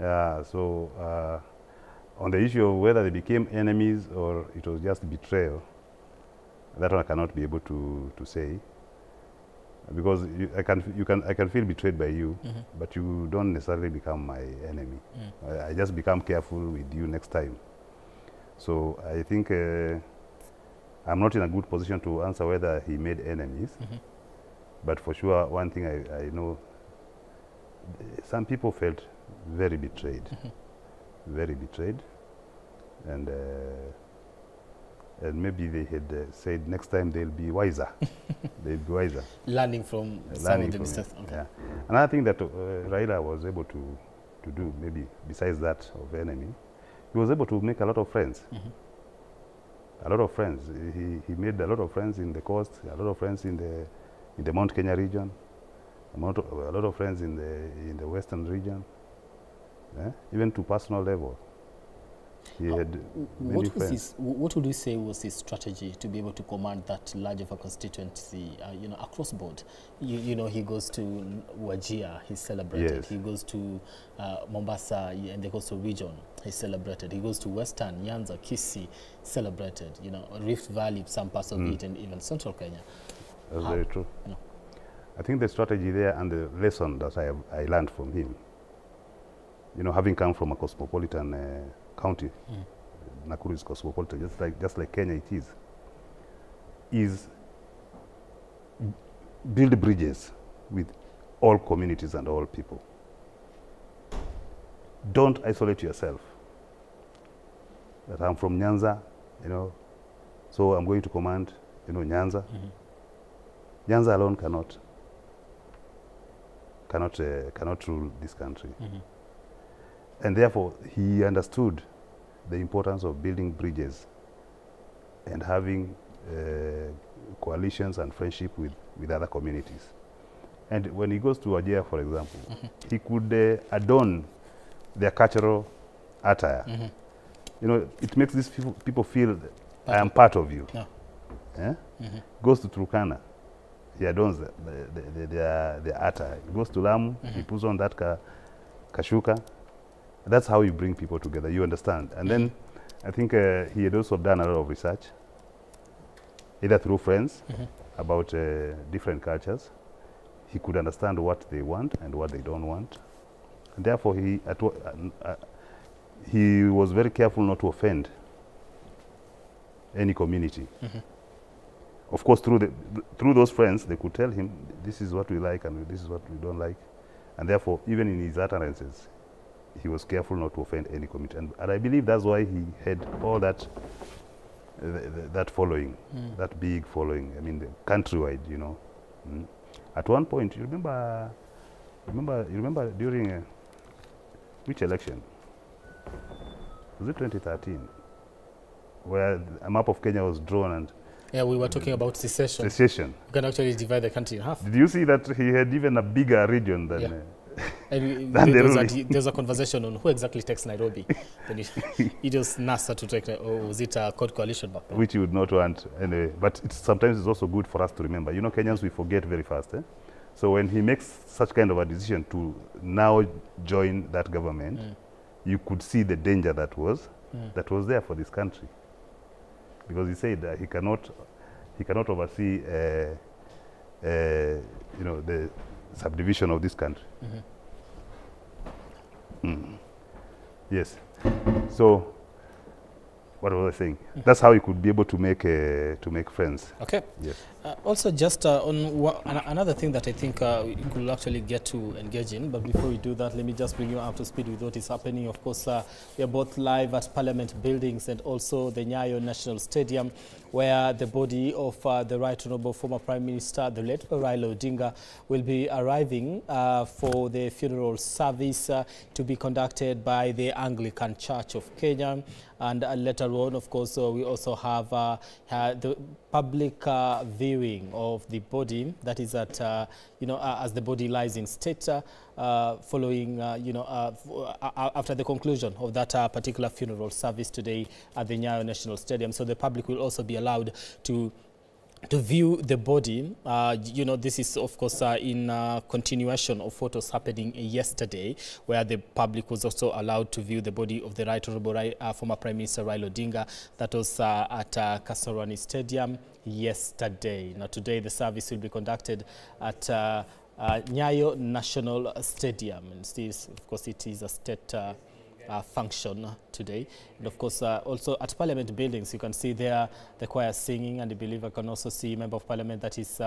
So on the issue of whether they became enemies or it was just betrayal, that one I cannot be able to say, because I can feel betrayed by you, but you don't necessarily become my enemy. I just become careful with you next time. So I think I'm not in a good position to answer whether he made enemies, but for sure one thing I know, some people felt very betrayed, very betrayed, and maybe they had said next time they'll be wiser. They'll be wiser. Learning from some of the mistakes. Okay. Yeah. Another thing that Raila was able to do, maybe besides that of enemy, he was able to make a lot of friends. A lot of friends. He made a lot of friends in the coast, a lot of friends in the Mount Kenya region, a lot of friends in the western region, even to personal level. He had many friends. What would you say was his strategy to be able to command that large of a constituency, across board? You know, he goes to Wajir, he's celebrated. Yes. He goes to Mombasa and the coastal region, he's celebrated. He goes to Western, Nyanza, Kisii, celebrated. You know, Rift Valley, some parts of it, and even central Kenya. That's very true. No. I think the strategy there and the lesson that I learned from him, you know, having come from a cosmopolitan county, Nakuru is cosmopolitan, just like Kenya it is build bridges with all communities and all people. Don't isolate yourself. That I'm from Nyanza, you know, so I'm going to command, you know, Nyanza. Nyanza alone cannot rule this country. And therefore, he understood the importance of building bridges and having coalitions and friendship with other communities. And when he goes to Wajir, for example, he could adorn their cultural attire. You know, it makes these people feel, I am part of you. No. Goes to Turkana, he adorns their attire. He goes to Lamu, he puts on that kashuka. That's how you bring people together, you understand. And then I think he had also done a lot of research, either through friends, about different cultures. He could understand what they want and what they don't want. And therefore, he was very careful not to offend any community. Of course, through those friends, they could tell him, this is what we like and this is what we don't like. And therefore, even in his utterances, he was careful not to offend any community. And I believe that's why he had all that that following, that big following, I mean, the countrywide, you know. At one point, you remember during which election? Was it 2013? Where a map of Kenya was drawn and... Yeah, we were talking about secession. Secession. You can actually divide the country in half. Did you see that he had even a bigger region than... Yeah. And there's a conversation on who exactly takes Nairobi. Then it was NASA to take, or was it a Code Coalition back then? Which you would not want anyway. But sometimes it's also good for us to remember. You know, Kenyans, we forget very fast. So when he makes such kind of a decision to now join that government, you could see the danger that was there for this country. Because he said that he cannot oversee you know, the subdivision of this country. Yes. So what was I saying? That's how you could be able to make friends. Okay. Yes. Also, just on another thing that I think we could actually get to engage in, but before we do that, let me just bring you up to speed with what is happening. Of course, we are both live at Parliament buildings and also the Nyayo National Stadium, where the body of the Right Honourable former Prime Minister, the late Raila Odinga, will be arriving for the funeral service to be conducted by the Anglican Church of Kenya. And later on, of course, we also have the public viewing of the body, that is at, as the body lies in state, following, after the conclusion of that particular funeral service today at the Nyayo National Stadium. So the public will also be allowed to to view the body. You know, this is, of course, in continuation of what was happening yesterday, where the public was also allowed to view the body of the Right Honorable former Prime Minister Raila Odinga. That was at Kasarani Stadium yesterday. Now, today, the service will be conducted at Nyayo National Stadium. And this, of course, it is a state function today. And of course, also at Parliament buildings, you can see there the choir singing, and I believe I can also see Member of Parliament, that is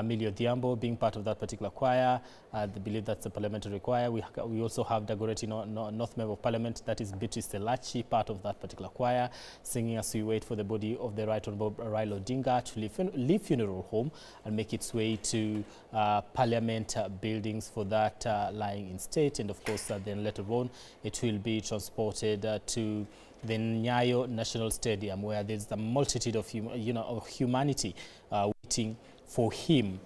Millie Odhiambo, being part of that particular choir. I believe that's a parliamentary choir. We also have Dagoretti North Member of Parliament, that is Beatrice Selachi, part of that particular choir, singing as we wait for the body of the Right Honorable Raila Odinga to leave funeral home and make its way to Parliament buildings for that lying in state. And of course, then later on, it will be transported to the Nyayo National Stadium, where there's a multitude of humanity waiting for him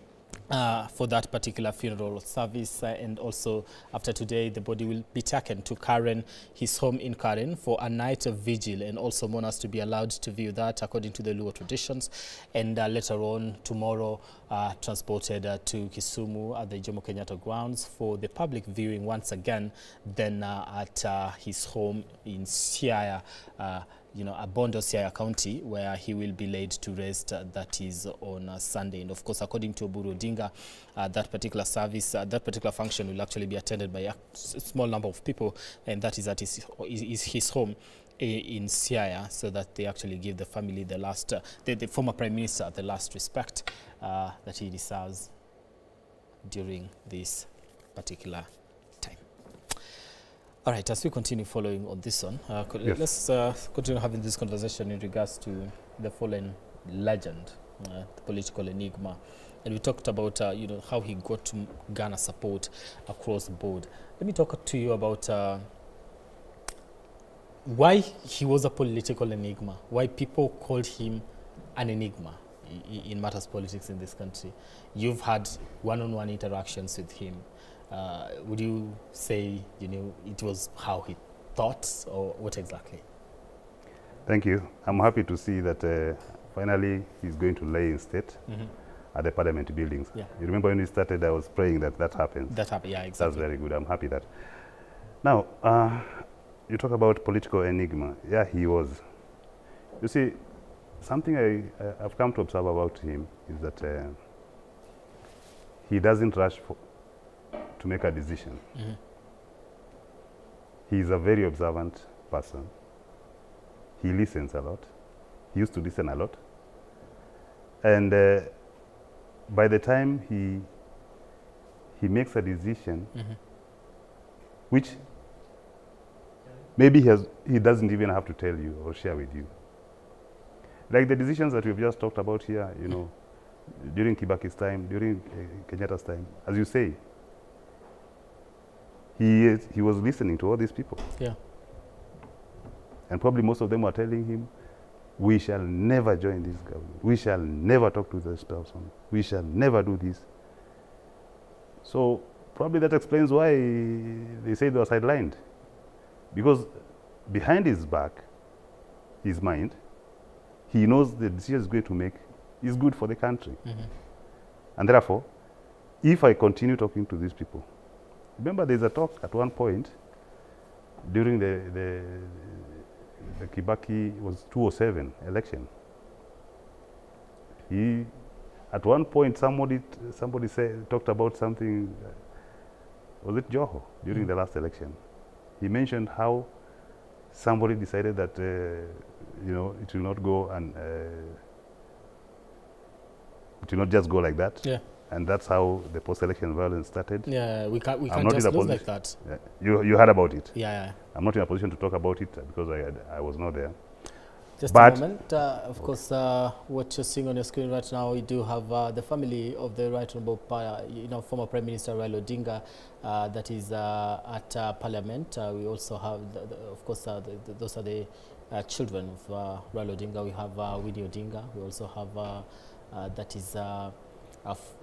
for that particular funeral service. And also after today, the body will be taken to Karen, his home in Karen, for a night of vigil, and also mourners to be allowed to view that according to the Luo traditions. And later on tomorrow, transported to Kisumu at the Jomo Kenyatta grounds for the public viewing once again, then at his home in Siaya, Bondo, Siaya County, where he will be laid to rest. That is on Sunday. And of course, according to Oburu Odinga, that particular service, that particular function will actually be attended by a small number of people, and that is at his home in Siaya, so that they actually give the family the last, the former Prime Minister, the last respect that he deserves during this particular time. All right, as we continue following on this one, let's continue having this conversation in regards to the fallen legend, the political enigma. And we talked about, how he got to garner support across the board. Let me talk to you about why he was a political enigma, why people called him an enigma in matters politics in this country. You've had one-on-one interactions with him. Would you say, it was how he thought, or what exactly? Thank you. I'm happy to see that finally he's going to lay in state at the Parliament buildings. Yeah. You remember when we started, I was praying that happens. That happened, yeah, exactly. That's very good. I'm happy that. Now, you talk about political enigma. Yeah, he was. You see, something I've come to observe about him is that he doesn't rush to make a decision. He's a very observant person. He listens a lot. He used to listen a lot. And by the time he makes a decision, which maybe he doesn't even have to tell you or share with you. Like the decisions that we've just talked about here, during Kibaki's time, during Kenyatta's time, as you say, he was listening to all these people. Yeah. And probably most of them were telling him, we shall never join this government. We shall never talk to this person. We shall never do this. So probably that explains why they say they were sidelined. Because behind his back, his mind, he knows the decision he's going to make is good for the country. And therefore, if I continue talking to these people, remember there's a talk at one point during the Kibaki was 2007 election. At one point somebody talked about something, was it Joho, during the last election? He mentioned how somebody decided that it will not go and it will not just go like that. Yeah. And that's how the post-election violence started. Yeah, we can't just lose like that. Yeah. You heard about it. Yeah. I'm not in a position to talk about it because I was not there. Just a moment. Of course, what you're seeing on your screen right now, we do have the family of the Right Honorable, former Prime Minister Raila Odinga, that is at Parliament. We also have, of course, those are the children of Raila Odinga. We have Winnie Odinga. We also have that is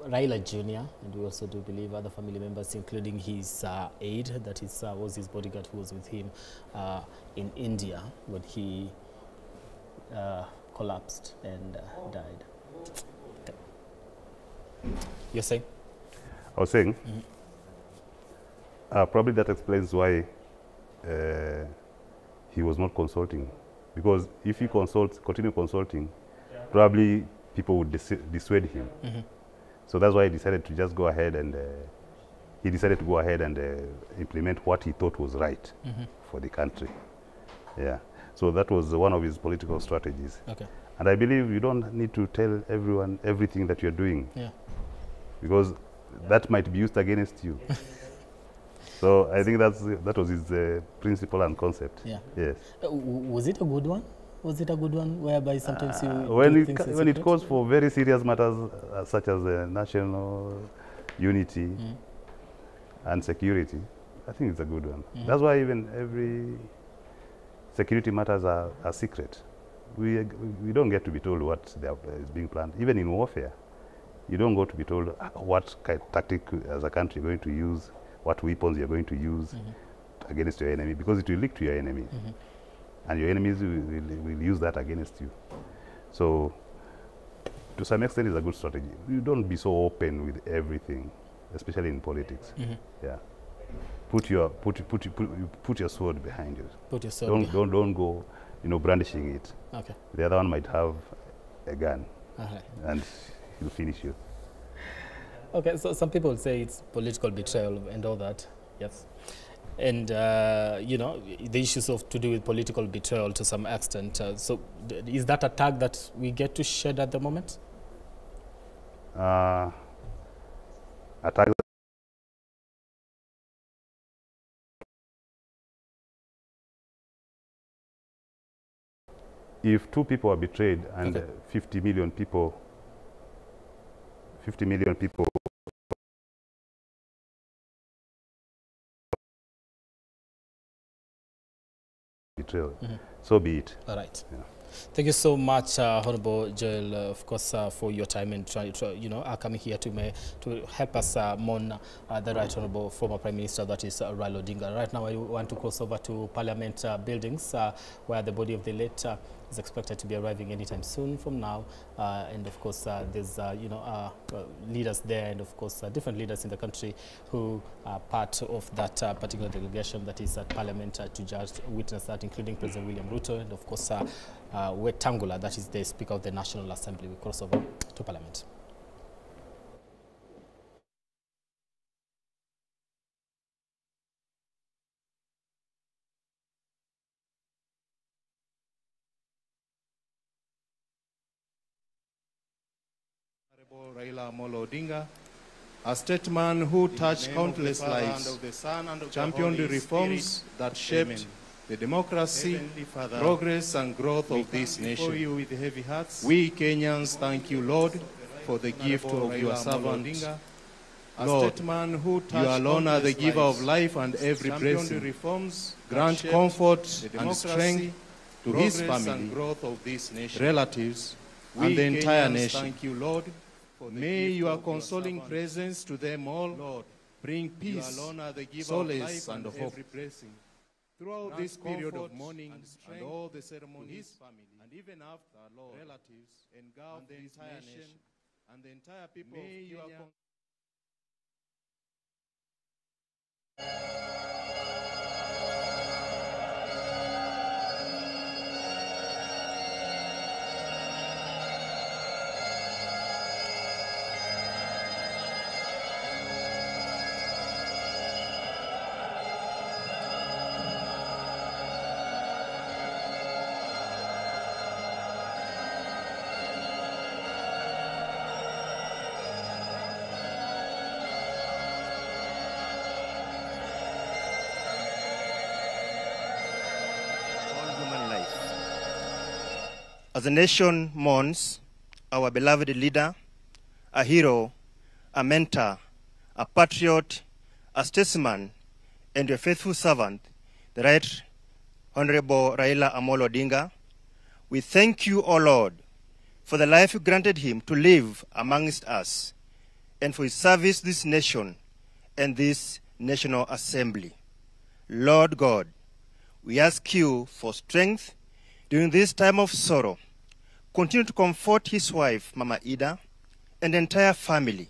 Raila Jr. And we also do believe other family members, including his aide, that is was his bodyguard, who was with him in India when he collapsed and died. You're saying? I was saying, probably that explains why he was not consulting. Because if he continue consulting, probably people would dissuade him. So that's why he decided to just go ahead and implement what he thought was right for the country. Yeah. So that was one of his political strategies. Okay. And I believe you don't need to tell everyone everything that you're doing. Yeah. Because that might be used against you. So I think that was his principle and concept. Yeah. Yes. Was it a good one? Was it a good one whereby sometimes you when it calls for very serious matters such as national unity and security, I think it's a good one. That's why even every security matters are secret. We don't get to be told what is being planned. Even in warfare, you don't go to be told what kind of tactic as a country you're going to use, what weapons you're going to use against your enemy, because it will leak to your enemy. And your enemies will use that against you. So, to some extent, it's a good strategy. You don't be so open with everything, especially in politics. Yeah, put your sword behind you. Put your sword. Don't go, brandishing it. Okay. The other one might have a gun, and he'll finish you. Okay. So some people say it's political betrayal and all that. Yes. And, the issues to do with political betrayal to some extent. So is that a tag that we get to shed at the moment? A tag. If two people are betrayed and 50 million people betrayal, so be it. All right. Yeah. Thank you so much, Honorable Joel, of course, for your time and coming here to help us mourn the Right Honorable former Prime Minister, that is Raila Odinga. Right now, I want to cross over to Parliament buildings, where the body of the late is expected to be arriving anytime soon from now. And of course, there's leaders there, and of course, different leaders in the country who are part of that particular delegation that is at Parliament to just witness that, including President William Ruto, and of course, Wetangula, that is the Speaker of the National Assembly. We cross over to Parliament. Raila Amolo Odinga, a statesman who touched countless lives, championed the reforms that shaped the democracy, progress and growth of this nation. We Kenyans thank you, Lord, for the gift of your servant. Lord, you alone are the giver of life and every blessing. Grant comfort and strength to his family, relatives, and the entire nation. May your consoling presence to them all bring peace, solace, and hope. Throughout this period of mourning and all the ceremonies, and even after, Lord, relatives, and the entire nation, and the entire people of Kenya. As the nation mourns our beloved leader, a hero, a mentor, a patriot, a statesman, and your faithful servant, the Right Honorable Raila Amolo Odinga, we thank you, O Lord, for the life you granted him to live amongst us, and for his service to this nation and this National Assembly. Lord God, we ask you for strength during this time of sorrow. Continue to comfort his wife, Mama Ida, and the entire family.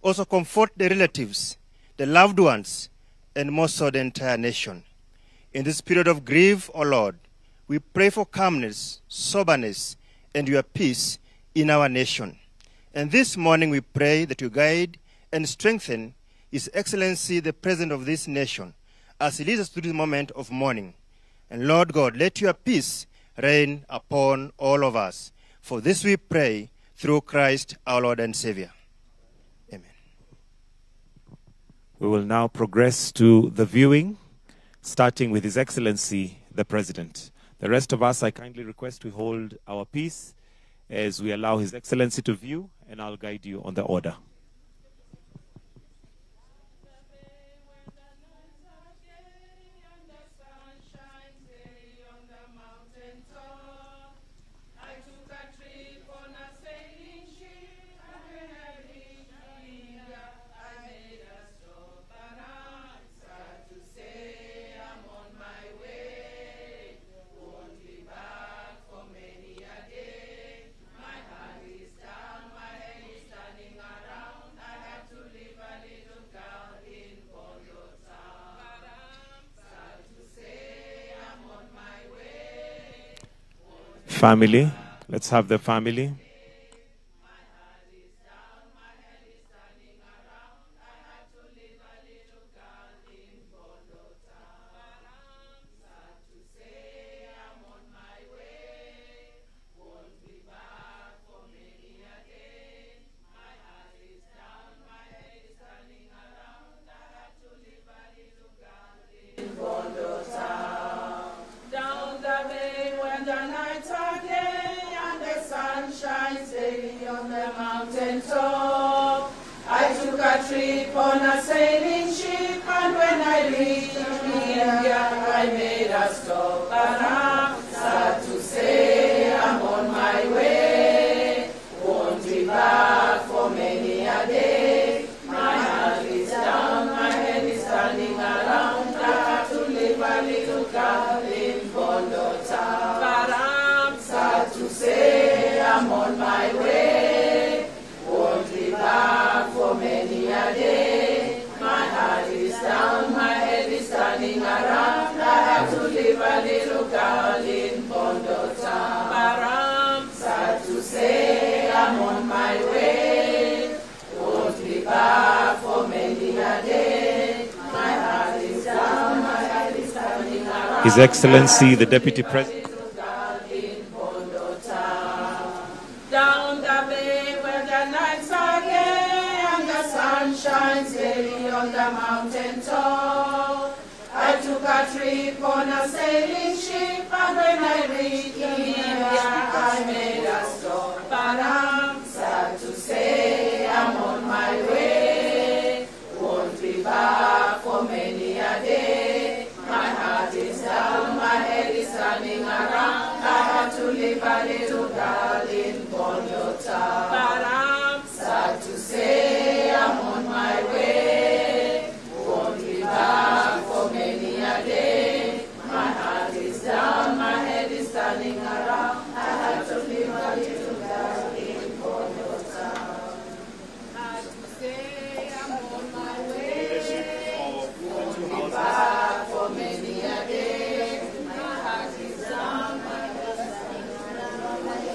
Also comfort the relatives, the loved ones, and most so the entire nation. In this period of grief, O Lord, we pray for calmness, soberness, and your peace in our nation. And this morning we pray that you guide and strengthen His Excellency, the President of this nation, as he leads us through this moment of mourning. And Lord God, let your peace reign upon all of us. For this we pray through Christ our Lord and Savior. Amen. We will now progress to the viewing, starting with His Excellency, the President. The rest of us, I kindly request we hold our peace as we allow His Excellency to view, and I'll guide you on the order. Family, let's have the family. Trip on a sailing ship, and when I reached India, I made a stop. But I'm sad to say I'm on my way. Won't be back for many a day. My heart is down, my head is turning around. I have to live a little girl in Bondo town. But I'm sad to say I'm on my way. Won't be back for many a day. My heart is down, my head is turning around. I have to leave a little girl in Bondo town. But I'm sad to say I'm on my way. Won't be back for many a day. My heart is down, my head is turning around. His Excellency, the Deputy President. Down the bay where the nights are gay and the sun shines daily on the mountain top. I took a trip on a sailing ship, and when I reached India, I made a stop. But I'm sad to say I'm on my way. Won't be back for many a day. My heart is down, my head is turning around. I had to leave a little girl in Bondo town. But I'm sad to say I'm on my way. Won't be back for many a day. My heart is down, my head is turning around. I had to leave a little girl in Bondo town. Had to say I'm on my way. Won't be back for many a day. My heart is down, my head is turning around.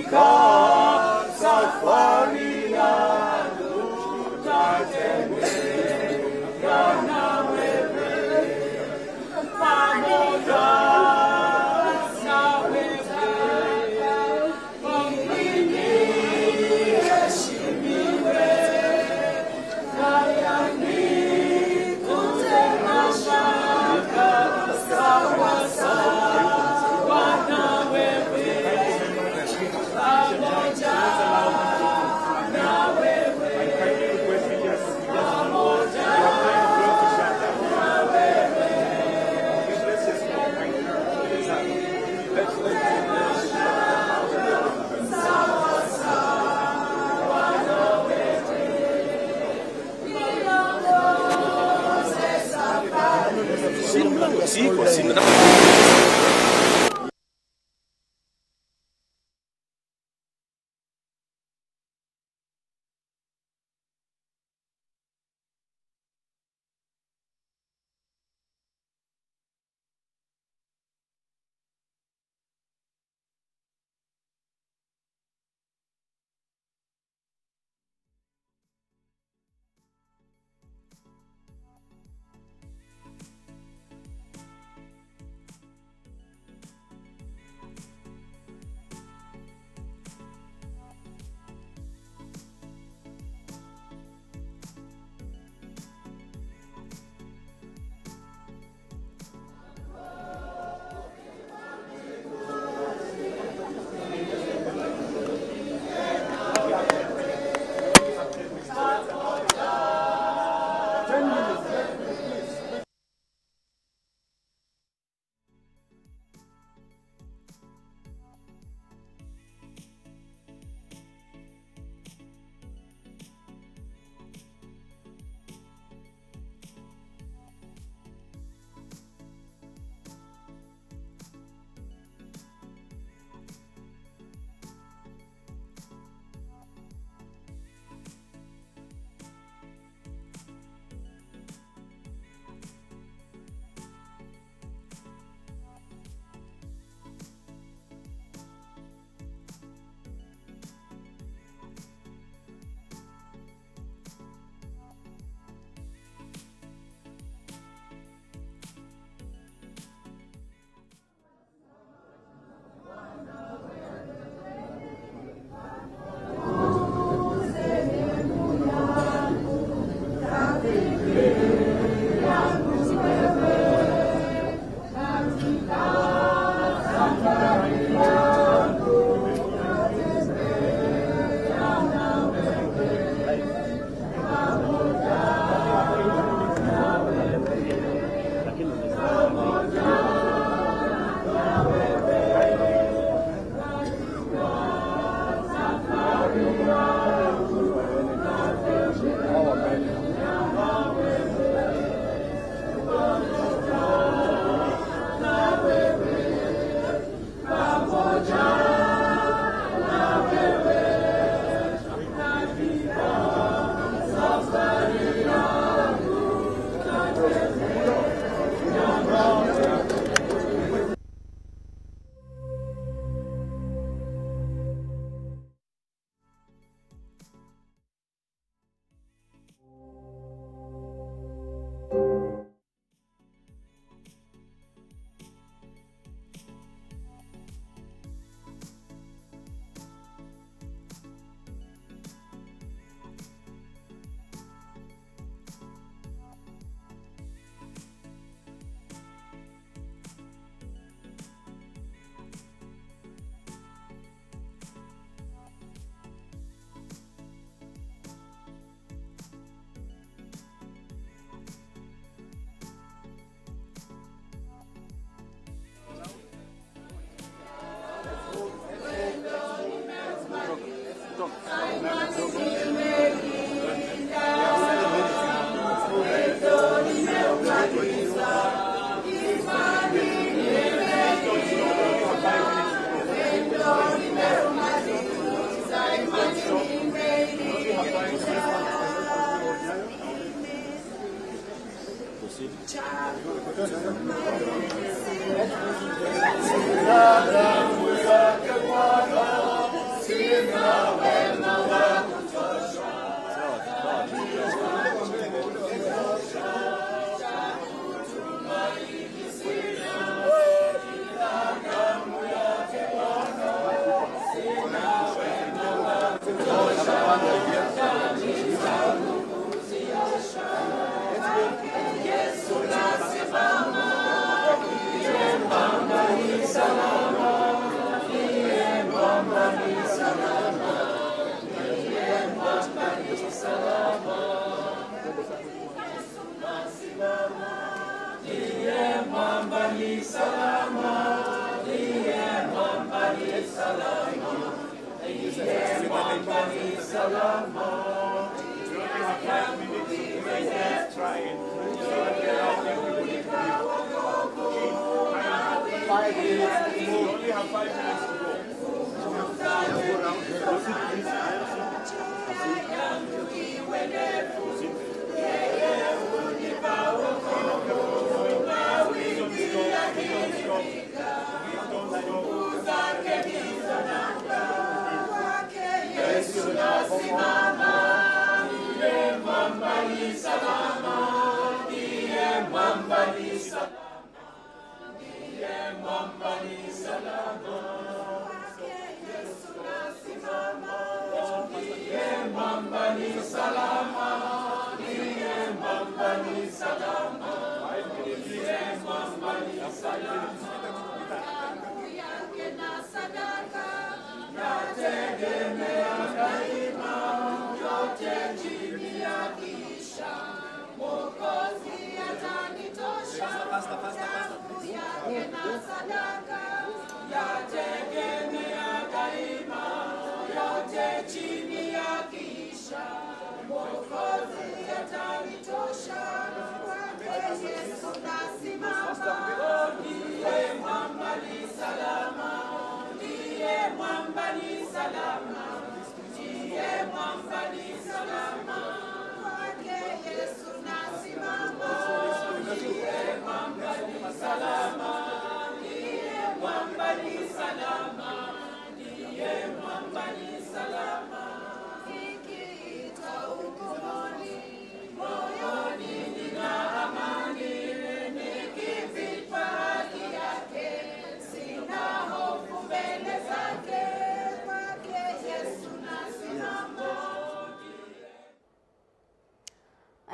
Katika safari yangu tatembea na wewe, pamoja na wewe, ili niheshimiwe na yanikute mashaka sawa sawa na wewe, pamoja na wewe, pamoja na wewe.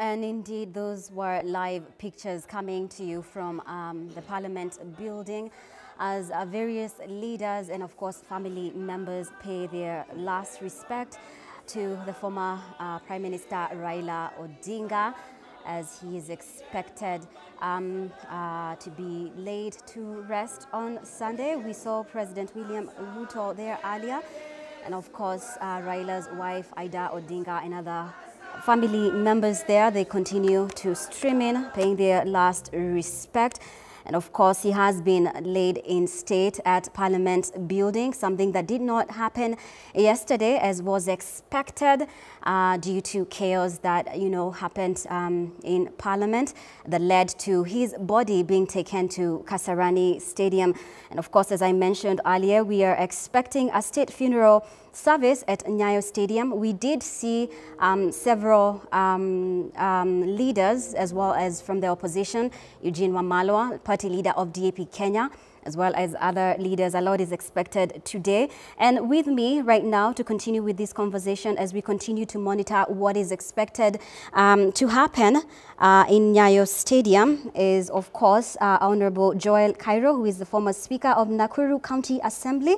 And indeed, those were live pictures coming to you from the Parliament building as various leaders and, of course, family members pay their last respect to the former Prime Minister Raila Odinga, as he is expected to be laid to rest on Sunday. We saw President William Ruto there earlier, and of course Raila's wife Ida Odinga and other family members there. They continue to stream in, paying their last respect. And of course, he has been laid in state at Parliament building, something that did not happen yesterday as was expected due to chaos that, happened in Parliament that led to his body being taken to Kasarani Stadium. And of course, as I mentioned earlier, we are expecting a state funeral service at Nyayo Stadium. We did see several leaders, as well as from the opposition, Eugene Wamalwa, party leader of DAP Kenya, as well as other leaders. A lot is expected today. And with me right now to continue with this conversation as we continue to monitor what is expected to happen in Nyayo Stadium is, of course, Honorable Joel Cairo, who is the former Speaker of Nakuru County Assembly.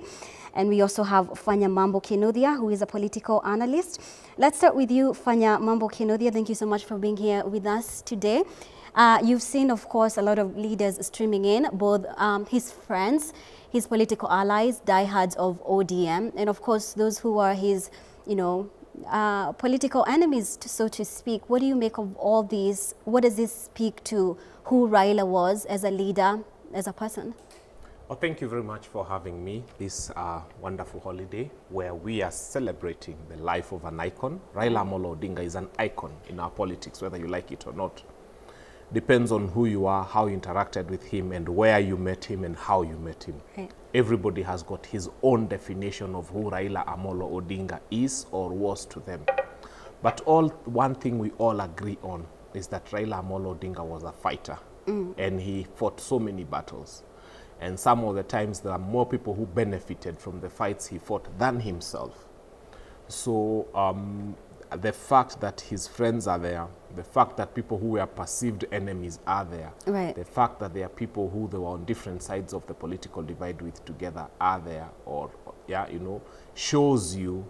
And we also have Fanya Mambo Kinuthia, who is a political analyst. Let's start with you, Fanya Mambo Kinuthia. Thank you so much for being here with us today. You've seen, of course, a lot of leaders streaming in, both his friends, his political allies, diehards of ODM, and of course, those who are his, political enemies, so to speak. What do you make of all these? What does this speak to who Raila was as a leader, as a person? Well, thank you very much for having me this wonderful holiday where we are celebrating the life of an icon. Raila Amolo Odinga is an icon in our politics, whether you like it or not. depends on who you are, how you interacted with him, and where you met him and how you met him. Right. Everybody has got his own definition of who Raila Amolo Odinga is or was to them. But one thing we all agree on is that Raila Amolo Odinga was a fighter, and he fought so many battles. And some of the times there are more people who benefited from the fights he fought than himself. So the fact that his friends are there, the fact that people who were perceived enemies are there, Right. the fact that there are people who they were on different sides of the political divide with together are there, or yeah, you know, shows you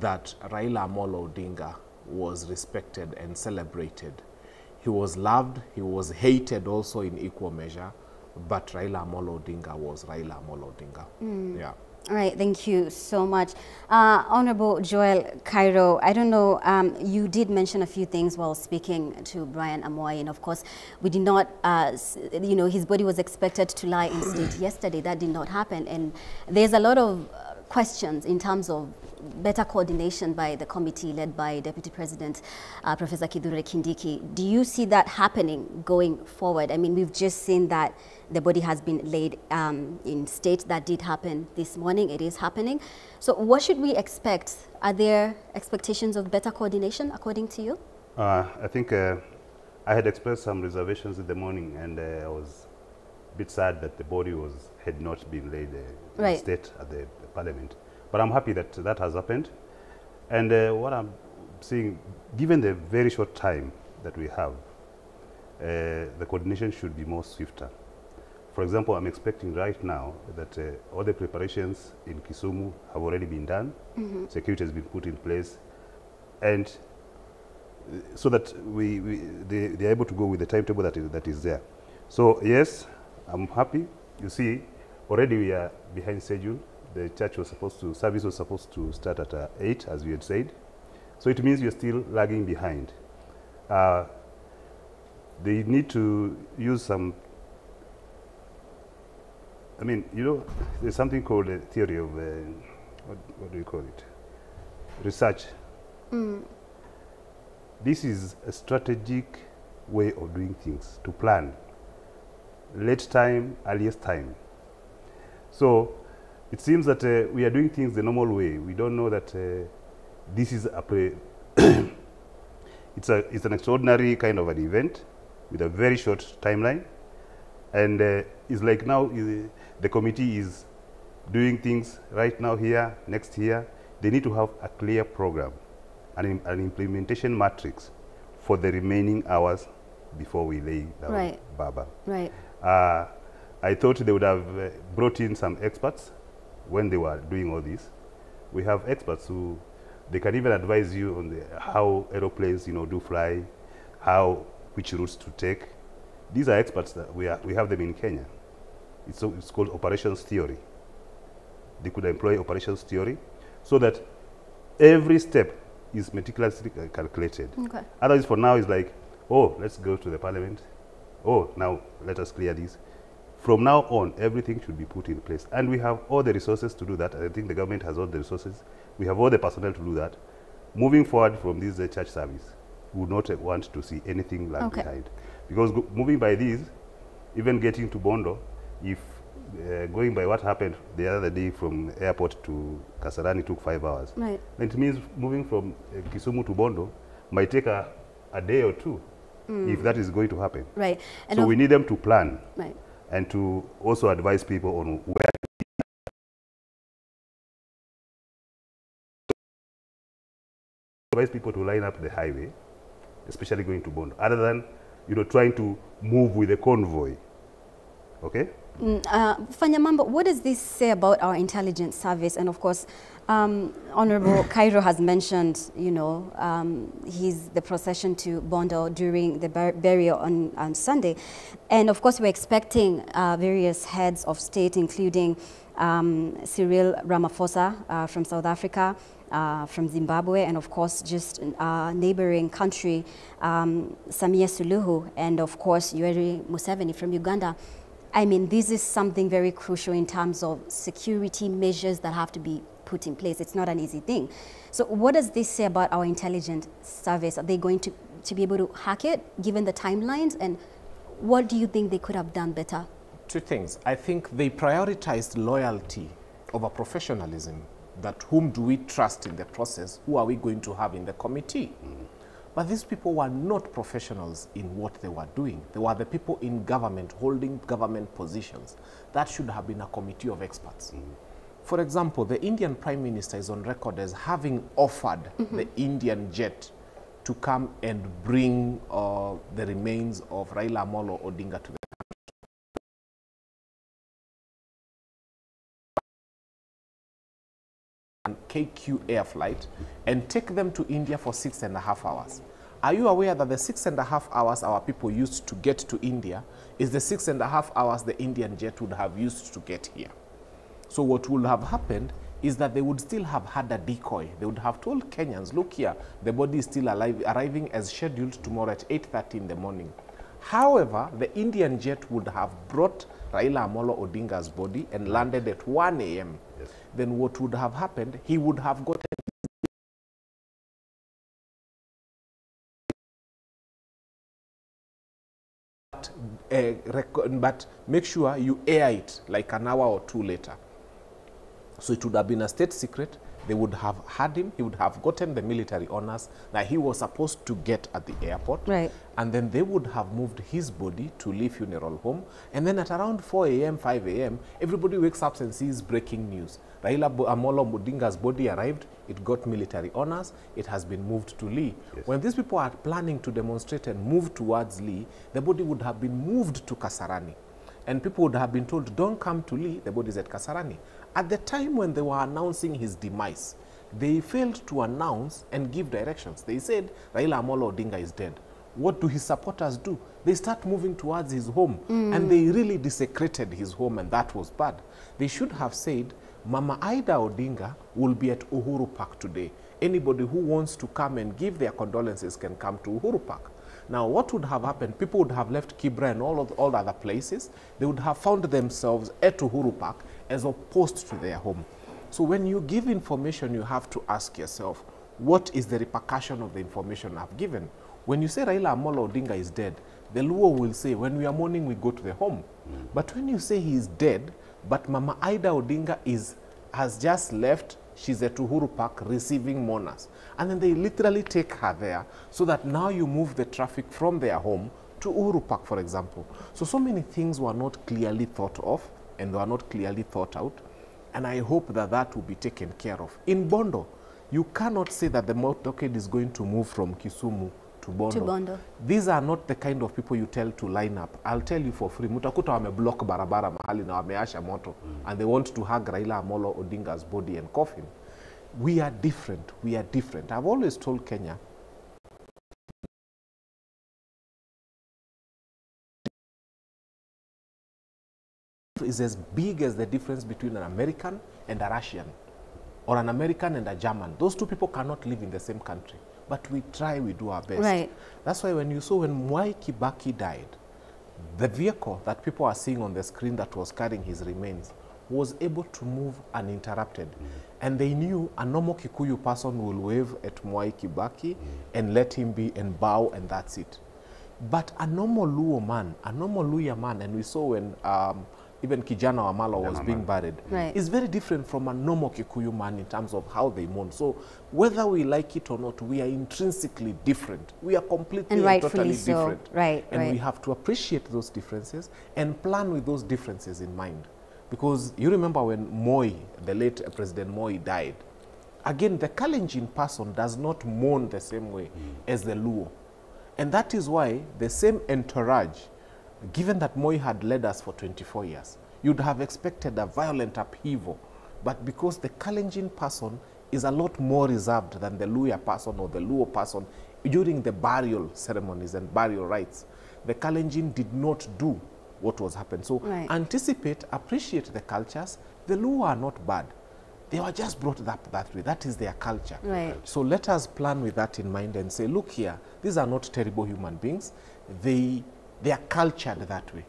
that Raila Amolo Odinga was respected and celebrated. He was loved, he was hated also in equal measure, but Raila Amolo Odinga was Raila Amolo Odinga. Yeah. All right, thank you so much. Honorable Joel Cairo, I don't know, you did mention a few things while speaking to Brian Amoy, and of course, we did not, you know, his body was expected to lie in state yesterday. That did not happen, and there's a lot of questions in terms of better coordination by the committee led by Deputy President Professor Kithure Kindiki. Do you see that happening going forward? I mean, we've just seen that the body has been laid in state. That did happen this morning. It is happening. So what should we expect? Are there expectations of better coordination according to you? I think I had expressed some reservations in the morning, and I was a bit sad that the body had not been laid in state at the Parliament. But I'm happy that that has happened. And what I'm seeing, given the very short time that we have, the coordination should be more swifter. For example, I'm expecting right now that all the preparations in Kisumu have already been done. Security has been put in place, and so that they are able to go with the timetable that is there. So yes, I'm happy. You see, already we are behind schedule. The church was supposed to, service was supposed to start at 8, as we had said. So it means we are still lagging behind. They need to use some, I mean, you know, there's something called a theory of, what do you call it? Research. This is a strategic way of doing things, to plan. Late time, earliest time. So it seems that we are doing things the normal way. We don't know that this is it's an extraordinary kind of an event with a very short timeline, and it's like now the committee is doing things right now here, next here. They need to have a clear program, an implementation matrix for the remaining hours before we lay down Baba. Right. I thought they would have brought in some experts when they were doing all this. We have experts who, they can even advise you on how aeroplanes, you know, do fly, which routes to take. These are experts that we have them in Kenya. It's called operations theory. They could employ operations theory so that every step is meticulously calculated. Okay. Otherwise, for now, it's like, oh, let's go to the Parliament. Oh, now let us clear this. From now on, everything should be put in place. And we have all the resources to do that. I think the government has all the resources. We have all the personnel to do that. Moving forward from this church service, we would not want to see anything lag behind. Because moving by these, even getting to Bondo, if going by what happened the other day from airport to Kasarani took 5 hours, right, then it means moving from Kisumu to Bondo might take a day or two, if that is going to happen. Right. And so we need them to plan. Right. And to also advise people on where advise people to line up the highway, especially going to Bondo, other than, you know, trying to move with a convoy. Okay? Fanyamamba, what does this say about our intelligence service? And of course, Honorable Cairo has mentioned, you know, the procession to Bondo during the burial on Sunday. And of course, we're expecting various heads of state, including Cyril Ramaphosa from South Africa, from Zimbabwe, and of course, just neighboring country, Samia Suluhu, and of course, Yoweri Museveni from Uganda. I mean, this is something very crucial in terms of security measures that have to be put in place. It's not an easy thing. So what does this say about our intelligence service? Are they going to be able to hack it, given the timelines? And What do you think they could have done better? Two things. I think they prioritized loyalty over professionalism. That whom do we trust in the process? Who are we going to have in the committee? But these people were not professionals in what they were doing. They were the people in government holding government positions. That should have been a committee of experts. For example, the Indian Prime Minister is on record as having offered the Indian jet to come and bring the remains of Raila Amolo Odinga to the KQ air flight and take them to India for 6.5 hours. Are you aware that the 6.5 hours our people used to get to India is the 6.5 hours the Indian jet would have used to get here? So what would have happened is that they would still have had a decoy. They would have told Kenyans, look here, the body is still alive, arriving as scheduled tomorrow at 8:30 in the morning. However, the Indian jet would have brought Raila Amolo Odinga's body and landed at 1 a.m. Yes. Then what would have happened, he would have gotten but make sure you air it like an hour or two later. So it would have been a state secret. They would have had him. He would have gotten the military honors that he was supposed to get at the airport. Right. And then they would have moved his body to Lee Funeral Home. And then at around 4 a.m., 5 a.m., everybody wakes up and sees breaking news. Raila Amolo Odinga's body arrived. It got military honors. It has been moved to Lee. Yes. When these people are planning to demonstrate and move towards Lee, the body would have been moved to Kasarani. And people would have been told, don't come to Lee, the body is at Kasarani. At the time when they were announcing his demise, they failed to announce and give directions. They said, Raila Amolo Odinga is dead. What do his supporters do? They start moving towards his home, and they really desecrated his home, and that was bad. They should have said, Mama Ida Odinga will be at Uhuru Park today. Anybody who wants to come and give their condolences can come to Uhuru Park. Now, what would have happened? People would have left Kibra and all other places. They would have found themselves at Uhuru Park as opposed to their home. So when you give information, you have to ask yourself, what is the repercussion of the information I've given? When you say Raila Amolo Odinga is dead, the Luo will say, when we are mourning, we go to the home. But when you say he is dead, but Mama Ida Odinga has just left, she's at Uhuru Park receiving mourners. And then they literally take her there so that now you move the traffic from their home to Uhuru Park, for example. So many things were not clearly thought of and were not clearly thought out. And I hope that that will be taken care of. In Bondo, you cannot say that the motorcade is going to move from Kisumu to Bondo. These are not the kind of people you tell to line up. I'll tell you for free. Mutakuta wameblock barabara mahali na wameasha moto, and they want to hug Raila Amolo Odinga's body and coffin. We are different. We are different. I've always told Kenya, is as big as the difference between an American and a Russian, or an American and a German. Those two people cannot live in the same country. But we try, we do our best. Right. That's why when you saw when Mwai Kibaki died, the vehicle that people are seeing on the screen that was carrying his remains was able to move uninterrupted. And they knew a normal Kikuyu person will wave at Mwai Kibaki and let him be and bow, and that's it. But a normal Luo man, a normal Luya man, and we saw when even Kijana Wamala was being buried, is very different from a normal Kikuyu man in terms of how they mourn. So whether we like it or not, we are intrinsically different. We are completely and totally different. And we have to appreciate those differences and plan with those differences in mind. Because you remember when Moi, the late President Moi, died, again, the Kalenjin person does not mourn the same way as the Luo. And that is why the same entourage, given that Moi had led us for 24 years, you'd have expected a violent upheaval. But because the Kalenjin person is a lot more reserved than the Luya person or the Luo person during the burial ceremonies and burial rites, the Kalenjin did not do what was happened. So anticipate, appreciate the cultures. The Luo are not bad. They were just brought up that way. That is their culture. So let us plan with that in mind and say, look here, these are not terrible human beings. They are cultured that way.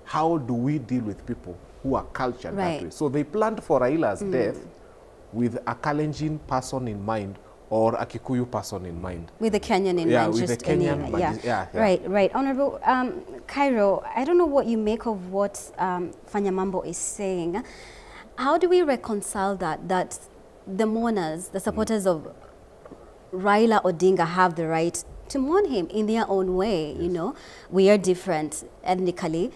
How do we deal with people who are cultured that way? So they planned for Raila's death with a Kalenjin person in mind or a Kikuyu person in mind. With the Kenyan in mind, with just the Kenyan, any, but yeah. yeah. Right. Honorable Cairo, I don't know what you make of what Fanyamambo is saying. How do we reconcile that the mourners, the supporters of Raila Odinga have the right to mourn him in their own way, you know? We are different ethnically.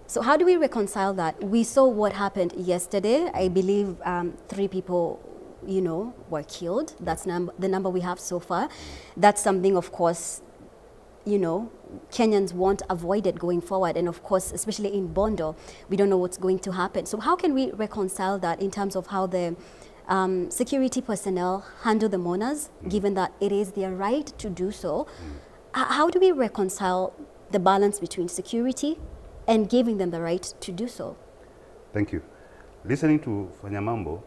So how do we reconcile that? We saw what happened yesterday. I believe 3 people, you know, were killed. That's the number we have so far. That's something, of course, you know, Kenyans want avoided going forward. And of course, especially in Bondo, we don't know what's going to happen. So how can we reconcile that in terms of how the security personnel handle the mourners, given that it is their right to do so? How do we reconcile the balance between security and giving them the right to do so? Thank you. Listening to Fanyamambo,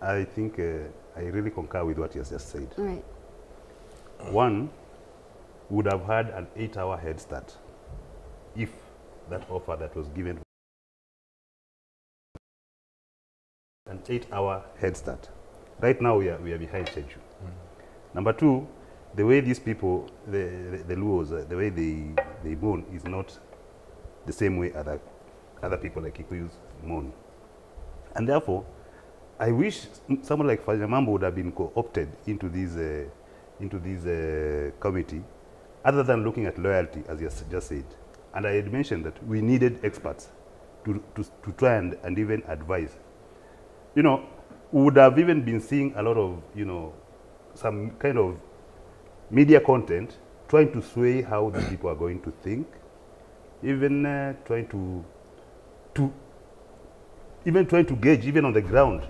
I think I really concur with what he has just said. Right. One would have had an 8-hour head start if that offer that was given, an 8-hour head start. Right now we are behind schedule. Number 2, the way these people, the Luos, the way they mourn is not the same way other people like Kikuyus mourn. And therefore, I wish someone like Fanyamambo would have been co-opted into this committee, other than looking at loyalty, as you just said. And I had mentioned that we needed experts to try and even advise. You know, we would have even been seeing a lot of, you know, some kind of media content trying to sway how the people are going to think, even trying to gauge, even on the ground.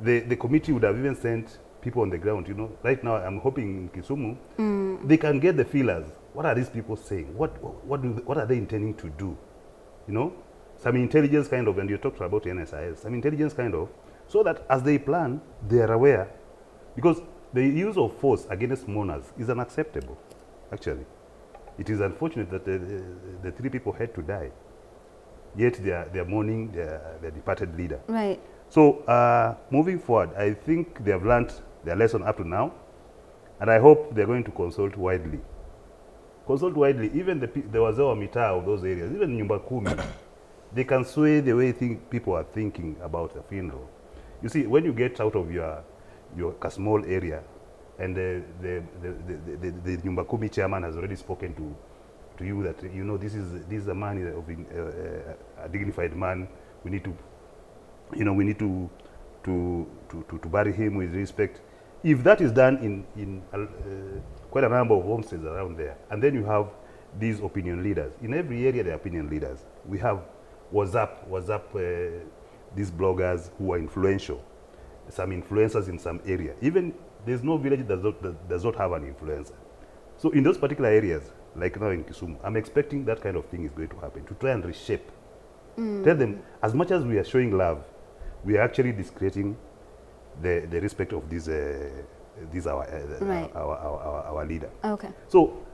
The committee would have even sent people on the ground, you know. Right now, I'm hoping in Kisumu, they can get the feelers. What are these people saying? What are they intending to do? You know, some intelligence kind of, and you talked about NSIS, some intelligence kind of, so that as they plan, they are aware. Because the use of force against mourners is unacceptable, actually. It is unfortunate that the 3 people had to die, yet they are mourning their departed leader. Right. So moving forward, I think they have learned their lesson up to now, and I hope they're going to consult widely. Consult widely, even the wazee wa mitaa of those areas, even Nyumba Kumi, they can sway the way people are thinking about a funeral. You see, when you get out of your small area, and the Nyumba Kumi chairman has already spoken to you that, you know, this is a man of a dignified man. We need to, you know, we need to bury him with respect. If that is done in quite a number of homesteads around there, and then you have these opinion leaders. In every area there are opinion leaders. We have WhatsApp, these bloggers who are influential, some influencers in some area. Even there's no village that does not have an influencer. So in those particular areas, like now in Kisumu, I'm expecting that kind of thing is going to happen, to try and reshape. Tell them, as much as we are showing love, we are actually discrediting the respect of our leader. Okay. So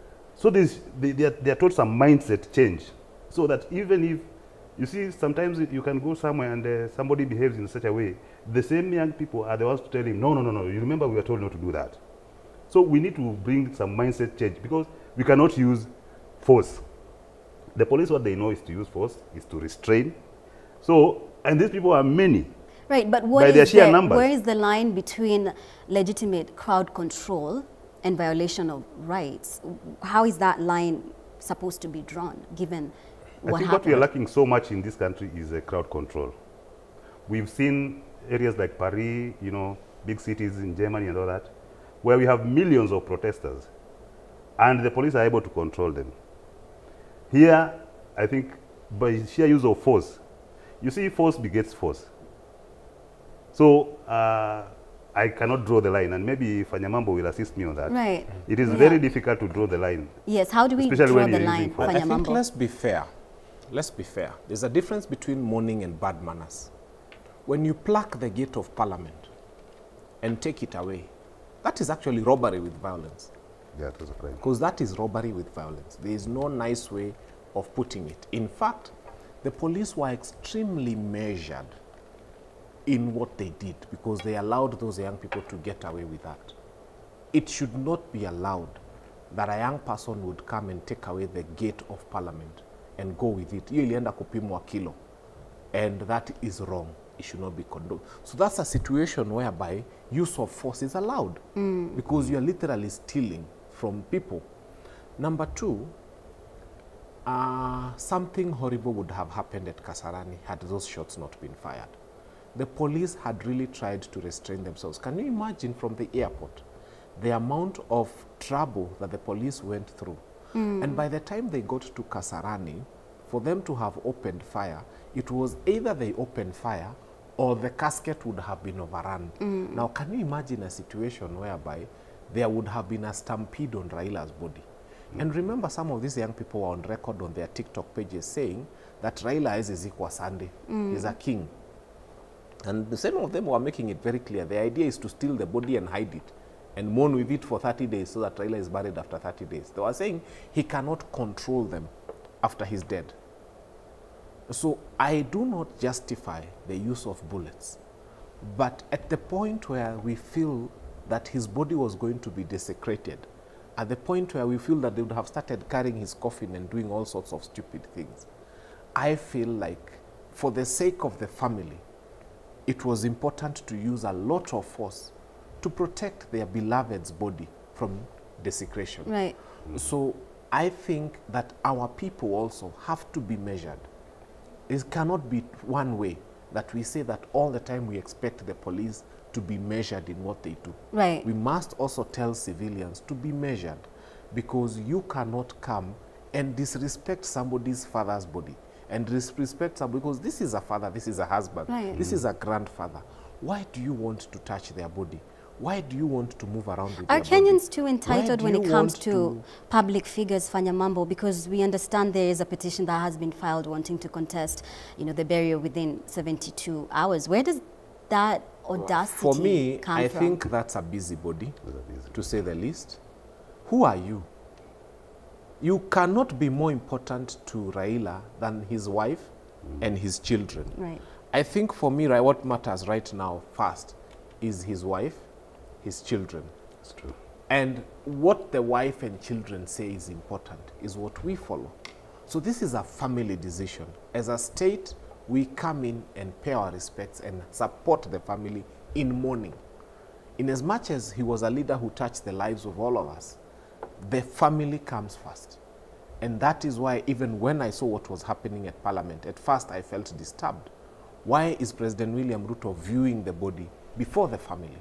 they are taught some mindset change, so that even if, you see, sometimes you can go somewhere and somebody behaves in such a way, the same young people are the ones to tell him, no, you remember we were told not to do that. So we need to bring some mindset change, because we cannot use force. The police, what they know is to use force, is to restrain. So, and these people are many. Right, but by their sheer numbers. Where is the line between legitimate crowd control and violation of rights? How is that line supposed to be drawn, given what happened? What we are lacking so much in this country is crowd control. We've seen areas like Paris, you know, big cities in Germany and all that, where we have millions of protesters, and the police are able to control them. Here, I think, by sheer use of force, you see, force begets force. So I cannot draw the line, and maybe Fanyamambo will assist me on that. Right. It is very difficult to draw the line. Yes, how do we draw the line, Fanyamambo? I think let's be fair. Let's be fair. There's a difference between mourning and bad manners. When you plaque the gate of Parliament and take it away, that is actually robbery with violence. Yeah, that was a crime. Because that is robbery with violence. There is no nice way of putting it. In fact, the police were extremely measured in what they did, because they allowed those young people to get away with that. it should not be allowed that a young person would come and take away the gate of parliament and go with it. Hiyo ilienda kupimwa kilo, and that is wrong. It should not be condoned. So that's a situation whereby use of force is allowed because you are literally stealing from people. Number two, something horrible would have happened at Kasarani had those shots not been fired. The police had really tried to restrain themselves. Can you imagine from the airport the amount of trouble that the police went through? And by the time they got to Kasarani, for them to have opened fire, it was either they opened fire or the casket would have been overrun. Now, can you imagine a situation whereby there would have been a stampede on Raila's body? And remember, some of these young people were on record on their TikTok pages saying that Raila is Ezekiel Sunday. He's a king. And some of them were making it very clear. The idea is to steal the body and hide it and mourn with it for 30 days so that Raila is buried after 30 days. They were saying he cannot control them after he's dead. So I do not justify the use of bullets. But at the point where we feel that his body was going to be desecrated, at the point where we feel that they would have started carrying his coffin and doing all sorts of stupid things, I feel like for the sake of the family, it was important to use a lot of force to protect their beloved's body from desecration. Right. So I think that our people also have to be measured. It cannot be one way that we say that all the time we expect the police to be measured in what they do. Right. We must also tell civilians to be measured, because you cannot come and disrespect somebody's father's body and disrespect somebody, because this is a father, this is a husband, Right. this is a grandfather. Why do you want to touch their body? Why do you want to move around with Are their Kenyans body? too Why entitled do when you it comes want to public figures, Fanya Mambo? Because we understand there is a petition that has been filed wanting to contest, you know, the burial within 72 hours. Where does that audacity For me, come I from? think that's a busybody, to say the least. Who are you? You cannot be more important to Raila than his wife and his children. Right. I think for me, what matters right now first is his wife, his children. That's true. And what the wife and children say is important is what we follow. So this is a family decision. As a state, we come in and pay our respects and support the family in mourning. In as much as he was a leader who touched the lives of all of us, the family comes first. And that is why even when I saw what was happening at Parliament, at first I felt disturbed. Why is President William Ruto viewing the body before the family?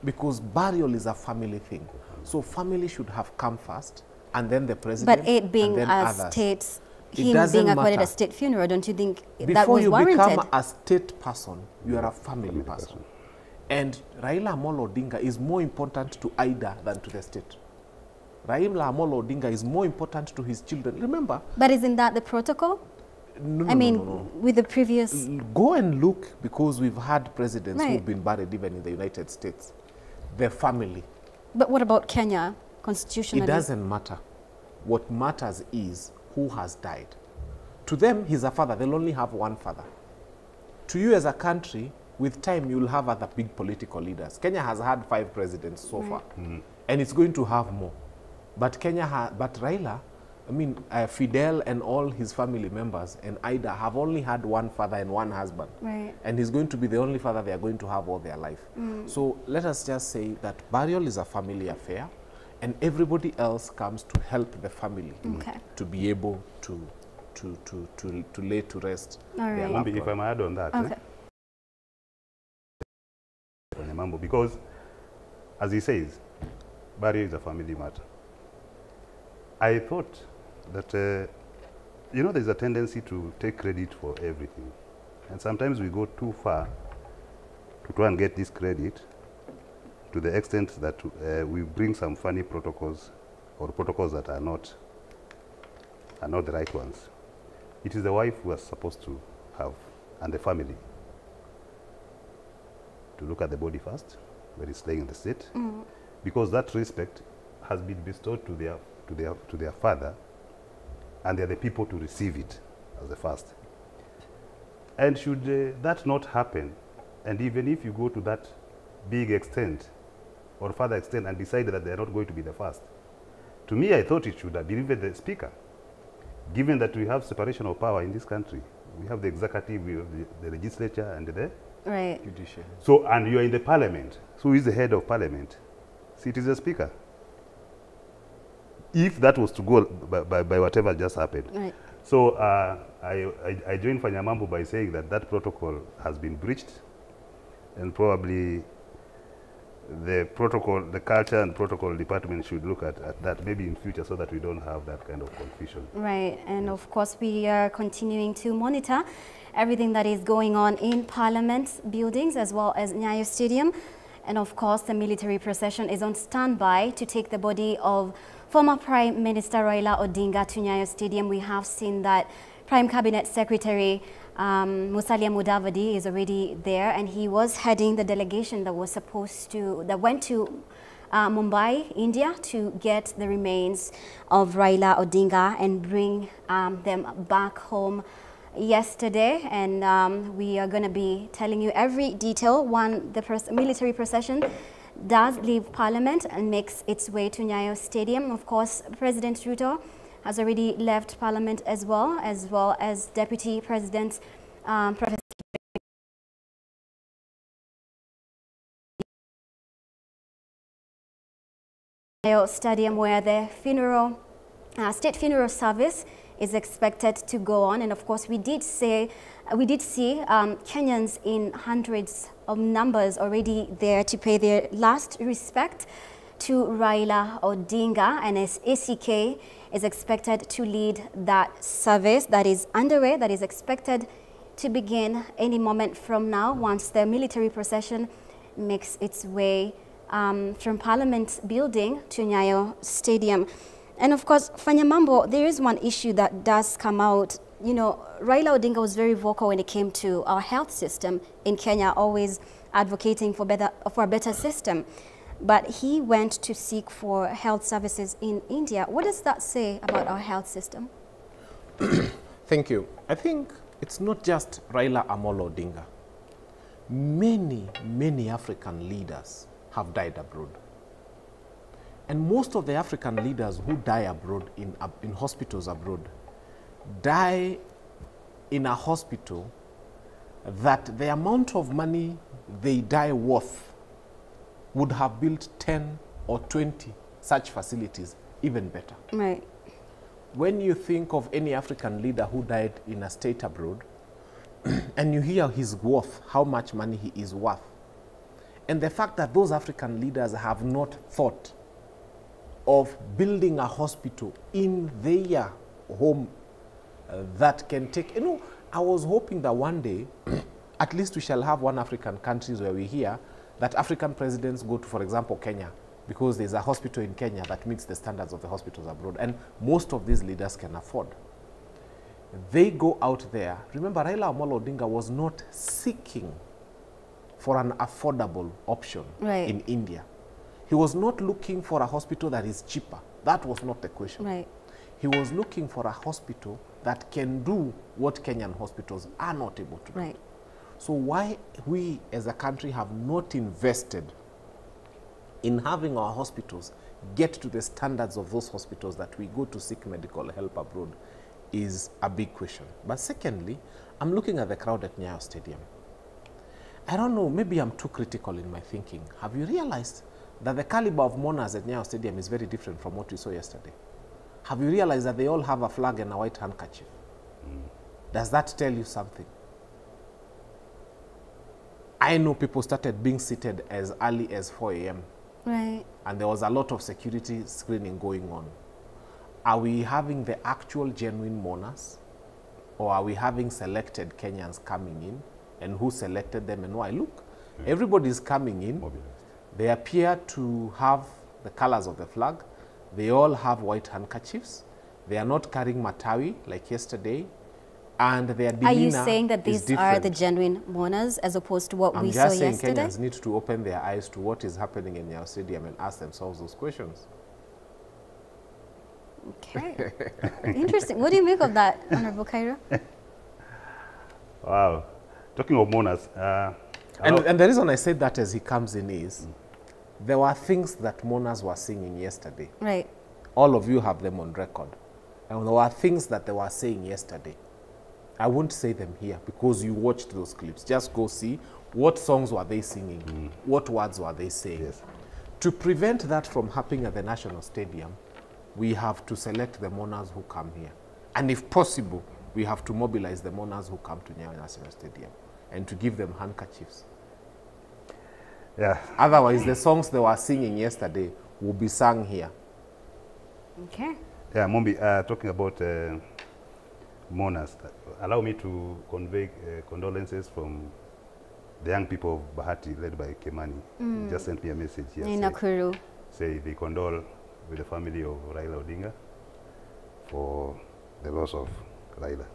Because burial is a family thing. So family should have come first, and then the president, But it being and then a others. state, It him doesn't being accorded matter. a state funeral, don't you think that Before was you warranted? become a state person, you are a family person. And Raila Amolo Odinga is more important to Ida than to the state. Raila Amolo Odinga is more important to his children. Remember? But isn't that the protocol? No, I mean, no. with the previous... Go and look, because we've had presidents Right. who've been buried even in the United States. Their family. But what about Kenya, constitutionally? It doesn't matter. What matters is who has died. To them, he's a father. They'll only have one father. To you as a country, with time, you'll have other big political leaders. Kenya has had 5 presidents so far, and it's going to have more. But but Raila, I mean, Fidel and all his family members and Ida have only had one father and one husband. Right. And he's going to be the only father they are going to have all their life. So let us just say that burial is a family affair, and everybody else comes to help the family to be able to lay to rest All their right. loved Maybe if I one. may add on that. Okay. Because, as he says, burial is a family matter. I thought that, you know, there's a tendency to take credit for everything. And sometimes we go too far to try and get this credit, to the extent that we bring some funny protocols, or protocols that are not the right ones. It is the wife who is supposed to have, and the family, to look at the body first, when it's laying in the state, because that respect has been bestowed to their father, and they're the people to receive it as the first. And should that not happen, and even if you go to that big extent or further extent and decided that they are not going to be the first. To me, I thought it should have been even the speaker, given that we have separation of power in this country. We have the executive, we have the legislature, and the judiciary. So, and you are in the parliament. So who is the head of parliament? See, it is the speaker. If that was to go by whatever just happened. Right. So I joined Fanyamambo by saying that that protocol has been breached, and probably the protocol, the culture and protocol department should look at that maybe in future so that we don't have that kind of confusion. Right, and of course we are continuing to monitor everything that is going on in Parliament buildings as well as Nyayo Stadium. And of course the military procession is on standby to take the body of former Prime Minister Raila Odinga to Nyayo Stadium. We have seen that Prime Cabinet Secretary Musalia Mudavadi is already there, and he was heading the delegation that went to Mumbai, India, to get the remains of Raila Odinga and bring them back home yesterday. And we are going to be telling you every detail when the military procession does leave Parliament and makes its way to Nyayo Stadium. Of course, President Ruto has already left Parliament as well as Deputy President Professor Nyayo Stadium, where the state funeral service is expected to go on. And of course, we did see Kenyans in hundreds of numbers already there to pay their last respect to Raila Odinga, and as ACK is expected to lead that service that is underway, that is expected to begin any moment from now once the military procession makes its way from Parliament building to Nyayo Stadium. And of course, Fanyamambo, there is one issue that does come out. You know, Raila Odinga was very vocal when it came to our health system in Kenya, always advocating for a better system. But he went to seek for health services in India. What does that say about our health system? Thank you. I think it's not just Raila Amolo Odinga. Many African leaders have died abroad. And most of the African leaders who die abroad, in hospitals abroad, die in a hospital that the amount of money they die worth would have built 10 or 20 such facilities even better. Right. When you think of any African leader who died in a state abroad, and you hear his worth, how much money he is worth, and the fact that those African leaders have not thought of building a hospital in their home that can take, you know, I was hoping that one day, at least we shall have one African countries where we hear that African presidents go to, for example, Kenya, because there's a hospital in Kenya that meets the standards of the hospitals abroad, and most of these leaders can afford. They go out there. Remember, Raila Amolo Odinga was not seeking for an affordable option in India. He was not looking for a hospital that is cheaper. That was not the question. Right. He was looking for a hospital that can do what Kenyan hospitals are not able to do. Right. So why we as a country have not invested in having our hospitals get to the standards of those hospitals that we go to seek medical help abroad is a big question. But secondly, I'm looking at the crowd at Nyayo Stadium. I don't know, maybe I'm too critical in my thinking. Have you realized that the caliber of mourners at Nyayo Stadium is very different from what we saw yesterday? Have you realized that they all have a flag and a white handkerchief? Does that tell you something? I know people started being seated as early as 4 a.m. Right. And there was a lot of security screening going on. Are we having the actual genuine mourners? Or are we having selected Kenyans coming in? And who selected them and why? Look, everybody is coming in. They appear to have the colors of the flag. They all have white handkerchiefs. They are not carrying matawi like yesterday. And their demeanor Are you saying that these different. are the genuine mourners as opposed to what we saw yesterday? I'm just saying Kenyans need to open their eyes to what is happening in Nyayo Stadium and ask themselves those questions. Okay. Interesting. What do you make of that, Honorable Cairo? Wow. Talking of mourners. And the reason I said that as he comes in is, There were things that mourners were singing yesterday. Right. All of you have them on record. And there were things that they were saying yesterday. I won't say them here because you watched those clips. Just go see what songs were they singing, what words were they saying. Yes. To prevent that from happening at the National Stadium, we have to select the mourners who come here. And if possible, we have to mobilize the mourners who come to Nyayo National Stadium and to give them handkerchiefs. Yeah. Otherwise, the songs they were singing yesterday will be sung here. Okay. Yeah, Mombi, talking about mourners, allow me to convey condolences from the young people of Bahati, led by Kemani. He just sent me a message here. In Nakuru. Say they condole with the family of Raila Odinga for the loss of Raila.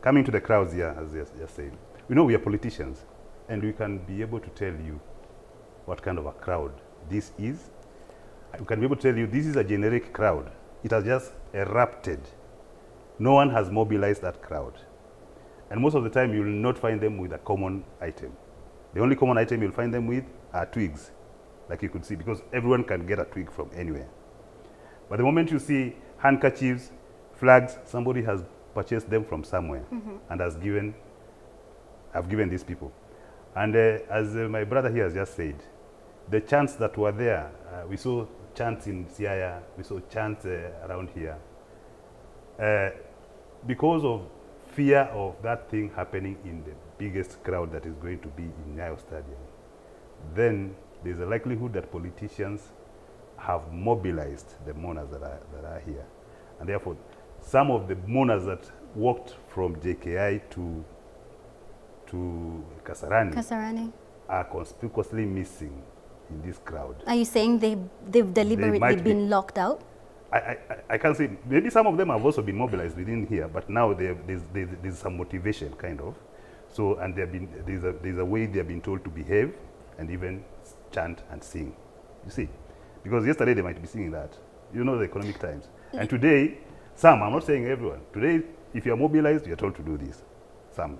Coming to the crowds here, as you just said, we know we are politicians, and we can be able to tell you what kind of a crowd this is. We can be able to tell you this is a generic crowd. It has just erupted. No one has mobilized that crowd. And most of the time, you will not find them with a common item. The only common item you'll find them with are twigs, like you could see, because everyone can get a twig from anywhere. But the moment you see handkerchiefs, flags, somebody has purchased them from somewhere and have given these people. And as my brother here has just said, the chants that were there, we saw chants in Siaya, we saw chants around here. Because of fear of that thing happening in the biggest crowd that is going to be in Nyayo Stadium, then there's a likelihood that politicians have mobilized the mourners that are here. And therefore, some of the mourners that walked from JKI to Kasarani are conspicuously missing in this crowd. Are you saying they've deliberately been locked out? I can't say. Maybe some of them have also been mobilized within here, but now there's some motivation, kind of. So, and there's a way they've been told to behave and even chant and sing. You see? Because yesterday they might be singing that. You know the economic times. And today, some, I'm not saying everyone, today, if you're mobilized, you're told to do this. Some.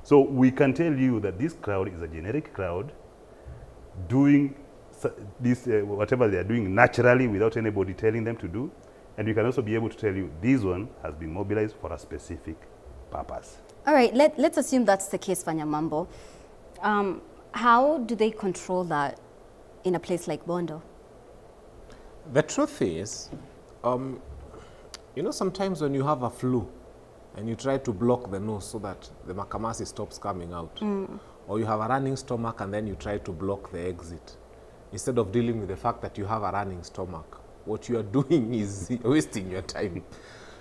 So we can tell you that this crowd is a generic crowd doing this, whatever they are doing naturally without anybody telling them to do. And we can also be able to tell you this one has been mobilized for a specific purpose. All right, let's assume that's the case, Fanyamambo. How do they control that in a place like Bondo? The truth is, you know, sometimes when you have a flu and you try to block the nose so that the makamasi stops coming out, or you have a running stomach and then you try to block the exit, instead of dealing with the fact that you have a running stomach, what you are doing is wasting your time.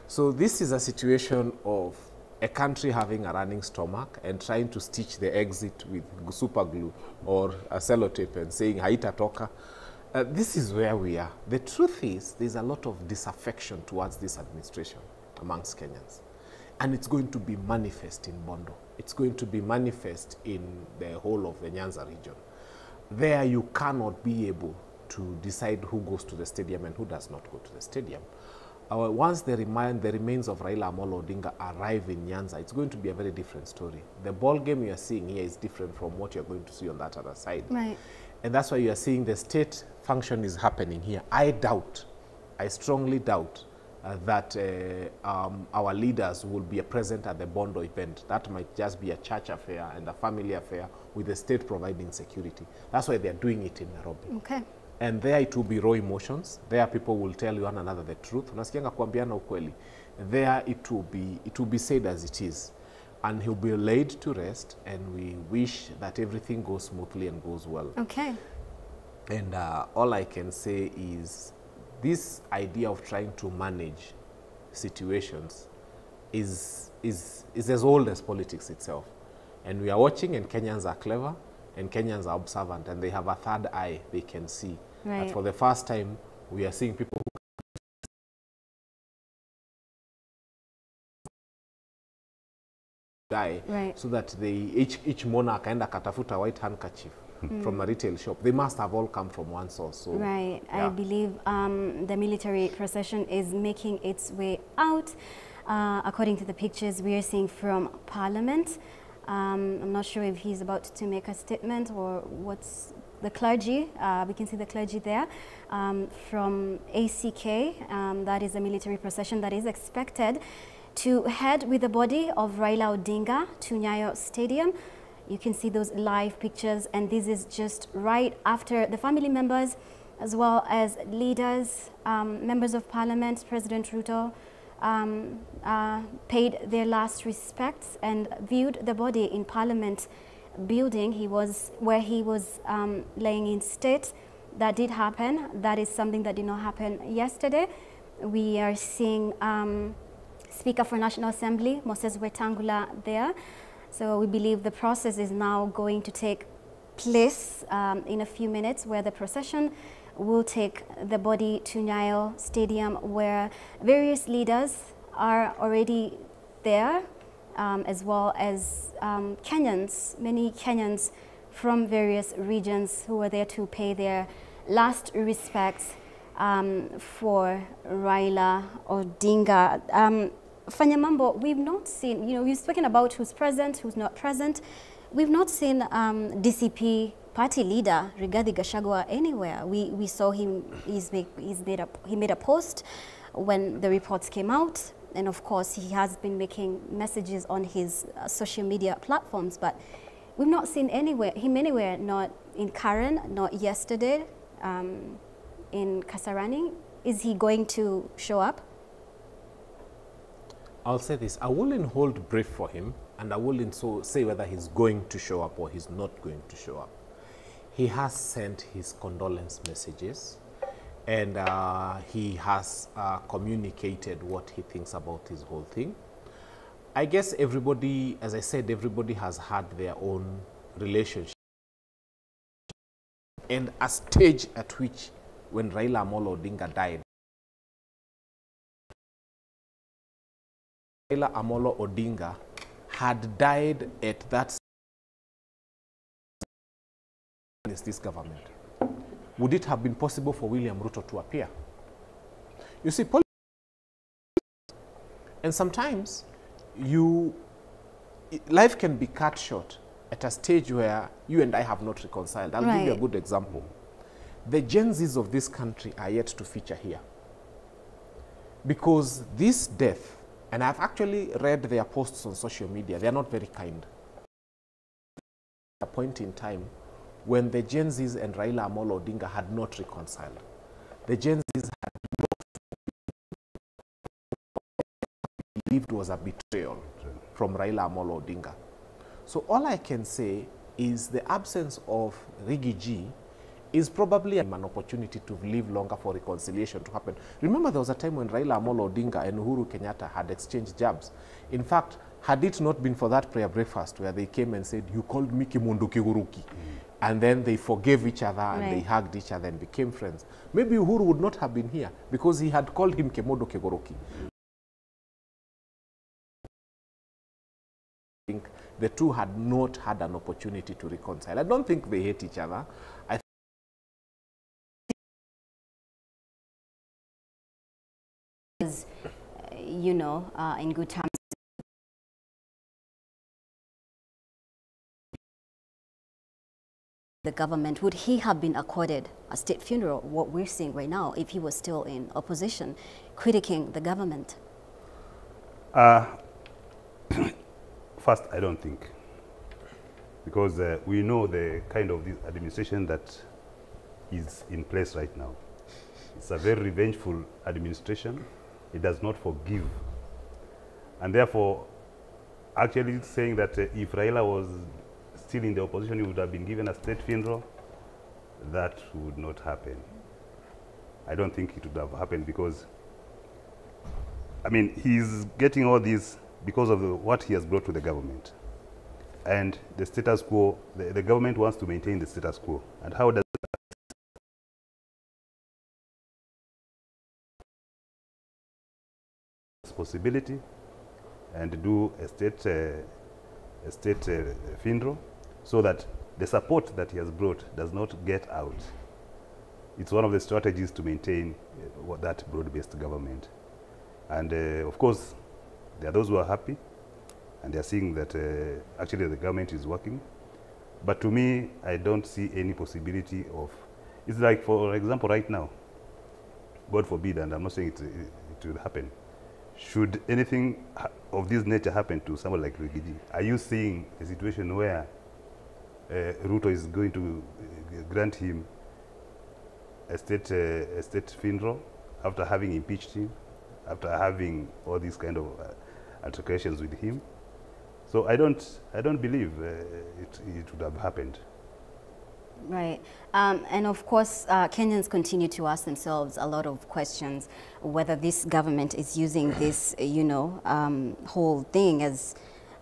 So this is a situation of a country having a running stomach and trying to stitch the exit with super glue or a sellotape and saying, haitatoka. This is where we are. The truth is, there's a lot of disaffection towards this administration amongst Kenyans. And it's going to be manifest in Bondo. It's going to be manifest in the whole of the Nyanza region. There you cannot be able to decide who goes to the stadium and who does not go to the stadium. Once the remains of Raila Amolo Odinga arrive in Nyanza, it's going to be a very different story. The ball game you are seeing here is different from what you're going to see on that other side. Right. And that's why you are seeing the state function is happening here. I strongly doubt that our leaders will be present at the Bondo event. That might just be a church affair and a family affair with the state providing security. That's why they're doing it in Nairobi. Okay. And there it will be raw emotions. There people will tell one another the truth. Unasikianga kuambiana ukweli. There it will be said as it is. And he'll be laid to rest, and we wish that everything goes smoothly and goes well. Okay. And all I can say is this idea of trying to manage situations is as old as politics itself. And we are watching, and Kenyans are clever, and Kenyans are observant, and they have a third eye they can see. Right. And for the first time, we are seeing people who die, right, so that each monarch and a katafuta white handkerchief from a retail shop. They must have all come from one source. So, right. yeah. I believe the military procession is making its way out. According to the pictures we are seeing from Parliament. I'm not sure if he's about to make a statement or what's the clergy. We can see the clergy there from ACK. That is a military procession that is expected to head with the body of Raila Odinga to Nyayo Stadium. You can see those live pictures, and this is just right after the family members, as well as leaders, members of parliament, President Ruto, paid their last respects and viewed the body in Parliament building. Where he was laying in state. That did happen. That is something that did not happen yesterday. We are seeing Speaker for National Assembly, Moses Wetangula, there. So we believe the process is now going to take place in a few minutes, where the procession will take the body to Nyayo Stadium, where various leaders are already there, as well as Kenyans, many Kenyans from various regions who are there to pay their last respects for Raila Odinga. Fanyamambo, we've not seen, we've spoken about who's present, who's not present. We've not seen DCP party leader Rigathi Gachagua anywhere. We saw him, he made a post when the reports came out, and of course he has been making messages on his social media platforms, but we've not seen him anywhere, not in Karen, not yesterday in Kasarani. Is he going to show up? I'll say this, I wouldn't hold brief for him, and I wouldn't say whether he's going to show up or he's not going to show up. He has sent his condolence messages, and he has communicated what he thinks about his whole thing. I guess everybody, as I said, everybody has had their own relationship, and a stage at which, when Raila Amolo Odinga died, Raila Amolo Odinga had died at that this government. Would it have been possible for William Ruto to appear? You see, and sometimes life can be cut short at a stage where you and I have not reconciled. I'll give you a good example. The Gen Zs of this country are yet to feature here, because this death, and I've actually read their posts on social media, they're not very kind. At a point in time when the Gen Zs and Raila Amolo Odinga had not reconciled. The Gen Zs had not believed was a betrayal from Raila Amolo Odinga. So all I can say is the absence of Rigi G is probably an opportunity to live longer for reconciliation to happen. Remember, there was a time when Raila Amolo Odinga and Uhuru Kenyatta had exchanged jabs. In fact, had it not been for that prayer breakfast where they came and said, "You called me Kimundu Kiguruki," and then they forgave each other and they hugged each other and became friends, maybe Uhuru would not have been here because he had called him Kemodo Kiguruki. I think the two had not had an opportunity to reconcile. I don't think they hate each other. I in good terms. The government, would he have been accorded a state funeral, what we're seeing right now, if he was still in opposition, critiquing the government? First, I don't think, because we know the kind of this administration that is in place right now. It's a very revengeful administration. It does not forgive. And therefore, actually saying that if Raila was still in the opposition, he would have been given a state funeral, that would not happen. I don't think it would have happened because, I mean, he's getting all this because of what he has brought to the government. And the status quo, the government wants to maintain the status quo. And how does possibility and do a state funeral so that the support that he has brought does not get out. It's one of the strategies to maintain that broad-based government. And of course, there are those who are happy and they are seeing that actually the government is working. But to me, I don't see any possibility of, it's like, for example, right now, God forbid, and I'm not saying it will happen, should anything of this nature happen to someone like Rigiji, are you seeing a situation where Ruto is going to grant him a state funeral after having impeached him, after having all these kind of altercations with him? So I don't believe it would have happened. Right. And of course, Kenyans continue to ask themselves a lot of questions, whether this government is using this, whole thing as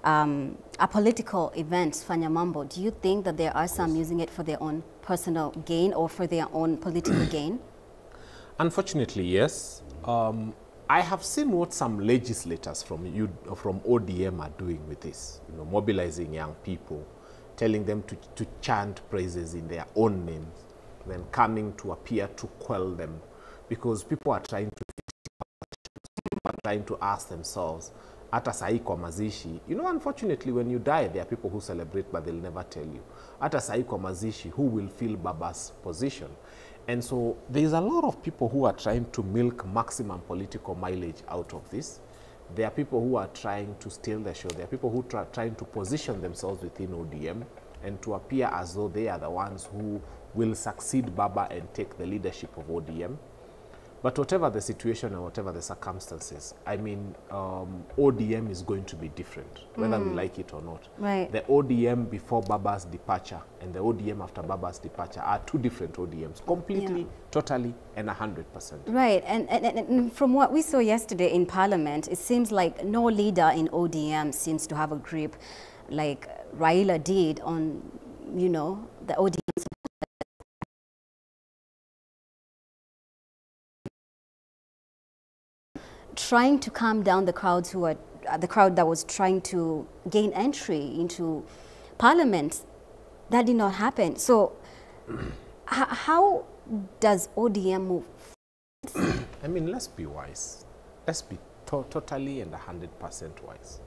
a political event, Fanya Mambo. Do you think that there are some using it for their own personal gain or for their own political gain? Unfortunately, yes. I have seen what some legislators from ODM are doing with this, mobilizing young people, telling them to chant praises in their own names, then coming to appear to quell them, because people are trying to ask themselves, hata sahi kwa mazishi, unfortunately when you die, there are people who celebrate, but they'll never tell you. Hata sahi kwa mazishi, who will fill Baba's position? And so there's a lot of people who are trying to milk maximum political mileage out of this. There are people who are trying to steal the show. There are people who are trying to position themselves within ODM and to appear as though they are the ones who will succeed Baba and take the leadership of ODM. But whatever the situation and whatever the circumstances, I mean, ODM is going to be different, whether we like it or not. Right. The ODM before Baba's departure and the ODM after Baba's departure are two different ODMs, completely, totally, and 100%. Right. And from what we saw yesterday in Parliament, it seems like no leader in ODM seems to have a grip like Raila did on, the ODM. Trying to calm down the crowds who are the crowd that was trying to gain entry into Parliament. That did not happen. So how does ODM move? I mean, let's be wise. Let's be totally and 100% wise.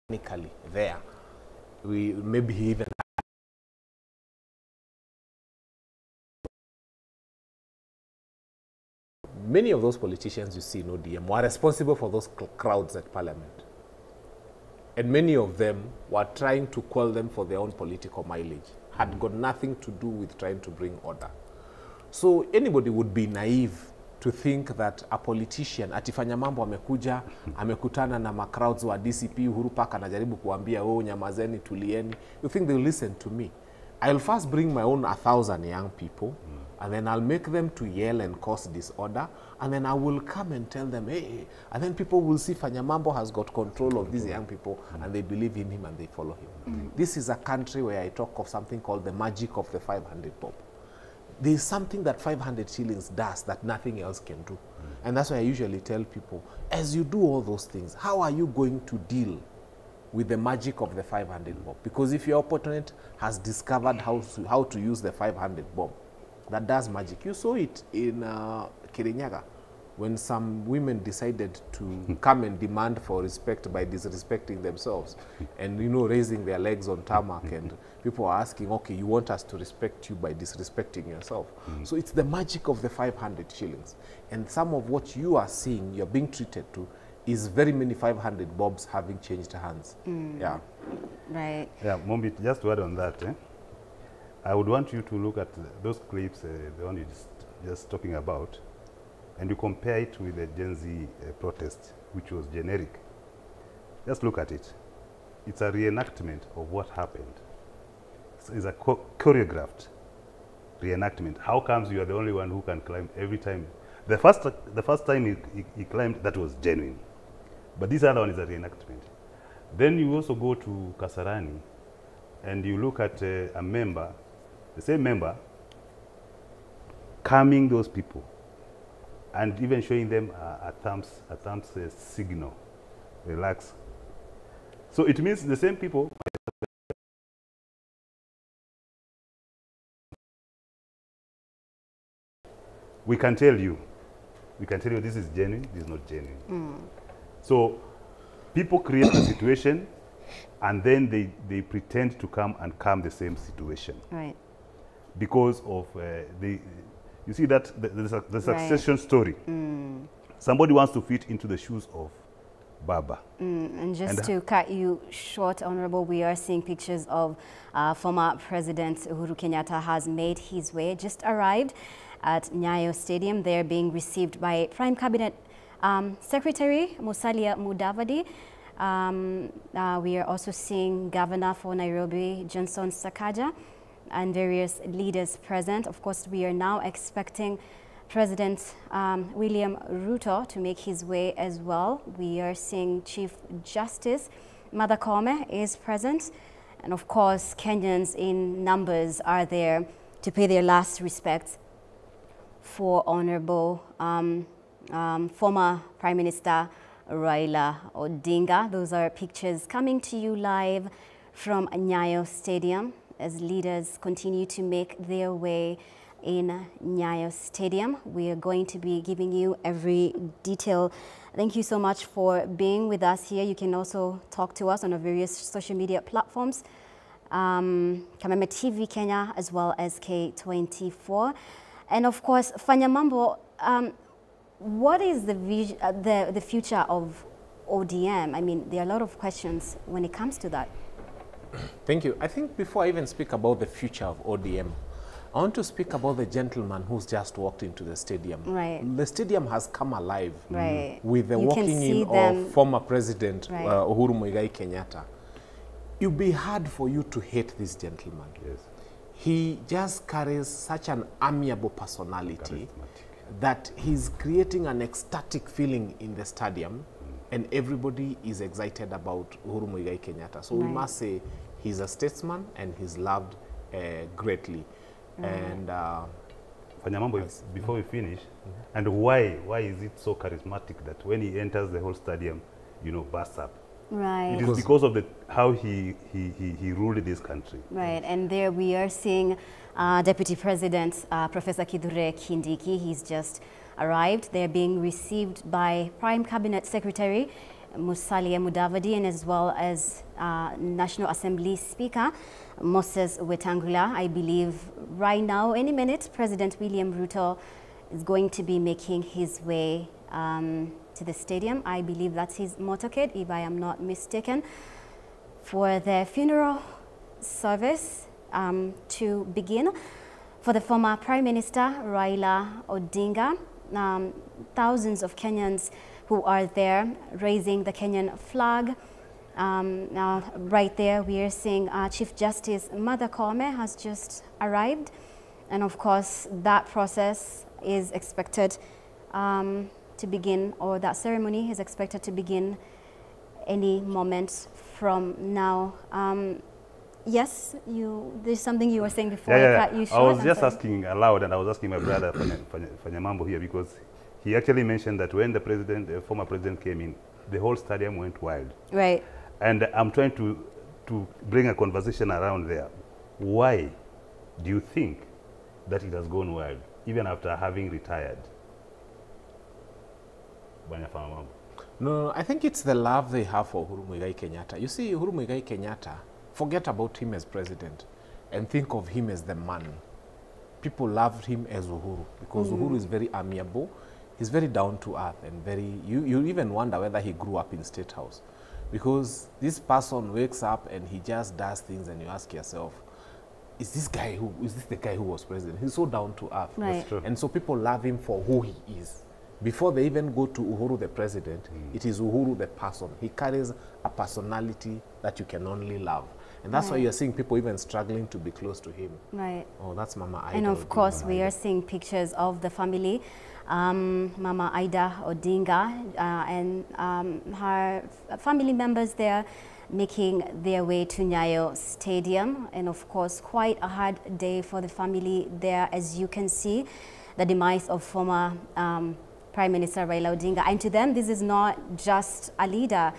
Technically, there, we maybe even. Many of those politicians you see in ODM were responsible for those crowds at Parliament. And many of them were trying to quell them for their own political mileage, had got nothing to do with trying to bring order. So anybody would be naive to think that a politician, atifanya mambo amekuja, amekutana na macrowds wa DCP, Uhuru Park anajaribu kuambia, oh, nyamazeni, tulieni. You think they'll listen to me? I'll first bring my own 1,000 young people, and then I'll make them to yell and cause disorder, and then I will come and tell them, hey, and then people will see Fanyamambo has got control of these young people, and they believe in him and they follow him. This is a country where I talk of something called the magic of the 500 bob. There is something that 500 shillings does that nothing else can do. And that's why I usually tell people, as you do all those things, how are you going to deal with the magic of the 500 bob? Because if your opponent has discovered how to use the 500 bob, that does magic. You saw it in Kirinyaga when some women decided to come and demand for respect by disrespecting themselves and, raising their legs on tarmac, and people are asking, okay, you want us to respect you by disrespecting yourself. So it's the magic of the 500 shillings. And some of what you are seeing, you're being treated to, is very many 500 bobs having changed hands. Yeah. Right. Yeah, Mombi, just to add on that, I would want you to look at those clips, the one you're just talking about, and you compare it with the Gen Z protest, which was generic. Just look at it. It's a reenactment of what happened. It's a choreographed reenactment. How comes you are the only one who can climb every time? The first time he climbed, that was genuine. But this other one is a reenactment. Then you also go to Kasarani, and you look at a member, the same member, calming those people, and even showing them a thumbs signal, relax. So it means the same people. We can tell you, we can tell you this is genuine, this is not genuine. So people create a situation and then they pretend to come and calm the same situation. Right. Because of you see that the succession story. Somebody wants to fit into the shoes of Baba. And just to cut you short, Honorable, we are seeing pictures of former President Uhuru Kenyatta has made his way, just arrived at Nyayo Stadium. They're being received by Prime Cabinet Secretary Musalia Mudavadi. We are also seeing Governor for Nairobi, Johnson Sakaja, and various leaders present. Of course, we are now expecting President William Ruto to make his way as well. We are seeing Chief Justice Martha Koome is present. And of course, Kenyans in numbers are there to pay their last respects for Honorable former Prime Minister Raila Odinga. Those are pictures coming to you live from Nyayo Stadium as leaders continue to make their way in Nyayo Stadium. We are going to be giving you every detail. Thank you so much for being with us here. You can also talk to us on our various social media platforms, Kameme TV Kenya as well as K24. And of course, Fanya Mambo, what is the future of ODM? I mean, there are a lot of questions when it comes to that. Thank you. I think before I even speak about the future of ODM, I want to speak about the gentleman who's just walked into the stadium. Right. The stadium has come alive You with the can walking see in them. of former President Right. Uhuru Muigai Kenyatta. It would be hard for you to hate this gentleman. Yes. He just carries such an amiable personality that he's creating an ecstatic feeling in the stadium, and everybody is excited about Uhuru Muigai Kenyatta. So we must say he's a statesman and he's loved greatly. And Fanyamambo, before we finish, and why is it so charismatic that when he enters the whole stadium, you know, bursts up? Right. It is because of how he ruled this country. Right, and there we are seeing Deputy President Professor Kithure Kindiki. He's just arrived. They're being received by Prime Cabinet Secretary Musalia Mudavadi and as well as National Assembly Speaker Moses Wetangula. I believe right now, any minute, President William Ruto is going to be making his way to the stadium. I believe that's his motorcade, if I am not mistaken, for the funeral service to begin for the former Prime Minister Raila Odinga. Thousands of Kenyans who are there raising the Kenyan flag. Now, right there, we are seeing Chief Justice Martha Koome has just arrived. And of course, that process is expected to begin, or that ceremony is expected to begin any moment from now. Yes, there's something you were saying before. I was just asking aloud, and I was asking my brother Fanyamambo here, because he actually mentioned that when the former president came in, the whole stadium went wild. Right. And I'm trying to bring a conversation around there. Why do you think that it has gone wild, even after having retired? No, I think it's the love they have for Uhuru Muigai Kenyatta. You see, Uhuru Muigai Kenyatta, forget about him as president and think of him as the man. People loved him as Uhuru because Uhuru is very amiable. He's very down to earth and very, you even wonder whether he grew up in State House, because this person wakes up and he just does things and you ask yourself, is this the guy who was president? He's so down to earth. Right. And so people love him for who he is. Before they even go to Uhuru the president, it is Uhuru the person. He carries a personality that you can only love. And that's why you're seeing people even struggling to be close to him. Right. Oh, that's Mama Ida. And of course, we are seeing pictures of the family. Mama Ida Odinga and her family members there making their way to Nyayo Stadium. And of course, quite a hard day for the family there, as you can see, the demise of former Prime Minister Raila Odinga. And to them, this is not just a leader.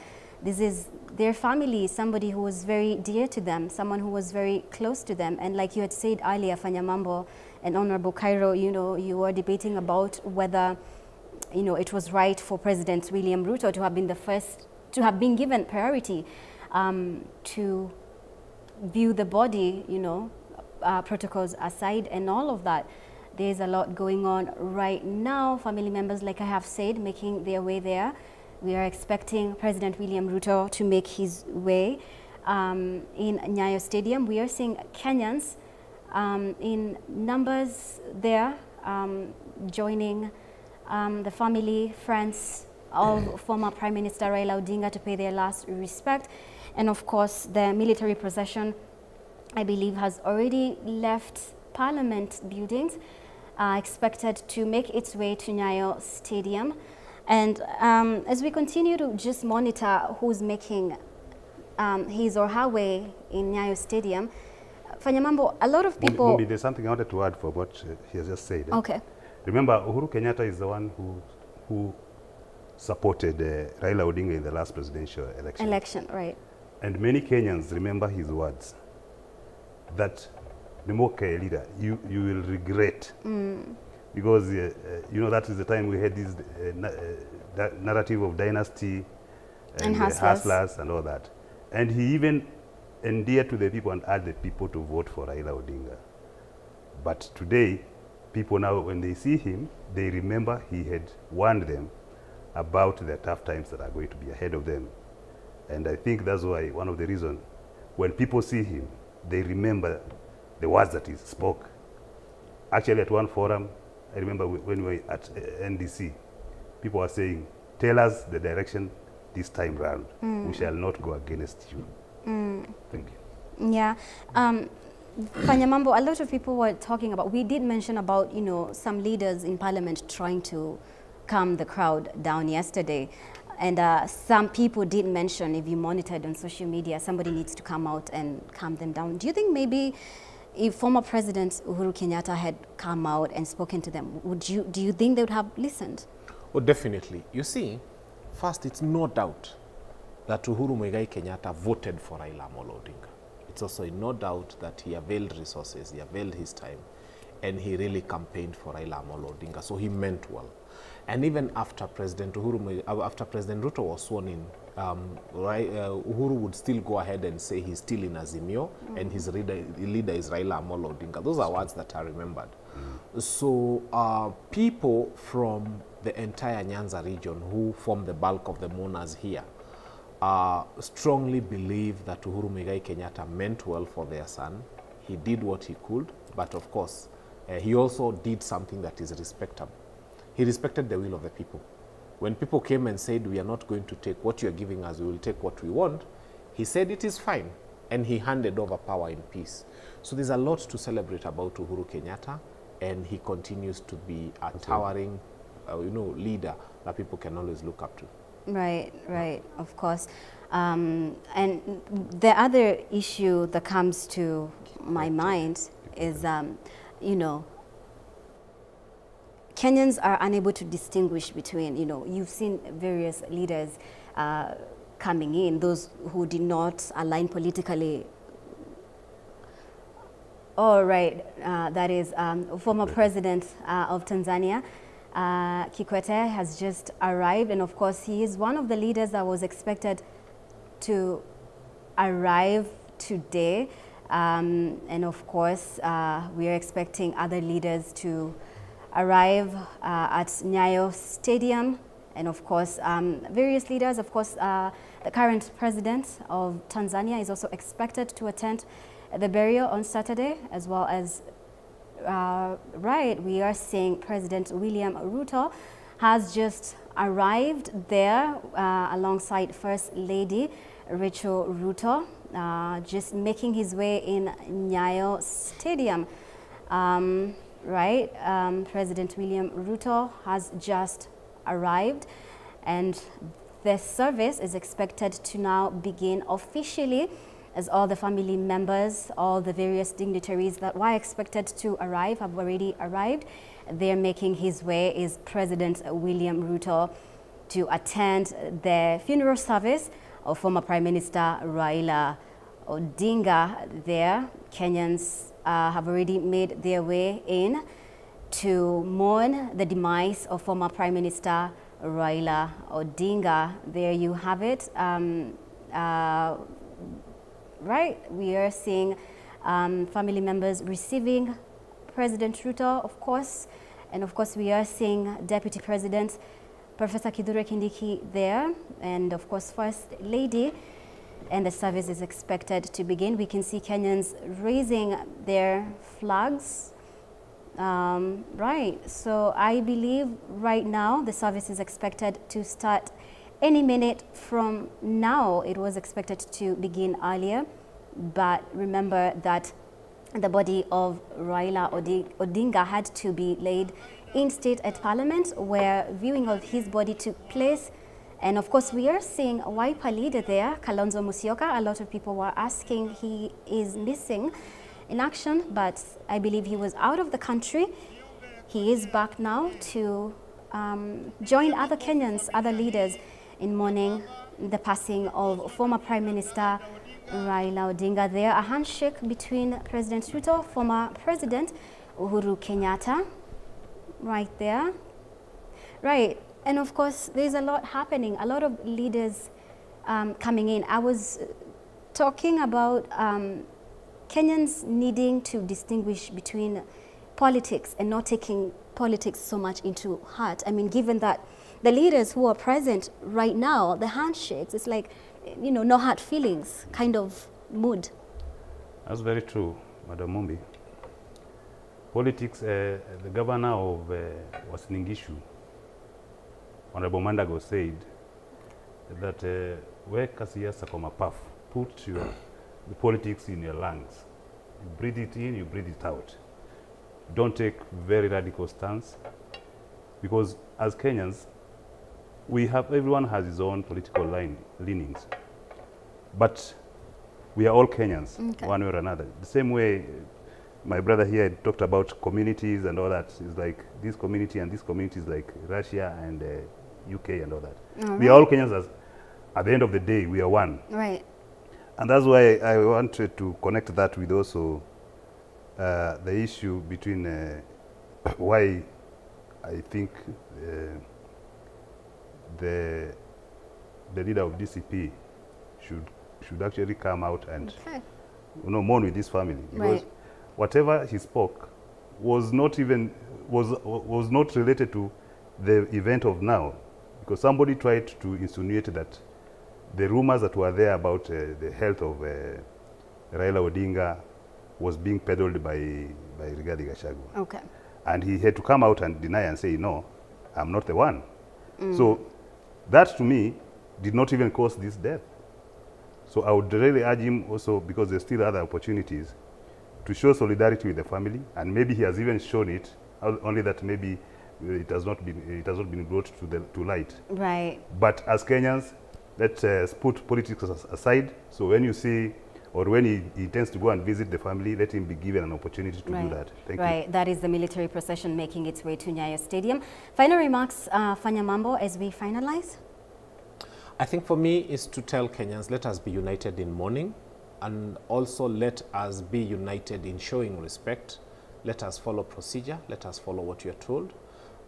This is their family, somebody who was very dear to them, someone who was very close to them. And like you had said earlier, Fanyamambo and Honorable Cairo, you know, you were debating about whether you know, it was right for President William Ruto to have been the first, to have been given priority to view the body, you know, protocols aside and all of that. There's a lot going on right now. Family members, like I have said, making their way there. We are expecting President William Ruto to make his way in Nyayo Stadium. We are seeing Kenyans in numbers there joining the family, friends of former Prime Minister Raila Odinga to pay their last respect. And of course, the military procession, I believe, has already left Parliament buildings, expected to make its way to Nyayo Stadium. And as we continue to just monitor who's making his or her way in Nyayo Stadium, Fanyamambo, a lot of people... Mumbi, there's something I wanted to add for what he has just said. Okay. Remember, Uhuru Kenyatta is the one who supported Raila Odinga in the last presidential election. Election, right. And many Kenyans remember his words that the more leader, you will regret. Because, you know, that is the time we had this narrative of dynasty and hustlers and all that. And he even endeared to the people and urged the people to vote for Raila Odinga. But today, people now, when they see him, they remember he had warned them about the tough times that are going to be ahead of them. And I think that's why one of the reasons, when people see him, they remember the words that he spoke. Actually, at one forum, I remember when we were at NDC, people were saying, tell us the direction this time round. We shall not go against you. Thank you. Yeah. Fanyamambo, a lot of people were talking about, we did mention about, you know, some leaders in Parliament trying to calm the crowd down yesterday. And some people did mention, if you monitored on social media, somebody needs to come out and calm them down. Do you think maybe if former President Uhuru Kenyatta had come out and spoken to them, do you think they would have listened? Oh, definitely. You see, first, it's no doubt that Uhuru Muigai Kenyatta voted for Raila Amolo Odinga. It's also no doubt that he availed resources, he availed his time, and he really campaigned for Raila Amolo Odinga. So he meant well. And even after President Ruto was sworn in, Uhuru would still go ahead and say he's still in Azimio and his leader is Raila Amolo Odinga. Those are words that are remembered. So people from the entire Nyanza region who form the bulk of the mourners here strongly believe that Uhuru Muigai Kenyatta meant well for their son. He did what he could, but of course, he also did something that is respectable. He respected the will of the people. When people came and said, we are not going to take what you are giving us, we will take what we want, he said it is fine, and he handed over power in peace. So there's a lot to celebrate about Uhuru Kenyatta, and he continues to be a towering leader that people can always look up to. Right, right, of course. And the other issue that comes to my mind is, you know, Kenyans are unable to distinguish between, you know, you've seen various leaders coming in, those who did not align politically. All right, that is former president of Tanzania, Kikwete, has just arrived, and of course he is one of the leaders that was expected to arrive today, and of course we are expecting other leaders to arrive at Nyayo Stadium, and of course various leaders. Of course the current president of Tanzania is also expected to attend the burial on Saturday, as well as we are seeing President William Ruto has just arrived there alongside First Lady Rachel Ruto, just making his way in Nyayo Stadium. President William Ruto has just arrived, and the service is expected to now begin officially, as all the family members, all the various dignitaries that were expected to arrive have already arrived. They're making his way is President William Ruto to attend the funeral service of former Prime Minister Raila Odinga there. Kenyans have already made their way in, to mourn the demise of former Prime Minister Raila Odinga. There you have it. Right, we are seeing family members receiving President Ruto, of course, and of course we are seeing Deputy President Professor Kithure Kindiki there, and of course First Lady, and the service is expected to begin. We can see Kenyans raising their flags. Right, so I believe right now the service is expected to start any minute from now. It was expected to begin earlier, but remember that the body of Raila Odinga had to be laid in state at Parliament, where viewing of his body took place. And of course, we are seeing a Wiper leader there, Kalonzo Musyoka. A lot of people were asking he is missing in action, but I believe he was out of the country. He is back now to join other Kenyans, other leaders in mourning the passing of former Prime Minister Raila Odinga. There, a handshake between President Ruto, former President Uhuru Kenyatta, right there. Right, and of course, there's a lot happening, a lot of leaders coming in. I was talking about Kenyans needing to distinguish between politics and not taking politics so much into heart. I mean, given that the leaders who are present right now, the handshakes, it's like, you know, no hard feelings kind of mood. That's very true, Madam Mumbi. Politics, the governor of Wasingishu, Honorable Mandago, said that where Kasiasa Komapaf, put the politics in your lungs. You breathe it in, you breathe it out. Don't take very radical stance, because as Kenyans, everyone has his own political leanings, but we are all Kenyans, okay, one way or another. The same way my brother here talked about communities and all that. It's like this community and this community is like Russia and UK and all that. All we are all Kenyans. At the end of the day, we are one. Right. And that's why I wanted to connect that with also the issue between why I think the leader of DCP should actually come out and mourn with his family, because whatever he spoke was not related to the event of now, because somebody tried to insinuate that the rumors that were there about the health of Raila Odinga was being peddled by Rigathi Gachagua. Okay. And he had to come out and deny and say, no, I'm not the one. So that to me did not even cause this death. So I would really urge him also, because there's still other opportunities, to show solidarity with the family, and maybe he has even shown it, only that maybe it has not been brought to light. Right. But as Kenyans, let's put politics aside. So when you see, or when he intends to go and visit the family, let him be given an opportunity to do that. Thank you. Right, that is the military procession making its way to Nyayo Stadium. Final remarks, Fanya Mambo, as we finalize? I think for me is to tell Kenyans, let us be united in mourning, and also let us be united in showing respect. Let us follow procedure. Let us follow what you're told.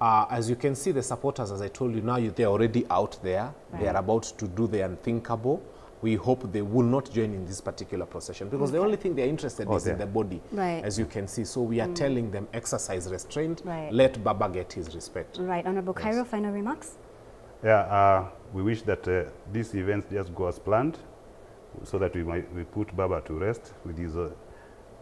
As you can see, the supporters, as I told you, now they're already out there. Right. They are about to do the unthinkable. We hope they will not join in this particular procession, because the only thing they're interested is in the body, as you can see. So we are telling them, exercise restraint, let Baba get his respect. Right. Honorable Cairo, final remarks? Yeah, we wish that these events just go as planned, so that we put Baba to rest with his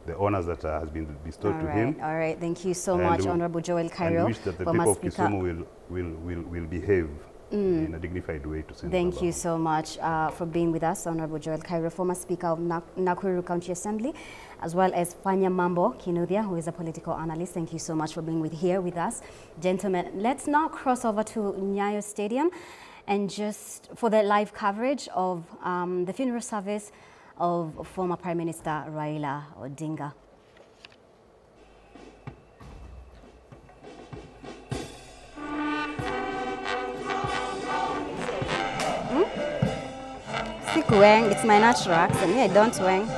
the honors that has been bestowed to him. All right, thank you so much, Honorable Joel Cairo. And we wish that the people of Kisumu will behave in a dignified way to send Thank Baba. You so much for being with us, Honorable Joel Cairo, former Speaker of Nakuru County Assembly, as well as Fanya Mambo Kinuthia, who is a political analyst. Thank you so much for being here with us. Gentlemen, let's now cross over to Nyayo Stadium, and just for the live coverage of the funeral service of former Prime Minister Raila Odinga. Sikuweng, it's my natural accent. Yeah, don't weng.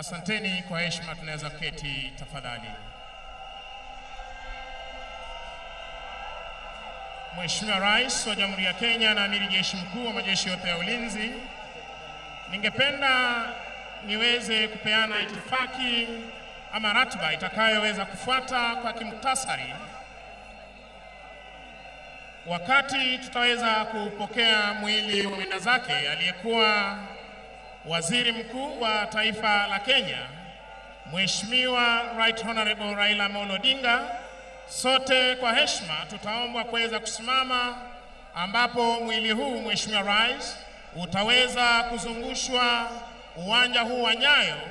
Asanteni kwa heshima, tunaweza keti tafadhali. Mheshimiwa Rais wa Jamhuri ya Kenya na Amiri Jeshi Mkuu wa majeshi yote ya ulinzi, ningependa niweze kupeana itifaki ama ratiba itakayoweza kufuata kwa kimuktasari. Wakati tutaweza kupokea mwili wa mwenda zake aliyekuwa Waziri Mkuu wa taifa la Kenya, Mheshimiwa Right Honorable Raila Amolo Odinga, sote kwa heshima tutaombwa kuweza kusimama, ambapo mwili huu Mheshimiwa Rais utaweza kuzungushwa uwanja huu wa Nyayo,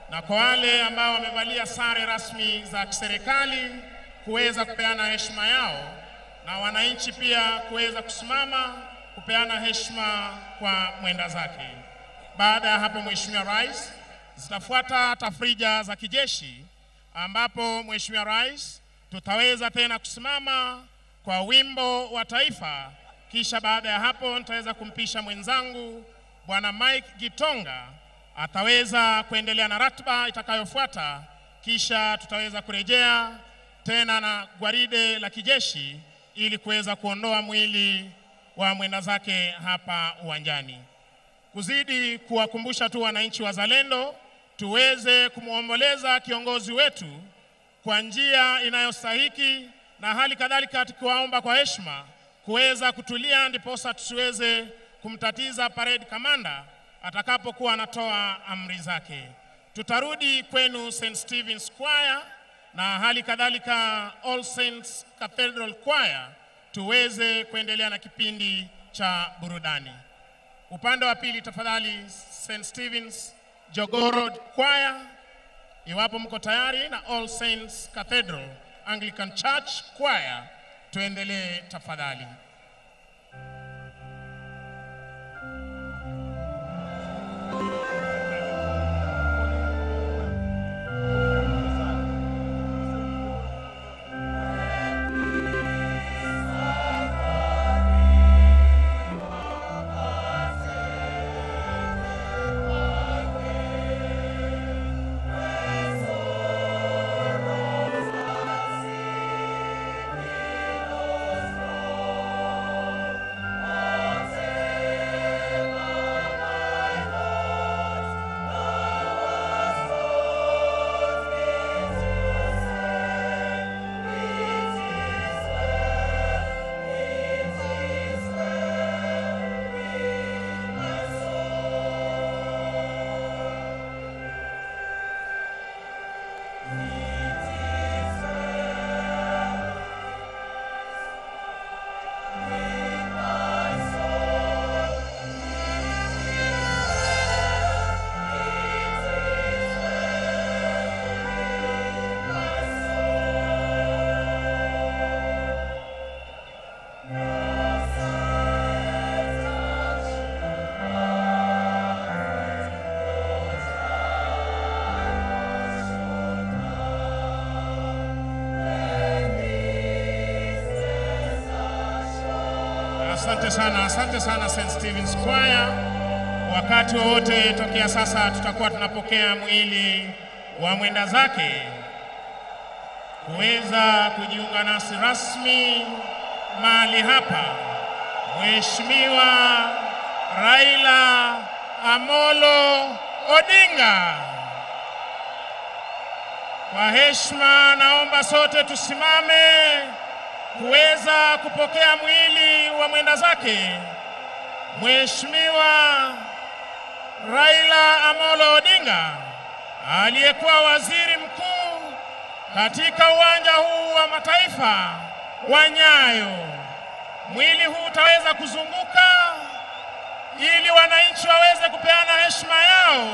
na kwa wale ambao wamevalia sare rasmi za kiserikali kuweza kupeana heshima yao, na wananchi pia kuweza kusimama kupeana heshima kwa mwenda zake. Baada ya hapo, Mheshimiwa Rais, zitafuata tafrija za kijeshi, ambapo Mheshimiwa Rais tutaweza tena kusimama kwa wimbo wa taifa, kisha baada ya hapo nitaweza kumpisha mwenzangu Bwana Mike Gitonga ataweza kuendelea na ratiba itakayofuata, kisha tutaweza kurejea tena na gwaride la kijeshi ili kuweza kuondoa mwili wa mwenda zake hapa uwanjani. Kuzidi kuwakumbusha tu wananchi wazalendo tuweze kumuomboleza kiongozi wetu kwa njia inayostahiki, na hali kadhalika tukiwaomba kwa heshima kuweza kutulia, ndiposa tusiweze kumtatiza parade commander atakapokuwa anatoa amri zake. Tutarudi kwenu St. Stephen's Choir na hali kadhalika All Saints Cathedral Choir tuweze kuendelea na kipindi cha burudani. Upande wa pili tafadhali St. Stephen's Jogoo Road Choir, iwapo mko tayari, na All Saints Cathedral Anglican Church Choir tuendelee tafadhali. Asante sana St. Stephen's Choir. Wakati wote tokea sasa tutakuwa tunapokea mwili wa mwenda zake kuweza kujiunga nasi rasmi mahali hapa. Mheshimiwa Raila Amolo Odinga. Kwa heshima naomba sote tusimame kuweza kupokea mwili wa mwenda zake Mheshimiwa Raila Amolo Odinga, aliyekuwa waziri mkuu, katika uwanja huu wa mataifa wa Nyayo. Mwili huu utaweza kuzunguka ili wananchi waweze kupeana heshima yao,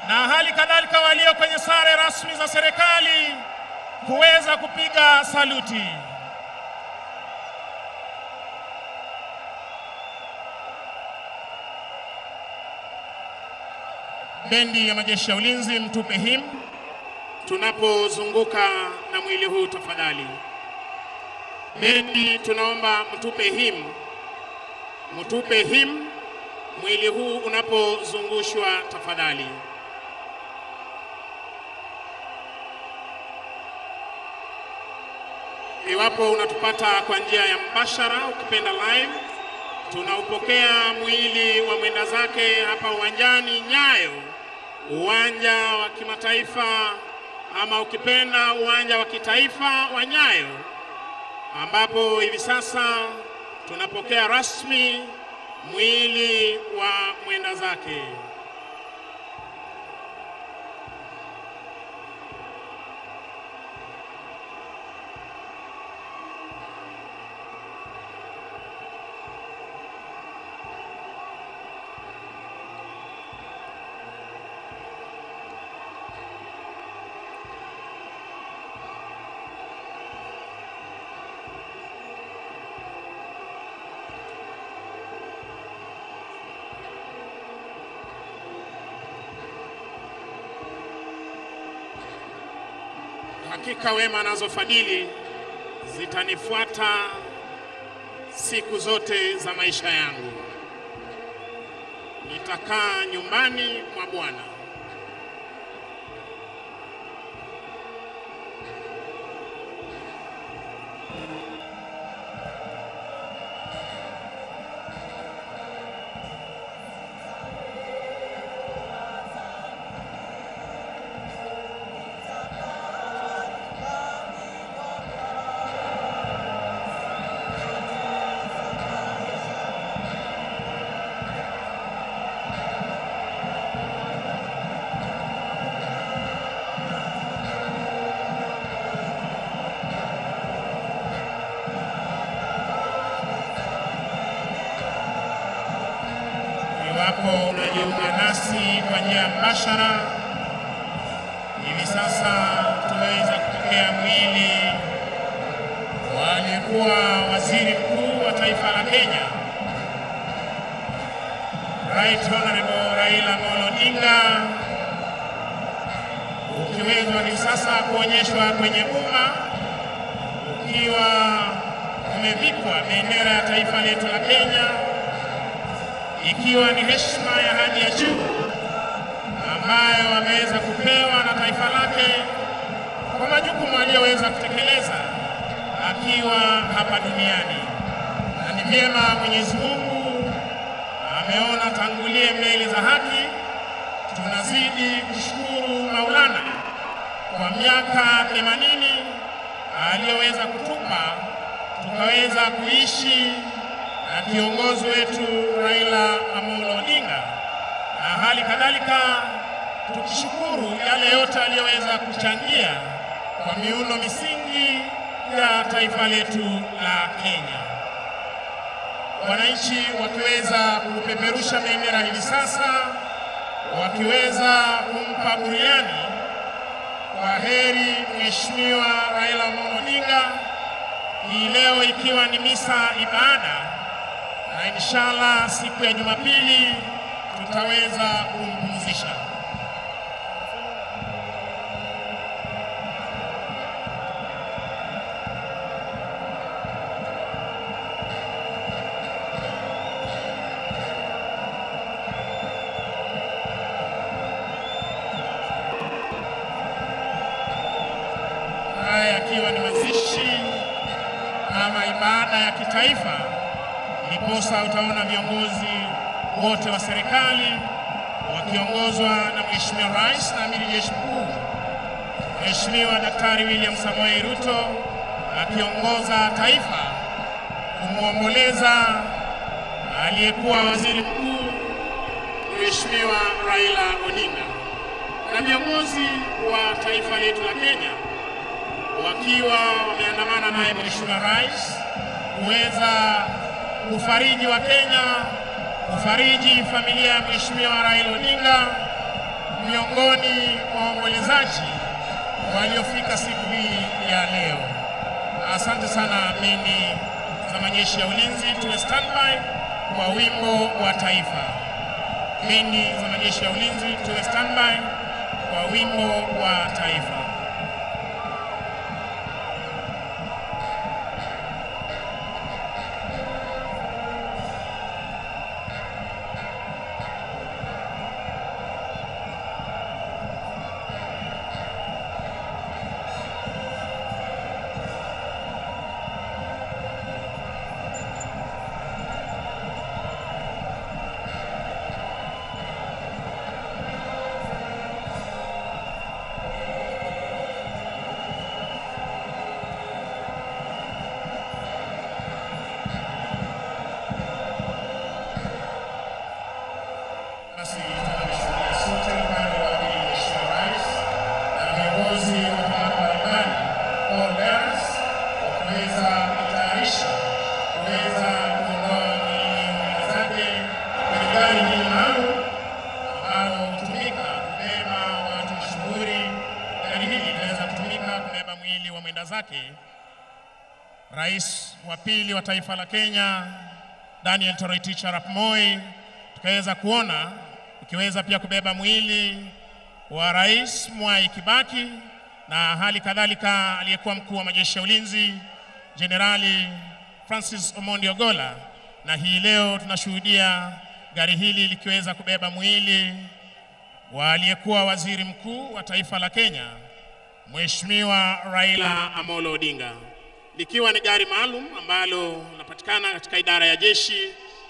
na hali kadhalika walio kwenye sare rasmi za serikali kuweza kupiga saluti. Bendi ya majeshi ya ulinzi mtupe him tunapozunguka na mwili huu tafadhali. Bendi tunaomba mtupe him mwili huu unapozungushwa tafadhali. iwapo unatupata kwa njia ya mbashara, ukipenda live, tunaupokea mwili wa mwenda zake hapa uwanjani Nyayo, uwanja wa kimataifa ama ukipenda uwanja wa kitaifa wa Nyayo, ambapo hivi sasa tunapokea rasmi mwili wa mwenda zake. Hakika wema nazo fadhili zitanifuata siku zote za maisha yangu. Nitakaa nyumbani mwa Bwana. Iwapo unajiunga nasi kwa njia mbashara, hivi sasa tumeweza kupokea mwili wa aliyekuwa waziri mkuu wa taifa la Kenya, Right Honorable Raila Amolo Odinga, ukiwezwa hivi sasa kuonyeshwa kwenye umma ukiwa umevikwa bendera ya taifa letu la Kenya, ikiwa ni heshima ya hali ya juu ambayo ameweza kupewa na taifa lake kwa majukumu aliyoweza kutekeleza akiwa hapa duniani. Na ni vyema Mwenyezi Mungu ameona tangulie mbele za haki. Tunazidi kushukuru Maulana kwa miaka 80 aliyoweza kutupa tukaweza kuishi na kiongozi wetu Raila Amolo Odinga, na hali kadhalika tukishukuru yale yote aliyoweza kuchangia kwa miundo misingi ya taifa letu la Kenya. Wananchi wakiweza kupeperusha bendera hivi sasa, wakiweza kumpa buriani kwa heri Mheshimiwa Raila Amolo Odinga, hii leo ikiwa ni misa ibada, na inshallah siku ya Jumapili tutaweza kumpumzisha. Haya akiwa ni mazishi ama ibada ya kitaifa, ndiposa utaona viongozi wote wa serikali wakiongozwa na Mheshimiwa Rais na Amiri Jeshi Mkuu Mheshimiwa Daktari William Samoei Ruto akiongoza taifa kumwomboleza aliyekuwa waziri mkuu Mheshimiwa Raila Odinga, na viongozi wa taifa letu la Kenya wakiwa wameandamana naye Mheshimiwa Rais kuweza kufariji wa Kenya, kufariji familia ya Mheshimiwa Raila Odinga, miongoni mwa waombolezaji waliofika siku hii ya leo. Asante sana bendi za majeshi ya ulinzi, tuwe standby kwa wimbo wa taifa. Bendi za majeshi ya ulinzi, tuwe standby kwa wimbo wa taifa. Basi tunamshuhudia sote upande wa pili Mheshimiwa Rais na viongozi wa tabaka mbalimbali all bearers wakiweza kujitayarisha kuweza kuondoa mwili wa mwenda zake kwenye gari hili maalum ambalo hutumika kubeba watu mashuhuri. Gari hili linaweza kutumika kubeba mwili wa mwenda zake Rais wa pili wa taifa la Kenya Daniel Toroitich arap Moi, tukaweza kuona ukiweza pia kubeba mwili wa Rais Mwai Kibaki na hali kadhalika aliyekuwa mkuu wa majeshi ya ulinzi Generali Francis Omondi Ogola, na hii leo tunashuhudia gari hili likiweza kubeba mwili wa aliyekuwa waziri mkuu wa taifa la Kenya Mheshimiwa Raila Amolo Odinga, likiwa ni gari maalum ambalo linapatikana katika idara ya jeshi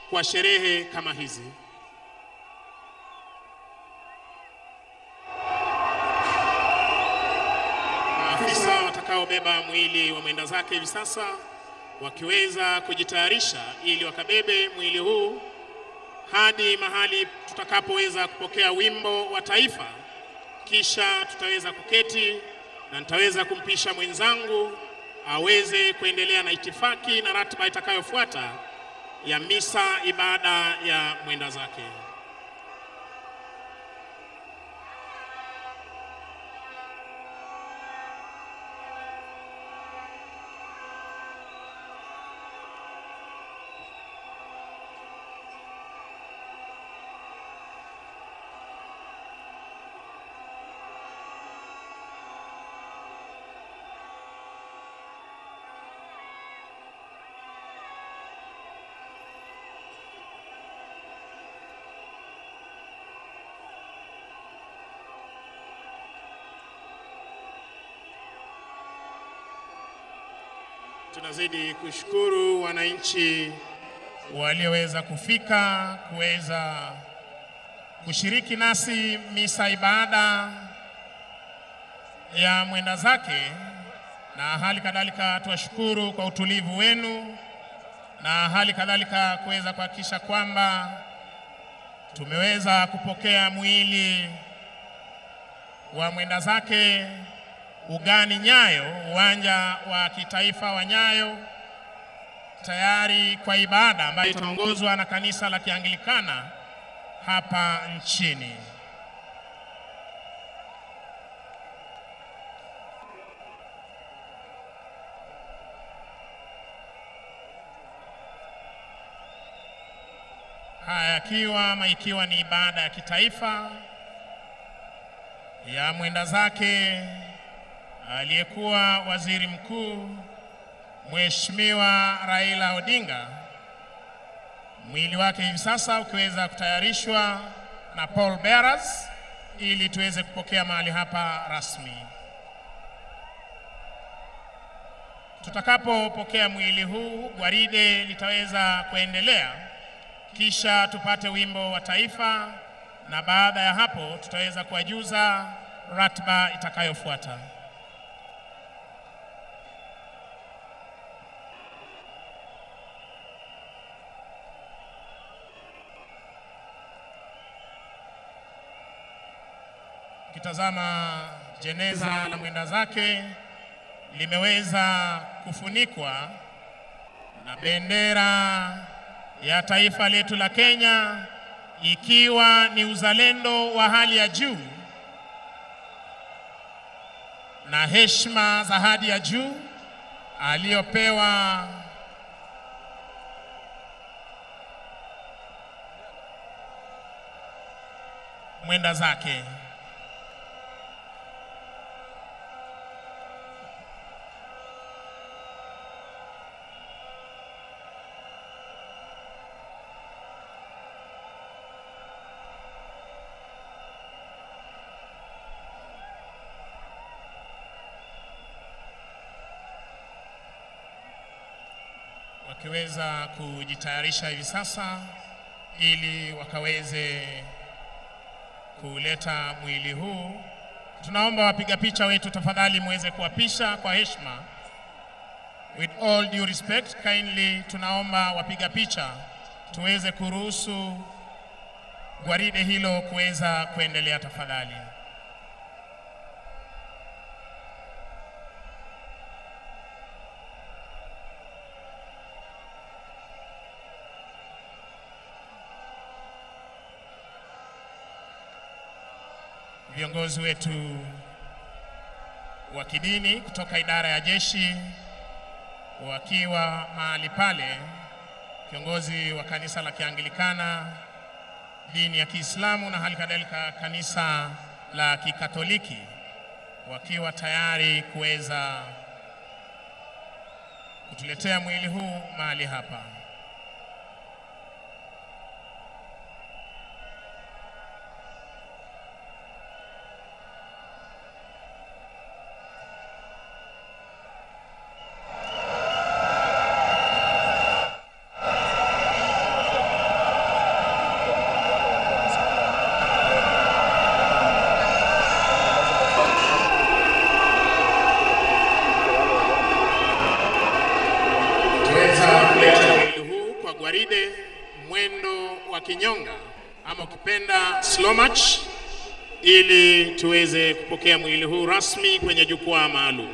kwa sherehe kama hizi. Maafisa watakaobeba mwili wa mwenda zake hivi sasa wakiweza kujitayarisha ili wakabebe mwili huu hadi mahali tutakapoweza kupokea wimbo wa taifa, kisha tutaweza kuketi na nitaweza kumpisha mwenzangu aweze kuendelea na itifaki na ratiba itakayofuata ya misa ibada ya mwenda zake. Tunazidi kushukuru wananchi walioweza kufika kuweza kushiriki nasi misa ibada ya mwenda zake, na hali kadhalika tuwashukuru kwa utulivu wenu, na hali kadhalika kuweza kuhakikisha kwamba tumeweza kupokea mwili wa mwenda zake ugani Nyayo, uwanja wa kitaifa wa Nyayo, tayari kwa ibada ambayo itaongozwa na kanisa la Kianglikana hapa nchini. Haya ikiwa ni ibada ya kitaifa ya mwenda zake aliyekuwa waziri mkuu Mheshimiwa Raila Odinga, mwili wake hivi sasa ukiweza kutayarishwa na pall bearers ili tuweze kupokea mahali hapa rasmi. Tutakapopokea mwili huu, gwaride litaweza kuendelea, kisha tupate wimbo wa taifa, na baada ya hapo tutaweza kuwajuza ratiba itakayofuata. Kitazama jeneza la mwenda zake limeweza kufunikwa na bendera ya taifa letu la Kenya, ikiwa ni uzalendo wa hali ya juu na heshima za hadi ya juu aliyopewa mwenda zake. Wakiweza kujitayarisha hivi sasa ili wakaweze kuleta mwili huu, tunaomba wapiga picha wetu tafadhali muweze kuwapisha kwa heshima. With all due respect, kindly tunaomba wapiga picha tuweze kuruhusu gwaride hilo kuweza kuendelea tafadhali. Viongozi wetu wa kidini kutoka idara ya jeshi wakiwa mahali pale, kiongozi wa kanisa la Kianglikana, dini ya Kiislamu na hali kadhalika kanisa la Kikatoliki wakiwa tayari kuweza kutuletea mwili huu mahali hapa. Gwaride mwendo wa kinyonga ama ukipenda slow march, ili tuweze kupokea mwili huu rasmi kwenye jukwaa maalum.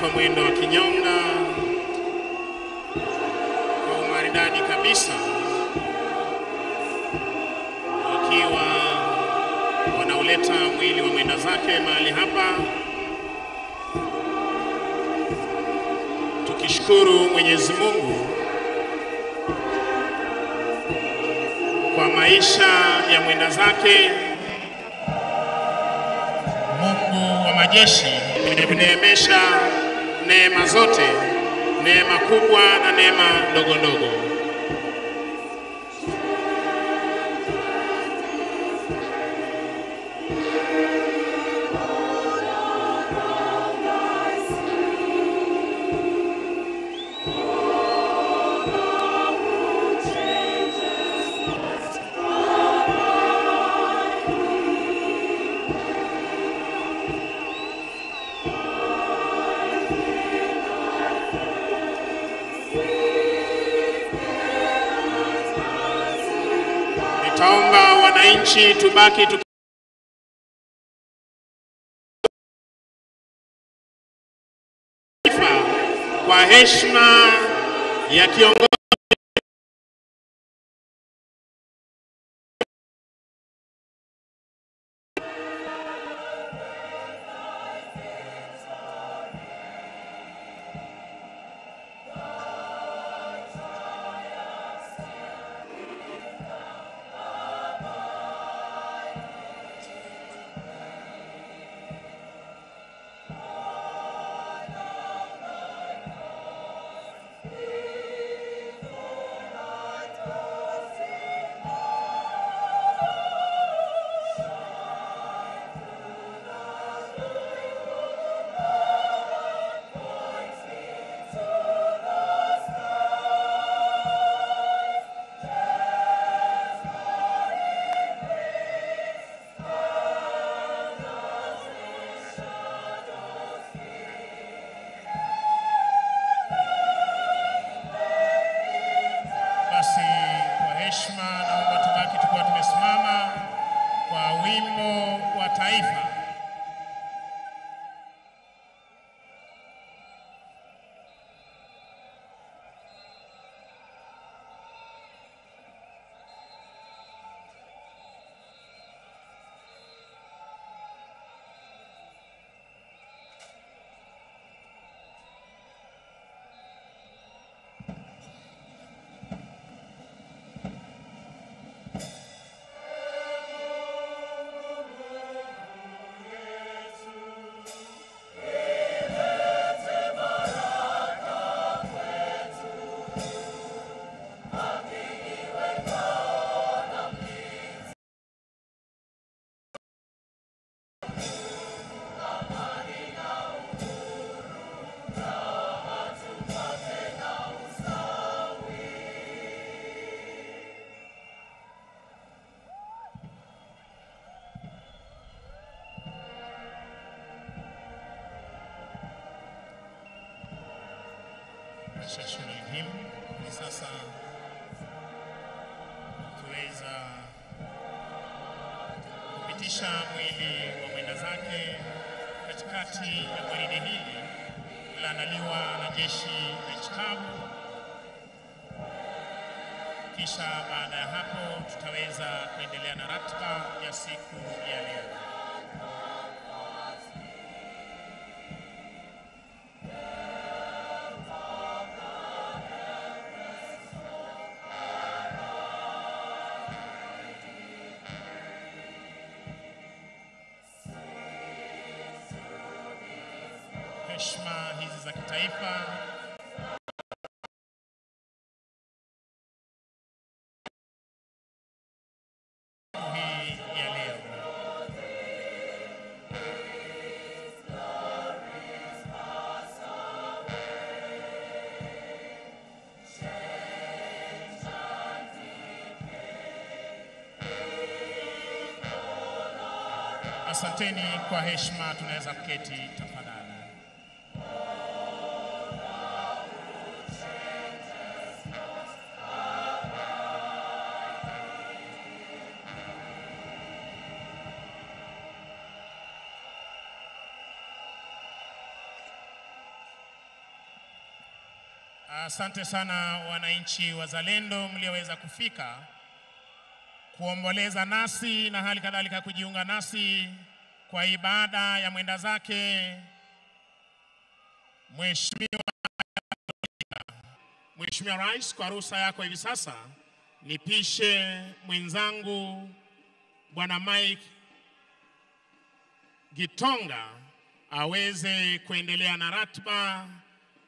Kwa mwendo wa kinyonga kwa umaridadi kabisa, wakiwa wanauleta mwili wa mwenda zake mahali hapa, tukishukuru Mwenyezi Mungu kwa maisha ya mwenda zake. Mungu wa majeshi kuneemesha neema zote, neema kubwa na neema ndogo ndogo. Taomba wananchi tubaki kwa heshima ya kiongozi. Naomba tubaki tukiwa tumesimama kwa wimbo wa taifa. processional hymn. Ni sasa tuweza kupitisha mwili wa mwenda zake katikati ya gwaride hili lililoandaliwa na jeshi la nchi kavu. Kisha baada ya hapo tutaweza kuendelea na ratiba ya siku ya leo. Heshima hizi za kitaifa hii ya leo. Asanteni kwa heshima, tunaweza kuketi tafadhali. Asante sana wananchi wazalendo mlioweza kufika kuomboleza nasi na hali kadhalika kujiunga nasi kwa ibada ya mwenda zake Mheshimiwa Rais. Kwa ruhusa yako hivi sasa nipishe mwenzangu Bwana Mike Gitonga aweze kuendelea na ratiba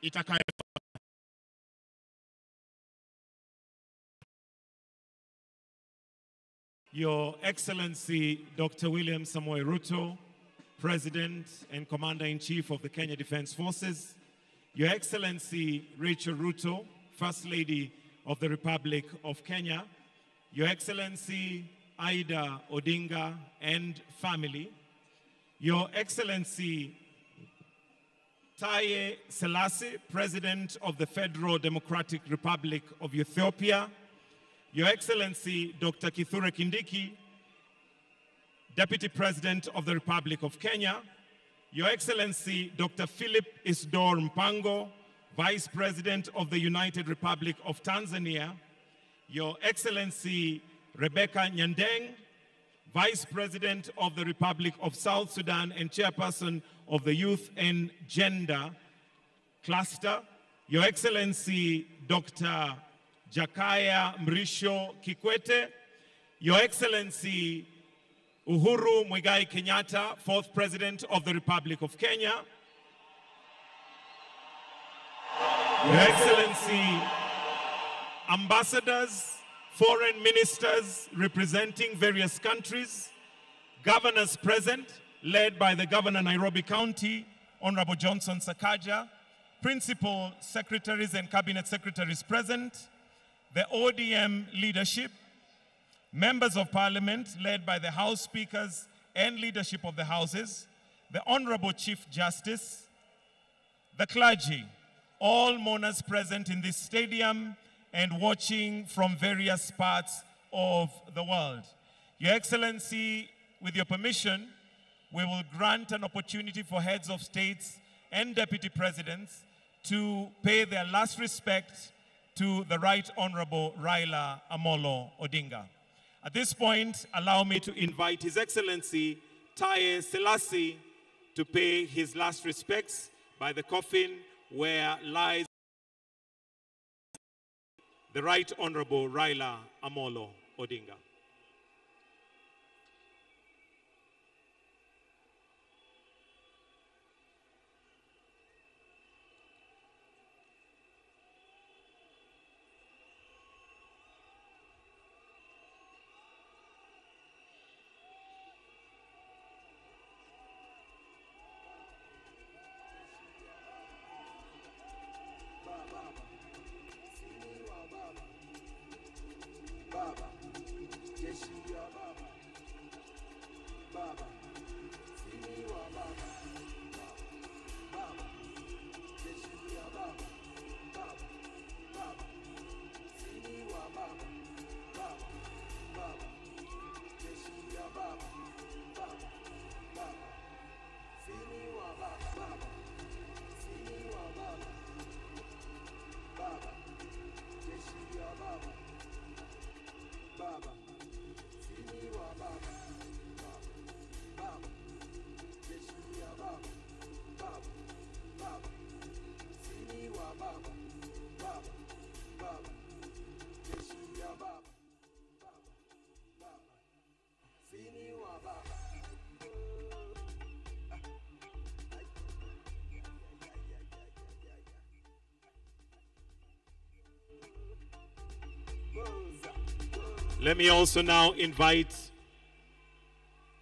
itakayo. Your Excellency Dr. William Samoei Ruto, President and Commander-in-Chief of the Kenya Defense Forces, Your Excellency Rachel Ruto, First Lady of the Republic of Kenya, Your Excellency Raila Odinga and family, Your Excellency Taye Selassie, President of the Federal Democratic Republic of Ethiopia, Your Excellency Dr. Kithure Kindiki, Deputy President of the Republic of Kenya, Your Excellency Dr. Philip Isdor Mpango, Vice President of the United Republic of Tanzania, Your Excellency Rebecca Nyandeng, Vice President of the Republic of South Sudan and Chairperson of the Youth and Gender Cluster, Your Excellency Dr. Jakaya Mrisho Kikwete, Your Excellency Uhuru Muigai Kenyatta, Fourth President of the Republic of Kenya, Your Excellency Ambassadors, Foreign Ministers representing various countries, Governors present, led by the Governor Nairobi County, Honorable Johnson Sakaja, Principal Secretaries and Cabinet Secretaries present, the ODM leadership, members of parliament led by the House speakers and leadership of the houses, the Honorable Chief Justice, the clergy, all mourners present in this stadium and watching from various parts of the world. Your Excellency, with your permission, we will grant an opportunity for heads of states and deputy presidents to pay their last respect to the Right Honorable Raila Amolo Odinga. At this point, allow me to invite His Excellency Taye Selassie to pay his last respects by the coffin where lies the Right Honorable Raila Amolo Odinga. Let me also now invite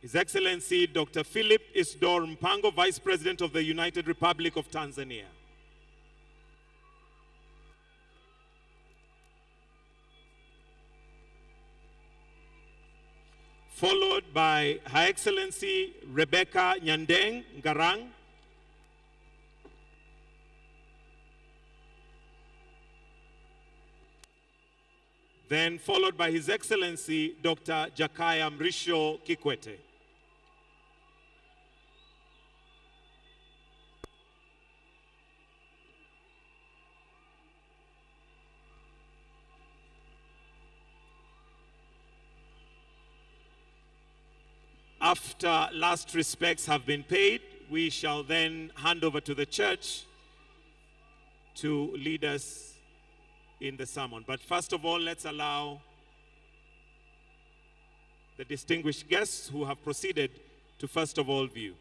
His Excellency Dr. Philip Isdor Mpango, Vice President of the United Republic of Tanzania. Followed by Her Excellency Rebecca Nyandeng Ngarang, then followed by His Excellency Dr. Jakaya Mrisho Kikwete. After last respects have been paid, we shall then hand over to the church to lead us in the sermon. But first of all, let's allow the distinguished guests who have proceeded to first of all view.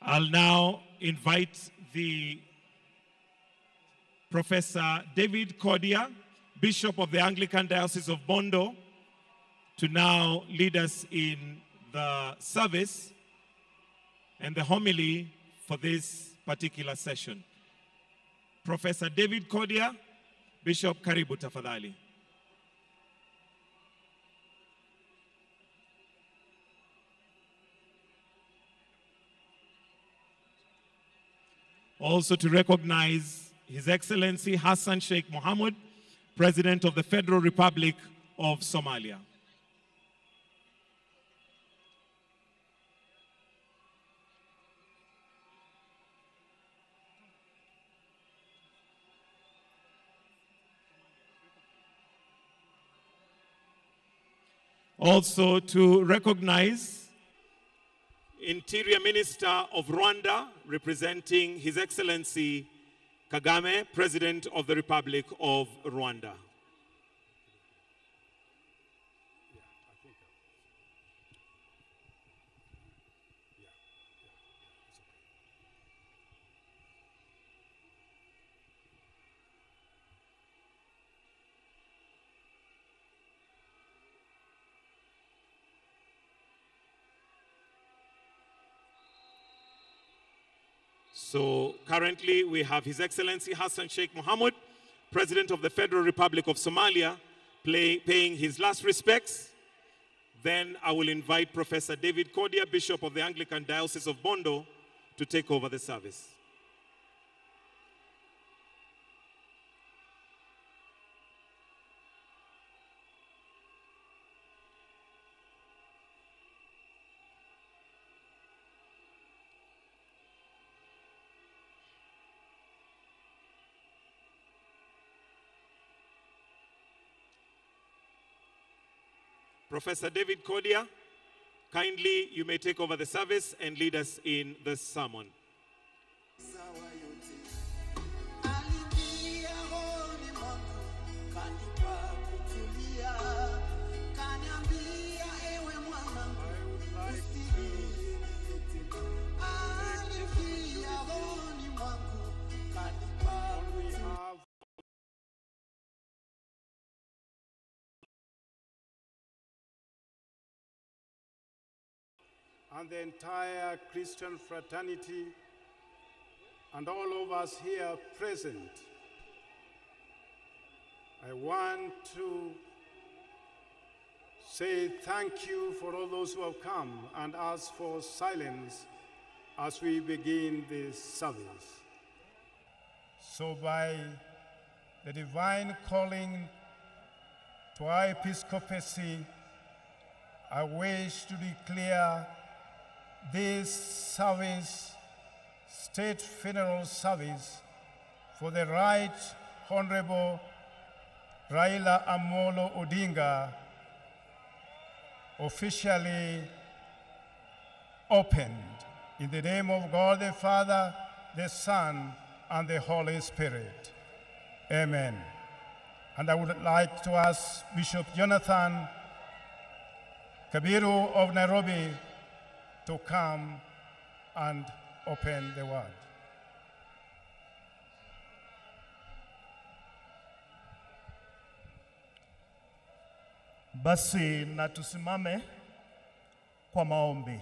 I'll now invite the Professor David Kodia, Bishop of the Anglican Diocese of Bondo, to now lead us in the service and the homily for this particular session. Professor David Kodia, Bishop, karibu tafadhali. Also to recognize His Excellency Hassan Sheikh Mohamud, President of the Federal Republic of Somalia. Also to recognize Interior Minister of Rwanda, representing His Excellency Kagame, President of the Republic of Rwanda. So currently we have His Excellency Hassan Sheikh Mohamud, President of the Federal Republic of Somalia, paying his last respects. Then I will invite Professor David Kodia, Bishop of the Anglican Diocese of Bondo, to take over the service. Professor David Kodia, kindly you may take over the service and lead us in the sermon. and the entire Christian fraternity, and all of us here present, I want to say thank you for all those who have come and ask for silence as we begin this service. So by the divine calling to our episcopacy, I wish to declare this service, state funeral service, for the Right Honorable Raila Amolo Odinga officially opened. In the name of God the Father, the Son, and the Holy Spirit. Amen. And I would like to ask Bishop Jonathan Kabiru of Nairobi to come and open the word. Basi na tusimame kwa maombi.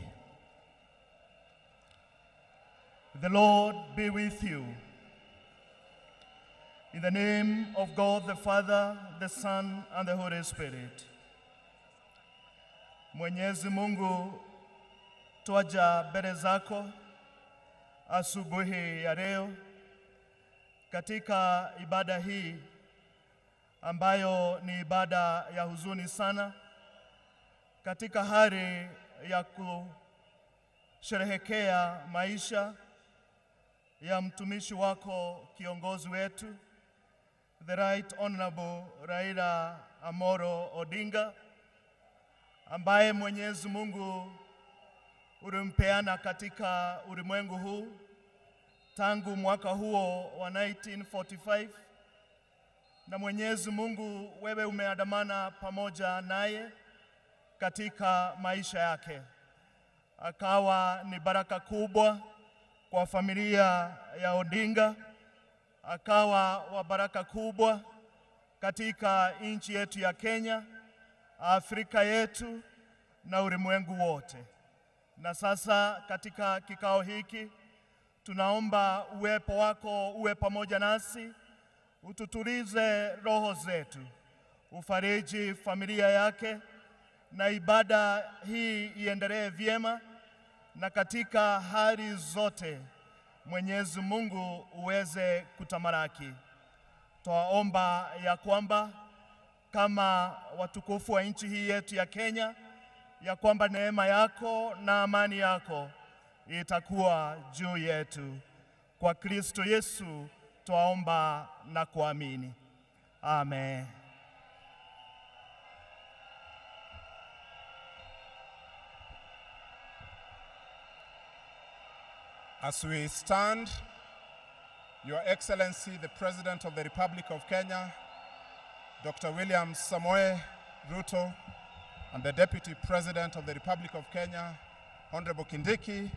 The Lord be with you. In the name of God the Father, the Son, and the Holy Spirit. Mwenyezi Mungu, twaja mbele zako asubuhi ya leo katika ibada hii ambayo ni ibada ya huzuni sana, katika hali ya kusherehekea maisha ya mtumishi wako, kiongozi wetu, the Right Honorable Raila Amolo Odinga, ambaye Mwenyezi Mungu ulimpeana katika ulimwengu huu tangu mwaka huo wa 1945, na Mwenyezi Mungu wewe umeandamana pamoja naye katika maisha yake. Akawa ni baraka kubwa kwa familia ya Odinga, akawa wa baraka kubwa katika nchi yetu ya Kenya, Afrika yetu na ulimwengu wote. Na sasa katika kikao hiki tunaomba uwepo wako uwe pamoja nasi, ututulize roho zetu, ufariji familia yake, na ibada hii iendelee vyema, na katika hali zote Mwenyezi Mungu uweze kutamalaki. Twaomba ya kwamba kama watukufu wa nchi hii yetu ya Kenya, ya kwamba neema yako na amani yako itakuwa juu yetu. Kwa Kristo Yesu twaomba na kuamini. Amen. As we stand, Your Excellency, the President of the Republic of Kenya, Dr. William Samoei Ruto, and the Deputy President of the Republic of Kenya, Honorable Kindiki,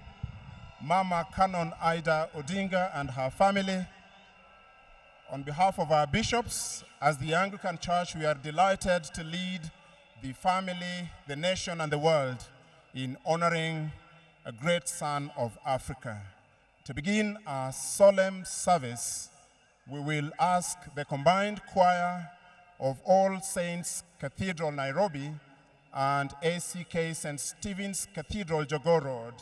Mama Canon Ida Odinga and her family, on behalf of our bishops, as the Anglican Church, we are delighted to lead the family, the nation, and the world in honoring a great son of Africa. To begin our solemn service, we will ask the combined choir of All Saints Cathedral, Nairobi, and ACK St. Stephen's Cathedral, Jogoo Road,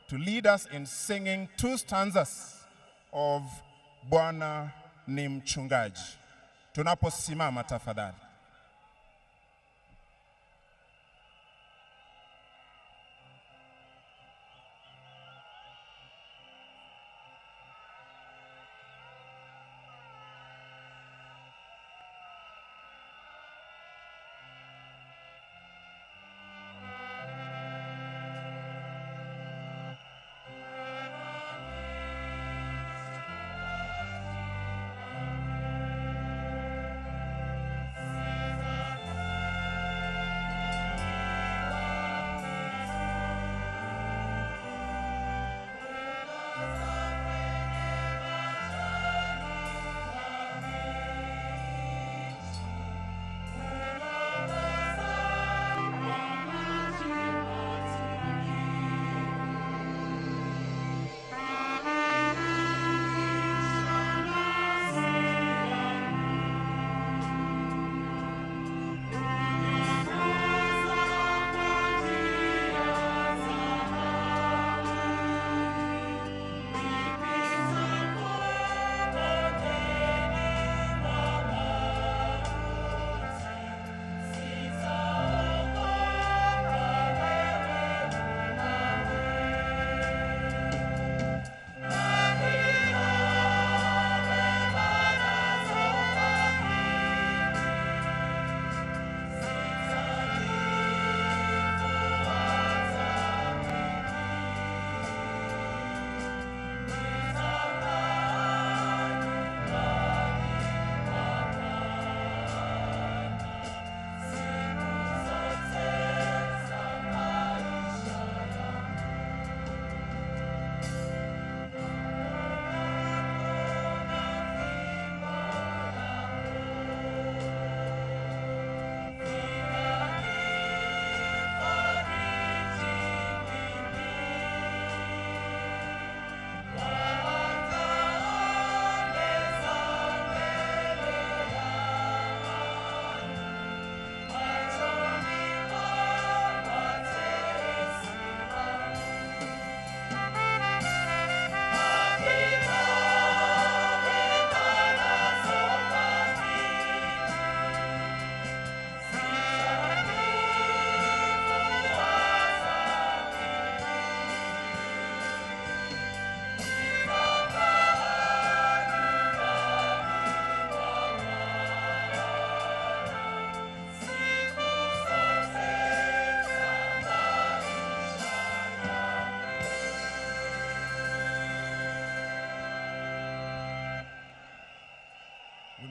to lead us in singing 2 stanzas of Bwana ni Mchungaji. Tunaposimama tafadhali.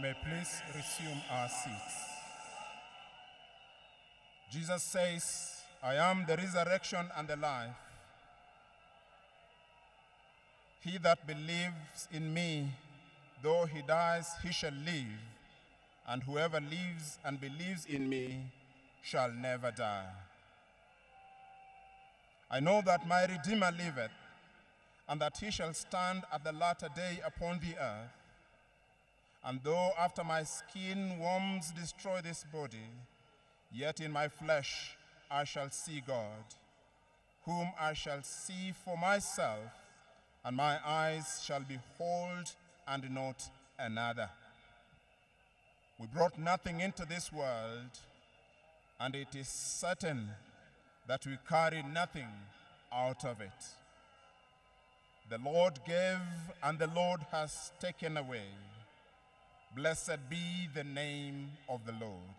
may please resume our seats. Jesus says, I am the resurrection and the life. He that believes in me, though he dies, he shall live, and whoever lives and believes in me shall never die. I know that my Redeemer liveth, and that he shall stand at the latter day upon the earth. And though after my skin worms destroy this body, yet in my flesh I shall see God, whom I shall see for myself, and my eyes shall behold and not another. We brought nothing into this world, and it is certain that we carry nothing out of it. The Lord gave, and the Lord has taken away. Blessed be the name of the Lord.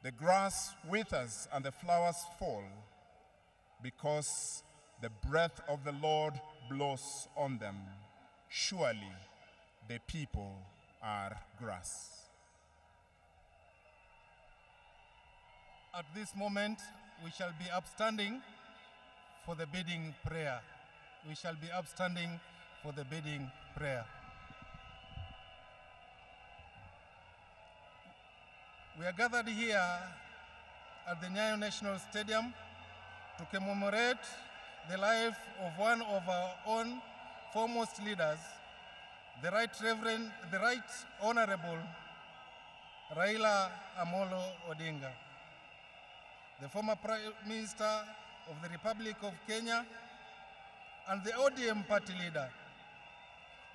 The grass withers and the flowers fall, because the breath of the Lord blows on them. Surely the people are grass. At this moment, we shall be upstanding for the bidding prayer. We shall be upstanding for the bidding prayer. We are gathered here at the Nyayo National Stadium to commemorate the life of one of our own foremost leaders, the Right Honorable Raila Amolo Odinga, the former Prime Minister of the Republic of Kenya and the ODM party leader.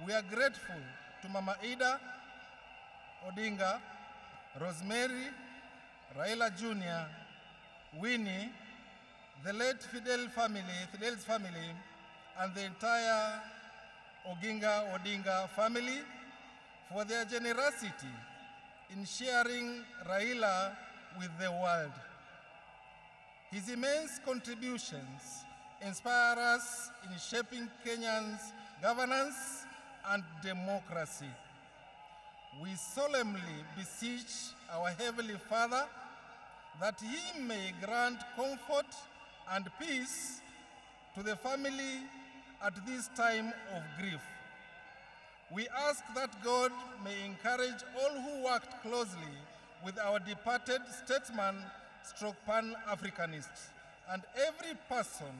We are grateful to Mama Ida Odinga, Rosemary, Raila Jr., Winnie, the late Fidel's family, and the entire Odinga family for their generosity in sharing Raila with the world. His immense contributions inspire us in shaping Kenyans' governance and democracy. We solemnly beseech our Heavenly Father that He may grant comfort and peace to the family at this time of grief. We ask that God may encourage all who worked closely with our departed statesman stroke Pan-Africanist and every person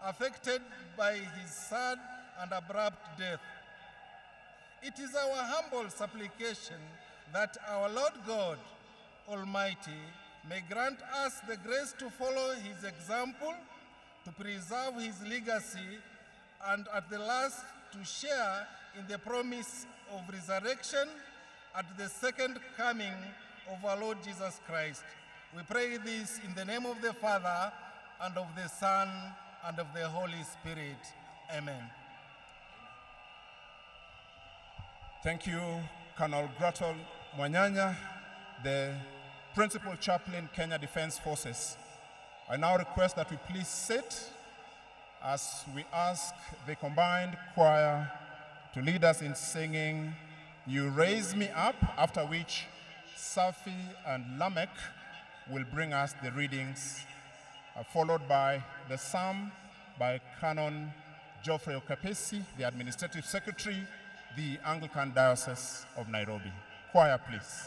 affected by his sad and abrupt death. It is our humble supplication that our Lord God Almighty may grant us the grace to follow his example, to preserve his legacy, and at the last to share in the promise of resurrection at the second coming of our Lord Jesus Christ. We pray this in the name of the Father, and of the Son, and of the Holy Spirit. Amen. Thank you, Colonel Gratol Mwanyanya, the Principal Chaplain, Kenya Defense Forces. I now request that we please sit as we ask the combined choir to lead us in singing You Raise Me Up, after which Safi and Lamech will bring us the readings, followed by the psalm by Canon Geoffrey Okapesi, the Administrative Secretary, the Anglican Diocese of Nairobi. Choir, please.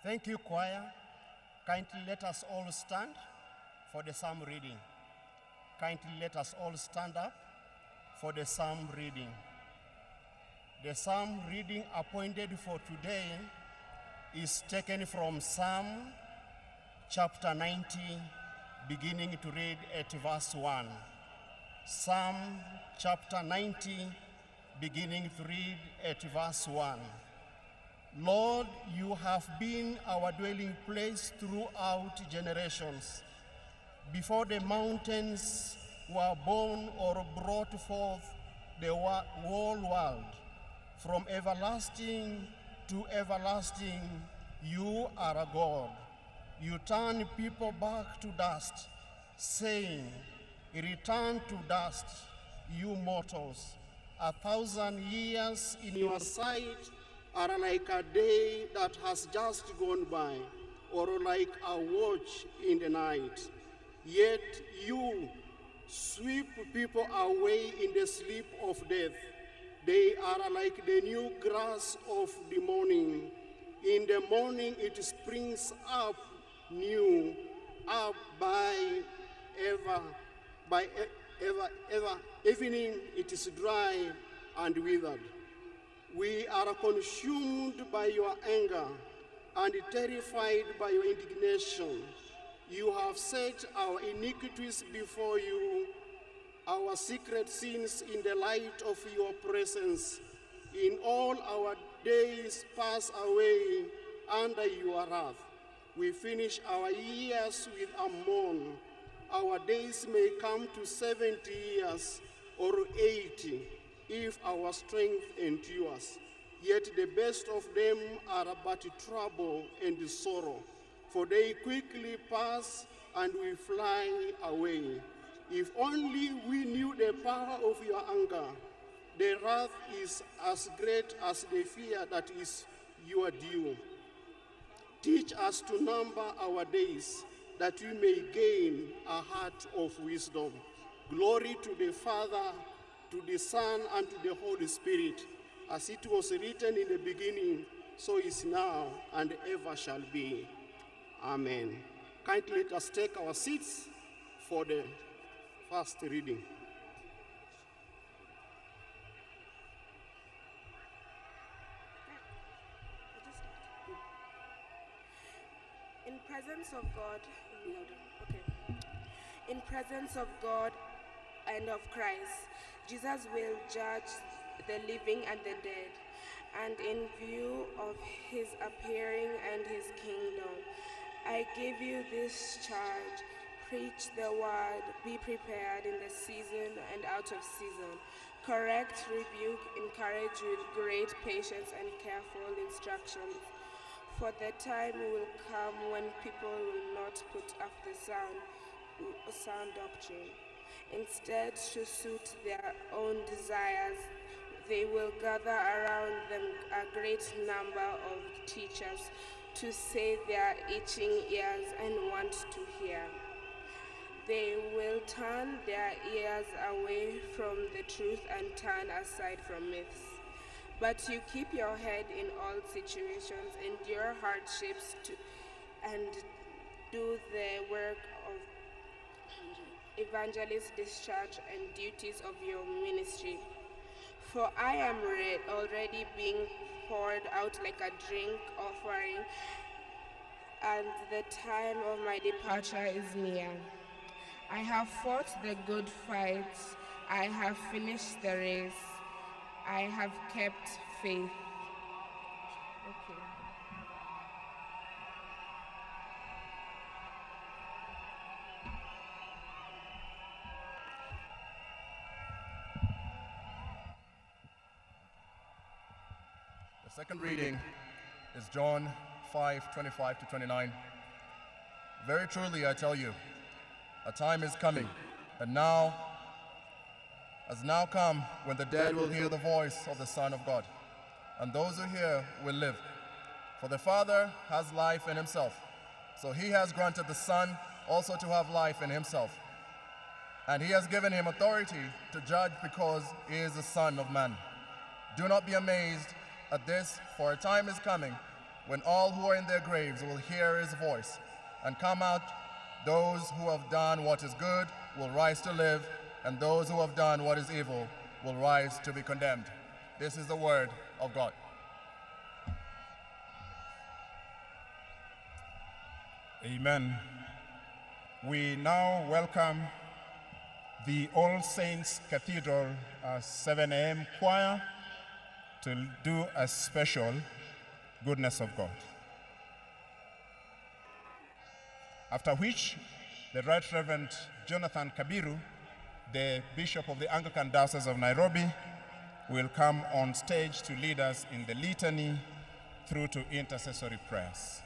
Thank you, choir. Kindly let us all stand for the psalm reading. Kindly let us all stand up for the psalm reading. The psalm reading appointed for today is taken from Psalm chapter 90, beginning to read at verse 1. Psalm chapter 90, beginning to read at verse 1. Lord, you have been our dwelling place throughout generations. Before the mountains were born or brought forth the whole world, from everlasting to everlasting, you are a God. You turn people back to dust, saying, return to dust, you mortals. 1,000 years in your sight are like a day that has just gone by, or like a watch in the night. Yet you sweep people away in the sleep of death. They are like the new grass of the morning. In the morning it springs up new, up by ever, evening it is dry and withered. We are consumed by your anger and terrified by your indignation. You have set our iniquities before you, our secret sins in the light of your presence. In all our days pass away under your wrath. We finish our years with a mourn. Our days may come to 70 years or 80 if our strength endures. Yet the best of them are but trouble and sorrow, for they quickly pass and we fly away. If only we knew the power of your anger. The wrath is as great as the fear that is your due. Teach us to number our days, that we may gain a heart of wisdom. Glory to the Father, to the Son, and to the Holy Spirit, as it was written in the beginning, so is now, and ever shall be. Amen. Kindly let us take our seats for the first reading. In presence of God, In presence of God and of Christ, Jesus will judge the living and the dead, and in view of his appearing and his kingdom, I give you this charge: preach the word, be prepared in the season and out of season. Correct, rebuke, encourage with great patience and careful instructions. For the time will come when people will not put up the sound doctrine. Instead, to suit their own desires, they will gather around them a great number of teachers to say their itching ears and want to hear. They will turn their ears away from the truth and turn aside from myths. But you keep your head in all situations, endure hardships, and do the work of evangelist, discharge, and duties of your ministry. For I am already being poured out like a drink offering, and the time of my departure is near. I have fought the good fight, I have finished the race, I have kept faith. Okay. The second reading is John 5:25-29. Very truly I tell you, a time is coming, and now has now come when the dead will hear the voice of the Son of God, and those who hear will live. For the Father has life in himself, so he has granted the Son also to have life in himself. And he has given him authority to judge because he is the Son of Man. Do not be amazed at this, for a time is coming when all who are in their graves will hear his voice and come out. Those who have done what is good will rise to live, and those who have done what is evil will rise to be condemned. This is the word of God. Amen. We now welcome the All Saints Cathedral 7 a.m. choir to do a special Goodness of God. After which, the Right Reverend Jonathan Kabiru, the Bishop of the Anglican Diocese of Nairobi, will come on stage to lead us in the litany through to intercessory prayers.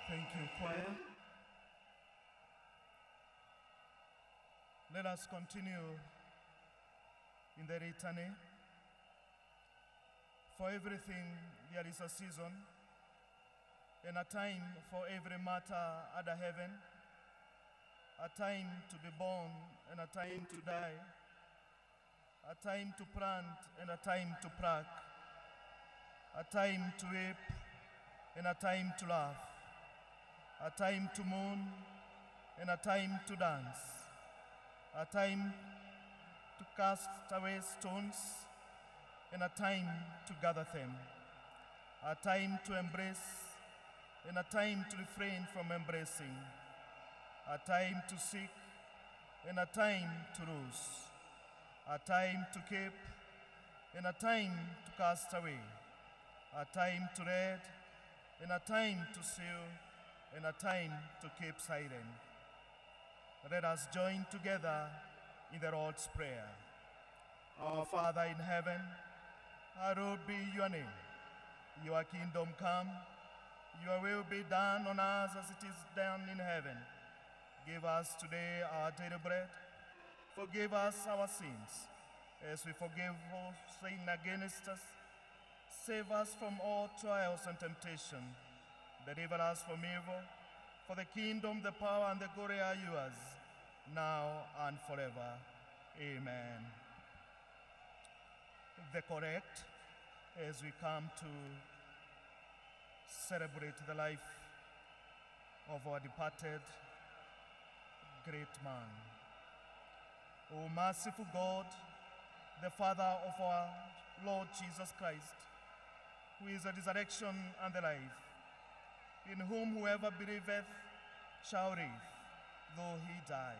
Thank you, choir. Let us continue in the litany. For everything there is a season, and a time for every matter under heaven, a time to be born and a time to die, a time to plant and a time to pluck, a time to weep and a time to laugh, a time to mourn and a time to dance, a time to cast away stones and a time to gather them, a time to embrace and a time to refrain from embracing, a time to seek and a time to lose, a time to keep and a time to cast away, a time to read and a time to seal, and a time to keep silent. Let us join together in the Lord's Prayer. Our Father in heaven, hallowed be your name. Your kingdom come, your will be done on earth as it is done in heaven. Give us today our daily bread. Forgive us our sins, as we forgive all sin against us. Save us from all trials and temptation. Deliver us from evil, for the kingdom, the power, and the glory are yours, now and forever. Amen. The correct, as we come to celebrate the life of our departed great man. O merciful God, the Father of our Lord Jesus Christ, who is the resurrection and the life, in whom whoever believeth shall live, though he die.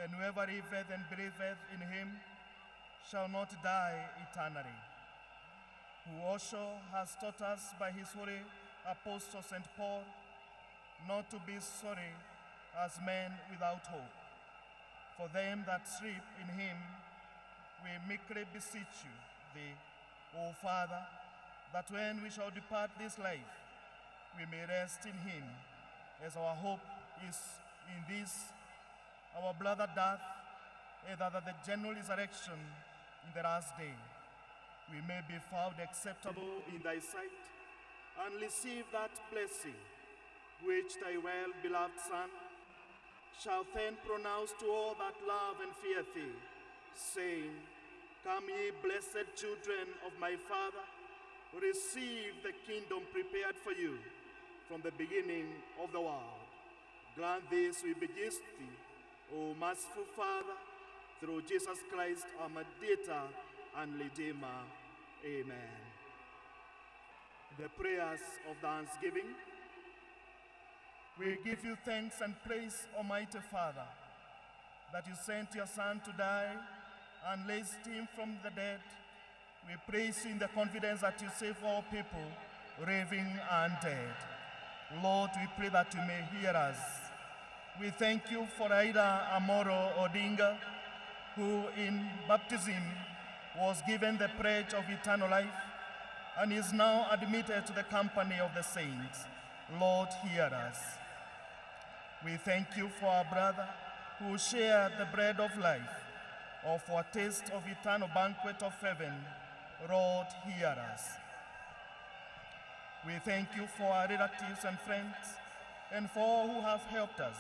And whoever liveth and believeth in him shall not die eternally. Who also has taught us by his holy apostle St. Paul not to be sorry as men without hope. For them that sleep in him, we meekly beseech you, thee, O Father, that when we shall depart this life, we may rest in him, as our hope is in this, our brother death, and that the general resurrection in the last day, we may be found acceptable in thy sight, and receive that blessing which thy well-beloved Son shall then pronounce to all that love and fear thee, saying, Come ye blessed children of my Father, receive the kingdom prepared for you from the beginning of the world. Grant this, we beseech thee, O merciful Father, through Jesus Christ, our mediator and Redeemer. Amen. The prayers of thanksgiving. We give you thanks and praise, Almighty Father, that you sent your Son to die and raised him from the dead. We praise you in the confidence that you save all people, living and dead. Lord, we pray that you may hear us. We thank you for Raila Amolo Odinga, who in baptism was given the pledge of eternal life and is now admitted to the company of the saints. Lord, hear us. We thank you for our brother who shared the bread of life, or for a taste of eternal banquet of heaven. Lord, hear us. We thank you for our relatives and friends, and for all who have helped us,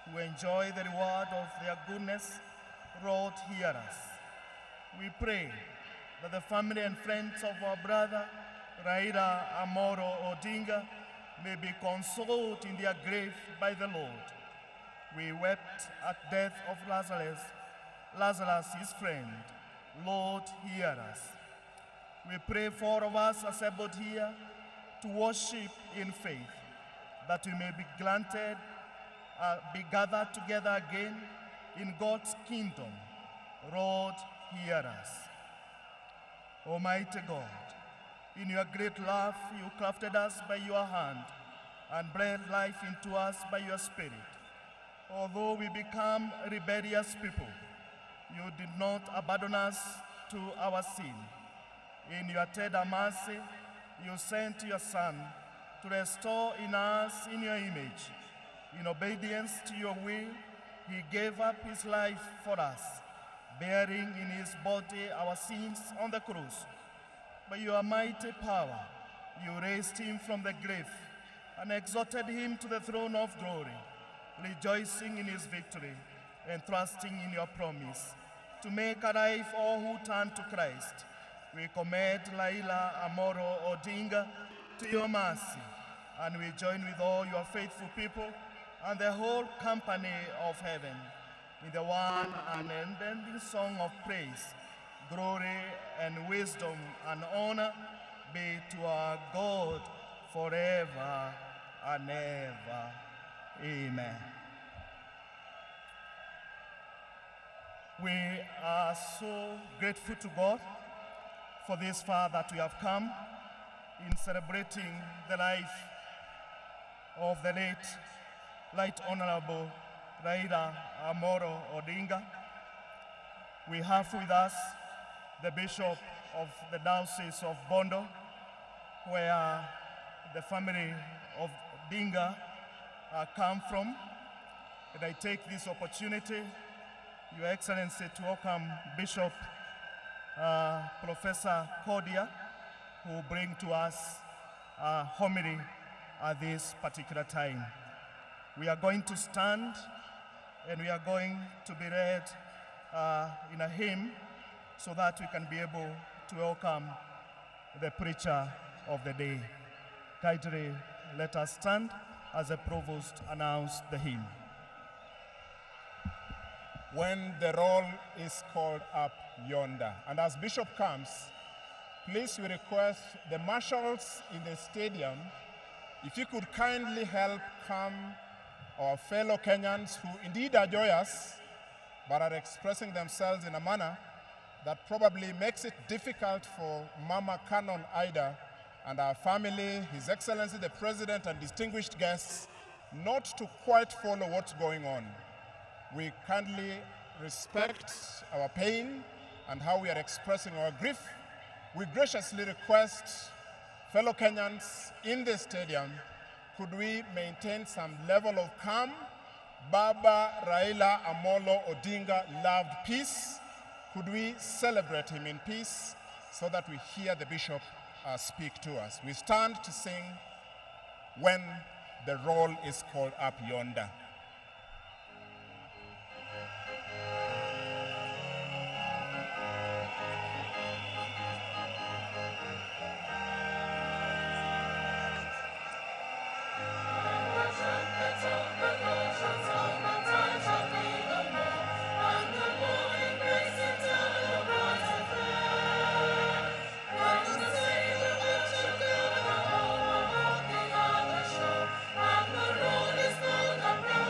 who enjoy the reward of their goodness. Lord, hear us. We pray that the family and friends of our brother, Raila Amolo Odinga, may be consoled in their grief by the Lord. We wept at death of Lazarus, his friend. Lord, hear us. We pray for all of us assembled here to worship in faith, that we may be granted, be gathered together again in God's kingdom. Lord, hear us. Almighty God, in your great love, you crafted us by your hand and breathe life into us by your Spirit. Although we become rebellious people, you did not abandon us to our sin. In your tender mercy, you sent your Son to restore in us in your image. In obedience to your will, he gave up his life for us, bearing in his body our sins on the cross. By your mighty power, you raised him from the grave and exalted him to the throne of glory, rejoicing in his victory and trusting in your promise to make alive all who turn to Christ. We commit Raila Amolo Odinga to your mercy, and we join with all your faithful people and the whole company of heaven in the one and unending song of praise. Glory and wisdom and honor be to our God forever and ever. Amen. We are so grateful to God for this far that we have come in celebrating the life of the late Right Honorable Raila Amolo Odinga. We have with us the Bishop of the Diocese of Bondo, where the family of Odinga come from. And I take this opportunity, Your Excellency, to welcome Bishop Professor Cordia, who will bring to us a homily at this particular time. We are going to stand and we are going to be read in a hymn so that we can be able to welcome the preacher of the day. Kindly let us stand as the Provost announced the hymn. When the roll is called up yonder. And as Bishop comes, please we request the marshals in the stadium, if you could kindly help calm our fellow Kenyans who indeed are joyous, but are expressing themselves in a manner that probably makes it difficult for Mama Canon Ida and our family, His Excellency the President and distinguished guests, not to quite follow what's going on. We kindly respect our pain and how we are expressing our grief. We graciously request fellow Kenyans in the stadium, could we maintain some level of calm? Baba Raila Amolo Odinga loved peace. Could we celebrate him in peace so that we hear the Bishop speak to us? We stand to sing When the Roll is Called Up Yonder. And the road is called up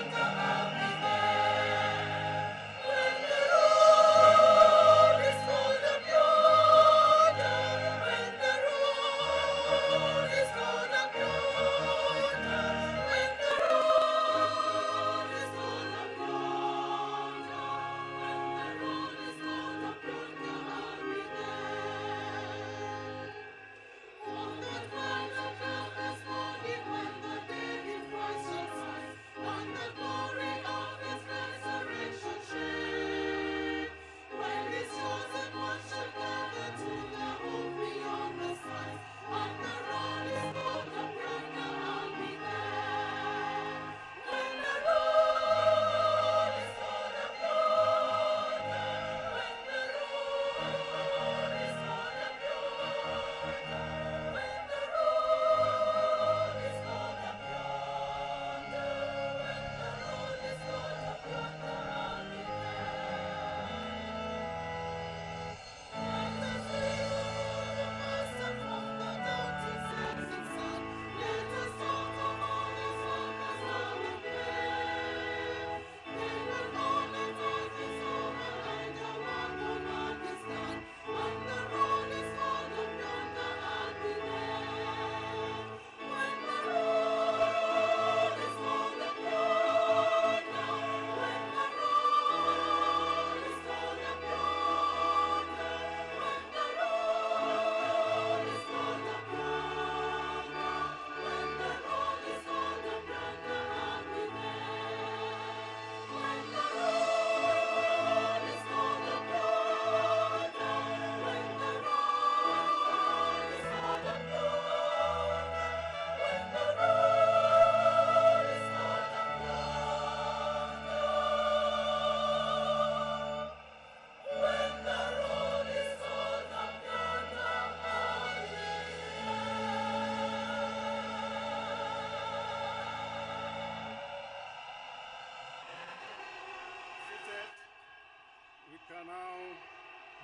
can now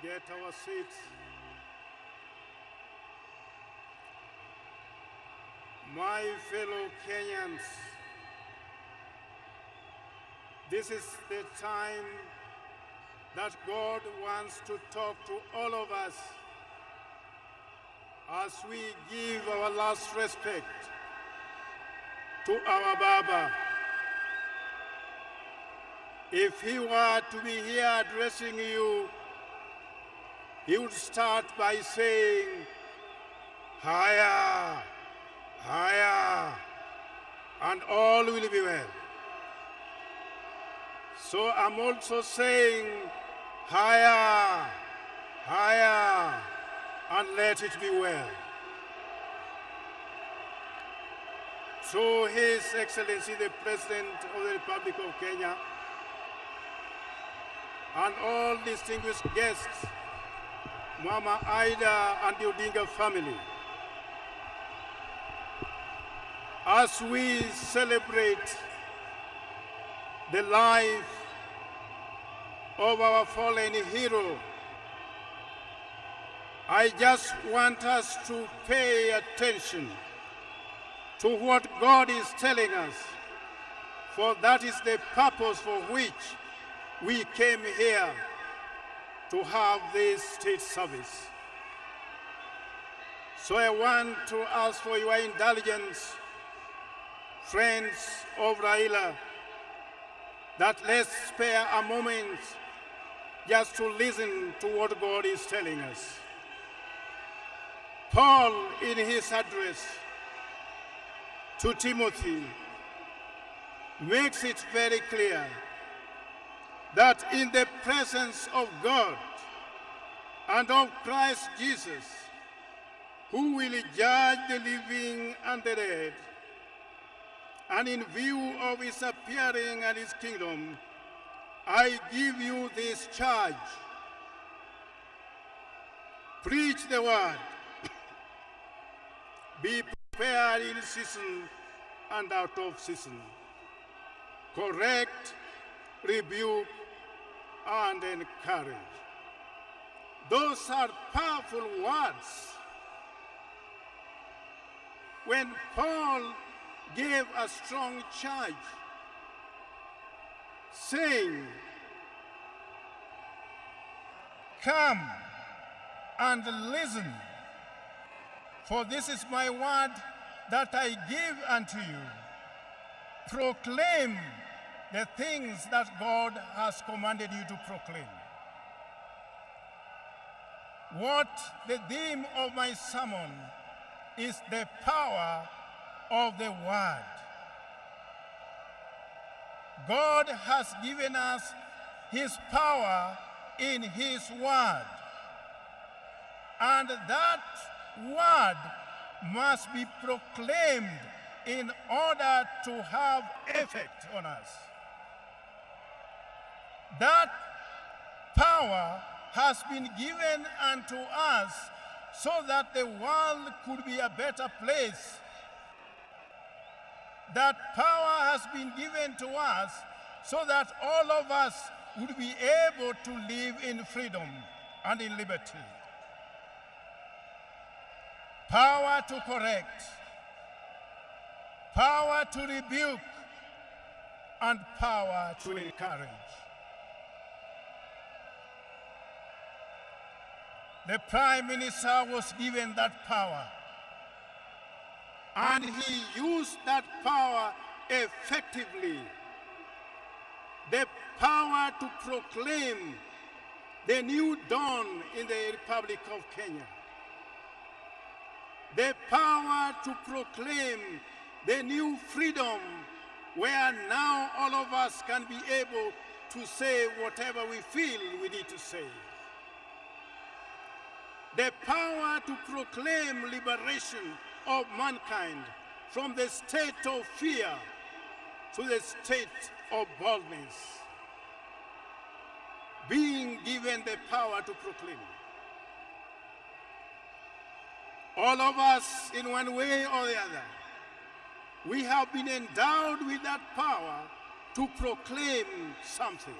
get our seats. My fellow Kenyans, this is the time that God wants to talk to all of us as we give our last respect to our Baba. If he were to be here addressing you, he would start by saying, higher, higher, and all will be well. So I'm also saying, higher, higher, and let it be well. To His Excellency the President of the Republic of Kenya, and all distinguished guests, Mama Ida and the Odinga family, as we celebrate the life of our fallen hero, I just want us to pay attention to what God is telling us, for that is the purpose for which we came here to have this state service. So I want to ask for your indulgence, friends of Raila, that let's spare a moment just to listen to what God is telling us. Paul, in his address to Timothy, makes it very clear that in the presence of God and of Christ Jesus, who will judge the living and the dead, and in view of his appearing and his kingdom, I give you this charge. Preach the word. Be prepared in season and out of season. Correct, rebuke, and encourage. Those are powerful words. When Paul gave a strong charge, saying, come and listen, for this is my word that I give unto you. Proclaim the things that God has commanded you to proclaim. What the theme of my sermon is the power of the word. God has given us his power in his word. And that word must be proclaimed in order to have effect on us. That power has been given unto us so that the world could be a better place. That power has been given to us so that all of us would be able to live in freedom and in liberty. Power to correct, power to rebuke, and power to encourage. The Prime Minister was given that power, and he used that power effectively. The power to proclaim the new dawn in the Republic of Kenya. The power to proclaim the new freedom where now all of us can be able to say whatever we feel we need to say. The power to proclaim liberation of mankind from the state of fear to the state of boldness. Being given the power to proclaim. All of us, in one way or the other, we have been endowed with that power to proclaim something.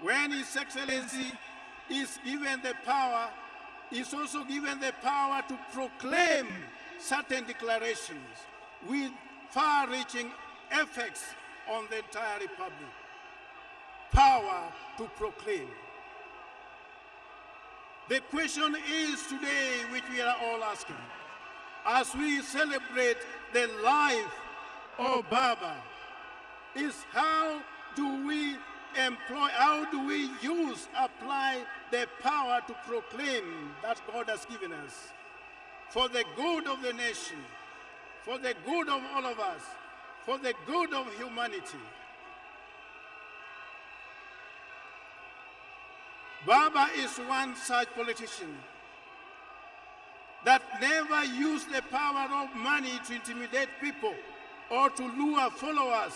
when His Excellency is given the power, is also given the power to proclaim certain declarations with far-reaching effects on the entire Republic. Power to proclaim. The question is today, which we are all asking, as we celebrate the life of Baba, is how do we employ, how do we apply the power to proclaim that God has given us for the good of the nation, for the good of all of us, for the good of humanity. Baba is one such politician that never used the power of money to intimidate people or to lure followers.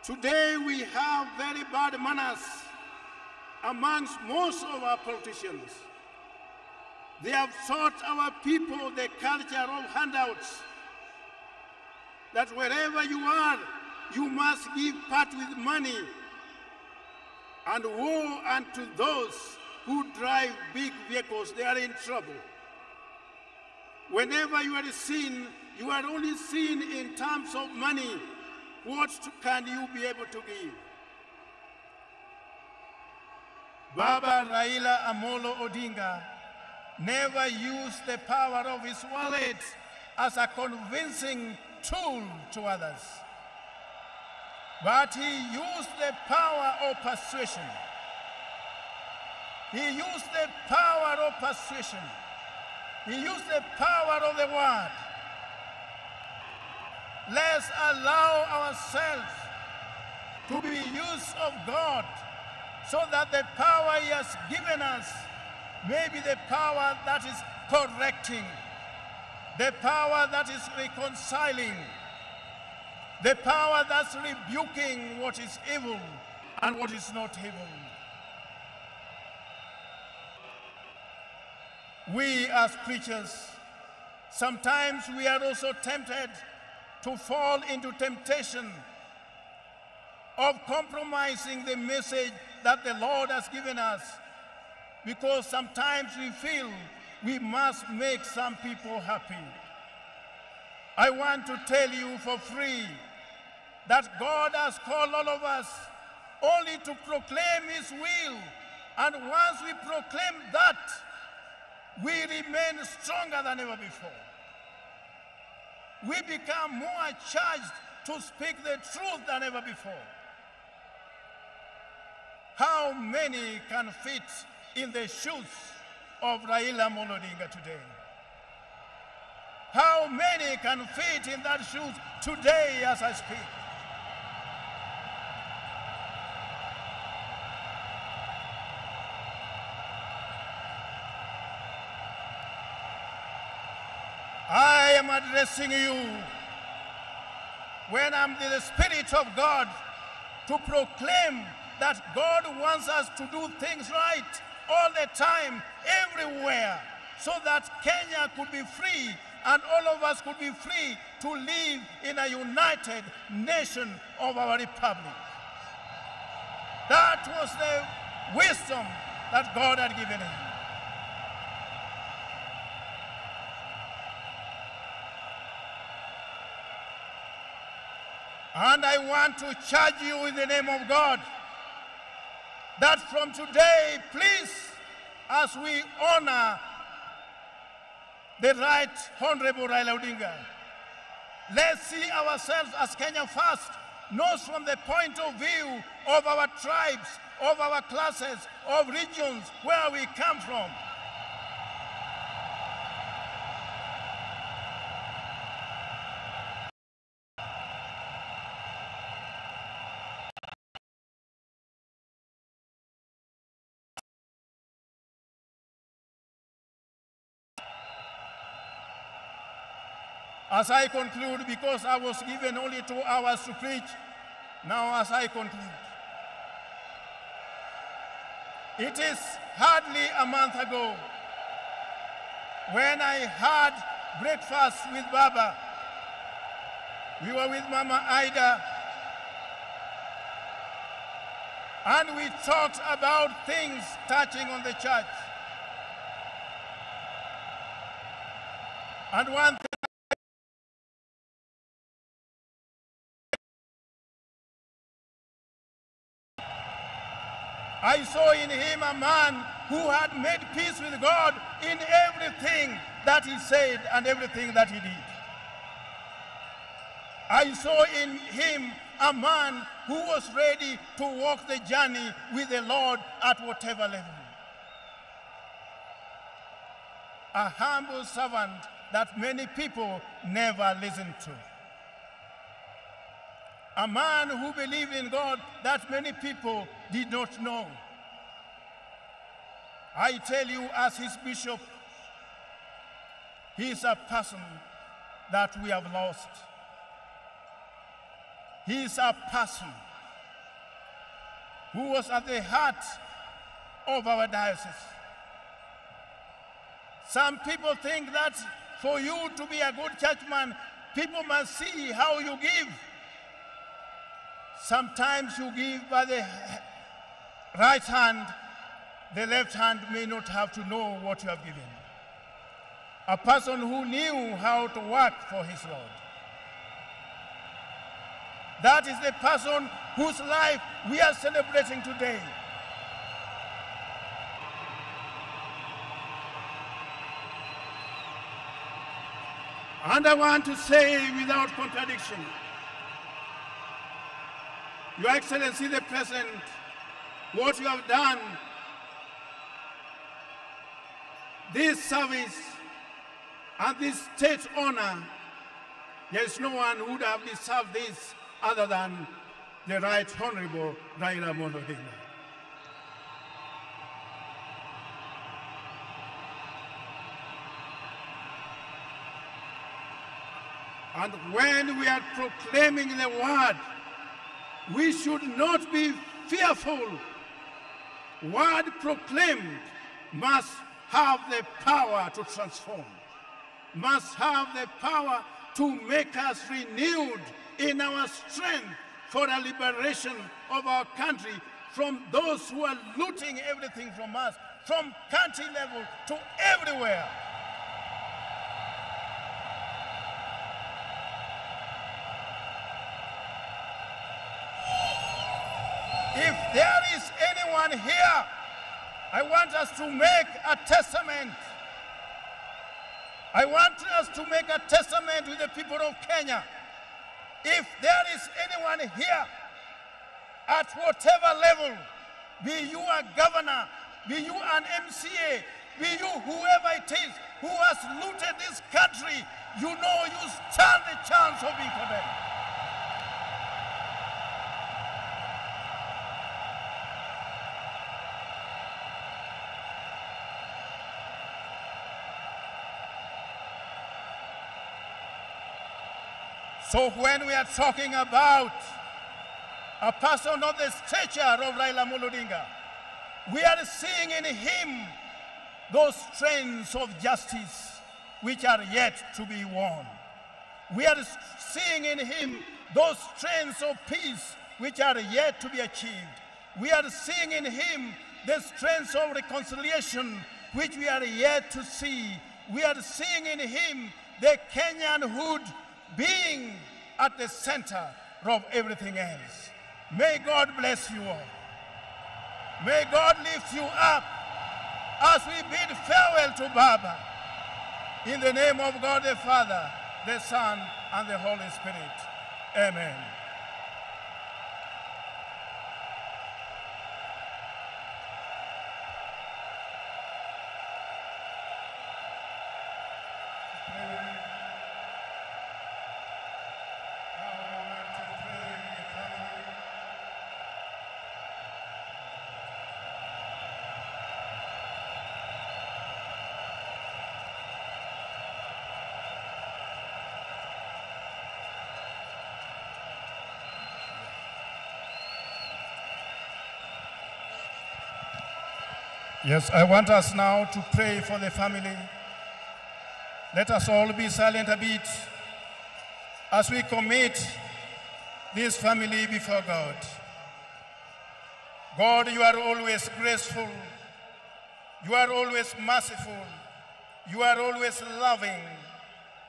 Today we have very bad manners amongst most of our politicians. They have taught our people the culture of handouts, that wherever you are, you must give part with money, and woe unto those who drive big vehicles, they are in trouble. Whenever you are seen, you are only seen in terms of money. What can you be able to give? Baba Raila Amolo Odinga never used the power of his wallet as a convincing tool to others, but he used the power of persuasion. He used the power of persuasion. He used the power of the word. Let's allow ourselves to be used of God so that the power He has given us may be the power that is correcting, the power that is reconciling, the power that's rebuking what is evil and what is not evil. We as preachers, sometimes we are also tempted to fall into temptation of compromising the message that the Lord has given us, because sometimes we feel we must make some people happy. I want to tell you for free that God has called all of us only to proclaim His will, and once we proclaim that, we remain stronger than ever before. We become more charged to speak the truth than ever before. How many can fit in the shoes of Raila Amolo Odinga today? How many can fit in that shoes today as I speak? I am addressing you when I'm in the Spirit of God to proclaim that God wants us to do things right all the time, everywhere, so that Kenya could be free and all of us could be free to live in a united nation of our republic. That was the wisdom that God had given him. And I want to charge you in the name of God that from today, please, as we honor the Right Honorable Raila Odinga, let's see ourselves as Kenya First, not from the point of view of our tribes, of our classes, of regions where we come from. As I conclude, because I was given only 2 hours to preach, now as I conclude, it is hardly a month ago when I had breakfast with Baba. We were with Mama Ida, and we talked about things touching on the church. And one thing I saw in him a man who had made peace with God in everything that he said and everything that he did. I saw in him a man who was ready to walk the journey with the Lord at whatever level. A humble servant that many people never listened to. A man who believed in God that many people did not know. I tell you, as his bishop, he is a person that we have lost. He is a person who was at the heart of our diocese. Some people think that for you to be a good churchman, people must see how you give. Sometimes you give by the right hand, the left hand may not have to know what you have given. A person who knew how to work for his Lord. That is the person whose life we are celebrating today. And I want to say without contradiction, Your Excellency the President, what you have done, this service and this state honor, there is no one who would have deserved this other than the Right Honorable Raila Amolo Odinga. And when we are proclaiming the word, we should not be fearful. Word proclaimed must have the power to transform, must have the power to make us renewed in our strength for the liberation of our country from those who are looting everything from us, from country level to everywhere. If there is anyone here, I want us to make a testament. I want us to make a testament with the people of Kenya. If there is anyone here, at whatever level, be you a governor, be you an MCA, be you whoever it is who has looted this country, you know you stand the chance of being condemned. So when we are talking about a person of the stature of Raila Amolo Odinga, we are seeing in him those strands of justice which are yet to be won. We are seeing in him those strands of peace which are yet to be achieved. We are seeing in him the strands of reconciliation which we are yet to see. We are seeing in him the Kenyanhood being at the center of everything else. May God bless you all. May God lift you up as we bid farewell to Baba. In the name of God the Father, the Son, and the Holy Spirit. Amen. Yes, I want us now to pray for the family. Let us all be silent a bit as we commit this family before God. God, you are always graceful. You are always merciful. You are always loving.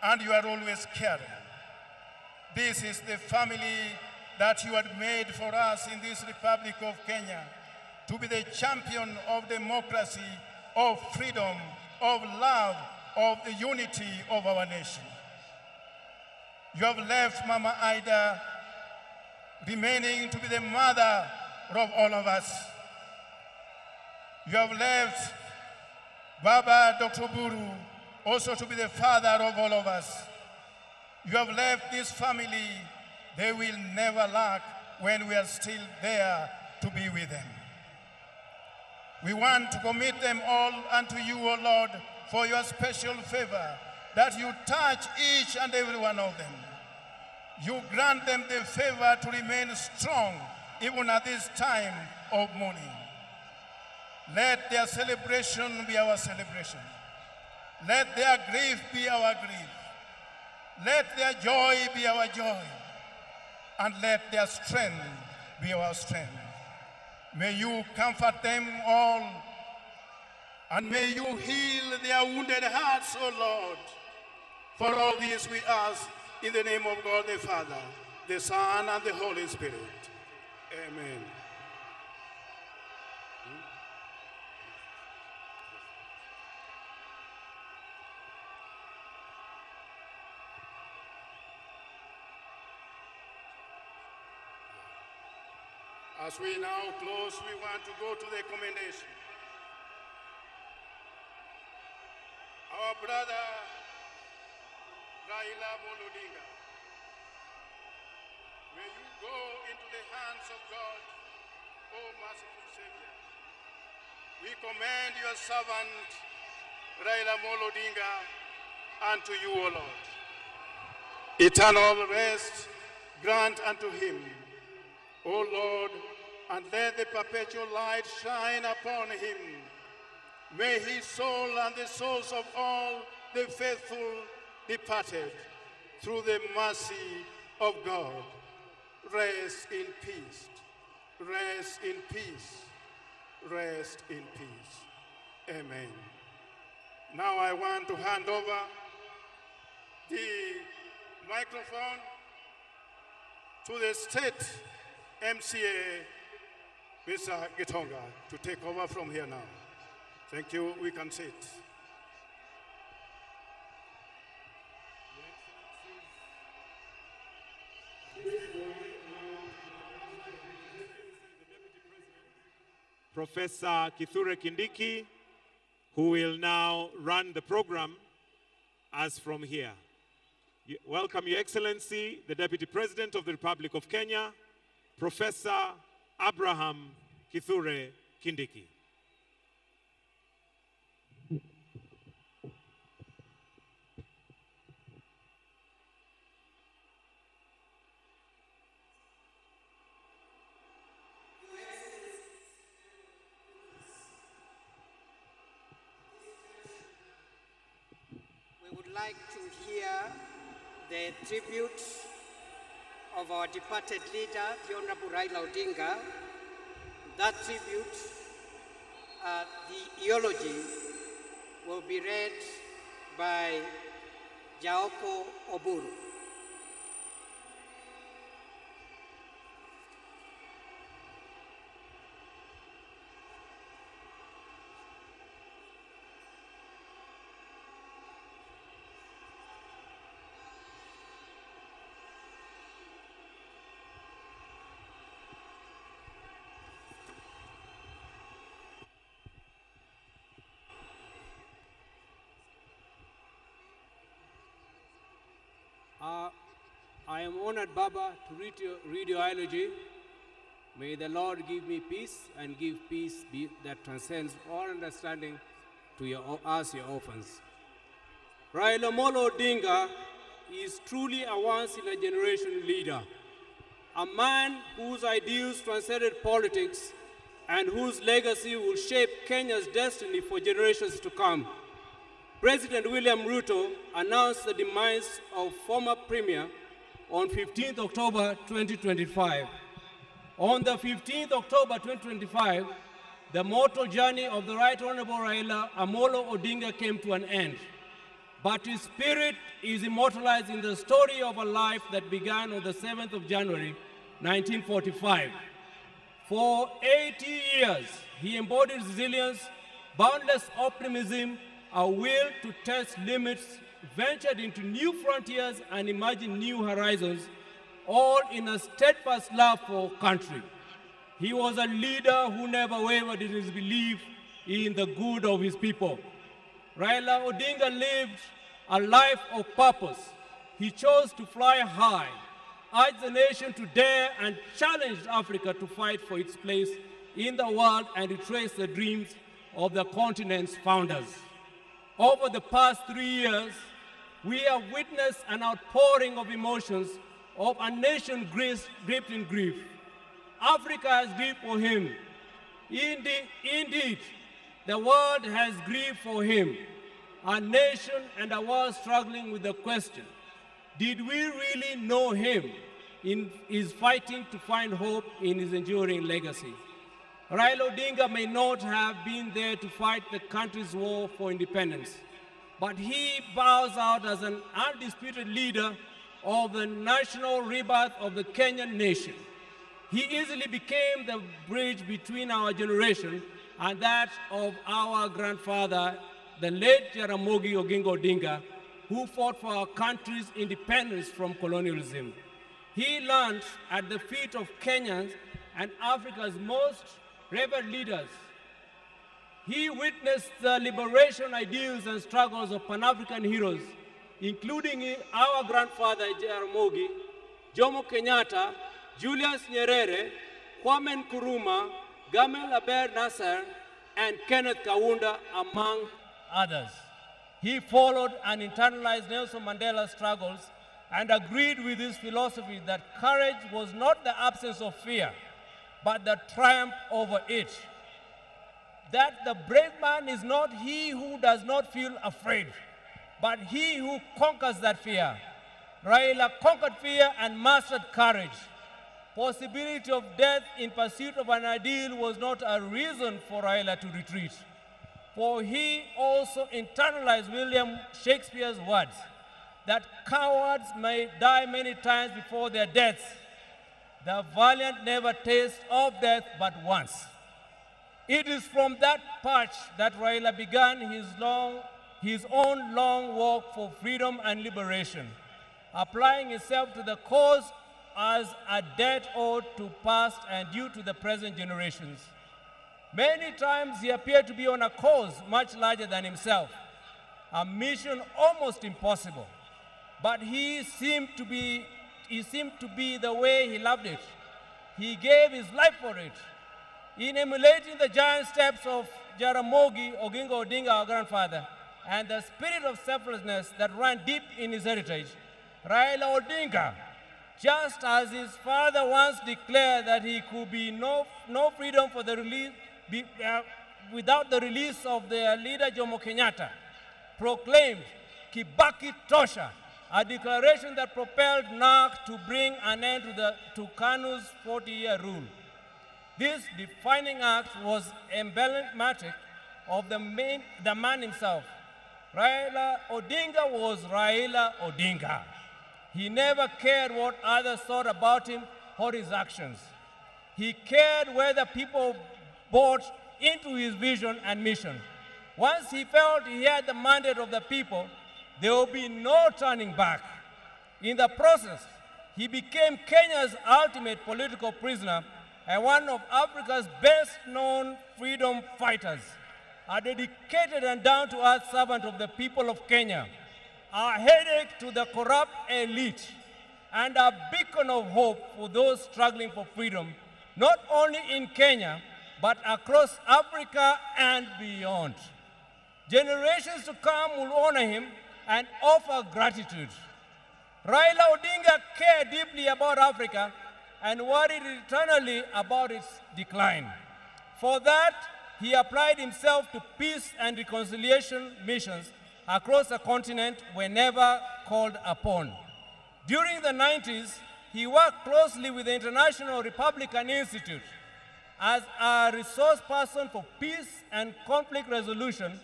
And you are always caring. This is the family that you had made for us in this Republic of Kenya, to be the champion of democracy, of freedom, of love, of the unity of our nation. You have left Mama Ida remaining to be the mother of all of us. You have left Baba Dr. Buru also to be the father of all of us. You have left this family. They will never lack when we are still there to be with them. We want to commit them all unto you, O Lord, for your special favor, that you touch each and every one of them. You grant them the favor to remain strong even at this time of mourning. Let their celebration be our celebration. Let their grief be our grief. Let their joy be our joy. And let their strength be our strength. May you comfort them all, and may you heal their wounded hearts, O Lord. For all this we ask in the name of God the Father, the Son, and the Holy Spirit. Amen. As we now close, we want to go to the commendation. Our brother, Raila Amolo Odinga, may you go into the hands of God, O merciful Savior. We commend your servant, Raila Amolo Odinga, unto you, O Lord. Eternal rest grant unto him, O Lord, and let the perpetual light shine upon him. May his soul and the souls of all the faithful departed through the mercy of God rest in peace, rest in peace, rest in peace. Amen. Now I want to hand over the microphone to the state MCA, Mr. Gitonga, to take over from here now. Thank you. We can sit. Professor Kithure Kindiki, who will now run the program as from here. Welcome, Your Excellency, the Deputy President of the Republic of Kenya, Professor Abraham Kithure Kindiki. We would like to hear the tribute of our departed leader, the Honorable Raila Odinga. That tribute, the eulogy, will be read by Jaoko Oburu. I am honored, Baba, to read your eulogy. May the Lord give me peace and give peace that transcends all understanding to us, your orphans. Raila Amolo Odinga is truly a once-in-a-generation leader, a man whose ideals transcended politics and whose legacy will shape Kenya's destiny for generations to come. President William Ruto announced the demise of former Premier on 15th October 2025. On the 15th October 2025, the mortal journey of the Right Honorable Raila Amolo Odinga came to an end. But his spirit is immortalized in the story of a life that began on the 7th of January, 1945. For 80 years, he embodied resilience, boundless optimism, a will to test limits, ventured into new frontiers and imagined new horizons, all in a steadfast love for country. He was a leader who never wavered in his belief in the good of his people. Raila Odinga lived a life of purpose. He chose to fly high, urged the nation to dare, and challenged Africa to fight for its place in the world and retrace the dreams of the continent's founders. Over the past 3 years, we have witnessed an outpouring of emotions of a nation gripped in grief. Africa has grieved for him. Indeed, the world has grieved for him. Our nation and the world struggling with the question, did we really know him in his fighting to find hope in his enduring legacy? Raila Odinga may not have been there to fight the country's war for independence, but he bows out as an undisputed leader of the national rebirth of the Kenyan nation. He easily became the bridge between our generation and that of our grandfather, the late Jaramogi Oginga Odinga, who fought for our country's independence from colonialism. He learned at the feet of Kenyans and Africa's most revered leaders. He witnessed the liberation ideals and struggles of Pan-African heroes, including our grandfather Jaramogi, Jomo Kenyatta, Julius Nyerere, Kwame Nkrumah, Gamal Abdel Nasser, and Kenneth Kaunda, among others. He followed and internalized Nelson Mandela's struggles and agreed with his philosophy that courage was not the absence of fear, but the triumph over it. That the brave man is not he who does not feel afraid, but he who conquers that fear. Raila conquered fear and mastered courage. Possibility of death in pursuit of an ideal was not a reason for Raila to retreat, for he also internalized William Shakespeare's words that cowards may die many times before their deaths. The valiant never taste of death but once. It is from that perch that Raila began his own long walk for freedom and liberation, applying himself to the cause as a debt owed to past and due to the present generations. Many times he appeared to be on a cause much larger than himself, a mission almost impossible, but he seemed to be the way he loved it. He gave his life for it. In emulating the giant steps of Jaramogi Oginga Odinga, our grandfather, and the spirit of selflessness that ran deep in his heritage, Raila Odinga, just as his father once declared that he could be no freedom for the release, without the release of their leader Jomo Kenyatta, proclaimed Kibaki Tosha, a declaration that propelled NARC to bring an end to KANU's 40-year rule. This defining act was emblematic of the man himself. Raila Odinga was Raila Odinga. He never cared what others thought about him or his actions. He cared whether people bought into his vision and mission. Once he felt he had the mandate of the people, there will be no turning back. In the process, he became Kenya's ultimate political prisoner and one of Africa's best-known freedom fighters, a dedicated and down-to-earth servant of the people of Kenya, a headache to the corrupt elite, and a beacon of hope for those struggling for freedom, not only in Kenya, but across Africa and beyond. Generations to come will honor him and offer gratitude. Raila Odinga cared deeply about Africa and worried eternally about its decline. For that, he applied himself to peace and reconciliation missions across the continent whenever called upon. During the 90s, he worked closely with the International Republican Institute as a resource person for peace and conflict resolution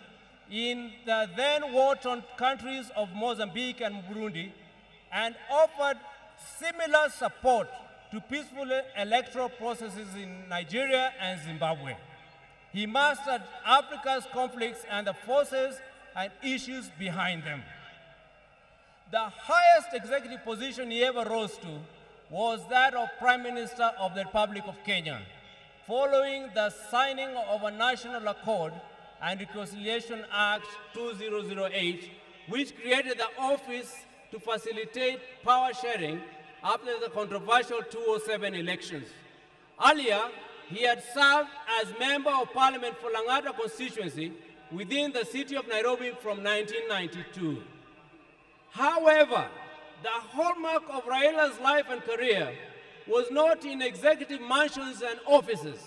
in the then war-torn countries of Mozambique and Burundi, and offered similar support to peaceful electoral processes in Nigeria and Zimbabwe. He mastered Africa's conflicts and the forces and issues behind them. The highest executive position he ever rose to was that of Prime Minister of the Republic of Kenya, following the signing of a National Accord and Reconciliation Act 2008, which created the office to facilitate power sharing after the controversial 2007 elections. Earlier, he had served as Member of Parliament for Lang'ata constituency within the city of Nairobi from 1992. However, the hallmark of Raila's life and career was not in executive mansions and offices.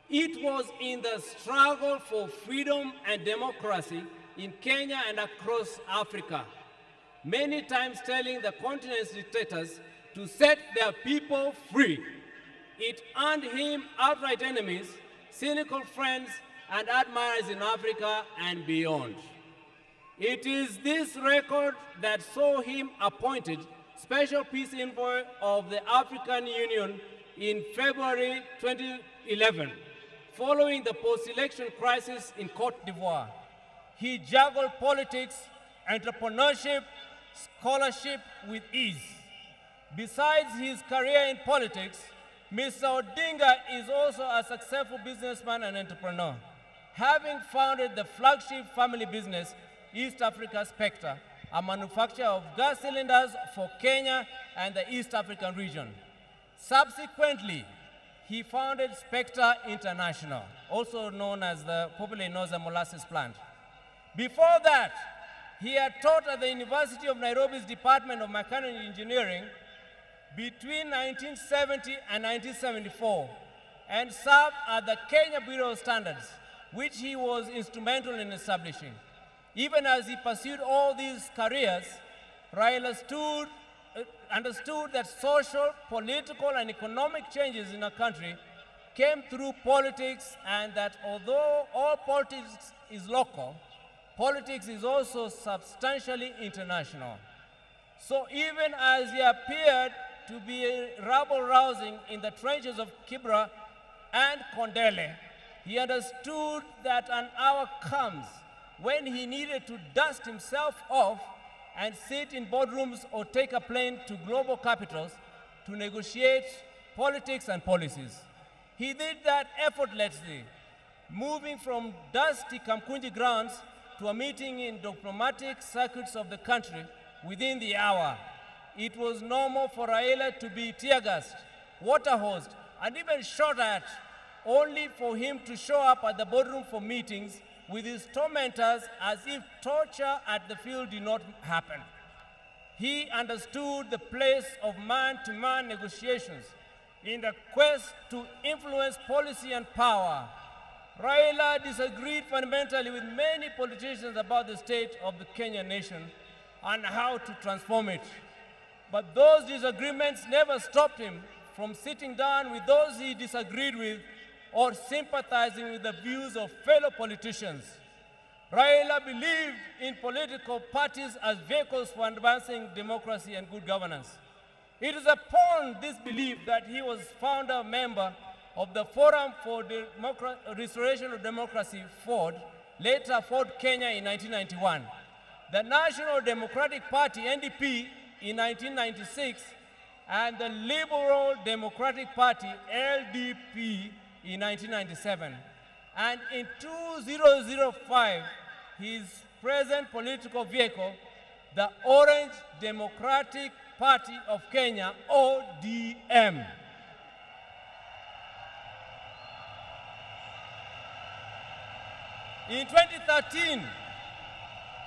It was in the struggle for freedom and democracy in Kenya and across Africa, many times telling the continent's dictators to set their people free. It earned him outright enemies, cynical friends, and admirers in Africa and beyond. It is this record that saw him appointed Special Peace Envoy of the African Union in February 2011, following the post-election crisis in Cote d'Ivoire. He juggled politics, entrepreneurship, scholarship with ease. Besides his career in politics, Mr. Odinga is also a successful businessman and entrepreneur, having founded the flagship family business, East Africa Spectre, a manufacturer of gas cylinders for Kenya and the East African region. Subsequently, he founded Spectre International, also known as the popularly known as the molasses plant. Before that, he had taught at the University of Nairobi's Department of Mechanical Engineering between 1970 and 1974, and served at the Kenya Bureau of Standards, which he was instrumental in establishing. Even as he pursued all these careers, Raila understood that social, political, and economic changes in a country came through politics, and that although all politics is local, politics is also substantially international. So even as he appeared to be rabble-rousing in the trenches of Kibra and Kondele, he understood that an hour comes when he needed to dust himself off and sit in boardrooms or take a plane to global capitals to negotiate politics and policies. He did that effortlessly, moving from dusty Kamkunji grounds to a meeting in diplomatic circuits of the country within the hour. It was normal for Raila to be tear-gassed, water-hosed, and even shot at, only for him to show up at the boardroom for meetings with his tormentors as if torture at the field did not happen. He understood the place of man-to-man negotiations in the quest to influence policy and power. Raila disagreed fundamentally with many politicians about the state of the Kenyan nation and how to transform it. But those disagreements never stopped him from sitting down with those he disagreed with or sympathizing with the views of fellow politicians. Raila believed in political parties as vehicles for advancing democracy and good governance. It is upon this belief that he was founder member of the Forum for Restoration of Democracy, FORD, later FORD Kenya in 1991, the National Democratic Party, NDP, in 1996, and the Liberal Democratic Party, LDP, in 1997. And in 2005, his present political vehicle, the Orange Democratic Party of Kenya, ODM. In 2013,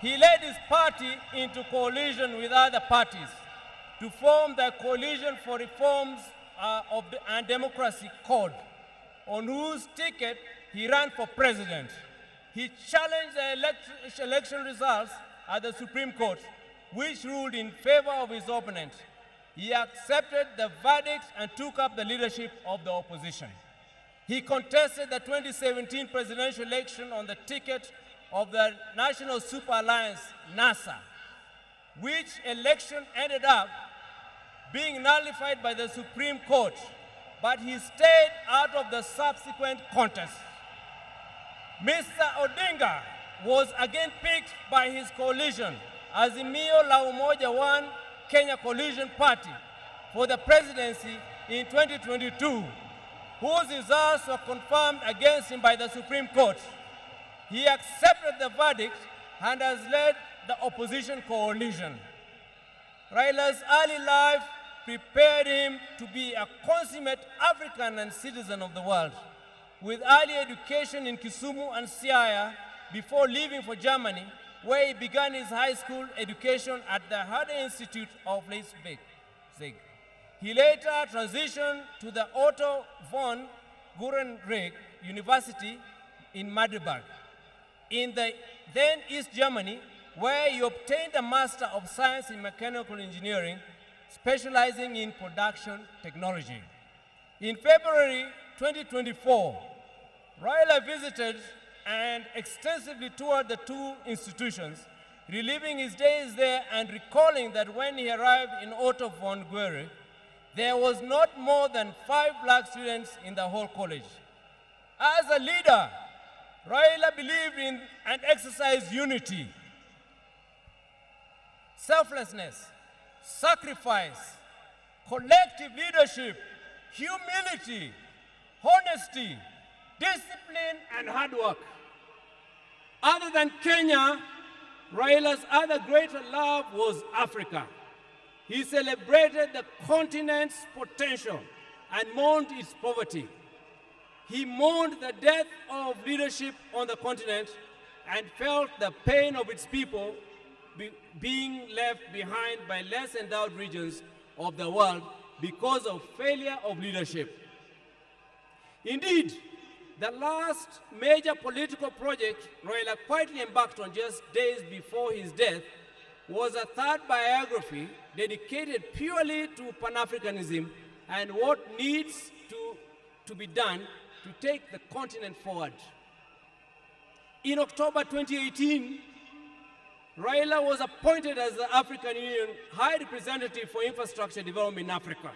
he led his party into coalition with other parties to form the Coalition for Reforms and Democracy CORD, on whose ticket he ran for president. He challenged the election results at the Supreme Court, which ruled in favor of his opponent, he accepted the verdict and took up the leadership of the opposition. He contested the 2017 presidential election on the ticket of the National Super Alliance, NASA, which election ended up being nullified by the Supreme Court, but he stayed out of the subsequent contest. Mr. Odinga was again picked by his coalition, Azimio la Umoja One Kenya Coalition Party, for the presidency in 2022, whose results were confirmed against him by the Supreme Court. He accepted the verdict and has led the opposition coalition. Raila's early life prepared him to be a consummate African and citizen of the world, with early education in Kisumu and Siaya before leaving for Germany, where he began his high school education at the Herder Institute of Leipzig. He later transitioned to the Otto von Gutenberg University in Magdeburg, in the then East Germany, where he obtained a Master of Science in Mechanical Engineering, specializing in production technology. In February 2024, Raila visited and extensively toured the two institutions, reliving his days there and recalling that when he arrived in Otto von Guerre, there was not more than 5 black students in the whole college. As a leader, Raila believed in and exercised unity, selflessness, sacrifice, collective leadership, humility, honesty, discipline, and hard work. Other than Kenya, Raila's other greater love was Africa. He celebrated the continent's potential and mourned its poverty. He mourned the death of leadership on the continent and felt the pain of its people being left behind by less endowed regions of the world because of failure of leadership. Indeed, the last major political project Raila quietly embarked on just days before his death was a third biography dedicated purely to Pan-Africanism and what needs to be done to take the continent forward. In October 2018, Raila was appointed as the African Union High Representative for Infrastructure Development in Africa.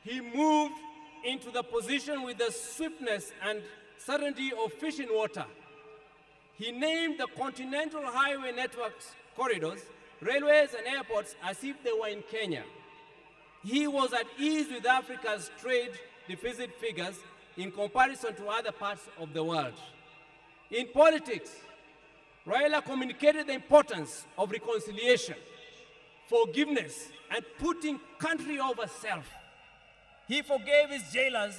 He moved into the position with the swiftness and certainty of fish in water. He named the continental highway networks corridors, railways and airports as if they were in Kenya. He was at ease with Africa's trade deficit figures in comparison to other parts of the world. In politics, Raila communicated the importance of reconciliation, forgiveness, and putting country over self. He forgave his jailers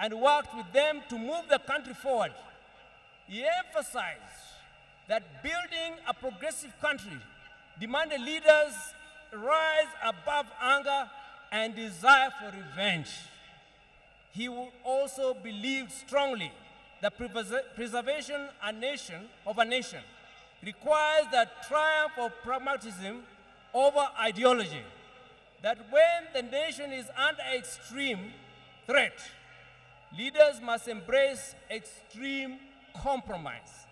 and worked with them to move the country forward. He emphasized that building a progressive country demanded leaders rise above anger and desire for revenge. He also believed strongly that preservation of a nation requires the triumph of pragmatism over ideology, that when the nation is under extreme threat, leaders must embrace extreme compromise.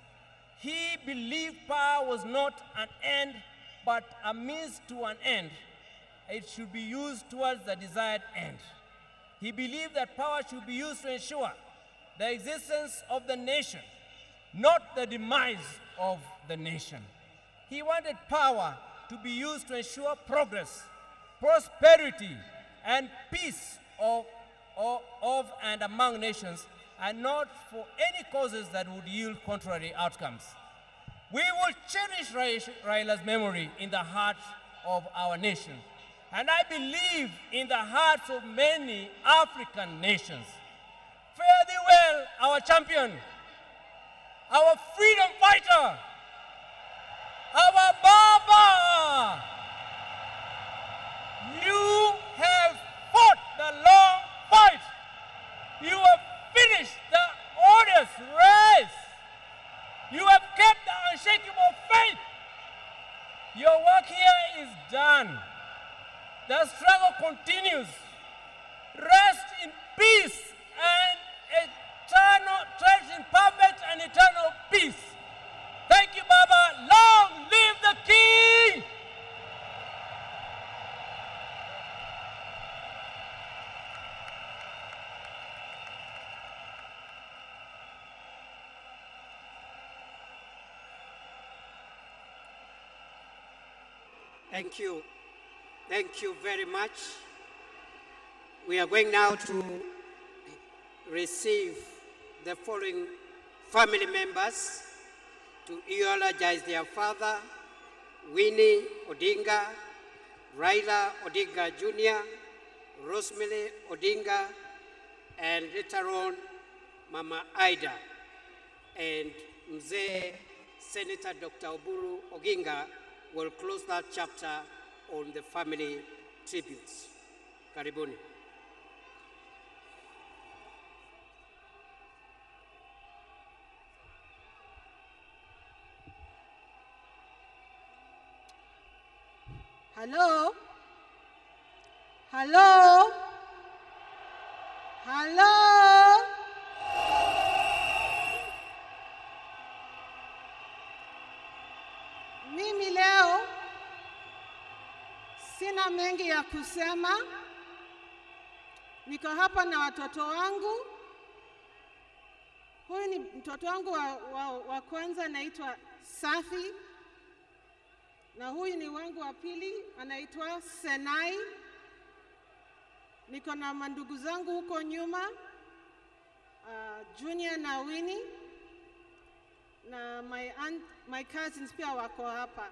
He believed power was not an end, but a means to an end. It should be used towards the desired end. He believed that power should be used to ensure the existence of the nation, not the demise of the nation. He wanted power to be used to ensure progress, prosperity, and peace of and among nations, and not for any causes that would yield contrary outcomes. We will cherish Raila's memory in the heart of our nation, and I believe in the hearts of many African nations. Fare thee well, our champion, our freedom fighter, our Baba. You have fought the long fight. You have finished the arduous race. You have kept the unshakable faith. Your work here the struggle continues. Rest in peace and rest in perfect and eternal peace. Thank you, Baba. Long live the King! Thank you. Thank you very much. We are going now to receive the following family members to eulogize their father, Winnie Odinga, Raila Odinga Jr., Rosemary Odinga, and later on, Mama Ida. And Mzee Senator Dr. Oburu Oginga will close that chapter on the family tributes. Karibuni. Hello? Hello? Hello? Mimi leo sina mengi ya kusema. Niko hapa na watoto wangu. Huyu ni mtoto wangu wa kwanza, anaitwa Safi. Na huyu ni wangu wa pili, anaitwa Senai. Niko na mandugu zangu huko nyuma, Junior na Winnie. Na my cousins pia wako hapa.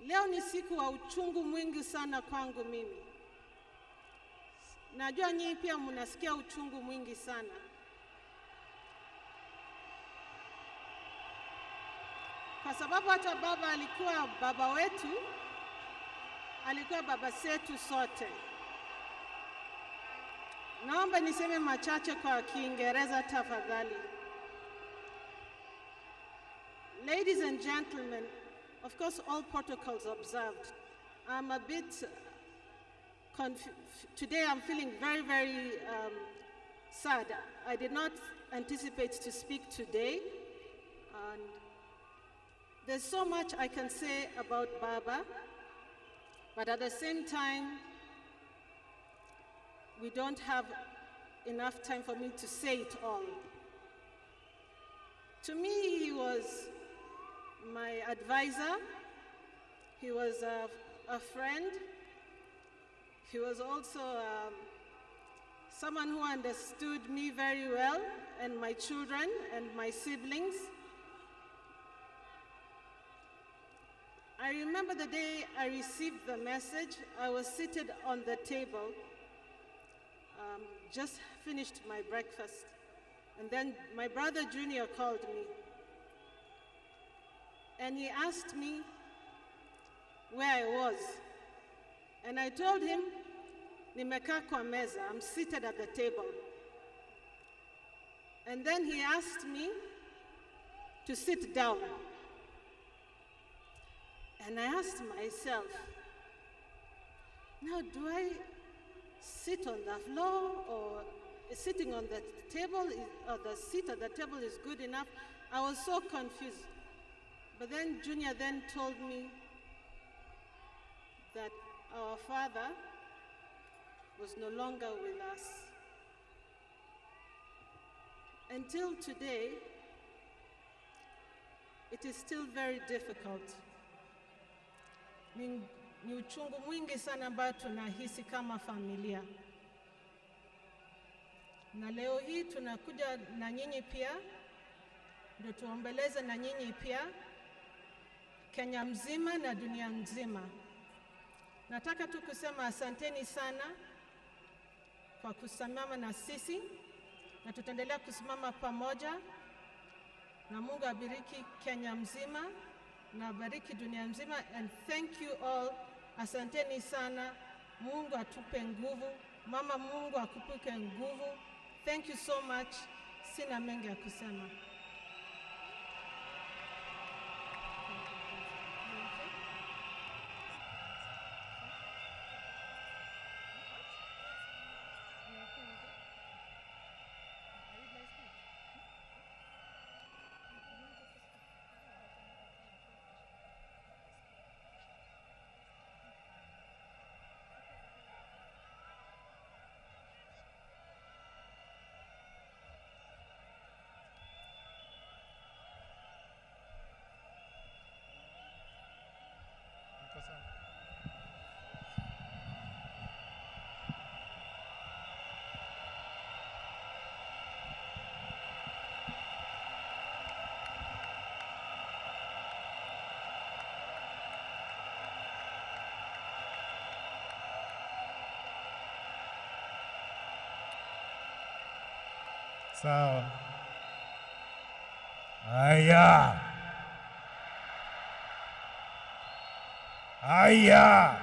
Leo ni siku wa uchungu mwingi sana kwangu mimi. Najua nyinyi pia mnasikia uchungu mwingi sana. Kwa sababu hata baba alikuwa baba wetu, alikuwa baba zetu sote. Naomba niseme machache kwa Kiingereza tafadhali. Ladies and gentlemen, of course all protocols observed. I'm a bit today I'm feeling very, very sad. I did not anticipate to speak today. And there's so much I can say about Baba, but at the same time, we don't have enough time for me to say it all. To me, he was my advisor. He was a friend. He was also someone who understood me very well, and my children and my siblings. I remember the day I received the message. I was seated on the table, just finished my breakfast. And then my brother Junior called me. And he asked me where I was. And I told him, nimekaa kwa meza, I'm seated at the table. And then he asked me to sit down. And I asked myself, now do I sit on the floor, or sitting on the table, or the seat at the table is good enough? I was so confused. But then Junior then told me that our father was no longer with us. Until today, it is still very difficult. Ni uchungu mwingi sana ambao tunahisi kama familia. Na leo hii tunakuja na nyinyi pia, ndio tuombeleze na nyinyi pia, Kenya mzima na dunia mzima. Nataka tu kusema asanteni sana kwa kusimama na sisi, na tutaendelea kusimama pamoja, na Mungu abariki Kenya mzima na abariki dunia mzima. And thank you all. Asanteni sana. Mungu atupe nguvu. Mama, Mungu akupe nguvu. Thank you so much. Sina mengi ya kusema. Sawa. Haya. Haya.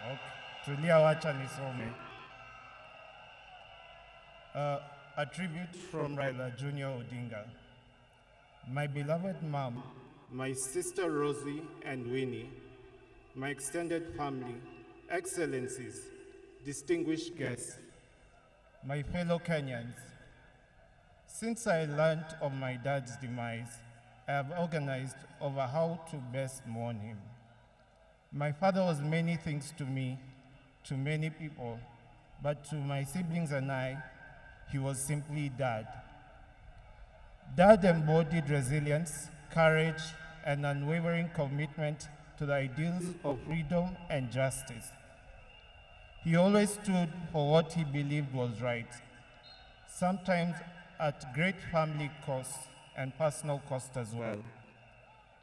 Okay. Tulia, wacha nisome. A tribute from Raila Junior Odinga. My beloved mom, my sister Rosie and Winnie, my extended family, excellencies, distinguished guests, my fellow Kenyans. Since I learned of my dad's demise, I have organized over how to best mourn him. My father was many things to me, to many people, but to my siblings and I, he was simply Dad. Dad embodied resilience, courage, and unwavering commitment to the ideals of freedom and justice. He always stood for what he believed was right, sometimes at great family cost and personal cost as well.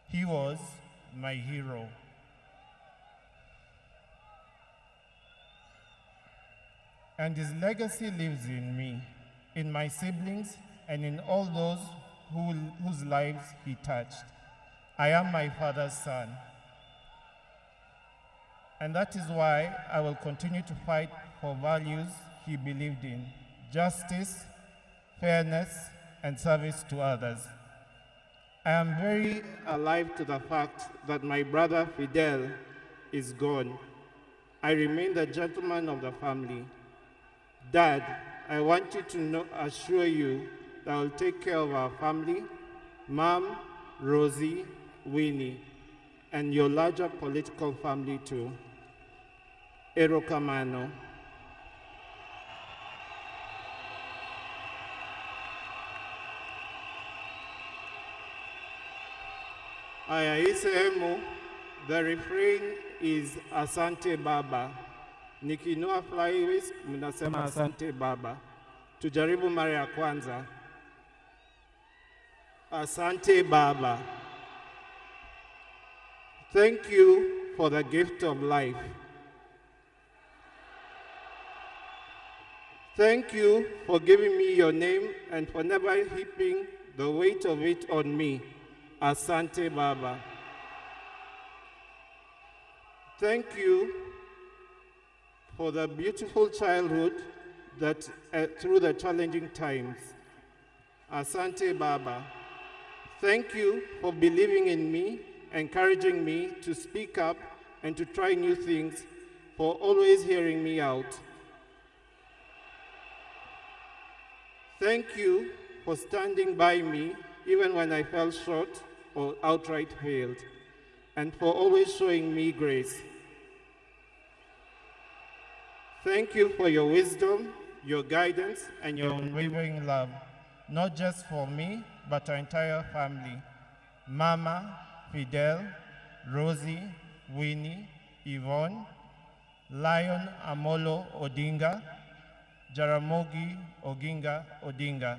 He was my hero. And his legacy lives in me, in my siblings, and in all those whose lives he touched. I am my father's son. And that is why I will continue to fight for values he believed in: justice, fairness, and service to others. I am very alive to the fact that my brother Fidel is gone. I remain the gentleman of the family. Dad, I want you to assure you that I will take care of our family, Mom, Rosie, Winnie, and your larger political family too. Erokamano. Aya, hii sehemu, the refrain is Asante Baba. Nikinua flywheel, mnasema Asante Baba. Tujaribu mara ya kwanza. Asante Baba. Thank you for the gift of life. Thank you for giving me your name and for never heaping the weight of it on me. Asante Baba. Thank you for the beautiful childhood that through the challenging times. Asante Baba. Thank you for believing in me, encouraging me to speak up and to try new things, for always hearing me out. Thank you for standing by me even when I fell short or outright failed, and for always showing me grace. Thank you for your wisdom, your guidance, and your unwavering love, not just for me, but our entire family. Mama, Fidel, Rosie, Winnie, Yvonne, Lion Amolo Odinga, Jaramogi Oginga Odinga.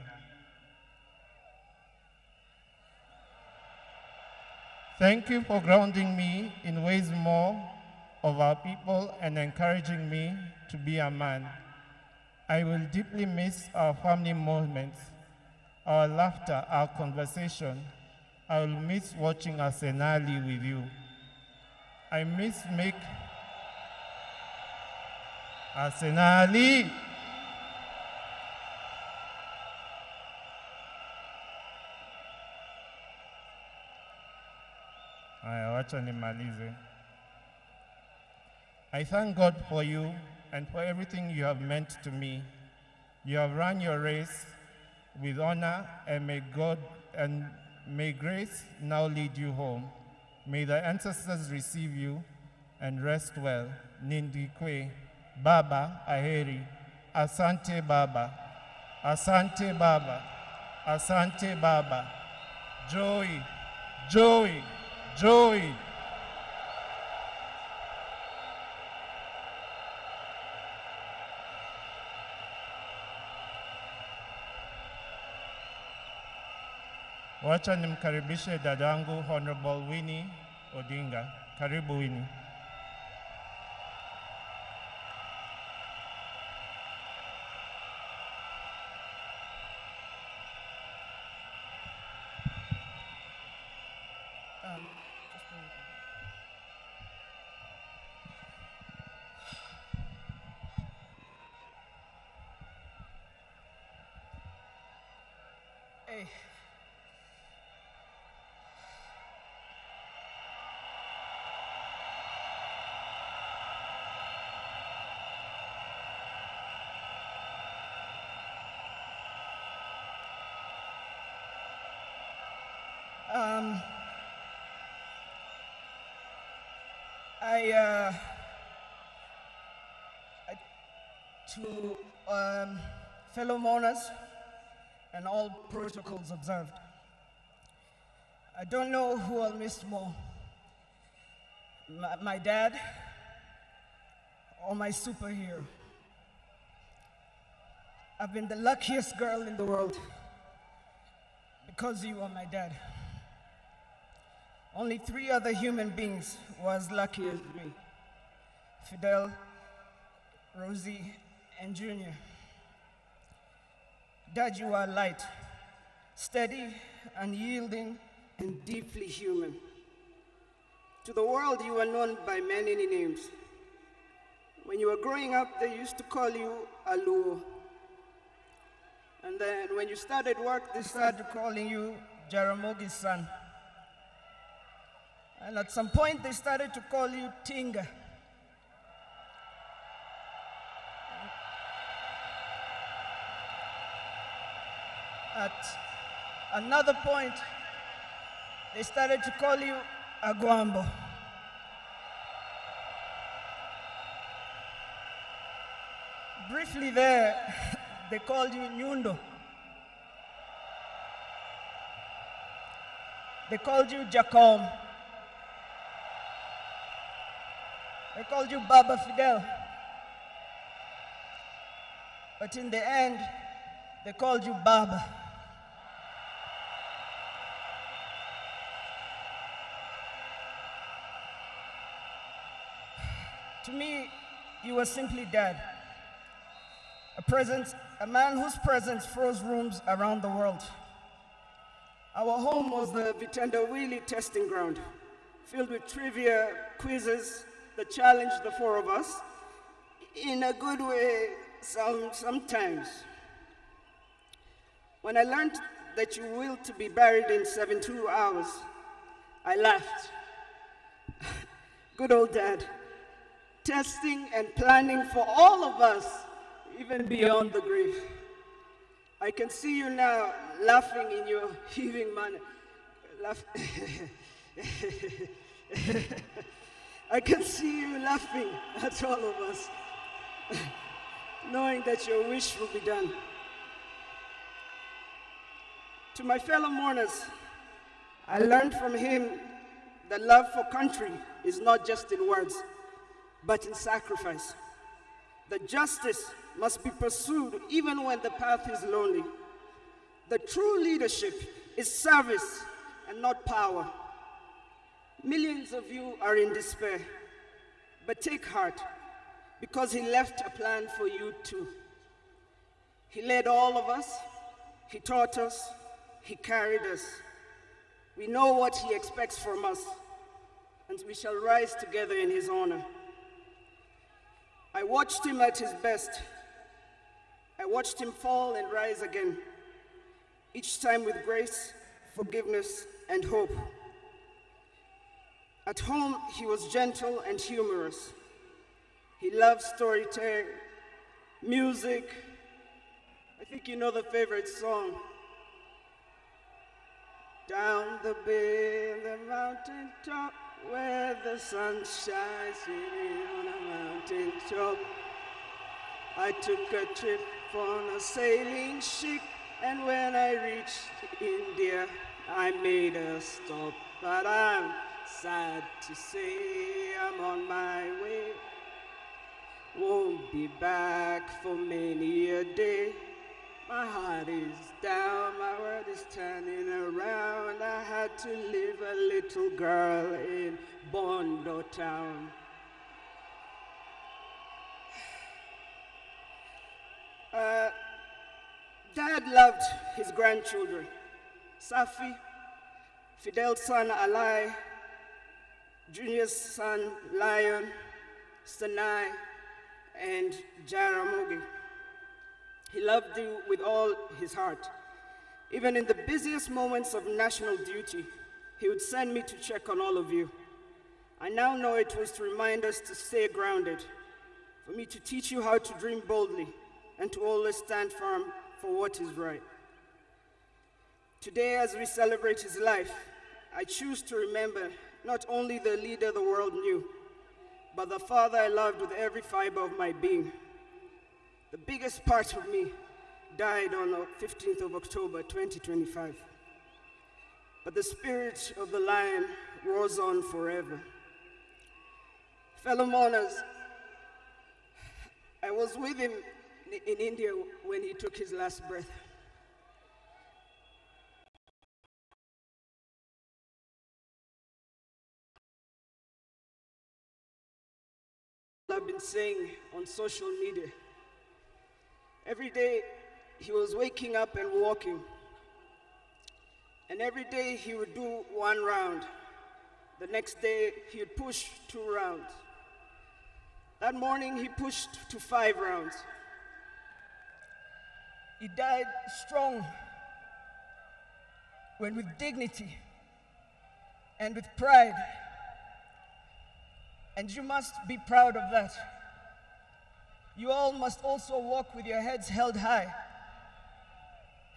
Thank you for grounding me in ways more of our people and encouraging me to be a man. I will deeply miss our family moments, our laughter, our conversation. I will miss watching Arsenali with you. I miss make Arsenali. Aya, wacha nimalize. I thank God for you and for everything you have meant to me. You have run your race with honor, and may grace now lead you home. May the ancestors receive you and rest well. Nindikwe, Baba Aheri, Asante Baba, Asante Baba, Asante Baba, Joey, Joey, Joey. Wacha nimkaribishe dadangu Honorable Winnie Odinga. Karibu Winnie. Um, to fellow mourners and all protocols observed, I don't know who I'll miss more, my dad or my superhero. I've been the luckiest girl in the world because you are my dad. Only 3 other human beings were as lucky as me: Fidel, Rosie, and Junior. Dad, you are light, steady, unyielding, and deeply human. To the world, you are known by many names. When you were growing up, they used to call you Aluo. And then when you started work, they started calling you Jaramogi's son. And at some point, they started to call you Tinga. At another point, they started to call you Aguambo. Briefly there, they called you Nyundo. They called you Jacom. They called you Baba Fidel. But in the end, they called you Baba. To me, you were simply Dad. A man whose presence froze rooms around the world. Our home was the Vitendawili testing ground, filled with trivia, quizzes that challenged the 4 of us, in a good way sometimes. When I learned that you willed to be buried in 72 hours, I laughed. Good old Dad, testing and planning for all of us, even beyond the grave. I can see you now laughing in your heaving manner. I can see you laughing at all of us, knowing that your wish will be done. To my fellow mourners, I learned from him that love for country is not just in words, but in sacrifice. That justice must be pursued even when the path is lonely. The true leadership is service and not power. Millions of you are in despair, but take heart, because he left a plan for you too. He led all of us, he taught us, he carried us. We know what he expects from us, and we shall rise together in his honor. I watched him at his best. I watched him fall and rise again, each time with grace, forgiveness, and hope. At home, he was gentle and humorous. He loved storytelling, music. I think you know the favorite song. Down the bay, the mountain top, where the sun shines on a mountain top. I took a trip on a sailing ship, and when I reached India, I made a stop. But I'm sad to say I'm on my way. Won't be back for many a day. My heart is down, my world is turning around. I had to leave a little girl in Bondo town. Dad loved his grandchildren. Safi, Fidel's son Alai, Junior's son Lion, Sanai, and Jaramogi. He loved you with all his heart. Even in the busiest moments of national duty, he would send me to check on all of you. I now know it was to remind us to stay grounded, for me to teach you how to dream boldly, and to always stand firm for what is right. Today, as we celebrate his life, I choose to remember not only the leader the world knew, but the father I loved with every fiber of my being. The biggest part of me died on the 15th of October, 2025. But the spirit of the lion roars on forever. Fellow mourners, I was with him in India when he took his last breath. I've been saying on social media. Every day he was waking up and walking. And every day he would do 1 round. The next day he would push 2 rounds. That morning he pushed to 5 rounds. He died strong, when with dignity and with pride. And you must be proud of that. You all must also walk with your heads held high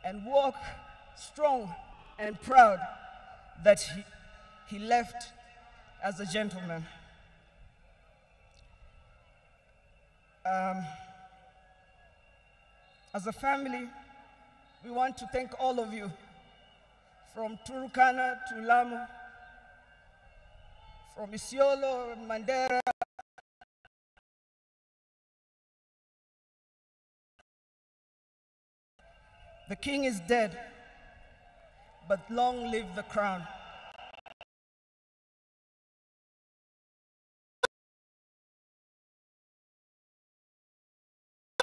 and walk strong and proud that he left as a gentleman. As a family, we want to thank all of you, from Turkana to Lamu, from Isiolo, Mandera, the king is dead, but long live the crown.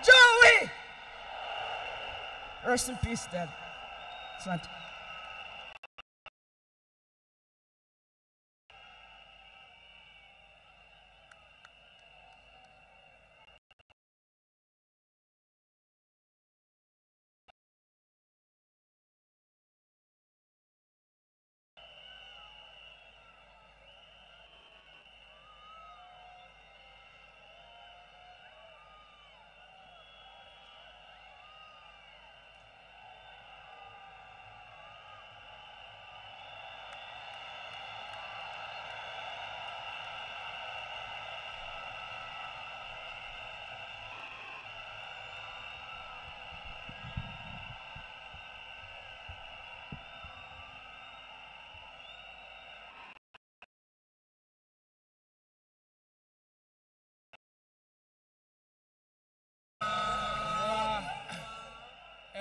Joey! Rest in peace, Dad. Asante.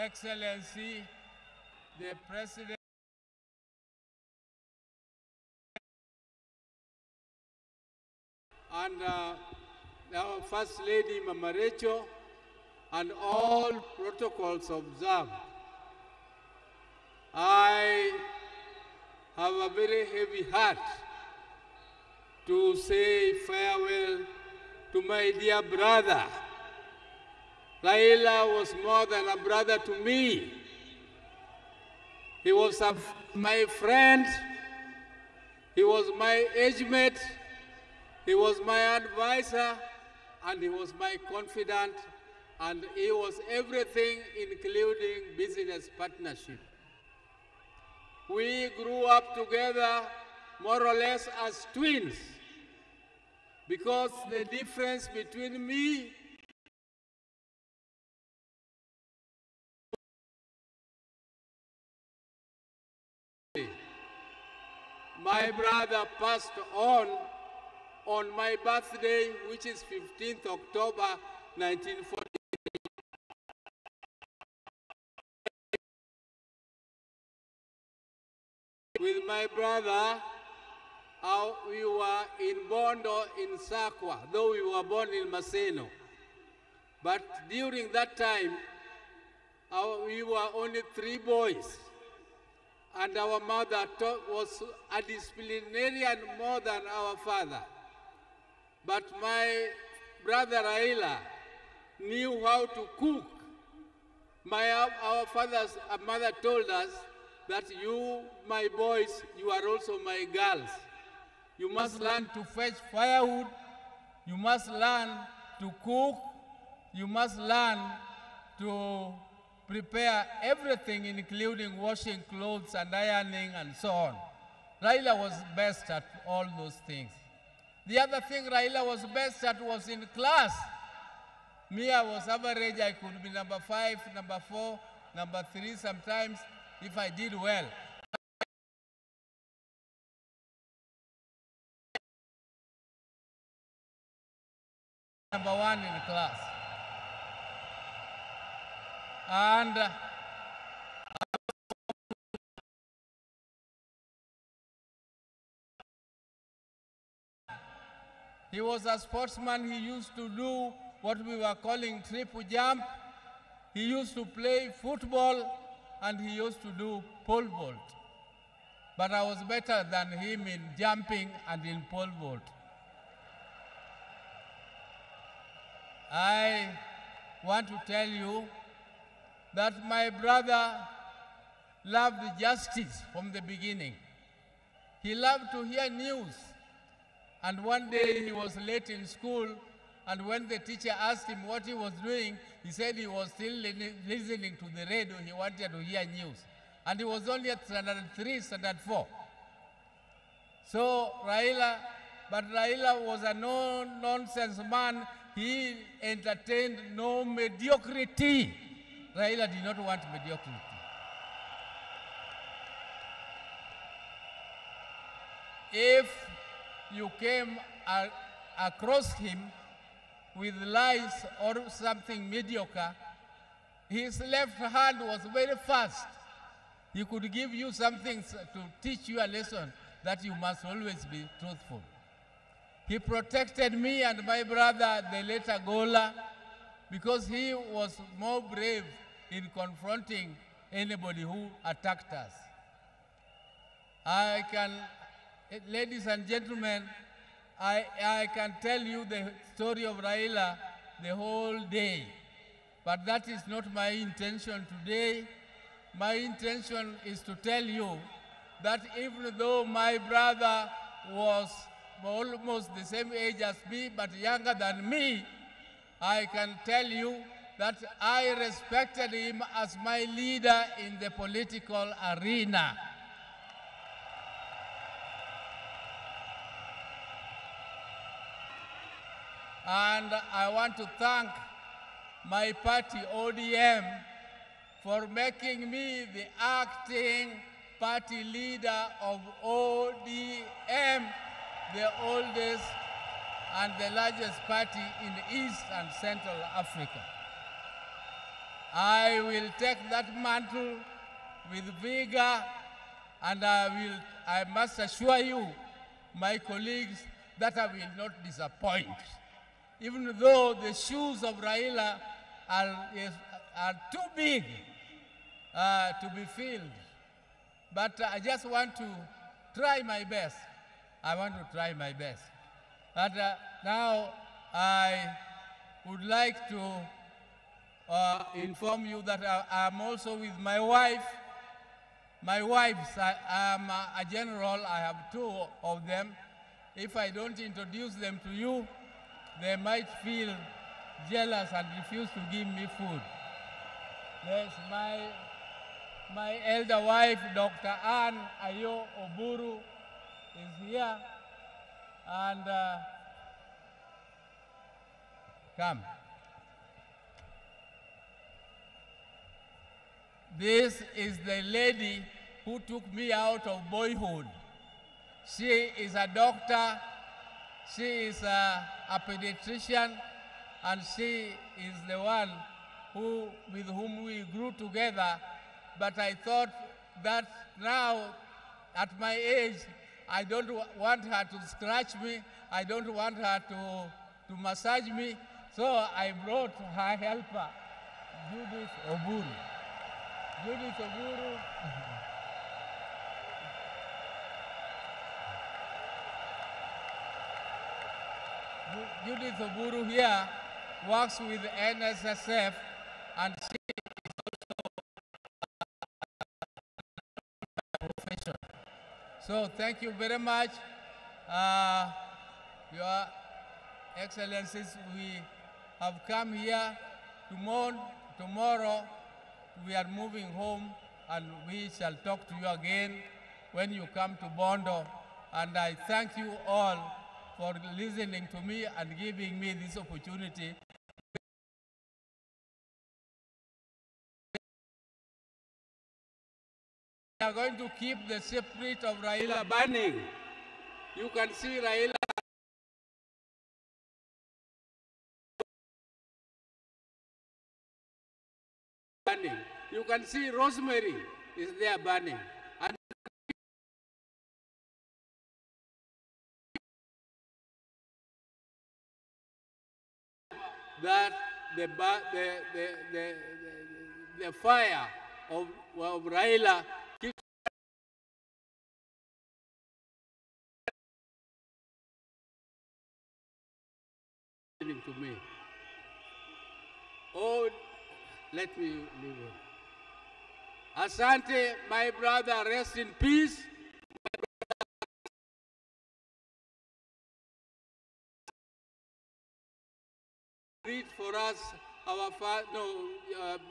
Excellency, the President and our First Lady Mama Rachel, and all protocols observed. I have a very heavy heart to say farewell to my dear brother. Raila was more than a brother to me. He was my friend, he was my age mate, he was my advisor, and he was my confidant, and he was everything, including business partnership. We grew up together more or less as twins, because the difference between me my brother passed on my birthday, which is 15th October 1940. With my brother, we were in Bondo in Sakwa, though we were born in Maseno. But during that time, we were only 3 boys. And our mother was a disciplinarian more than our father. But my brother Raila knew how to cook. Our mother told us that you, my boys, you are also my girls. You must learn to fetch firewood. You must learn to cook. You must learn to prepare everything, including washing clothes and ironing and so on. Raila was best at all those things. The other thing Raila was best at was in class. Me, I was average. I could be number 5, number 4, number 3 sometimes if I did well. Number 1 in class. And he was a sportsman. He used to do what we were calling triple jump. He used to play football, and he used to do pole vault. But I was better than him in jumping and in pole vault. I want to tell you that my brother loved justice from the beginning. He loved to hear news. And one day he was late in school, and when the teacher asked him what he was doing, he said he was still listening to the radio. He wanted to hear news. And he was only at standard 3, standard 4. So Raila was a no-nonsense man. He entertained no mediocrity. Raila did not want mediocrity. If you came across him with lies or something mediocre, his left hand was very fast. He could give you something to teach you a lesson that you must always be truthful. He protected me and my brother, the later Gola, because he was more brave in confronting anybody who attacked us. Ladies and gentlemen, I can tell you the story of Raila the whole day, but that is not my intention today. My intention is to tell you that even though my brother was almost the same age as me, but younger than me, I can tell you that I respected him as my leader in the political arena. And I want to thank my party, ODM, for making me the acting party leader of ODM, the oldest and the largest party in East and Central Africa. I will take that mantle with vigor, and I must assure you, my colleagues, that I will not disappoint. Even though the shoes of Raila are too big to be filled. But I just want to try my best. I want to try my best. But now I would like to inform you that I'm also with my wife. My wives, I'm a general. I have 2 of them. If I don't introduce them to you, they might feel jealous and refuse to give me food. Yes, my elder wife, Dr. Ann Ayo Oburu, is here. And come. This is the lady who took me out of boyhood. She is a doctor. She is a pediatrician, and she is the one with whom we grew together. But I thought that now, at my age, I don't want her to scratch me. I don't want her to massage me. So I brought her helper, Judith Oburu. Judith Oburu. Judith Oburu here works with NSSF, and she is also a profession. So thank you very much. Your Excellencies, we have come here. Tomorrow we are moving home, and we shall talk to you again. when you come to Bondo. And I thank you all for listening to me and giving me this opportunity. We are going to keep the spirit of Raila burning. You can see Raila burning. You can see Rosemary is there burning. And that the fire of Raila keeps to me. Oh, let me leave it. Asante, my brother, rest in peace. Greet for us our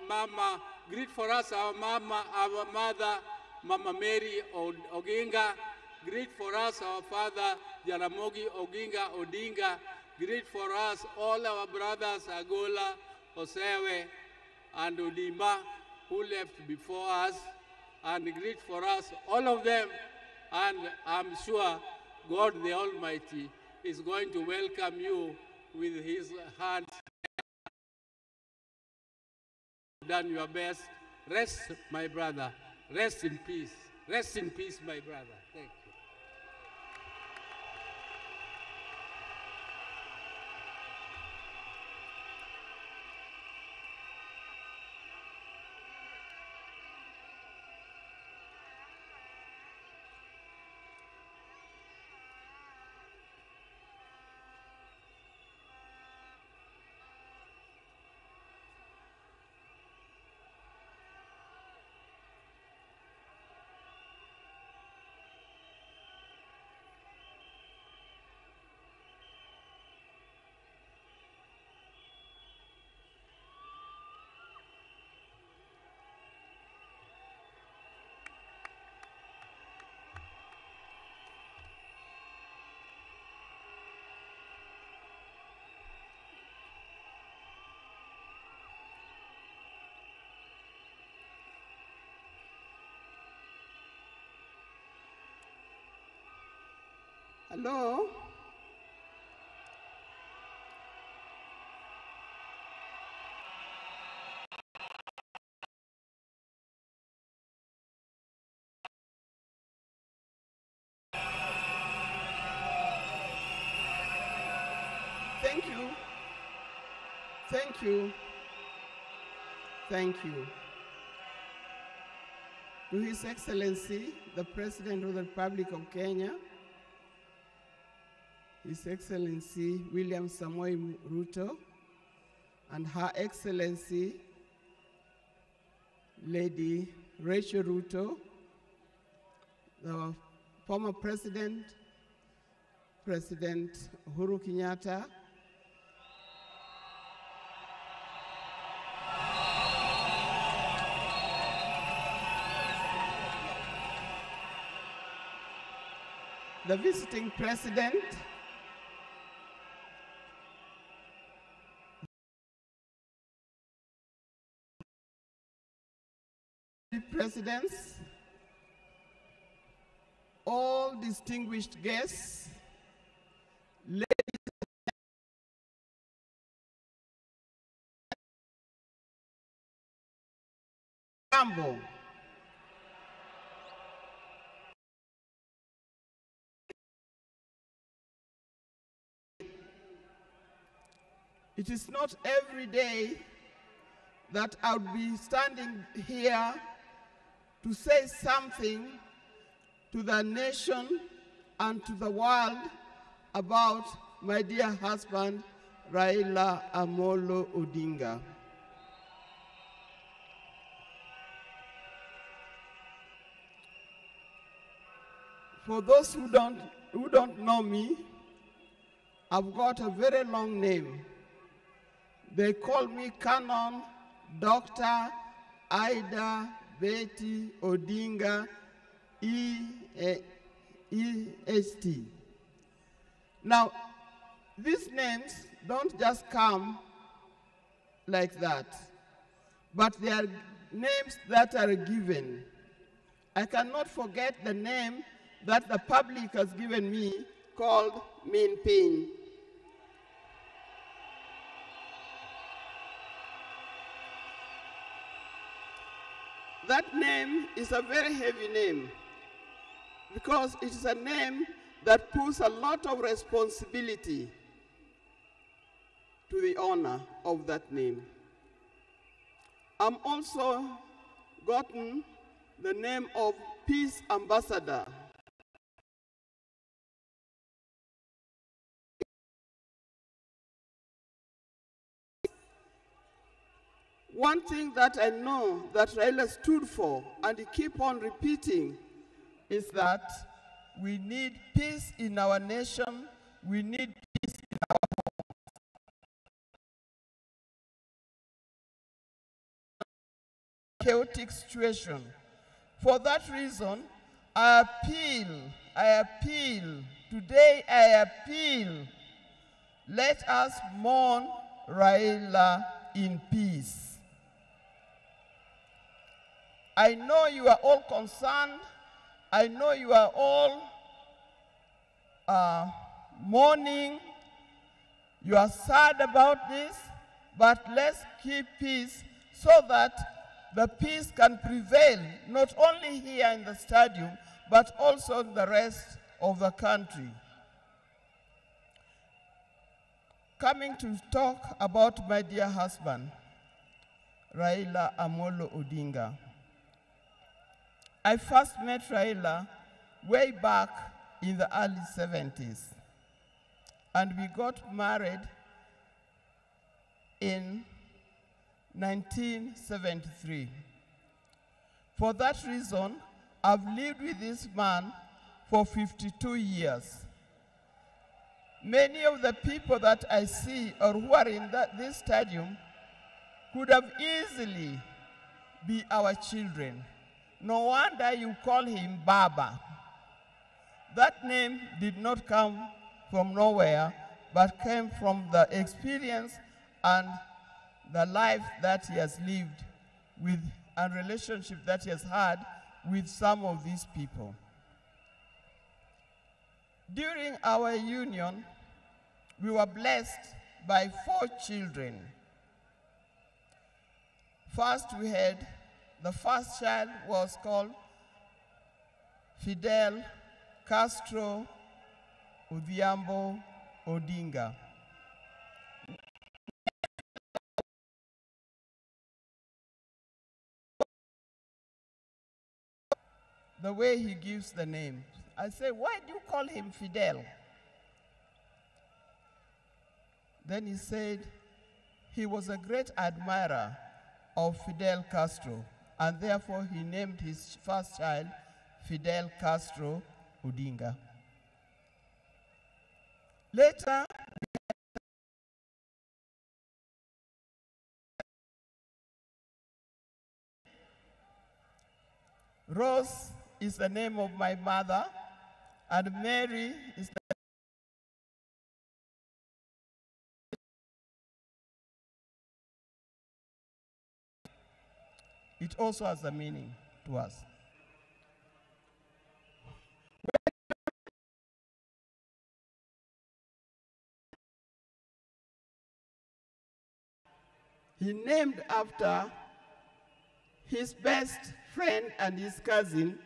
Mama. Greet for us our Mama, our mother, Mama Mary Oginga. Greet for us our father, Jaramogi Oginga Odinga. Greet for us all our brothers, Agola, Osewe, and Odima, who left before us. And greet for us all of them. And I'm sure God the Almighty is going to welcome you with his hand. Done your best. Rest, my brother. Rest in peace. Rest in peace, my brother. Thank you. Hello? Thank you. Thank you. Thank you. To His Excellency, the President of the Republic of Kenya, His Excellency William Samoei Ruto, and Her Excellency Lady Rachel Ruto, the former President, President Uhuru Kenyatta, the visiting President, presidents, all distinguished guests, ladies and gentlemen, it is not every day that I would be standing here to say something to the nation and to the world about my dear husband, Raila Amolo Odinga. For those who don't know me, I've got a very long name. They call me Canon Dr. Ida Betty Odinga, E-S-T. Now, these names don't just come like that, but they are names that are given. I cannot forget the name that the public has given me called Min Pin. That name is a very heavy name because it is a name that puts a lot of responsibility to the owner of that name. I'm also gotten the name of Peace Ambassador. One thing that I know that Raila stood for, and he keep on repeating, is that we need peace in our nation, we need peace in our chaotic situation. For that reason, I appeal, today I appeal, let us mourn Raila in peace. I know you are all concerned, I know you are all mourning, you are sad about this, but let's keep peace so that the peace can prevail, not only here in the stadium, but also in the rest of the country. Coming to talk about my dear husband, Raila Amolo Odinga. I first met Raila way back in the early 70s, and we got married in 1973. For that reason, I've lived with this man for 52 years. Many of the people that I see or who are in this stadium could have easily be our children. No wonder you call him Baba. That name did not come from nowhere, but came from the experience and the life that he has lived with and relationship that he has had with some of these people. During our union, we were blessed by 4 children. First, we had the first child was called Fidel Castro Odhiambo Odinga. The way he gives the name. I say, why do you call him Fidel? Then he said he was a great admirer of Fidel Castro, and therefore he named his first child Fidel Castro Odinga. Later, Rose is the name of my mother, and Mary is the it also has a meaning to us. He named after his best friend and his cousin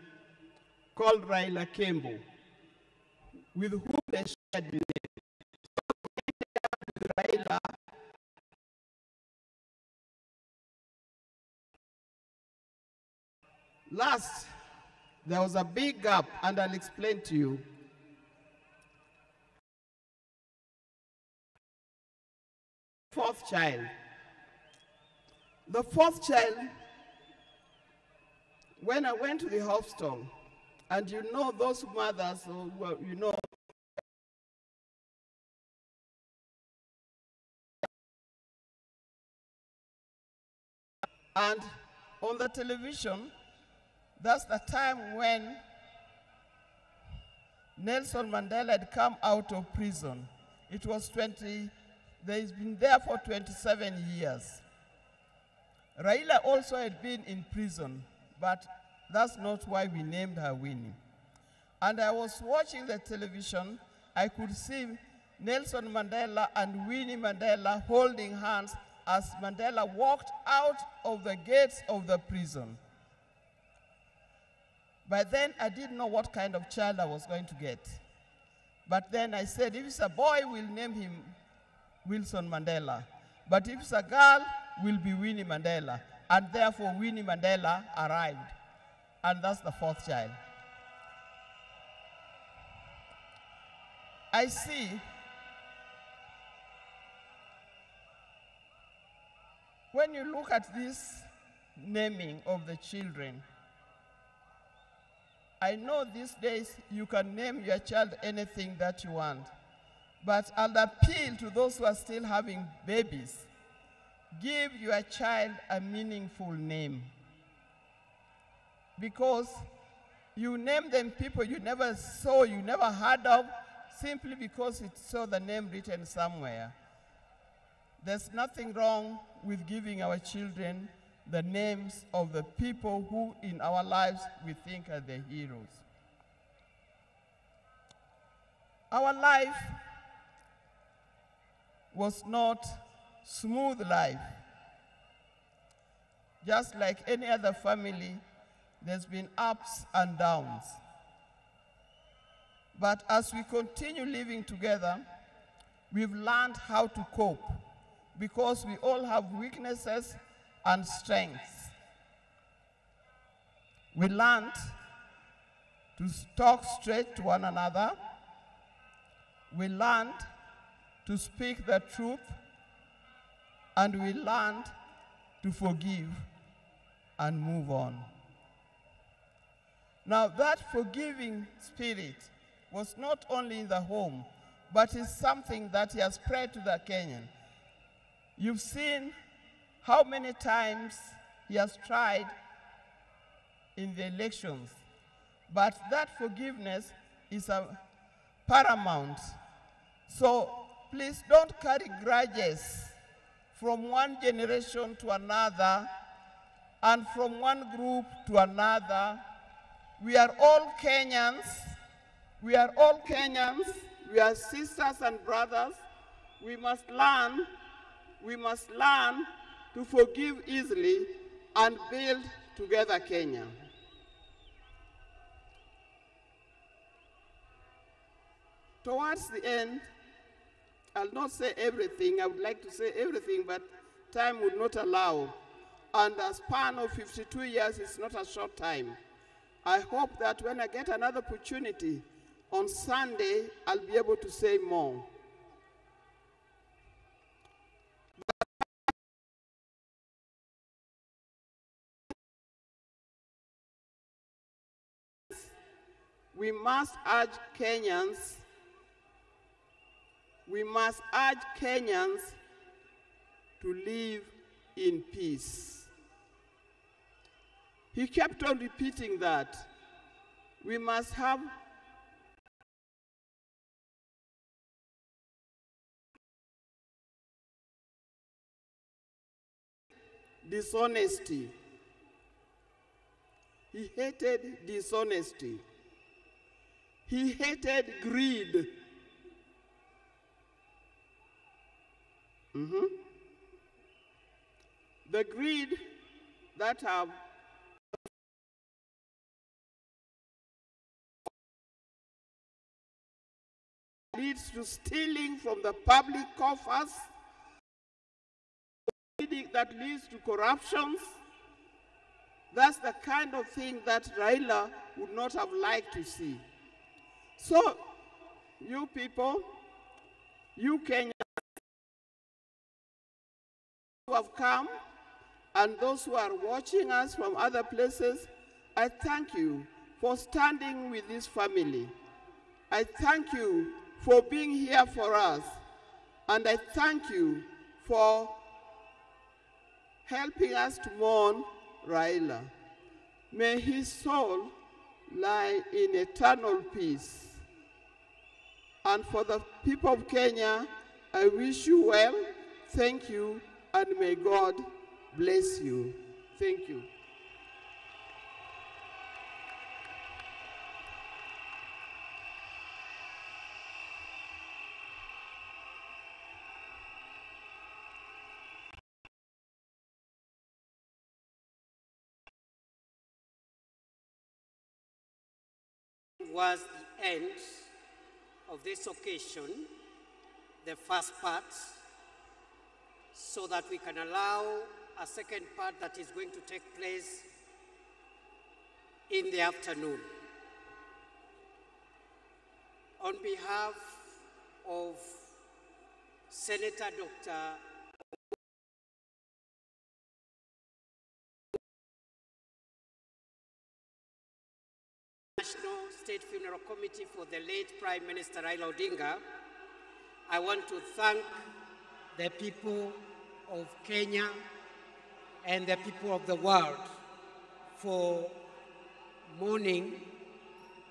called Raila Kembo, with whom they shared the name. So Raila last, there was a big gap, and I'll explain to you. Fourth child. The fourth child, when I went to the hospital, and you know those mothers, well, you know, and on the television, that's the time when Nelson Mandela had come out of prison. It was he's been there for 27 years. Raila also had been in prison, but that's not why we named her Winnie. And I was watching the television, I could see Nelson Mandela and Winnie Mandela holding hands as Mandela walked out of the gates of the prison. By then, I didn't know what kind of child I was going to get. But then I said, if it's a boy, we'll name him Wilson Mandela. But if it's a girl, will be Winnie Mandela. And therefore, Winnie Mandela arrived. And that's the fourth child. I see when you look at this naming of the children, I know these days you can name your child anything that you want, but I'll appeal to those who are still having babies. Give your child a meaningful name, because you name them people you never saw, you never heard of, simply because it saw the name written somewhere. There's nothing wrong with giving our children the names of the people who in our lives we think are the heroes. Our life was not smooth life. Just like any other family, there's been ups and downs. But as we continue living together, we've learned how to cope, because we all have weaknesses and strengths. We learned to talk straight to one another. We learned to speak the truth, and we learned to forgive and move on. Now, that forgiving spirit was not only in the home, but is something that he has spread to the Kenyan. You've seen how many times he has tried in the elections, but that forgiveness is paramount. So please don't carry grudges from one generation to another and from one group to another. We are all Kenyans. We are all Kenyans. We are sisters and brothers. We must learn to forgive easily and build together Kenya. Towards the end, I'll not say everything. I would like to say everything, but time would not allow. And a span of 52 years is not a short time. I hope that when I get another opportunity, on Sunday, I'll be able to say more. We must urge Kenyans to live in peace. He kept on repeating that. We must have dishonesty. He hated dishonesty. He hated greed. The greed that have leads to stealing from the public coffers, that leads to corruptions. That's the kind of thing that Raila would not have liked to see. So, you people, you Kenyans who have come, and those who are watching us from other places, I thank you for standing with this family. I thank you for being here for us. And I thank you for helping us to mourn Raila. May his soul lie in eternal peace. And for the people of Kenya, I wish you well, thank you, and may God bless you. Thank you. Was the end of this occasion, the first part, so that we can allow a second part that is going to take place in the afternoon. On behalf of Senator Dr. National State Funeral Committee for the late Prime Minister Raila Odinga, I want to thank the people of Kenya and the people of the world for mourning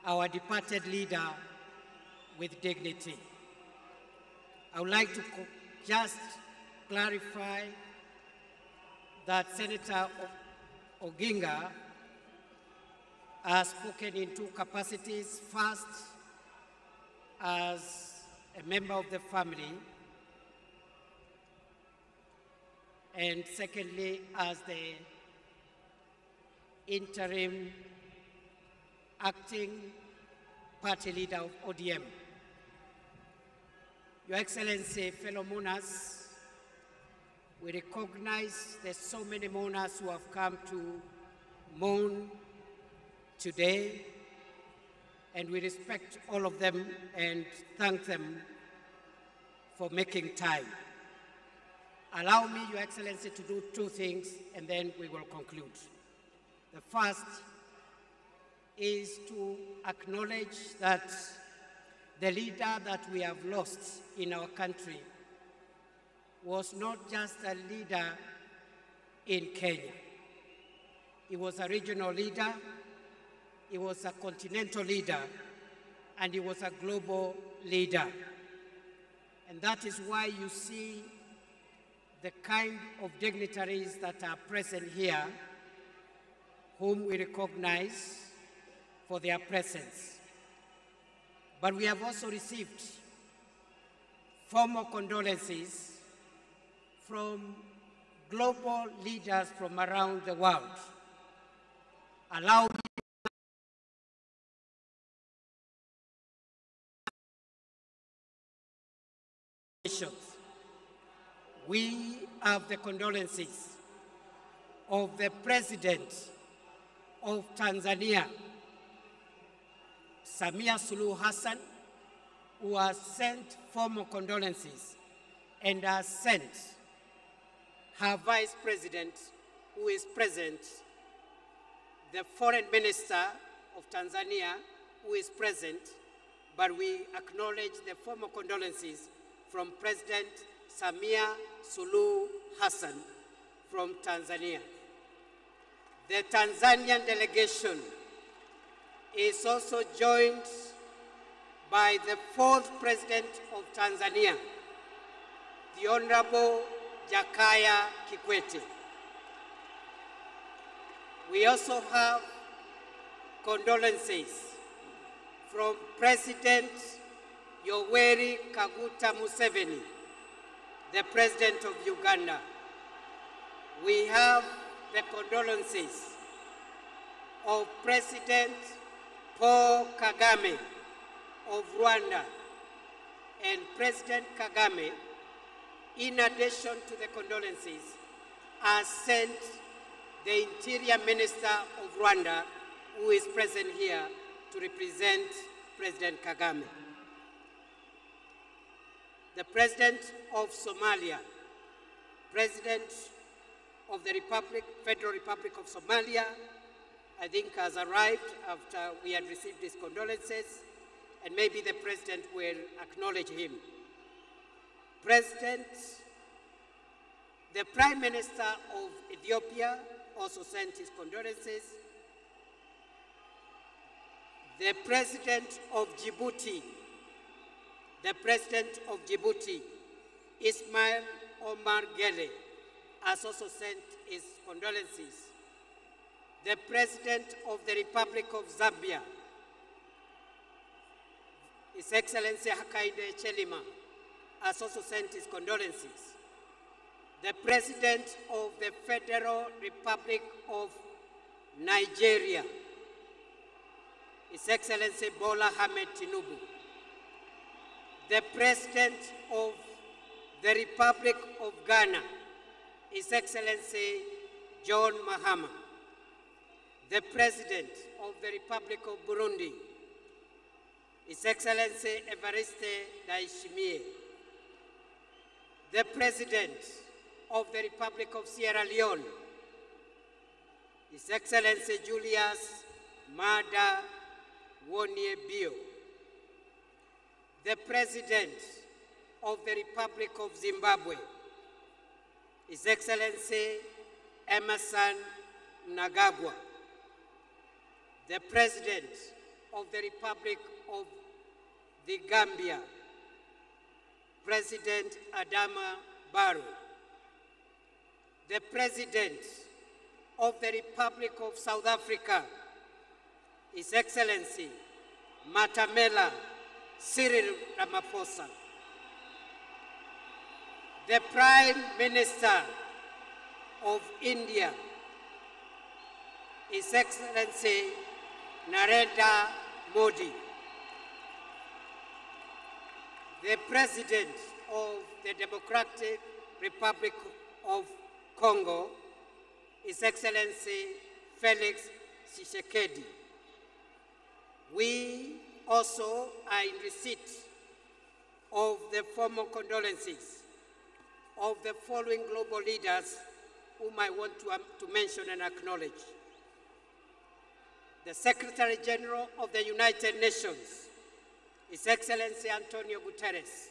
our departed leader with dignity. I would like to just clarify that Senator Odinga has spoken in two capacities. First, as a member of the family, and secondly, as the interim acting party leader of ODM. Your Excellency, fellow mourners, we recognize there's so many mourners who have come to mourn today, and we respect all of them and thank them for making time. Allow me, Your Excellency, to do two things, and then we will conclude. The first is to acknowledge that the leader that we have lost in our country was not just a leader in Kenya. He was a regional leader, he was a continental leader, and he was a global leader. And that is why you see the kind of dignitaries that are present here, whom we recognize for their presence. But we have also received formal condolences from global leaders from around the world. Allow me we have the condolences of the President of Tanzania, Samia Suluhu Hassan, who has sent formal condolences and has sent her Vice President, who is present, the Foreign Minister of Tanzania, who is present, but we acknowledge the formal condolences from President Samia Suluhu Hassan from Tanzania. The Tanzanian delegation is also joined by the fourth President of Tanzania, the Honorable Jakaya Kikwete. We also have condolences from President Yoweri Kaguta Museveni, the President of Uganda. We have the condolences of President Paul Kagame of Rwanda, and President Kagame, in addition to the condolences, has sent the Interior Minister of Rwanda, who is present here to represent President Kagame. The President of Somalia, President of the Federal Republic of Somalia, I think has arrived after we had received his condolences, and maybe the President will acknowledge him. The Prime Minister of Ethiopia also sent his condolences. The President of Djibouti The President of Djibouti, Ismail Omar Gele, has also sent his condolences. The President of the Republic of Zambia, His Excellency Hakainde Hichilema, has also sent his condolences. The President of the Federal Republic of Nigeria, His Excellency Bola Ahmed Tinubu. The President of the Republic of Ghana, His Excellency John Mahama. The President of the Republic of Burundi, His Excellency Evariste Ndayishimiye. The President of the Republic of Sierra Leone, His Excellency Julius Maada Wonie Bio. The President of the Republic of Zimbabwe, His Excellency Emerson Mnangagwa. The President of the Republic of the Gambia, President Adama Barrow. The President of the Republic of South Africa, His Excellency Matamela Cyril Ramaphosa. The Prime Minister of India, His Excellency Narendra Modi. The President of the Democratic Republic of Congo, His Excellency Felix Tshisekedi. We also are in receipt of the formal condolences of the following global leaders whom I want to mention and acknowledge. The Secretary General of the United Nations, His Excellency Antonio Guterres.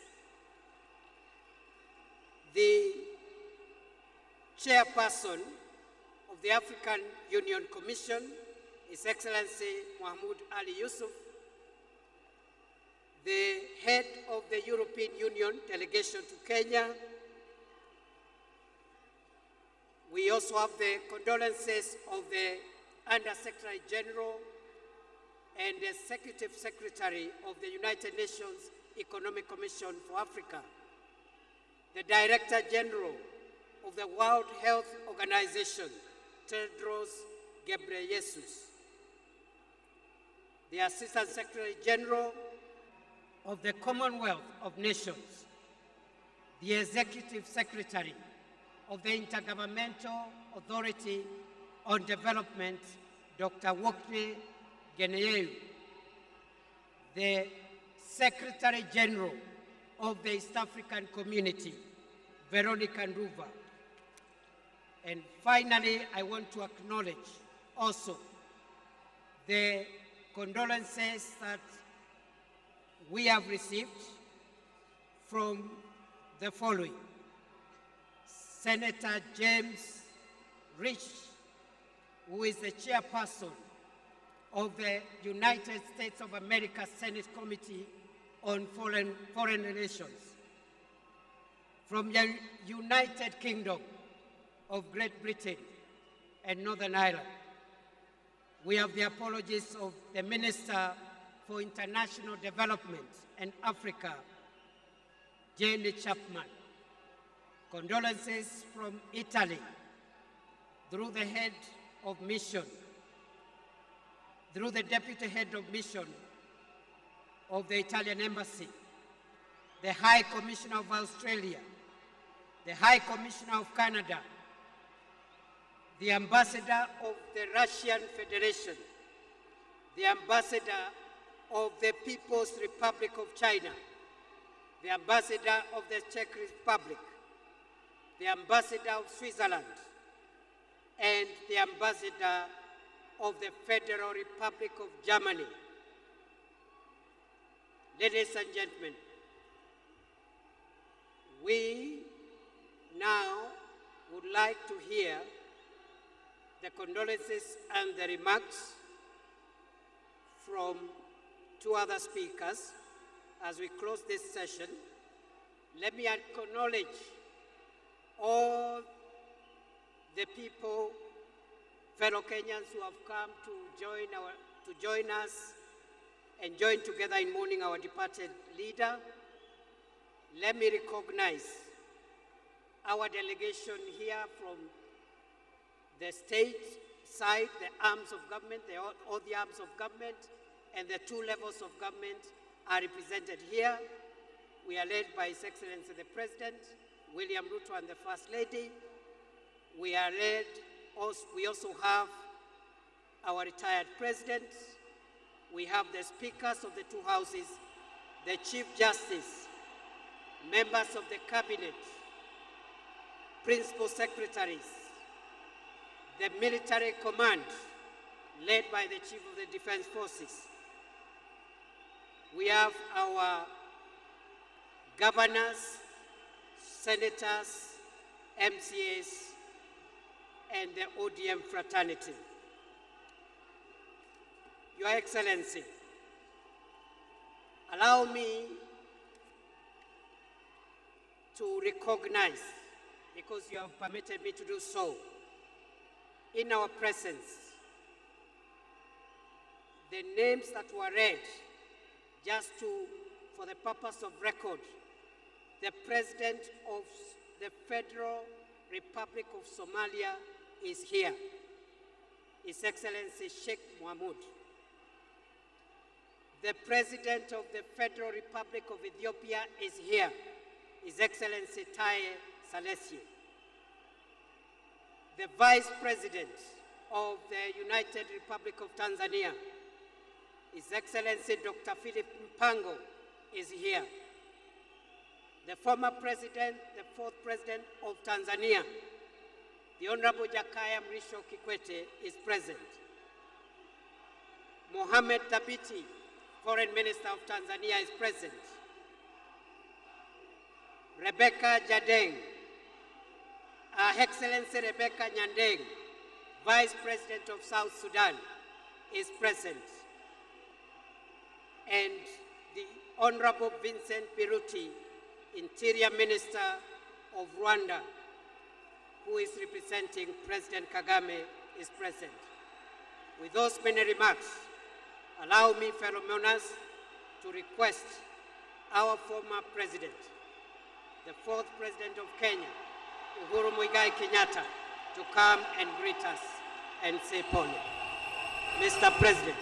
The Chairperson of the African Union Commission, His Excellency Mahmoud Ali Yusuf. The Head of the European Union delegation to Kenya. We also have the condolences of the Under-Secretary General and the Executive Secretary of the United Nations Economic Commission for Africa, the Director General of the World Health Organization, Tedros Ghebreyesus, the Assistant Secretary General of the Commonwealth of Nations, the Executive Secretary of the Intergovernmental Authority on Development, Dr. Wokne Geneyehu, the Secretary General of the East African Community, Veronica Nduva. And finally, I want to acknowledge also the condolences that we have received from the following. Senator James Rich, who is the chairperson of the United States of America Senate Committee on Foreign Relations. From the United Kingdom of Great Britain and Northern Ireland, we have the apologies of the Minister for International Development and Africa, Jane Chapman. Condolences from Italy through the head of mission, through the deputy head of mission of the Italian Embassy, the High Commissioner of Australia, the High Commissioner of Canada, the Ambassador of the Russian Federation, the Ambassador of the People's Republic of China, the Ambassador of the Czech Republic, the Ambassador of Switzerland, and the Ambassador of the Federal Republic of Germany. Ladies and gentlemen, we now would like to hear the condolences and the remarks from two other speakers. as we close this session, let me acknowledge all the people, fellow Kenyans who have come to join us and join together in mourning our departed leader. Let me recognize our delegation here from the state side, the arms of government, all the arms of government, and the two levels of government are represented here. We are led by His Excellency the President, William Ruto, and the First Lady. We also have our retired President. We have the speakers of the two houses, the Chief Justice, members of the Cabinet, Principal Secretaries, the military command led by the Chief of the Defense Forces. We have our governors, senators, MCAs, and the ODM fraternity. Your Excellency, allow me to recognize, because you have permitted me to do so, in our presence, the names that were read, just for the purpose of record. The President of the Federal Republic of Somalia is here, His Excellency Sheikh Mohamud. The President of the Federal Republic of Ethiopia is here, His Excellency Taye Salessi. The Vice President of the United Republic of Tanzania, His Excellency Dr. Philip Mpango, is here. The former President, the fourth President of Tanzania, the Honorable Jakaya Mrisho Kikwete, is present. Mohamed Thabiti, Foreign Minister of Tanzania, is present. Rebecca Jadeng, Her Excellency Rebecca Nyandeng, Vice President of South Sudan, is present. And the Honorable Vincent Biruti, Interior Minister of Rwanda, who is representing President Kagame, is present. With those many remarks, allow me, fellow mourners, to request our former President, the fourth President of Kenya, Uhuru Muigai Kenyatta, to come and greet us and say pole. Mr. President.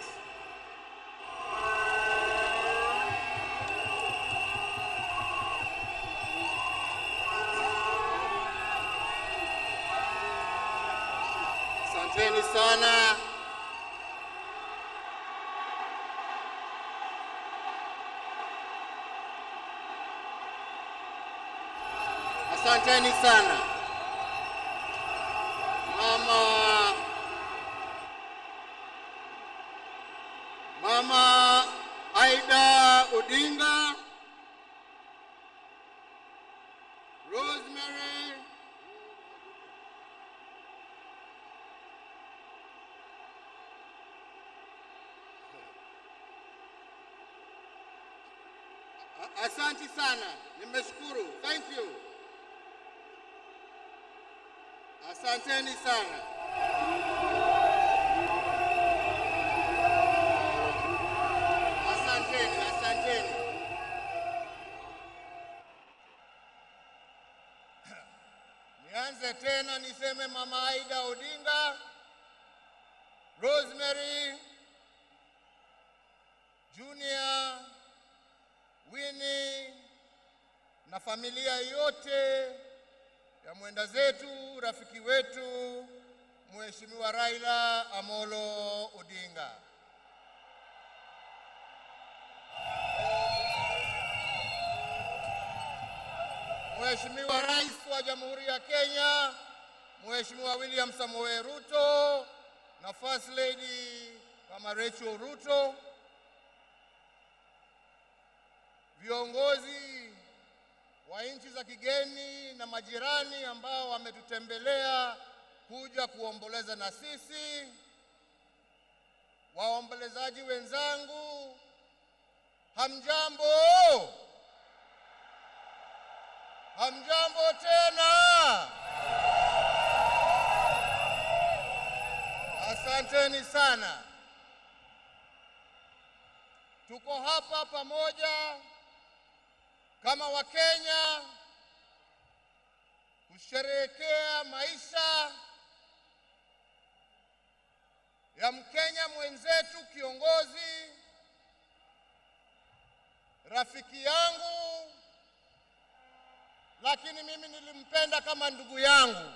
Asanteni sana. Asanteni sana. Mama Aida Odinga, Rosemary, asante sana, nimeshukuru. Thank you. Asanteni sana. Asanteni. Nianze tena niseme Mama Aida Odinga, Rosemary, Junior, Winnie na familia yote ya mwenda zetu, rafiki wetu, Mheshimiwa Raila Amolo Odinga. Mheshimiwa Rais wa Jamhuri ya Kenya, Mheshimiwa William Samoei Ruto na First Lady Mama Rachel Ruto, viongozi wa nchi za kigeni na majirani ambao wametutembelea kuja kuomboleza na sisi, waombolezaji wenzangu, Hamjambo. Hamjambo tena. Asanteni sana. Tuko hapa pamoja kama Wakenya kusherehekea maisha ya Mkenya mwenzetu, kiongozi, rafiki yangu, lakini mimi nilimpenda kama ndugu yangu.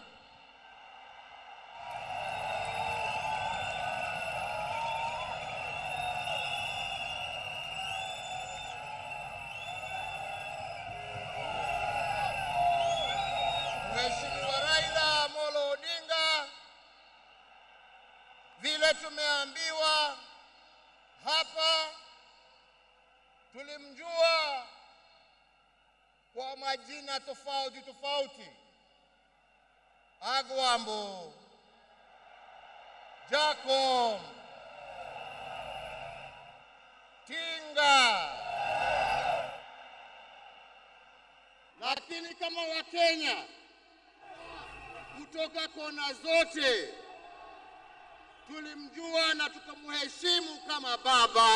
Mheshimiwa Raila Amolo Odinga, vile tumeambiwa hapa, tulimjua kwa majina tofauti tofauti: Agwambo, Jacob, Tinga. Lakini kama Wakenya kutoka kona zote tulimjua na tukamheshimu kama baba.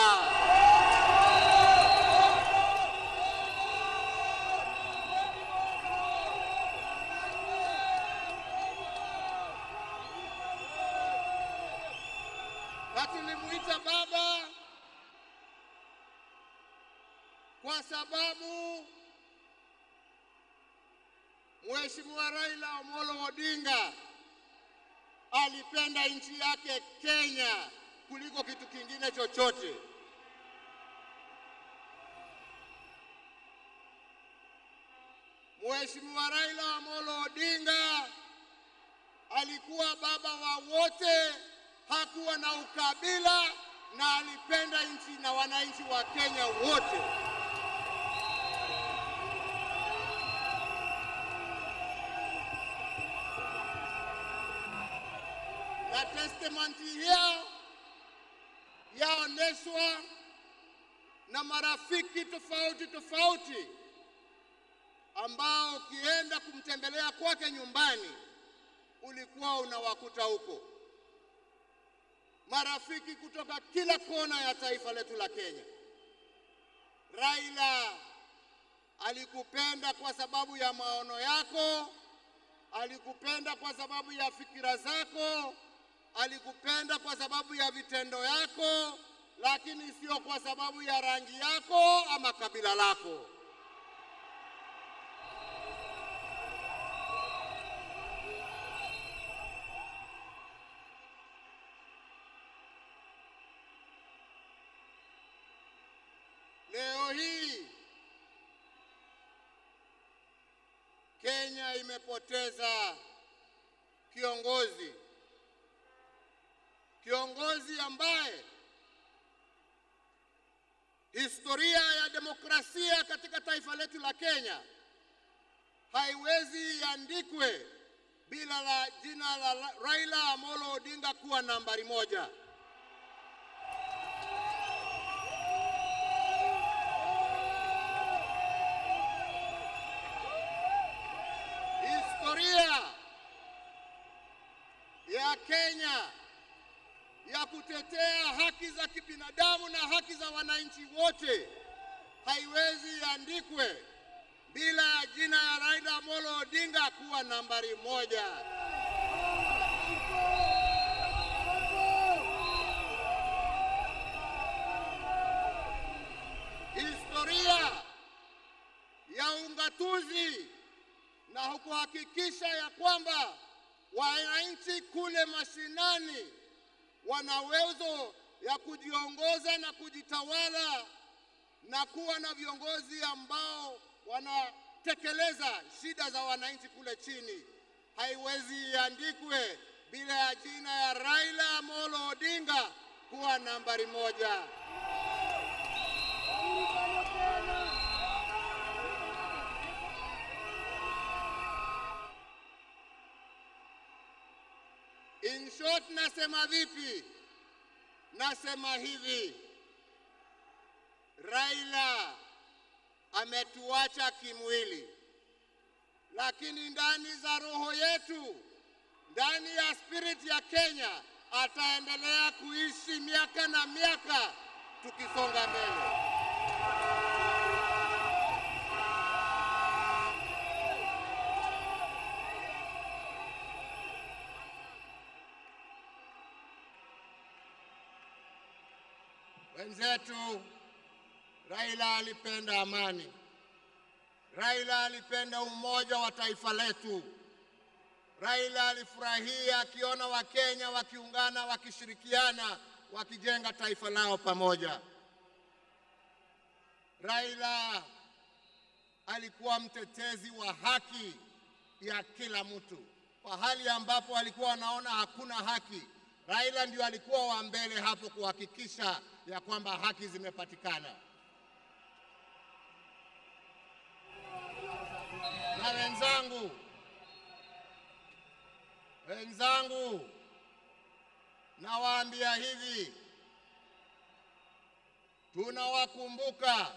Na tulimuita baba kwa sababu Mheshimiwa Raila Amolo Odinga alipenda nchi yake Kenya kuliko kitu kingine chochote. Mheshimiwa Raila Amolo Odinga alikuwa baba wa wote, hakuwa na ukabila, na alipenda nchi na wananchi wa Kenya wote. Na testimony hiyo yaoneshwa na marafiki tofauti tofauti ambao ukienda kumtembelea kwake nyumbani ulikuwa unawakuta huko. Marafiki kutoka kila kona ya taifa letu la Kenya. Raila alikupenda kwa sababu ya maono yako, alikupenda kwa sababu ya fikira zako, alikupenda kwa sababu ya vitendo yako, lakini sio kwa sababu ya rangi yako ama kabila lako. Leo hii Kenya imepoteza kiongozi ambaye historia ya demokrasia katika taifa letu la Kenya haiwezi iandikwe bila la jina la Raila Amolo Odinga kuwa nambari moja. Historia ya Kenya ya kutetea haki za kibinadamu na haki za wananchi wote haiwezi iandikwe bila jina ya Raila Amolo Odinga kuwa nambari moja. Historia ya ungatuzi na kuhakikisha ya kwamba wananchi kule mashinani wana uwezo ya kujiongoza na kujitawala na kuwa na viongozi ambao wanatekeleza shida za wananchi kule chini, haiwezi iandikwe bila ya jina ya Raila Amolo Odinga kuwa nambari moja. In short, nasema vipi? Nasema hivi: Raila ametuacha kimwili, lakini ndani za roho yetu, ndani ya spirit ya Kenya, ataendelea kuishi miaka na miaka tukisonga mbele. Wenzetu, Raila alipenda amani. Raila alipenda umoja wa taifa letu. Raila alifurahia akiona Wakenya wakiungana, wakishirikiana, wakijenga taifa lao pamoja. Raila alikuwa mtetezi wa haki ya kila mtu. Pahali ambapo alikuwa anaona hakuna haki, Raila ndio alikuwa wa mbele hapo kuhakikisha ya kwamba haki zimepatikana. Na wenzangu, nawaambia hivi, tunawakumbuka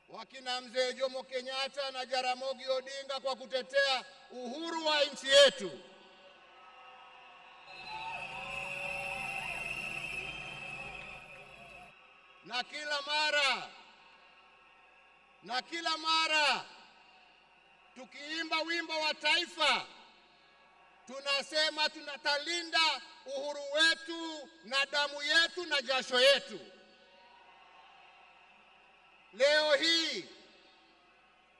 wakina Mzee Jomo Kenyatta na Jaramogi Odinga kwa kutetea uhuru wa nchi yetu. Na kila mara tukiimba wimbo wa taifa, tunasema tunatalinda uhuru wetu na damu yetu na jasho yetu. Leo hii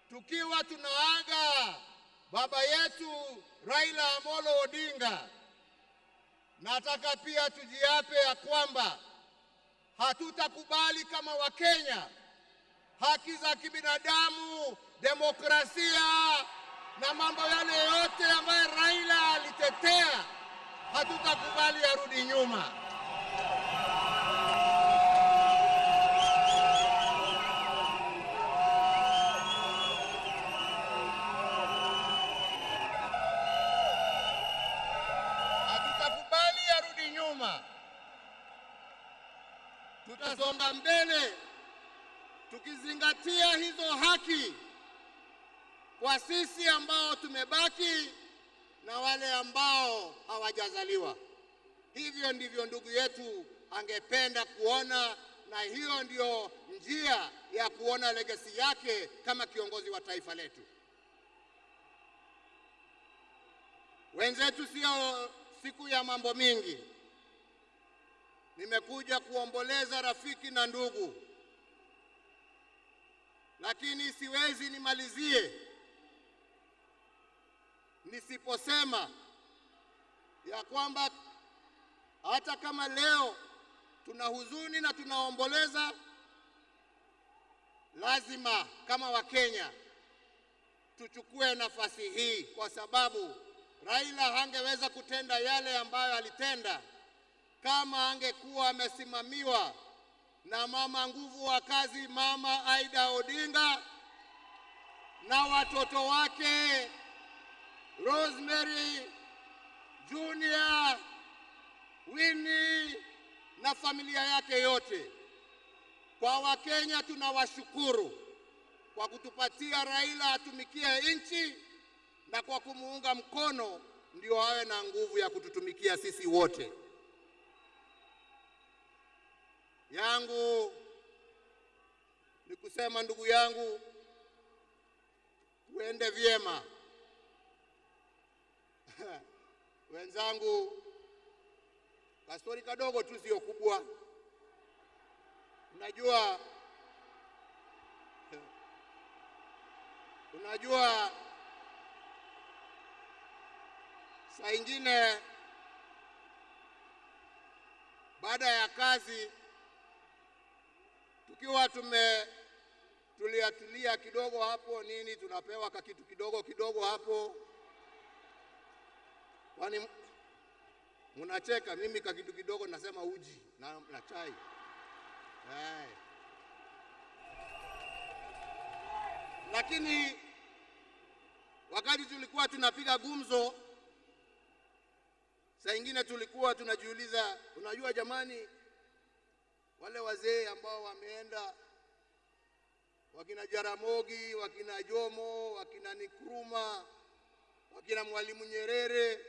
tukiwa tunaaga baba yetu Raila Amolo Odinga, nataka pia tujiape ya kwamba hatutakubali kama Wakenya haki za kibinadamu, demokrasia na mambo yale yote ambayo Raila alitetea, hatutakubali yarudi nyuma. Hatutakubali yarudi nyuma. Tutasonga mbele tukizingatia hizo haki kwa sisi ambao tumebaki na wale ambao hawajazaliwa. Hivyo ndivyo ndugu yetu angependa kuona, na hiyo ndio njia ya kuona legacy yake kama kiongozi wa taifa letu. Wenzetu, sio siku ya mambo mingi. Nimekuja kuomboleza rafiki na ndugu, lakini siwezi nimalizie nisiposema ya kwamba hata kama leo tuna huzuni na tunaomboleza, lazima kama Wakenya tuchukue nafasi hii, kwa sababu Raila hangeweza kutenda yale ambayo alitenda kama angekuwa amesimamiwa na mama nguvu wa kazi, Mama Aida Odinga, na watoto wake Rosemary, Junior, Winnie na familia yake yote. Kwa Wakenya tunawashukuru kwa kutupatia Raila atumikie nchi, na kwa kumuunga mkono ndio awe na nguvu ya kututumikia sisi wote. Yangu ni kusema, ndugu yangu, uende vyema. Wenzangu, kastori kadogo tu, sio kubwa. Unajua saa ingine baada ya kazi tukiwa tulia kidogo hapo nini, tunapewa kakitu kidogo hapo. Kwani mnacheka? Mimi kakitu kidogo nasema uji na chai. Lakini wakati tulikuwa tunapiga gumzo, saa ingine tulikuwa tunajiuliza, unajua jamani, wale wazee ambao wameenda, wakina Jaramogi, wakina Jomo, wakina Nkrumah, wakina Mwalimu Nyerere.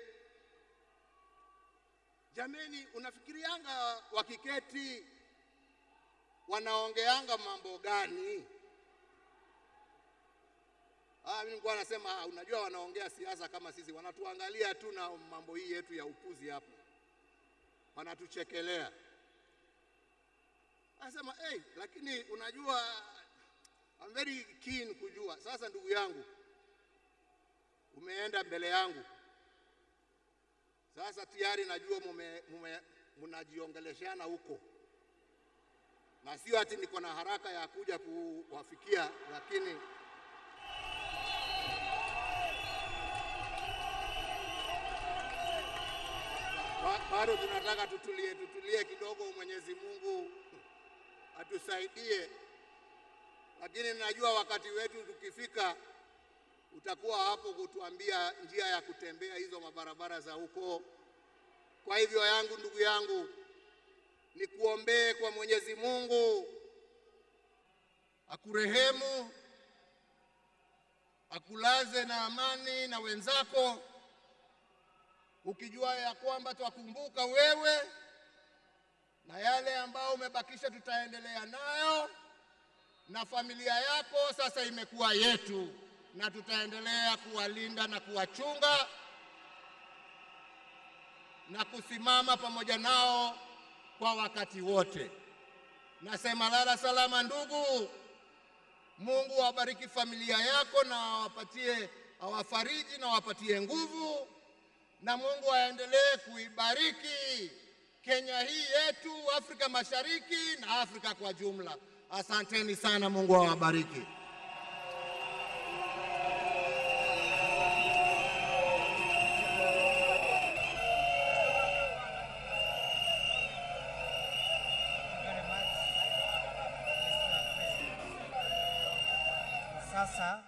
Jameni, unafikirianga wakiketi wanaongeanga mambo gani? Mimi nilikuwa nasema unajua wanaongea siasa kama sisi, wanatuangalia tu na mambo hii yetu ya upuzi hapa. Wanatuchekelea. Anasema lakini unajua I'm very keen kujua. Sasa ndugu yangu, umeenda mbele yangu. Sasa tayari najua mnajiongeleshana huko. Na sio ati niko na haraka ya kuja kuwafikia, lakini bado tunataka tutulie kidogo. Mwenyezi Mungu atusaidie. Lakini najua wakati wetu tukifika utakuwa hapo kutuambia njia ya kutembea hizo mabarabara za huko. Kwa hivyo yangu, ndugu yangu, ni kuombee kwa Mwenyezi Mungu akurehemu, akulaze na amani na wenzako, ukijua ya kwamba twakumbuka wewe na yale ambao umebakisha tutaendelea nayo, na familia yako sasa imekuwa yetu, na tutaendelea kuwalinda na kuwachunga na kusimama pamoja nao kwa wakati wote. Nasema lala salama ndugu. Mungu awabariki familia yako na awafariji na awapatie nguvu, na Mungu aendelee kuibariki Kenya hii yetu, Afrika Mashariki na Afrika kwa jumla. Asanteni sana, Mungu awabariki. Sasa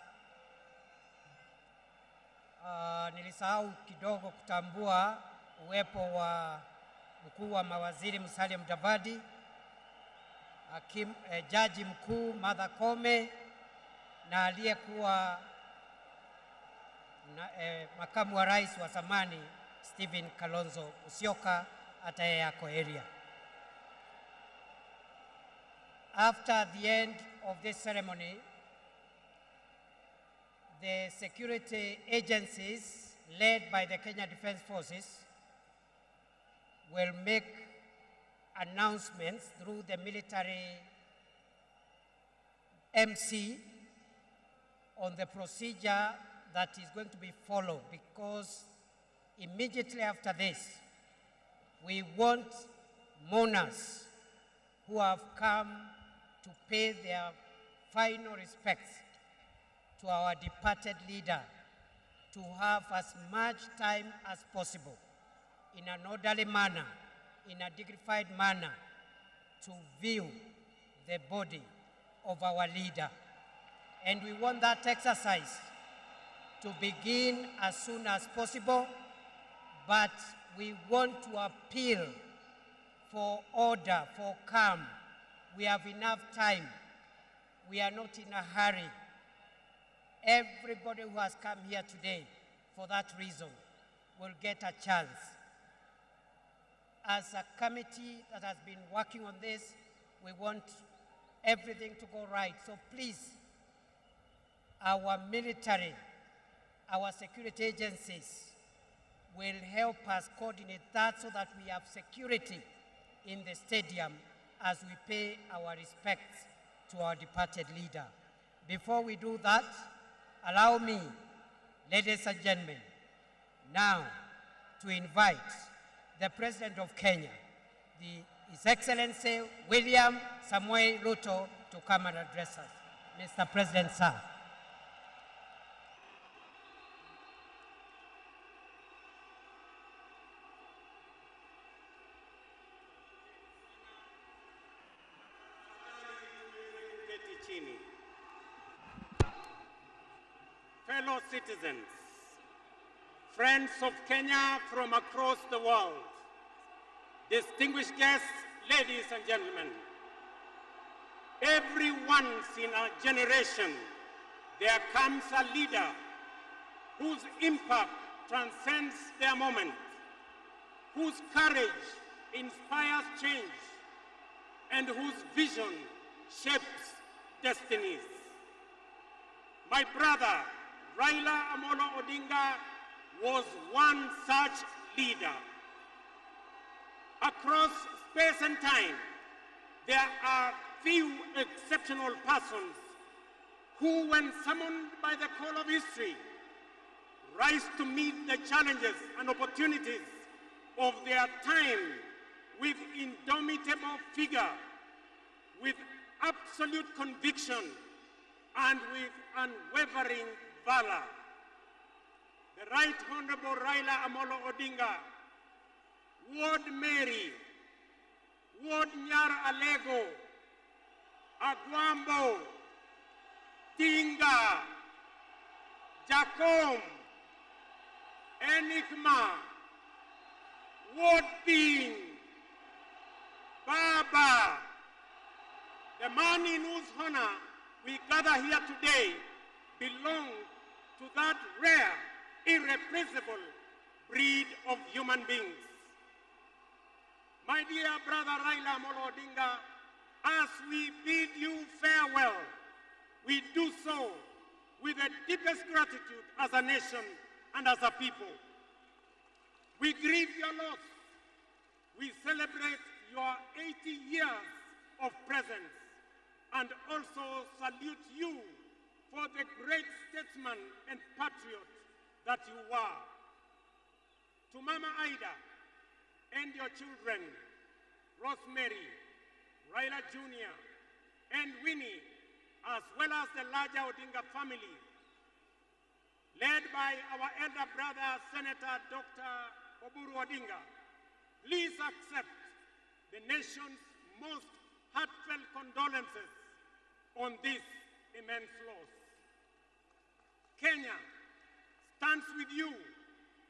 nilisahau kidogo kutambua uwepo wa mkuu wa mawaziri Musalia Mudavadi, jaji mkuu Martha Koome na aliyekuwa makamu wa rais wa zamani Stephen Kalonzo Musyoka, hata yeye yako area. After the end of this ceremony, the security agencies led by the Kenya Defence Forces will make announcements through the military MC on the procedure that is going to be followed, because immediately after this, we want mourners who have come to pay their final respects to our departed leader to have as much time as possible in an orderly manner, in a dignified manner, to view the body of our leader. And we want that exercise to begin as soon as possible, but we want to appeal for order, for calm. We have enough time. We are not in a hurry. Everybody who has come here today for that reason will get a chance. As a committee that has been working on this, we want everything to go right. So please, our military, our security agencies will help us coordinate that so that we have security in the stadium as we pay our respects to our departed leader. Before we do that, allow me, ladies and gentlemen, now to invite the President of Kenya, His Excellency William Samoei Ruto, to come and address us. Mr. President, sir. Fellow citizens, friends of Kenya from across the world, distinguished guests, ladies and gentlemen, Every once in a generation, there comes a leader whose impact transcends their moment, whose courage inspires change, and whose vision shapes destinies. My brother, Raila Amolo Odinga, was one such leader. Across space and time, there are few exceptional persons who, when summoned by the call of history, rise to meet the challenges and opportunities of their time with indomitable vigor, with absolute conviction, and with unwavering valor. The Right Honorable Raila Amolo Odinga, Ward Mary, Ward Nyar Alego, Aguambo, Tinga, Jacom, Enigma, Ward Ping, Baba, the man in whose honor we gather here today belongs to that rare, irreplaceable breed of human beings. My dear brother Raila Amolo Odinga, as we bid you farewell, we do so with the deepest gratitude as a nation and as a people. We grieve your loss. We celebrate your 80 years of presence and also salute you for the great statesman and patriot that you were. To Mama Ida and your children, Rosemary, Raila Jr., and Winnie, as well as the larger Odinga family, led by our elder brother, Senator Dr. Oburu Odinga, please accept the nation's most heartfelt condolences on this immense loss. Kenya stands with you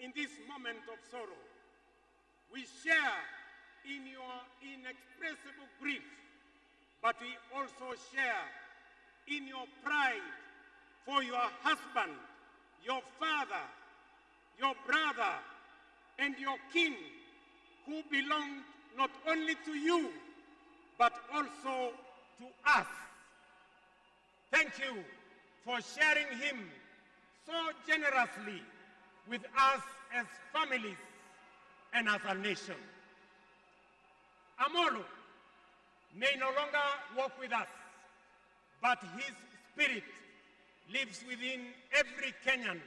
in this moment of sorrow. We share in your inexpressible grief, but we also share in your pride for your husband, your father, your brother, and your kin, who belonged not only to you, but also to us. Thank you for sharing him so generously with us as families and as a nation. Amolo may no longer walk with us, but his spirit lives within every Kenyan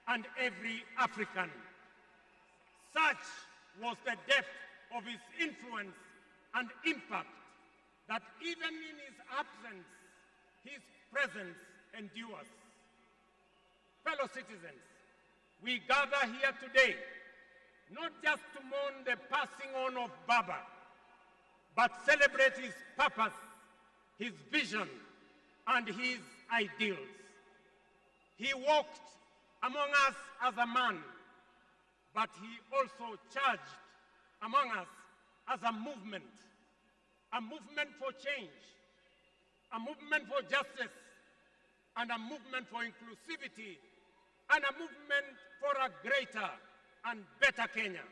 and every African. Such was the depth of his influence and impact that even in his absence, his presence endures. Fellow citizens, we gather here today not just to mourn the passing on of Baba, but celebrate his purpose, his vision, and his ideals. He walked among us as a man, but he also charged among us as a movement for change, a movement for justice, and a movement for inclusivity, and a movement for a greater and better Kenya.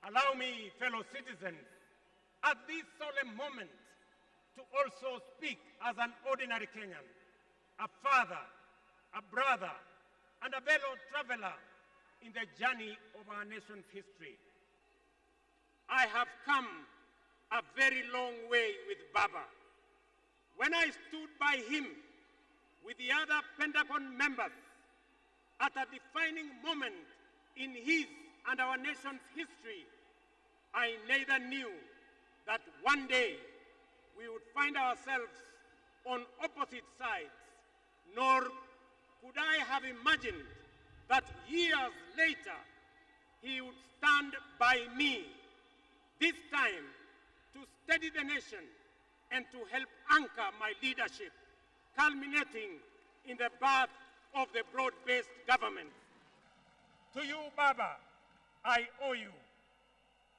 Allow me, fellow citizens, at this solemn moment, to also speak as an ordinary Kenyan, a father, a brother, and a fellow traveler in the journey of our nation's history. I have come a very long way with Baba. When I stood by him with the other Pentagon members at a defining moment in his and our nation's history, I neither knew that one day we would find ourselves on opposite sides, nor could I have imagined that years later he would stand by me, this time to steady the nation and to help anchor my leadership, culminating in the birth of the broad-based government. To you, Baba, I owe you,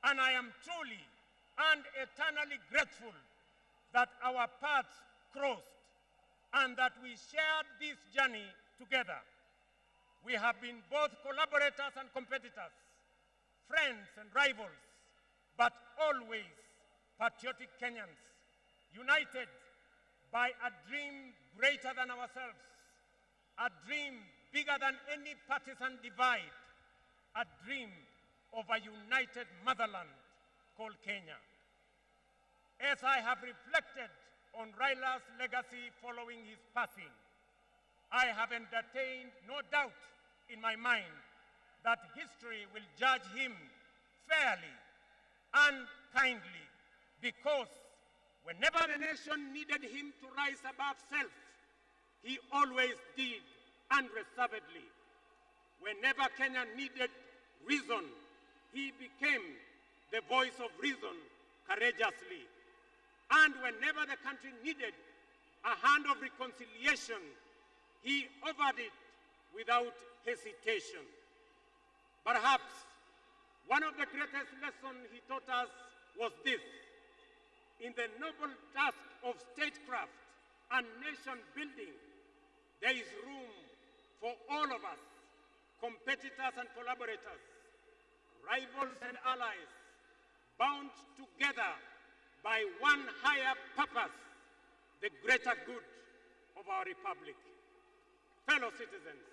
and I am truly and eternally grateful that our paths crossed and that we shared this journey together. We have been both collaborators and competitors, friends and rivals, but always patriotic Kenyans, united by a dream greater than ourselves, a dream bigger than any partisan divide, a dream of a united motherland called Kenya. As I have reflected on Raila's legacy following his passing, I have entertained no doubt in my mind that history will judge him fairly and kindly, because whenever the nation needed him to rise above self, he always did unreservedly. Whenever Kenya needed reason, he became the voice of reason courageously. And whenever the country needed a hand of reconciliation, he offered it without hesitation. Perhaps one of the greatest lessons he taught us was this: in the noble task of statecraft and nation building, there is room for all of us, competitors and collaborators, rivals and allies, bound together by one higher purpose, the greater good of our republic. Fellow citizens,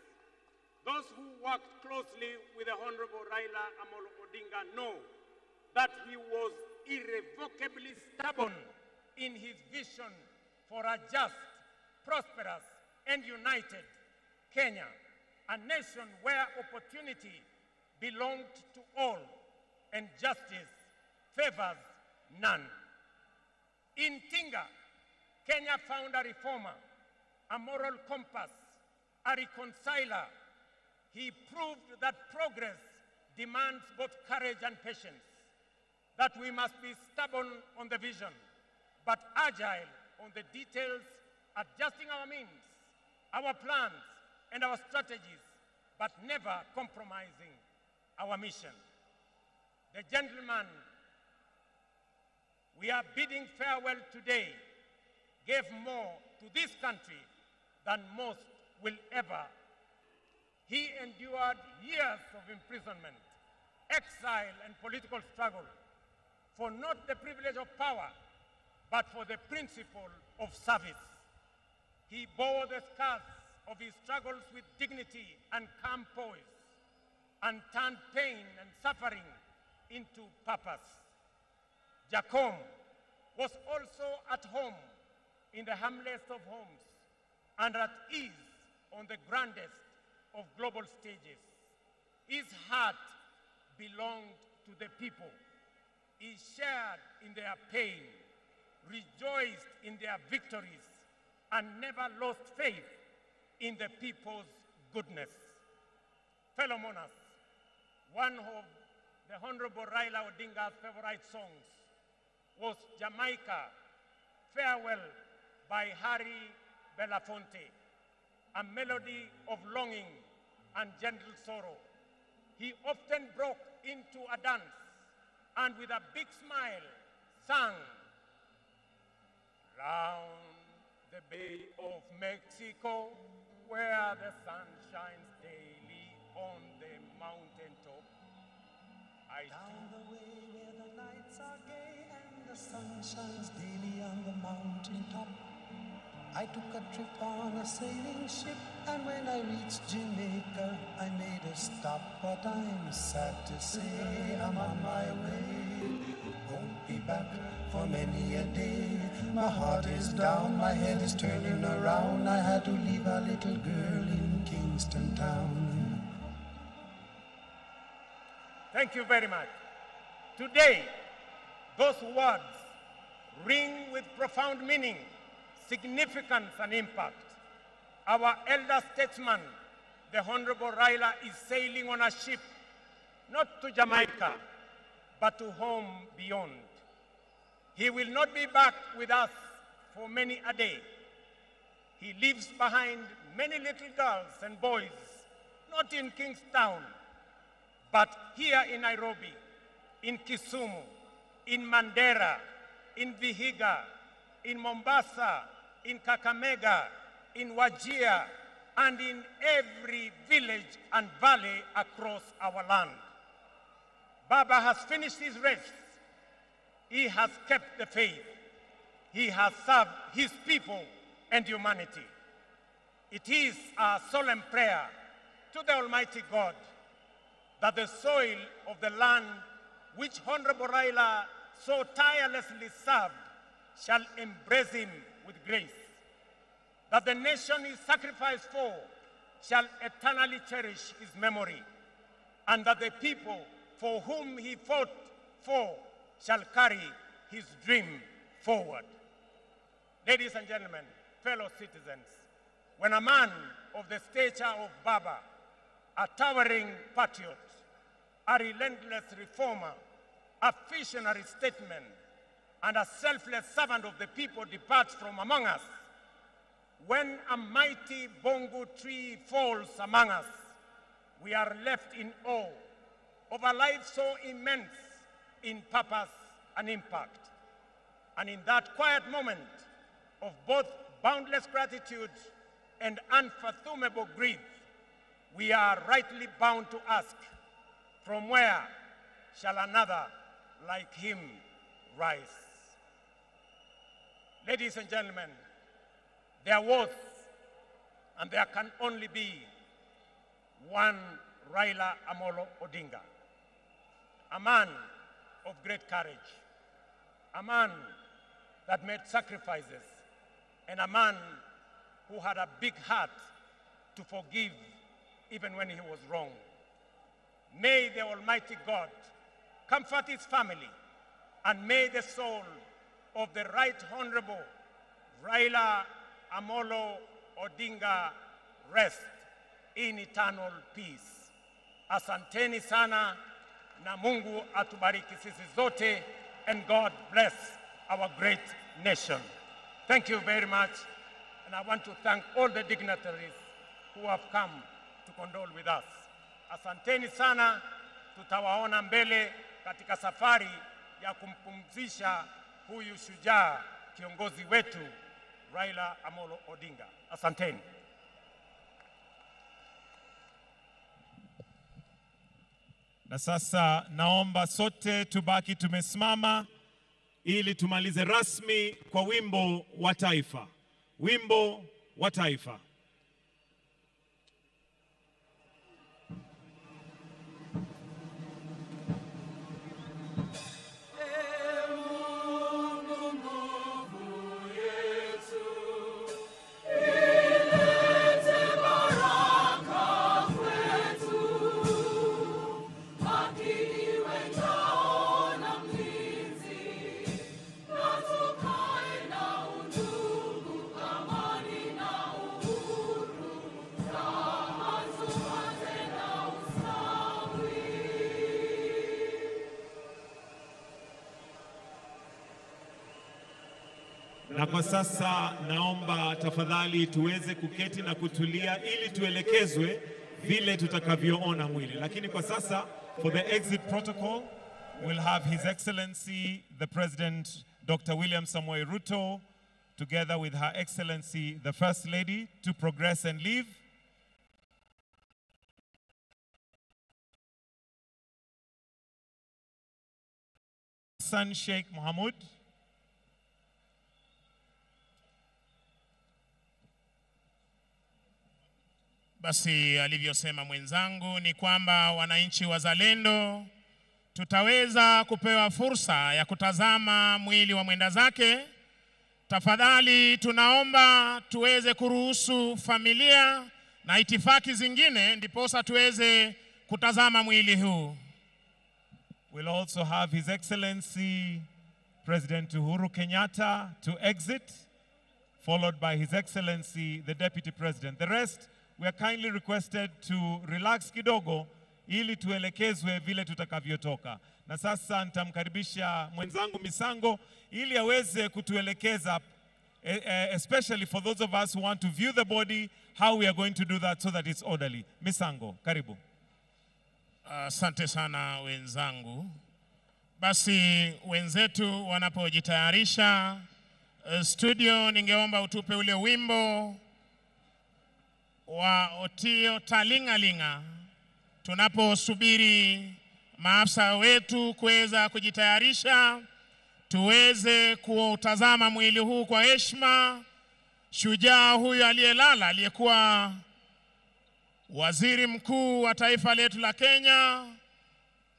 those who worked closely with the Honorable Raila Amolo Odinga know that he was irrevocably stubborn in his vision for a just, prosperous, and united Kenya, a nation where opportunity belonged to all and justice favors none. In Tinga, Kenya found a reformer, a moral compass, a reconciler. He proved that progress demands both courage and patience, that we must be stubborn on the vision, but agile on the details, adjusting our means, our plans, and our strategies, but never compromising our mission. The gentleman we are bidding farewell today gave more to this country than most will ever. He endured years of imprisonment, exile, and political struggle for not the privilege of power, but for the principle of service. He bore the scars of his struggles with dignity and calm poise, and turned pain and suffering into purpose. Jacom was also at home in the humblest of homes and at ease on the grandest of global stages. His heart belonged to the people. He shared in their pain, rejoiced in their victories, and never lost faith in the people's goodness. Fellow monarchs, one of the Honorable Raila Odinga's favorite songs was Jamaica, Farewell by Harry Belafonte, a melody of longing and gentle sorrow. He often broke into a dance and with a big smile sang, "Round the Bay of Mexico, where the sun shines daily on the mountaintop. Down the way where the nights are gay and the sun shines daily on the mountaintop, I took a trip on a sailing ship, and when I reached Jamaica, I made a stop. But I'm sad to say I'm on my way. Won't be back for many a day. My heart is down, my head is turning around. I had to leave a little girl in Kingston town." Thank you very much. Today, those words ring with profound meaning, significance, and impact. Our elder statesman, the Honorable Raila, is sailing on a ship, not to Jamaica, but to home beyond. He will not be back with us for many a day. He leaves behind many little girls and boys, not in Kingstown, but here in Nairobi, in Kisumu, in Mandera, in Vihiga, in Mombasa, in Kakamega, in Wajir, and in every village and valley across our land. Baba has finished his race. He has kept the faith. He has served his people and humanity. It is our solemn prayer to the Almighty God that the soil of the land which Honorable Raila so tirelessly served shall embrace him with grace, that the nation he sacrificed for shall eternally cherish his memory, and that the people for whom he fought for shall carry his dream forward. Ladies and gentlemen, fellow citizens, when a man of the stature of Baba, a towering patriot, a relentless reformer, a visionary statesman, and a selfless servant of the people departs from among us, when a mighty bongo tree falls among us, we are left in awe of a life so immense in purpose and impact. And in that quiet moment of both boundless gratitude and unfathomable grief, we are rightly bound to ask, from where shall another like him rise? Ladies and gentlemen, there was and there can only be one Raila Amolo Odinga, a man of great courage, a man that made sacrifices, and a man who had a big heart to forgive even when he was wrong. May the Almighty God comfort his family, and may the soul of the Right Honorable Raila Amolo Odinga rest in eternal peace. Asanteni sana, na Mungu atubariki sisi zote, and God bless our great nation. Thank you very much, and I want to thank all the dignitaries who have come to condole with us. Asanteni sana, tutawaona mbele katika safari ya kumpumzisha huyu shujaa kiongozi wetu Raila Amolo Odinga. Asanteni. Na sasa naomba sote tubaki tumesimama ili tumalize rasmi kwa wimbo wa taifa. Wimbo wa taifa. Na kwa sasa naomba tafadhali tuweze kuketi na kutulia ili tuelekezwe vile tutakavyoona mwili. Lakini kwa sasa, for the exit protocol, we'll have His Excellency the President Dr. William Samoei Ruto together with Her Excellency the First Lady to progress and leave. Hassan Sheikh Mohamud. Basi alivyosema mwenzangu ni kwamba wananchi wazalendo tutaweza kupewa fursa ya kutazama mwili wa mwenda zake. Tafadhali tunaomba tuweze kuruhusu familia na itifaki zingine ndiposa tuweze kutazama mwili huu. We'll also have His Excellency President Uhuru Kenyatta to exit, followed by His Excellency the Deputy President. The rest, we are kindly requested to relax kidogo ili tuelekezwe vile tutakavyotoka. Na sasa nitamkaribisha mwenzangu Misango ili aweze kutuelekeza, especially for those of us who want to view the body, how we are going to do that so that it's orderly. Misango, karibu. Asante sana wenzangu. Basi wenzetu wanapojitayarisha, Studio, ningeomba utupe ule wimbo wa Otio Talingalinga tunaposubiri maafisa wetu kuweza kujitayarisha tuweze kuutazama mwili huu kwa heshima. Shujaa huyu aliyelala aliyekuwa waziri mkuu wa taifa letu la Kenya,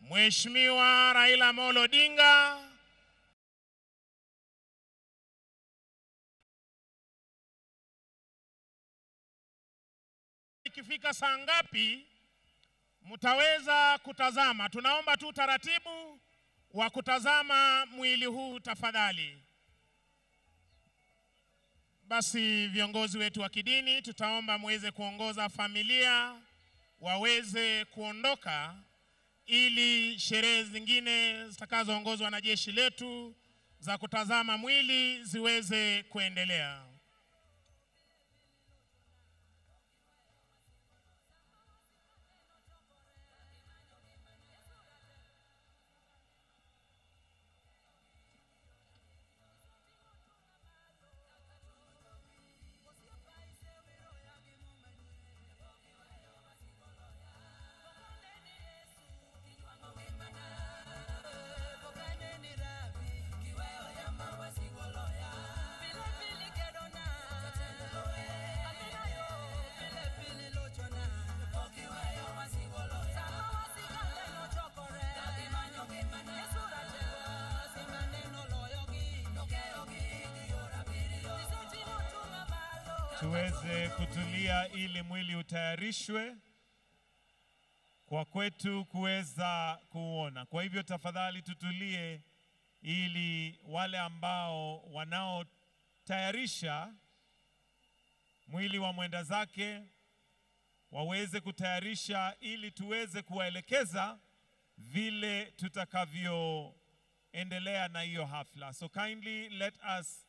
Mheshimiwa Raila Amolo Odinga. Ikifika saa ngapi mtaweza kutazama? Tunaomba tu taratibu wa kutazama mwili huu tafadhali. Basi viongozi wetu wa kidini tutaomba muweze kuongoza familia waweze kuondoka ili sherehe zingine zitakazoongozwa na jeshi letu za kutazama mwili ziweze kuendelea. Tuweze kutulia ili mwili utayarishwe kwa kwetu kuweza kuona. Kwa hivyo tafadhali tutulie ili wale ambao wanaotayarisha mwili wa mwenda zake waweze kutayarisha ili tuweze kuwaelekeza vile tutakavyoendelea na hiyo hafla. So kindly let us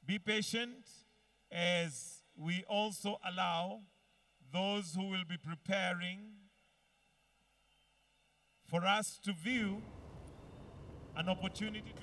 be patient as we also allow those who will be preparing for us to view an opportunity to...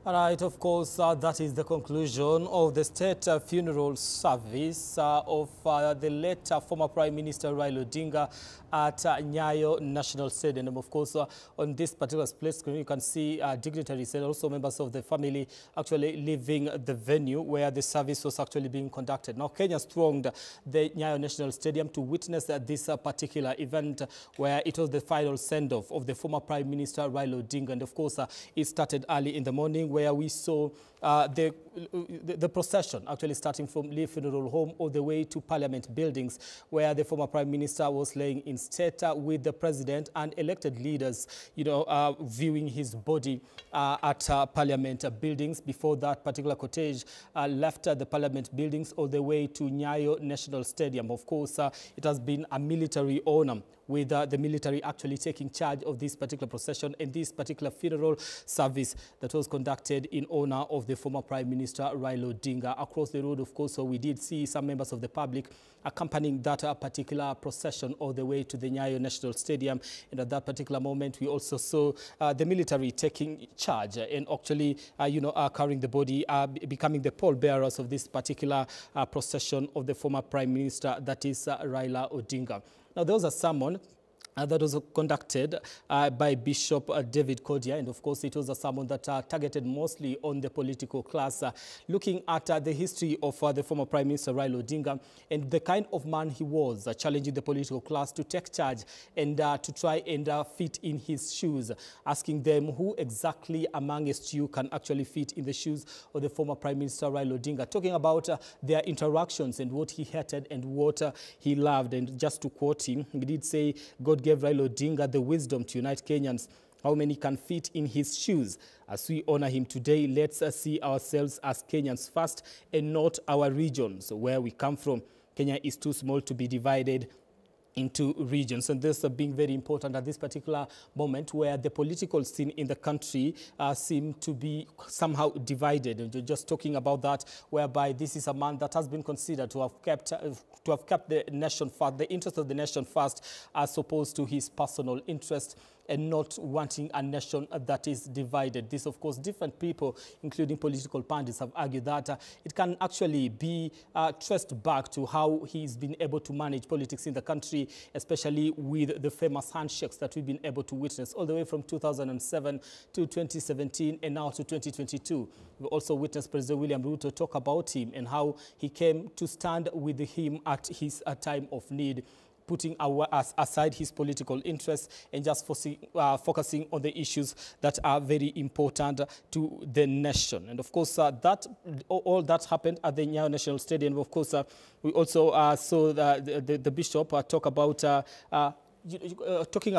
All right, of course, that is the conclusion of the state funeral service of the late former Prime Minister Raila Odinga at Nyayo National Stadium. And of course, on this particular split screen, you can see dignitaries and also members of the family actually leaving the venue where the service was actually being conducted. Now, Kenya thronged the Nyayo National Stadium to witness this particular event where it was the final send-off of the former Prime Minister Raila Odinga. And of course, it started early in the morning, where we saw the procession actually starting from Lee Funeral Home all the way to Parliament buildings, where the former Prime Minister was laying in state with the President and elected leaders, viewing his body at Parliament buildings. Before that particular cortege left the Parliament buildings all the way to Nyayo National Stadium. Of course, it has been a military honor, with the military actually taking charge of this particular procession and this particular funeral service that was conducted in honor of the former Prime Minister Raila Odinga. Across the road, of course, so we did see some members of the public accompanying that particular procession all the way to the Nyayo National Stadium. And at that particular moment, we also saw the military taking charge and actually, carrying the body, becoming the pallbearers of this particular procession of the former Prime Minister, that is Raila Odinga. Now, there was a sermon that was conducted by Bishop David Kodia, and of course it was a sermon that targeted mostly on the political class, looking at the history of the former Prime Minister Raila Odinga and the kind of man he was, challenging the political class to take charge and to try and fit in his shoes, asking them who exactly amongst you can actually fit in the shoes of the former Prime Minister Raila Odinga, talking about their interactions and what he hated and what he loved. And just to quote him, he did say, God gave Raila Odinga the wisdom to unite Kenyans. How many can fit in his shoes? As we honor him today, let's see ourselves as Kenyans first and not our regions where we come from. Kenya is too small to be divided into regions, and this being very important at this particular moment where the political scene in the country seem to be somehow divided. And just talking about that, whereby this is a man that has been considered to have kept the nation first, the interest of the nation first, as opposed to his personal interest. and not wanting a nation that is divided. This, of course, different people, including political pundits, have argued that it can actually be traced back to how he's been able to manage politics in the country, especially with the famous handshakes that we've been able to witness all the way from 2007 to 2017 and now to 2022. We also witnessed President William Ruto talk about him and how he came to stand with him at his time of need, putting aside his political interests and just focusing on the issues that are very important to the nation. And of course, all that happened at the Nyayo National Stadium. Of course, we also saw the bishop talk about talking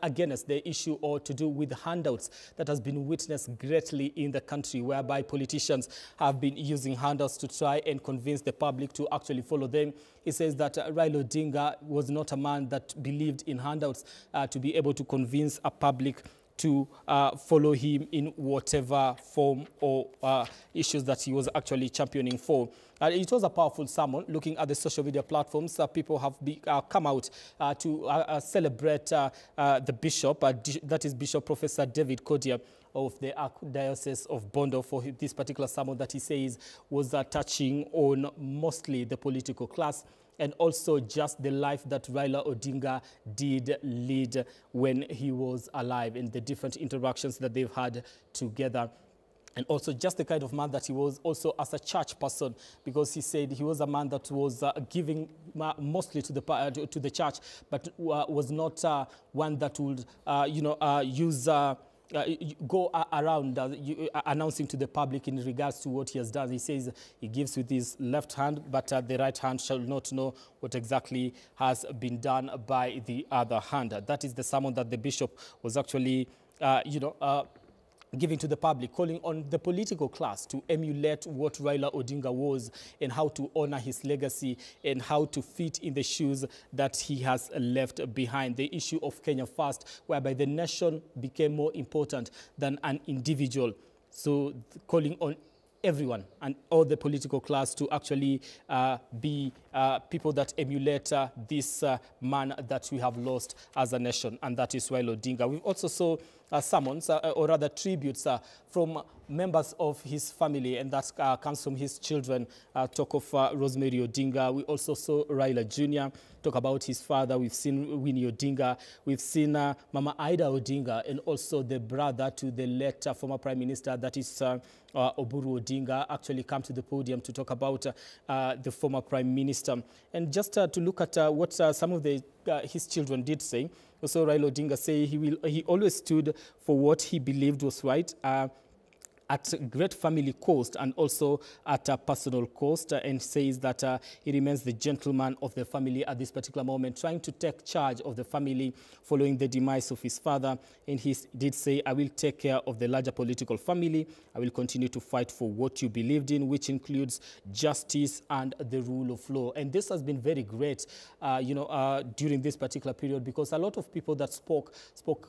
against the issue or to do with handouts that has been witnessed greatly in the country, whereby politicians have been using handouts to try and convince the public to actually follow them. He says that Raila Odinga was not a man that believed in handouts to be able to convince a public to follow him in whatever form or issues that he was actually championing for. It was a powerful sermon. Looking at the social media platforms, people have come out to celebrate the bishop, that is Bishop Professor David Kodia of the Archdiocese of Bondo, for this particular sermon that he says was touching on mostly the political class and also just the life that Raila Odinga did lead when he was alive and the different interactions that they've had together. And also just the kind of man that he was also as a church person, because he said he was a man that was giving mostly to the church, but was not one that would, go around announcing to the public in regards to what he has done. He says he gives with his left hand, but the right hand shall not know what exactly has been done by the other hand. That is the sermon that the bishop was actually, giving to the public, calling on the political class to emulate what Raila Odinga was and how to honor his legacy and how to fit in the shoes that he has left behind. The issue of Kenya First, whereby the nation became more important than an individual. So calling on everyone and all the political class to actually be people that emulate this man that we have lost as a nation, and that is Raila Odinga. We've also saw summons, or rather tributes from members of his family, and that comes from his children. Talk of Rosemary Odinga. We also saw Raila Jr. talk about his father. We've seen Winnie Odinga. We've seen Mama Ida Odinga, and also the brother to the late former Prime Minister, that is Oburu Odinga, actually come to the podium to talk about the former Prime Minister. And just to look at what some of his children did say. Also, Raila Odinga say he always stood for what he believed was right, at great family cost and also at a personal cost, and says that he remains the gentleman of the family at this particular moment, trying to take charge of the family following the demise of his father. And he did say, I will take care of the larger political family. I will continue to fight for what you believed in, which includes justice and the rule of law. And this has been very great, during this particular period, because a lot of people that spoke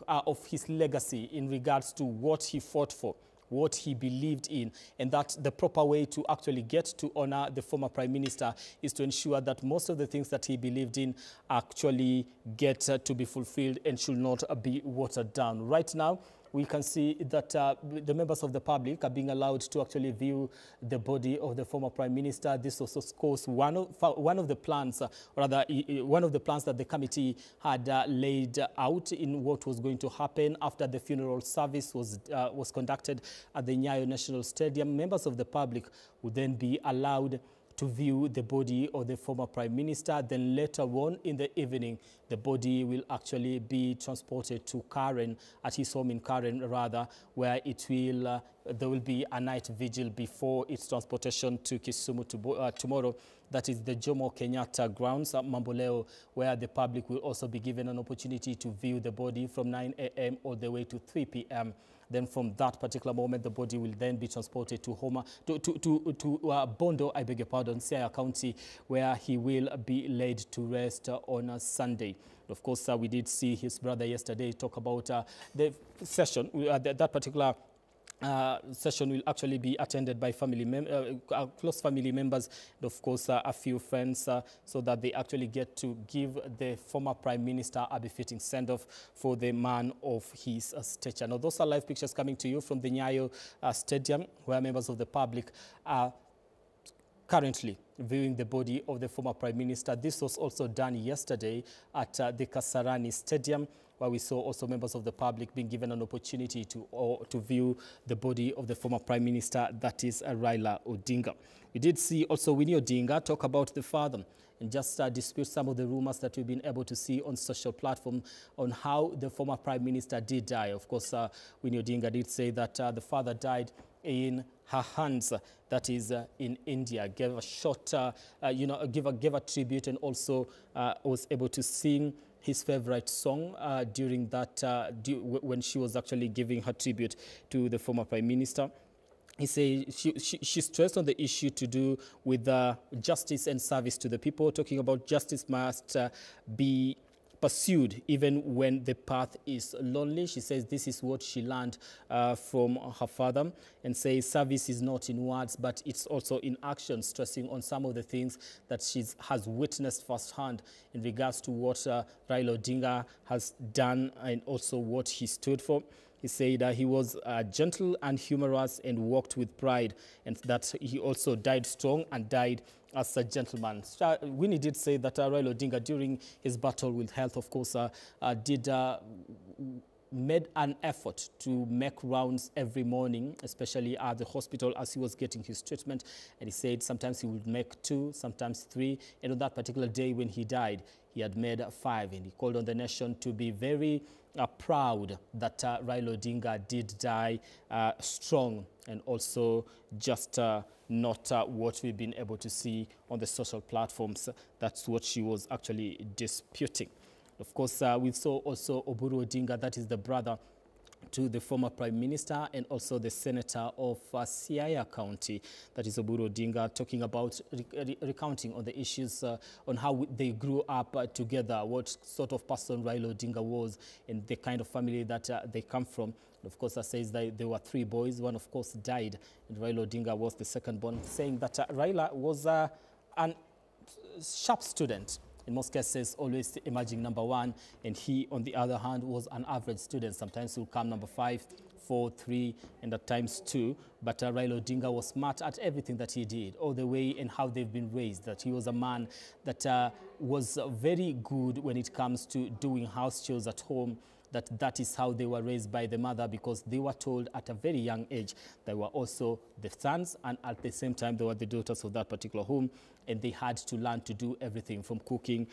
of his legacy in regards to what he fought for, what he believed in, and that the proper way to actually get to honor the former Prime Minister is to ensure that most of the things that he believed in actually get to be fulfilled and should not be watered down. Right now, we can see that the members of the public are being allowed to actually view the body of the former Prime Minister. This was, of course, one of the plans, one of the plans that the committee had laid out in what was going to happen after the funeral service was conducted at the Nyayo National Stadium. Members of the public would then be allowed to view the body of the former Prime Minister. Then later on in the evening, the body will actually be transported to Karen, at his home in Karen rather, where there will be a night vigil before its transportation to Kisumu tomorrow. That is the Jomo Kenyatta grounds at Mamboleo, where the public will also be given an opportunity to view the body from 9 a.m. all the way to 3 p.m. Then from that particular moment, the body will then be transported to Bondo, I beg your pardon, Siaya County, where he will be laid to rest on a Sunday. Of course, we did see his brother yesterday talk about the session, that particular session will actually be attended by close family members and of course a few friends so that they actually get to give the former Prime Minister a befitting send-off for the man of his stature. Now those are live pictures coming to you from the Nyayo Stadium, where members of the public are currently viewing the body of the former Prime Minister. This was also done yesterday at the Kasarani Stadium, where we saw also members of the public being given an opportunity to view the body of the former Prime Minister, that is Raila Odinga. We did see also Winnie Odinga talk about the father and just dispute some of the rumors that we've been able to see on social platform on how the former Prime Minister did die. Of course, Winnie Odinga did say that the father died in her hands, that is in India, gave a short, gave a tribute, and also was able to sing his favorite song during that, when she was actually giving her tribute to the former Prime Minister. He said she stressed on the issue to do with justice and service to the people, talking about justice must be pursued even when the path is lonely. She says this is what she learned from her father, and says service is not in words but it's also in action, stressing on some of the things that she has witnessed firsthand in regards to what Raila Odinga has done and also what he stood for. He said he was gentle and humorous and walked with pride, and that he also died strong and died as a gentleman. Winnie did say that Raila Odinga, during his battle with health, of course, made an effort to make rounds every morning, especially at the hospital as he was getting his treatment. And he said sometimes he would make 2, sometimes 3. And on that particular day when he died, he had made 5. And he called on the nation to be very proud that Raila Odinga did die strong, and also just not what we've been able to see on the social platforms. That's what she was actually disputing. Of course, we saw also Oburu Odinga, that is the brother to the former Prime Minister and also the Senator of Siaya County, that is Oburu Odinga, talking about recounting on the issues on how they grew up together, what sort of person Raila Odinga was, and the kind of family that they come from. And of course, says that there were 3 boys. One, of course, died, and Raila Odinga was the second born, saying that Raila was a sharp student. In most cases, always emerging number 1, and he, on the other hand, was an average student. Sometimes he would come number 5, 4, 3, and at times 2. But Raila Odinga was smart at everything that he did, all the way in how they've been raised, that he was a man that was very good when it comes to doing house chores at home, that is how they were raised by the mother, because they were told at a very young age they were also the sons, and at the same time they were the daughters of that particular home, and they had to learn to do everything from cooking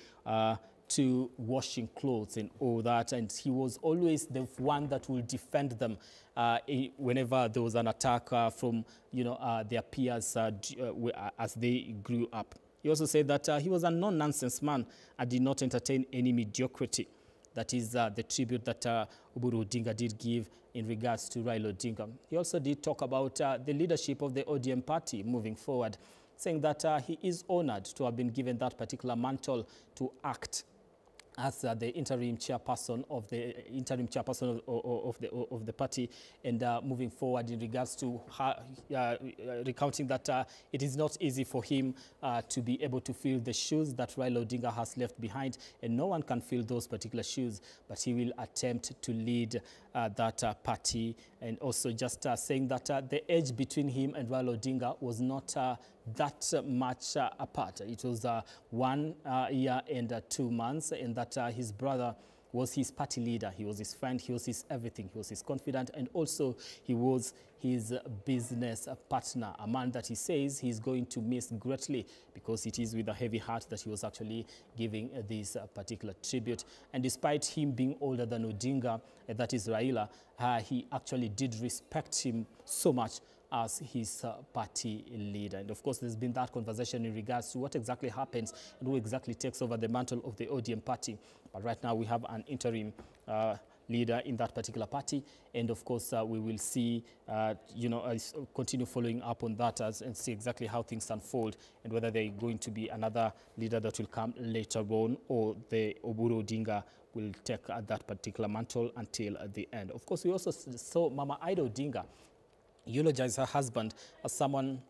to washing clothes and all that. And he was always the one that will defend them whenever there was an attack from their peers as they grew up. He also said that he was a no-nonsense man and did not entertain any mediocrity. That is the tribute that Oburu Odinga did give in regards to Raila Odinga. He also did talk about the leadership of the ODM party moving forward, saying that he is honored to have been given that particular mantle to act as the interim chairperson of the party, and moving forward in regards to recounting that it is not easy for him to be able to fill the shoes that Raila Odinga has left behind, and no one can fill those particular shoes, but he will attempt to lead that party. And also just saying that the age between him and Raila Odinga was not that much apart. It was 1 year and 2 months, and that his brother was his party leader. He was his friend, he was his everything, he was his confidant, and also he was his business partner, a man that he says he's going to miss greatly, because it is with a heavy heart that he was actually giving this particular tribute. And despite him being older than Odinga, that is Raila, he actually did respect him so much as his party leader. And of course, there's been that conversation in regards to what exactly happens and who exactly takes over the mantle of the ODM party. But right now we have an interim leader in that particular party, and of course we will see, continue following up on that and see exactly how things unfold, and whether they're going to be another leader that will come later on, or the Oburu Odinga will take that particular mantle until the end. Of course, we also saw Mama Ida Odinga eulogized her husband as someone,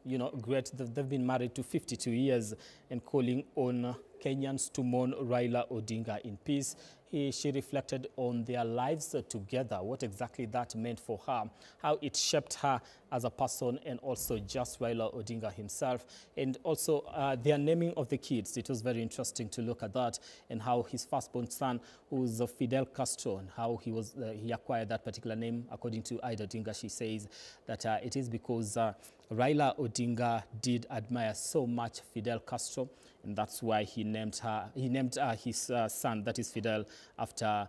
great. They've been married to 52 years, and calling on Kenyans to mourn Raila Odinga in peace. She reflected on their lives together, what exactly that meant for her, how it shaped her as a person, and also just Raila Odinga himself, and also their naming of the kids. It was very interesting to look at that, and how his firstborn son, who's Fidel Castro, and how he acquired that particular name. According to Ida Odinga, she says that it is because Raila Odinga did admire so much Fidel Castro, and that's why he named his son, that is Fidel, after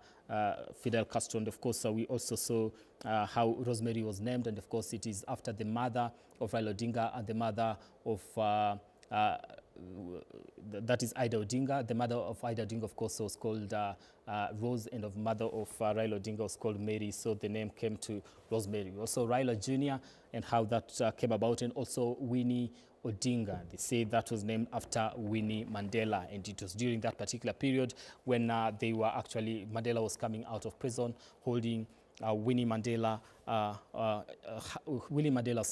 Fidel Castro. And of course, we also saw how Rosemary was named, and of course, it is after the mother of Raila Odinga and the mother of that is Ida Odinga. The mother of Ida Odinga, of course, was called Rose, and the mother of Raila Odinga was called Mary, so the name came to Rosemary. Also Raila Jr. and how that came about, and also Winnie Odinga. They say that was named after Winnie Mandela, and it was during that particular period when Mandela was coming out of prison, holding Winnie Mandela's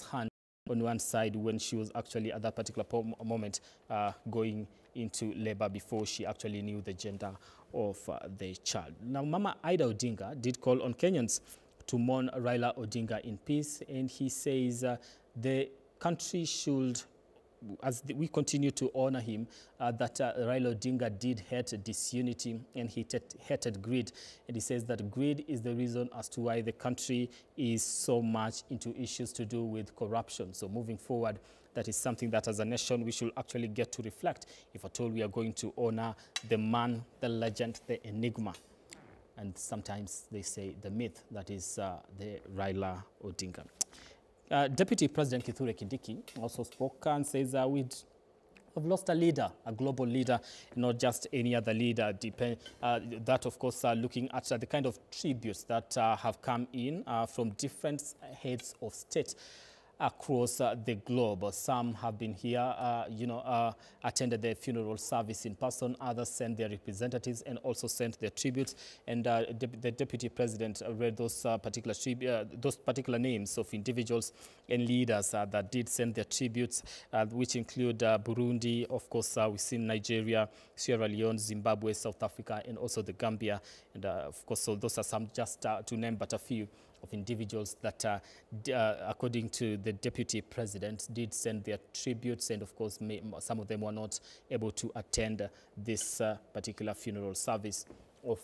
hand on one side when she was actually at that particular moment going into labor before she actually knew the gender of the child. Now, Mama Ida Odinga did call on Kenyans to mourn Raila Odinga in peace, and he says the country should, as we continue to honor him, that Raila Odinga did hate disunity, and he hated greed. And he says that greed is the reason as to why the country is so much into issues to do with corruption. So moving forward, that is something that as a nation we should actually get to reflect, if at all we are going to honor the man, the legend, the enigma, and sometimes they say the myth, that is the Raila Odinga. Deputy President Kithure Kindiki also spoke and says we've lost a leader, a global leader, not just any other leader. That, of course, looking at the kind of tributes that have come in from different heads of state across the globe. Some have been here, attended the funeral service in person. Others sent their representatives and also sent their tributes. And the Deputy President read those particular names of individuals and leaders that did send their tributes, which include Burundi, of course, we've seen Nigeria, Sierra Leone, Zimbabwe, South Africa, and also the Gambia. And of course, so those are some, just to name but a few of individuals that, according to the Deputy President, did send their tributes, and of course some of them were not able to attend this particular funeral service of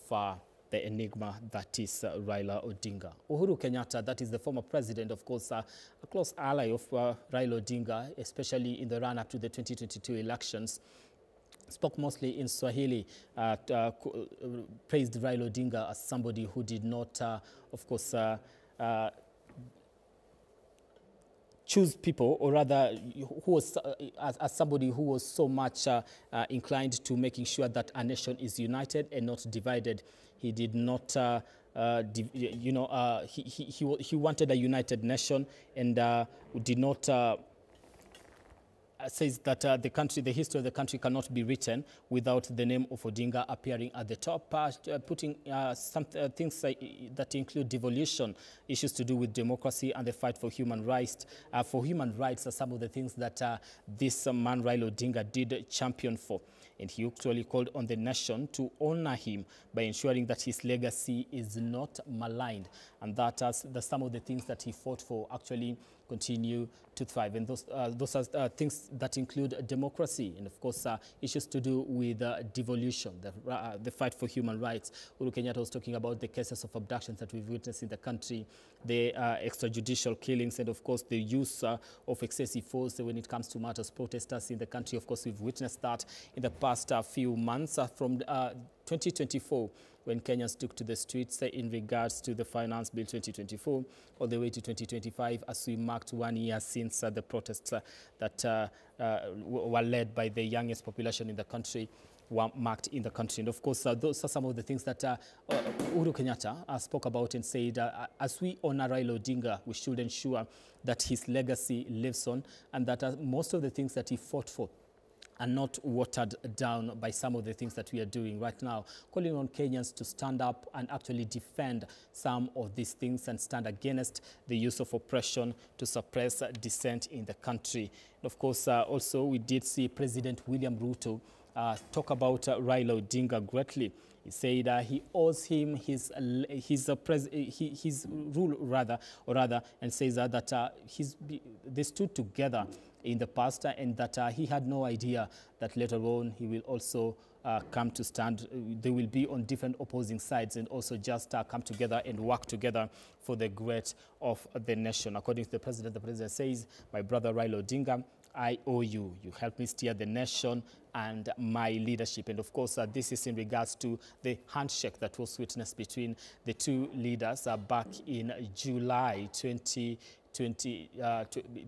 the enigma that is Raila Odinga. Uhuru Kenyatta, that is the former president, of course, a close ally of Raila Odinga, especially in the run-up to the 2022 elections, spoke mostly in Swahili, praised Raila Odinga as somebody who did not, of course, choose people, or rather who was, as somebody who was so much inclined to making sure that a nation is united and not divided. He did not, he wanted a united nation, and did not says that the history of the country cannot be written without the name of Odinga appearing at the top, putting some things that include devolution, issues to do with democracy and the fight for human rights. Are some of the things that this man Raila Odinga did champion for. And he actually called on the nation to honor him by ensuring that his legacy is not maligned, and that some of the things that he fought for actually continue to thrive. And those are things that include democracy, and of course issues to do with devolution, the fight for human rights. Uhuru Kenyatta was talking about the cases of abductions that we've witnessed in the country, the extrajudicial killings, and of course the use of excessive force when it comes to matters protesters in the country. Of course, we've witnessed that in the past few months from 2024, when Kenyans took to the streets in regards to the Finance Bill 2024, all the way to 2025, as we marked 1 year since the protests that were led by the youngest population in the country were marked in the country. And of course, those are some of the things that Uhuru Kenyatta spoke about, and said, as we honor Raila Odinga, we should ensure that his legacy lives on, and that most of the things that he fought for and not watered down by some of the things that we are doing right now, calling on Kenyans to stand up and actually defend some of these things and stand against the use of oppression to suppress dissent in the country. And of course, also we did see President William Ruto talk about Raila Odinga greatly. He said he owes him his rule, and says that they stood together in the past, and that he had no idea that later on he will also come to stand. They will be on different opposing sides and also just come together and work together for the great of the nation. According to the president says, my brother Raila Odinga, I owe you. You helped me steer the nation and my leadership. And of course, this is in regards to the handshake that was witnessed between the two leaders back in July 2020.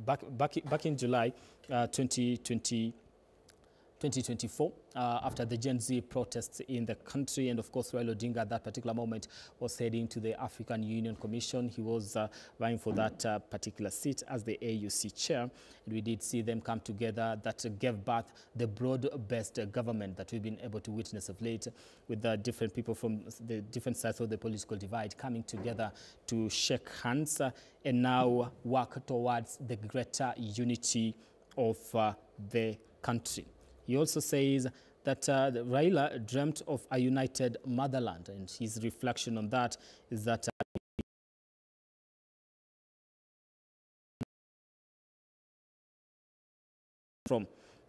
Back in July 2024, after the Gen Z protests in the country. And of course, Raila Odinga at that particular moment was heading to the African Union Commission. He was vying for that particular seat as the AUC chair. And we did see them come together that gave birth the broad-based government that we've been able to witness of late, with the different people from the different sides of the political divide coming together to shake hands and now work towards the greater unity of the country. He also says that Raila dreamt of a united motherland, and his reflection on that is that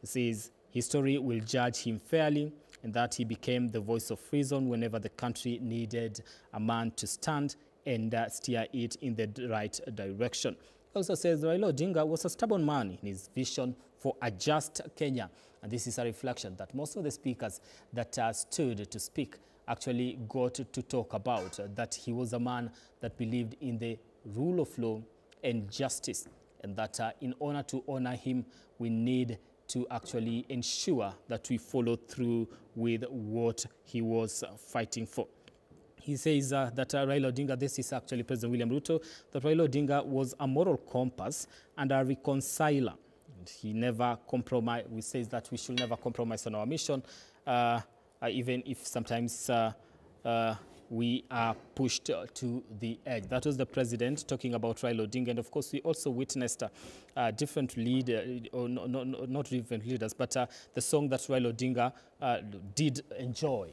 he says history will judge him fairly, and that he became the voice of reason whenever the country needed a man to stand and steer it in the right direction. He also says Raila Odinga was a stubborn man in his vision for a just Kenya. And this is a reflection that most of the speakers that stood to speak actually got to talk about, that he was a man that believed in the rule of law and justice, and that in order to honor him, we need to actually ensure that we follow through with what he was fighting for. He says that Raila Odinga, this is actually President William Ruto, that Raila Odinga was a moral compass and a reconciler. He never compromised. We say that we should never compromise on our mission, even if sometimes we are pushed to the edge. That was the president talking about Raila Odinga. And of course, we also witnessed different leaders, or not different leaders, but the song that Raila Odinga did enjoy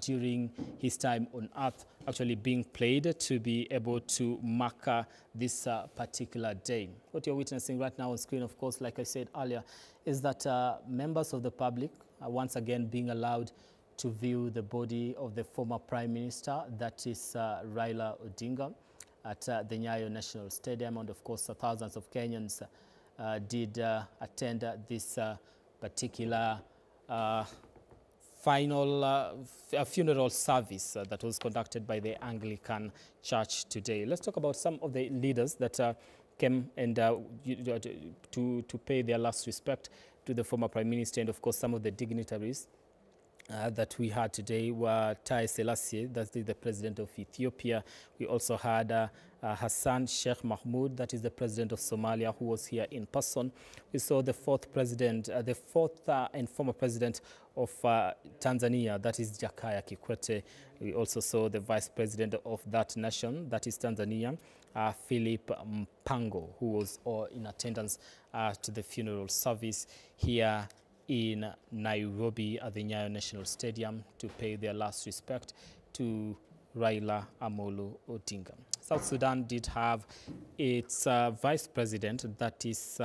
during his time on earth actually being played to be able to mark this particular day. What you're witnessing right now on screen, of course, like I said earlier, is that members of the public are once again being allowed to view the body of the former Prime Minister, that is Raila Odinga, at the Nyayo National Stadium. And of course, thousands of Kenyans did attend this particular final funeral service that was conducted by the Anglican Church today. Let's talk about some of the leaders that came and to pay their last respect to the former Prime Minister. And of course, some of the dignitaries that we had today were Tai Selassie, that's the president of Ethiopia. We also had Hassan Sheikh Mahmoud, that is the president of Somalia, who was here in person. We saw the fourth president, the fourth and former president of Tanzania, that is Jakaya Kikwete. We also saw the vice president of that nation, that is Tanzania, Philip Mpango, who was in attendance to the funeral service here in Nairobi at the Nyayo National Stadium to pay their last respect to Raila Amolo Odinga. South Sudan did have its vice president, that is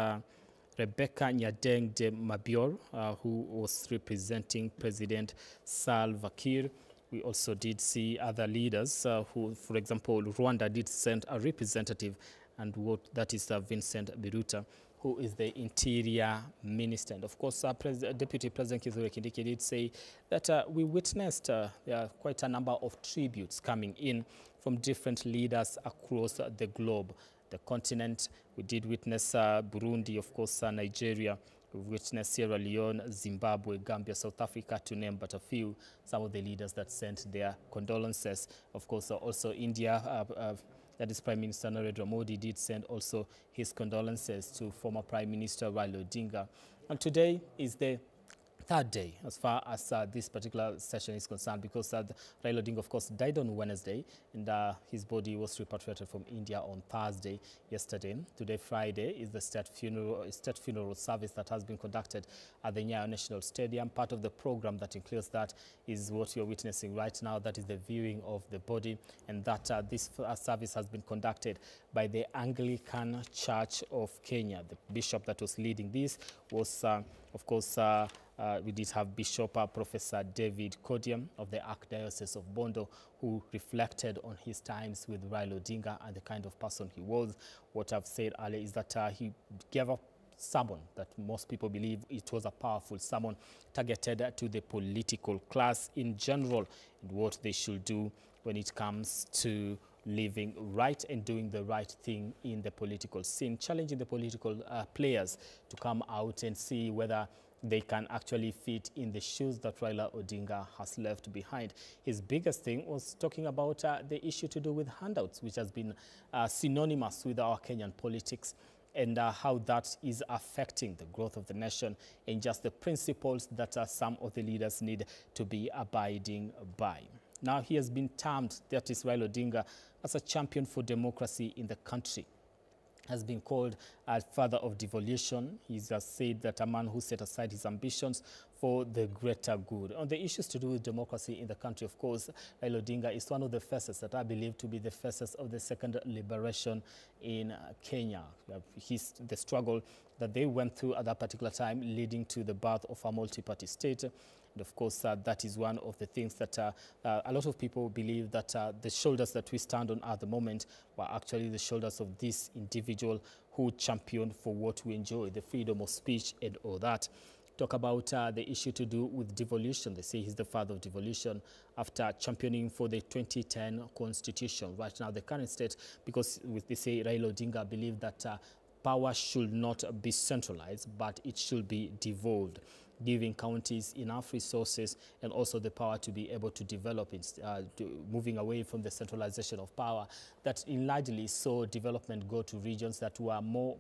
Rebecca Nyadeng de Mabior, who was representing President Salva Kiir. We also did see other leaders who, for example, Rwanda did send a representative, and that is Vincent Biruta, who is the Interior Minister. And of course, Deputy President Kithure Kindiki did say that we witnessed there are quite a number of tributes coming in from different leaders across the globe, the continent. We did witness Burundi, of course, Nigeria. We witnessed Sierra Leone, Zimbabwe, Gambia, South Africa, to name but a few, some of the leaders that sent their condolences. Of course, also India, that is Prime Minister Narendra Modi, did send also his condolences to former Prime Minister Raila Odinga. And today is the third day as far as this particular session is concerned, because Raila Odinga, of course, died on Wednesday, and his body was repatriated from India on Thursday yesterday. Today, Friday, is the state funeral service that has been conducted at the Nyayo National Stadium. Part of the program that includes that is what you're witnessing right now. That is the viewing of the body, and that this service has been conducted by the Anglican Church of Kenya. The bishop that was leading this was, of course, we did have Bishop Professor David Kodiam of the Archdiocese of Bondo, who reflected on his times with Raila Odinga and the kind of person he was. What I've said earlier is that he gave a sermon that most people believe it was a powerful sermon targeted to the political class in general and what they should do when it comes to living right and doing the right thing in the political scene, challenging the political players to come out and see whether they can actually fit in the shoes that Raila Odinga has left behind. His biggest thing was talking about the issue to do with handouts, which has been synonymous with our Kenyan politics, and how that is affecting the growth of the nation and just the principles that some of the leaders need to be abiding by. Now, he has been termed, that is Raila Odinga, as a champion for democracy in the country. Has been called a father of devolution. He's said that a man who set aside his ambitions for the greater good. On the issues to do with democracy in the country, of course, Raila Odinga is one of the faces that I believe to be the faces of the second liberation in Kenya. The struggle that they went through at that particular time, leading to the birth of a multi-party state. And of course, that is one of the things that a lot of people believe that the shoulders that we stand on at the moment were actually the shoulders of this individual who championed for what we enjoy, the freedom of speech and all that. Talk about the issue to do with devolution. They say he's the father of devolution after championing for the 2010 constitution. Right now, the current state, because they say Raila Odinga believed that power should not be centralized, but it should be devolved, giving counties enough resources and also the power to be able to develop, moving away from the centralization of power that largely saw development go to regions that were more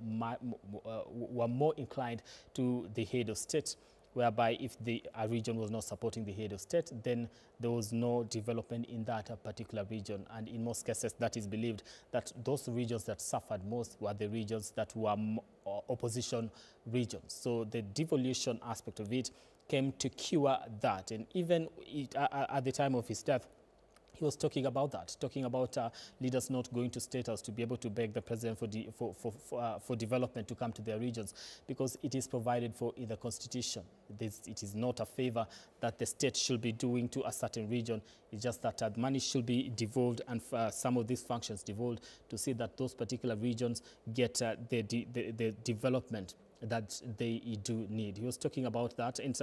inclined to the head of state, whereby if a region was not supporting the head of state, then there was no development in that particular region. And in most cases, that is believed that those regions that suffered most were the regions that were opposition regions. So the devolution aspect of it came to cure that. And even at the time of his death, he was talking about that, talking about leaders not going to State House to be able to beg the president for development to come to their regions, because it is provided for in the constitution. It is not a favor that the state should be doing to a certain region. It's just that money should be devolved and some of these functions devolved to see that those particular regions get the development that they do need. He was talking about that. And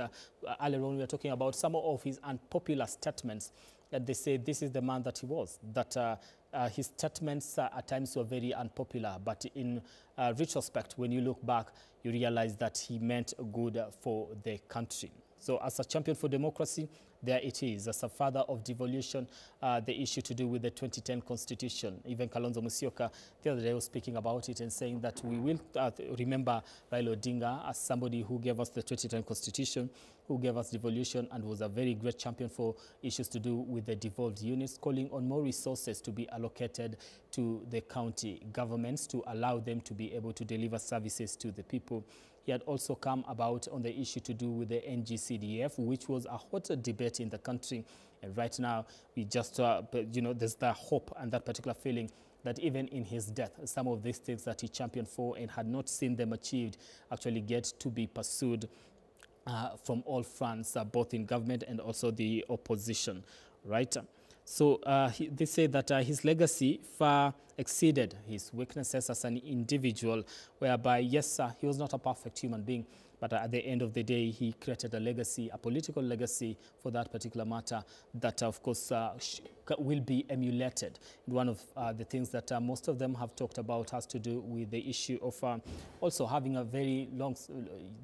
earlier on, we were talking about some of his unpopular statements that they say this is the man that he was, that his statements at times were very unpopular, but in retrospect, when you look back, you realize that he meant good for the country. So as a champion for democracy, there it is. As a father of devolution, the issue to do with the 2010 constitution. Even Kalonzo Musyoka the other day was speaking about it and saying that we will remember Raila Odinga as somebody who gave us the 2010 constitution, who gave us devolution, and was a very great champion for issues to do with the devolved units, calling on more resources to be allocated to the county governments to allow them to be able to deliver services to the people. He had also come about on the issue to do with the NGCDF, which was a hot debate in the country. And right now, we just, there's the hope and that particular feeling that even in his death, some of these things that he championed for and had not seen them achieved actually get to be pursued from all fronts, both in government and also the opposition, right? So they say that his legacy far exceeded his weaknesses as an individual, whereby, yes, he was not a perfect human being, but at the end of the day, he created a legacy, a political legacy for that particular matter that, of course, will be emulated. One of the things that most of them have talked about has to do with the issue of also having a very long,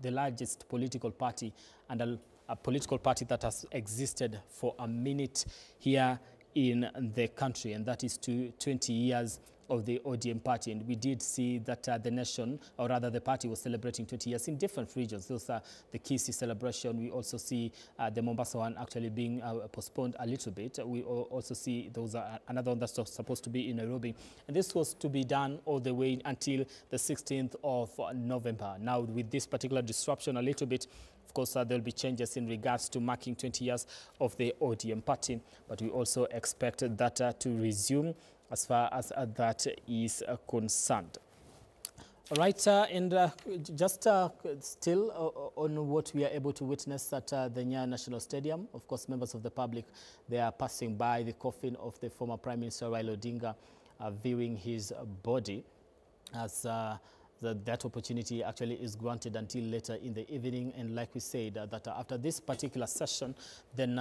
the largest political party, and a political party that has existed for a minute here in the country, and that is 20 years of the ODM party, and we did see that the nation, or rather the party, was celebrating 20 years in different regions. Those are the Kisii celebration. We also see the Mombasa one actually being postponed a little bit. We also see those are another one that's supposed to be in Nairobi, and this was to be done all the way until the 16th of November. Now, with this particular disruption a little bit, of course, there'll be changes in regards to marking 20 years of the ODM party, but we also expect that to resume as far as that is concerned. All right, and just still on what we are able to witness at the Nyayo National Stadium, of course, members of the public, they are passing by the coffin of the former Prime Minister Raila Odinga, viewing his body, as that opportunity actually is granted until later in the evening. And like we said, that after this particular session, then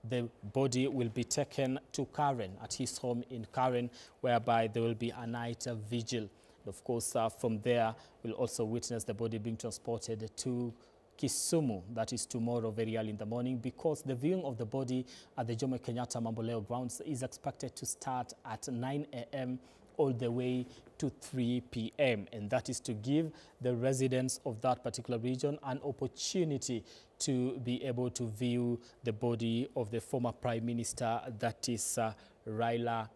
the body will be taken to Karen, at his home in Karen, whereby there will be a night vigil. Of course, from there, we'll also witness the body being transported to Kisumu. That is tomorrow, very early in the morning, because the viewing of the body at the Jomo Kenyatta Mamboleo grounds is expected to start at 9 a.m. all the way to 3 p.m. And that is to give the residents of that particular region an opportunity to be able to view the body of the former Prime Minister, that is Raila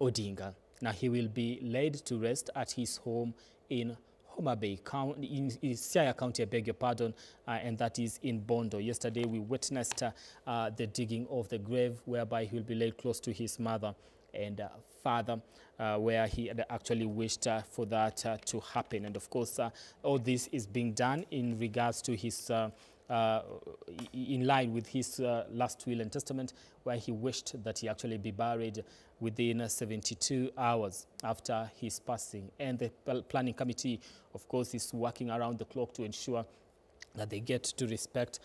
Odinga. Now, he will be laid to rest at his home in Homa Bay County, in Siaya County, I beg your pardon, and that is in Bondo. Yesterday, we witnessed the digging of the grave, whereby he will be laid close to his mother and father, where he had actually wished for that to happen. And of course, all this is being done in regards to his, in line with his last will and testament, where he wished that he actually be buried within 72 hours after his passing. And the planning committee, of course, is working around the clock to ensure that they get to respect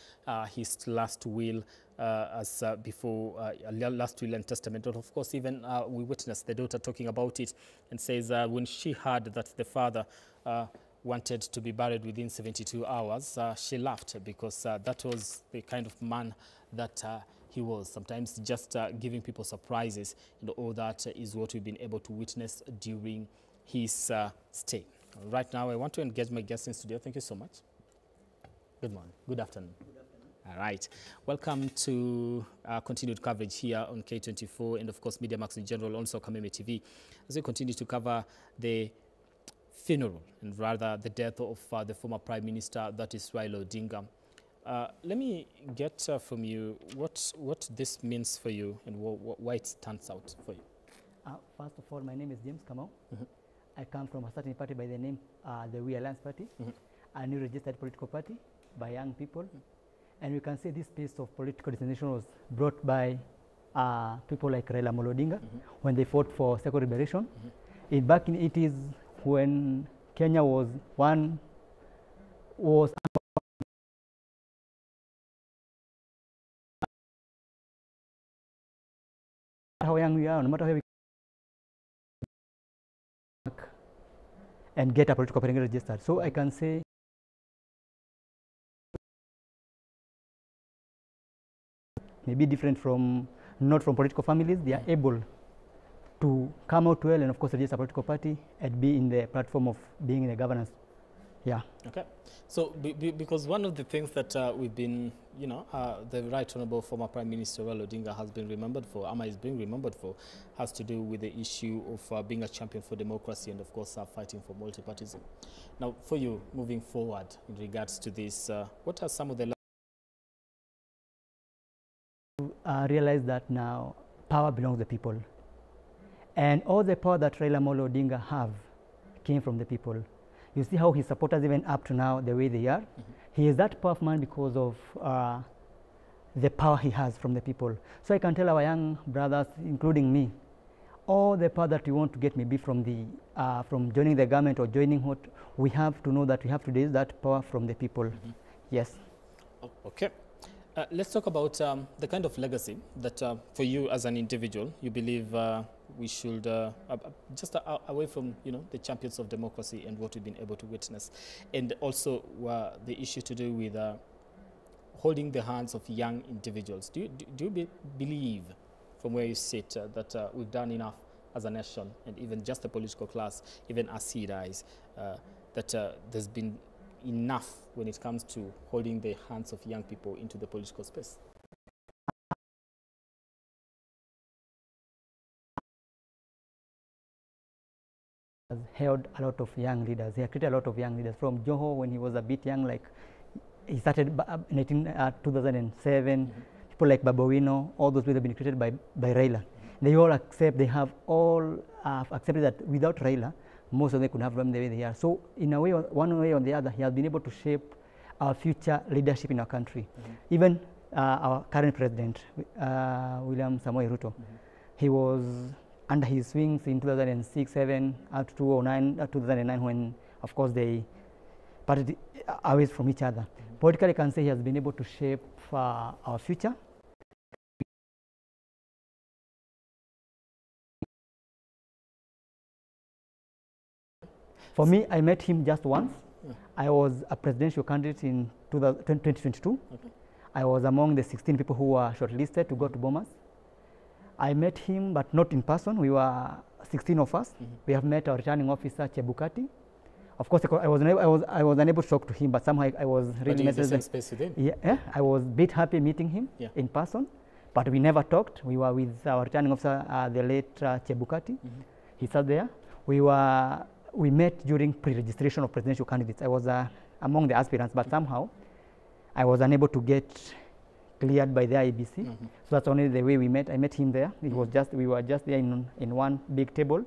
his last will as before last will and testament. But of course, even we witnessed the daughter talking about it and says when she heard that the father wanted to be buried within 72 hours, she laughed, because that was the kind of man that he was. Sometimes just giving people surprises, and all that is what we've been able to witness during his stay. Right now, I want to engage my guests in studio. Thank you so much. Good morning. Good afternoon. Good afternoon. All right. Welcome to continued coverage here on K24 and, of course, Media Max in general, also Kameme TV, as we continue to cover the funeral, and rather the death of the former Prime Minister, that is Raila Odinga. Let me get from you what this means for you and why it stands out for you. First of all, my name is James Kamau. I come from a certain party by the name the We Alliance Party, a new registered political party by young people. And we can see this piece of political distinction was brought by people like Raila Amolo Odinga when they fought for second liberation. Back in the 80s, when Kenya was how young we are, no matter how we and get a political party registered. So I can say maybe different from, not from political families, they are able to come out well and of course register a political party and be in the platform of being in the governance. Yeah. Okay. So because one of the things that we've been, you know, the Right Honourable former Prime Minister Raila Odinga has been remembered for, is being remembered for, has to do with the issue of being a champion for democracy and of course fighting for multipartyism. Now, for you, moving forward in regards to this, what are some of the realize that now power belongs to the people, and all the power that Raila Amolo Odinga have came from the people. You see how his supporters, even up to now, the way they are. He is that powerful man because of the power he has from the people. So I can tell our young brothers, including me, all the power that we want to get maybe from the from joining the government or joining what, we have to know that we have to raise that power from the people. Yes. Okay. Let's talk about the kind of legacy that for you as an individual, you believe we should, just away from, you know, the champions of democracy and what we've been able to witness, and also the issue to do with holding the hands of young individuals. Do you believe, from where you sit, that we've done enough as a nation, and even just the political class, even as he dies, that there's been enough when it comes to holding the hands of young people into the political space? Has held a lot of young leaders. He has created a lot of young leaders. From Joho, when he was a bit young, like he started in 2007. People like Babowino, all those people have been created by Raila. They all accept, they have all accepted that without Raila, most of them could have run the way they are. So in a way, one way or the other, he has been able to shape our future leadership in our country. Even our current president, William Samoei Ruto, he was under his wings in 2006, 7, up to 2009, 2009, when, of course, they parted away from each other. Politically, I can say he has been able to shape our future. For me, I met him just once. I was a presidential candidate in 2022. I was among the 16 people who were shortlisted to go to Bomas. I met him, but not in person. We were 16 of us. We have met our returning officer, Chebukati. Of course, I was unable to talk to him, but somehow I was really in the same space with him? Yeah, I was a bit happy meeting him in person, but we never talked. We were with our returning officer, the late Chebukati. He sat there. We met during pre-registration of presidential candidates. I was among the aspirants, but somehow I was unable to get cleared by the IEBC. So that's only the way we met. I met him there. It was just, we were just there in one big table.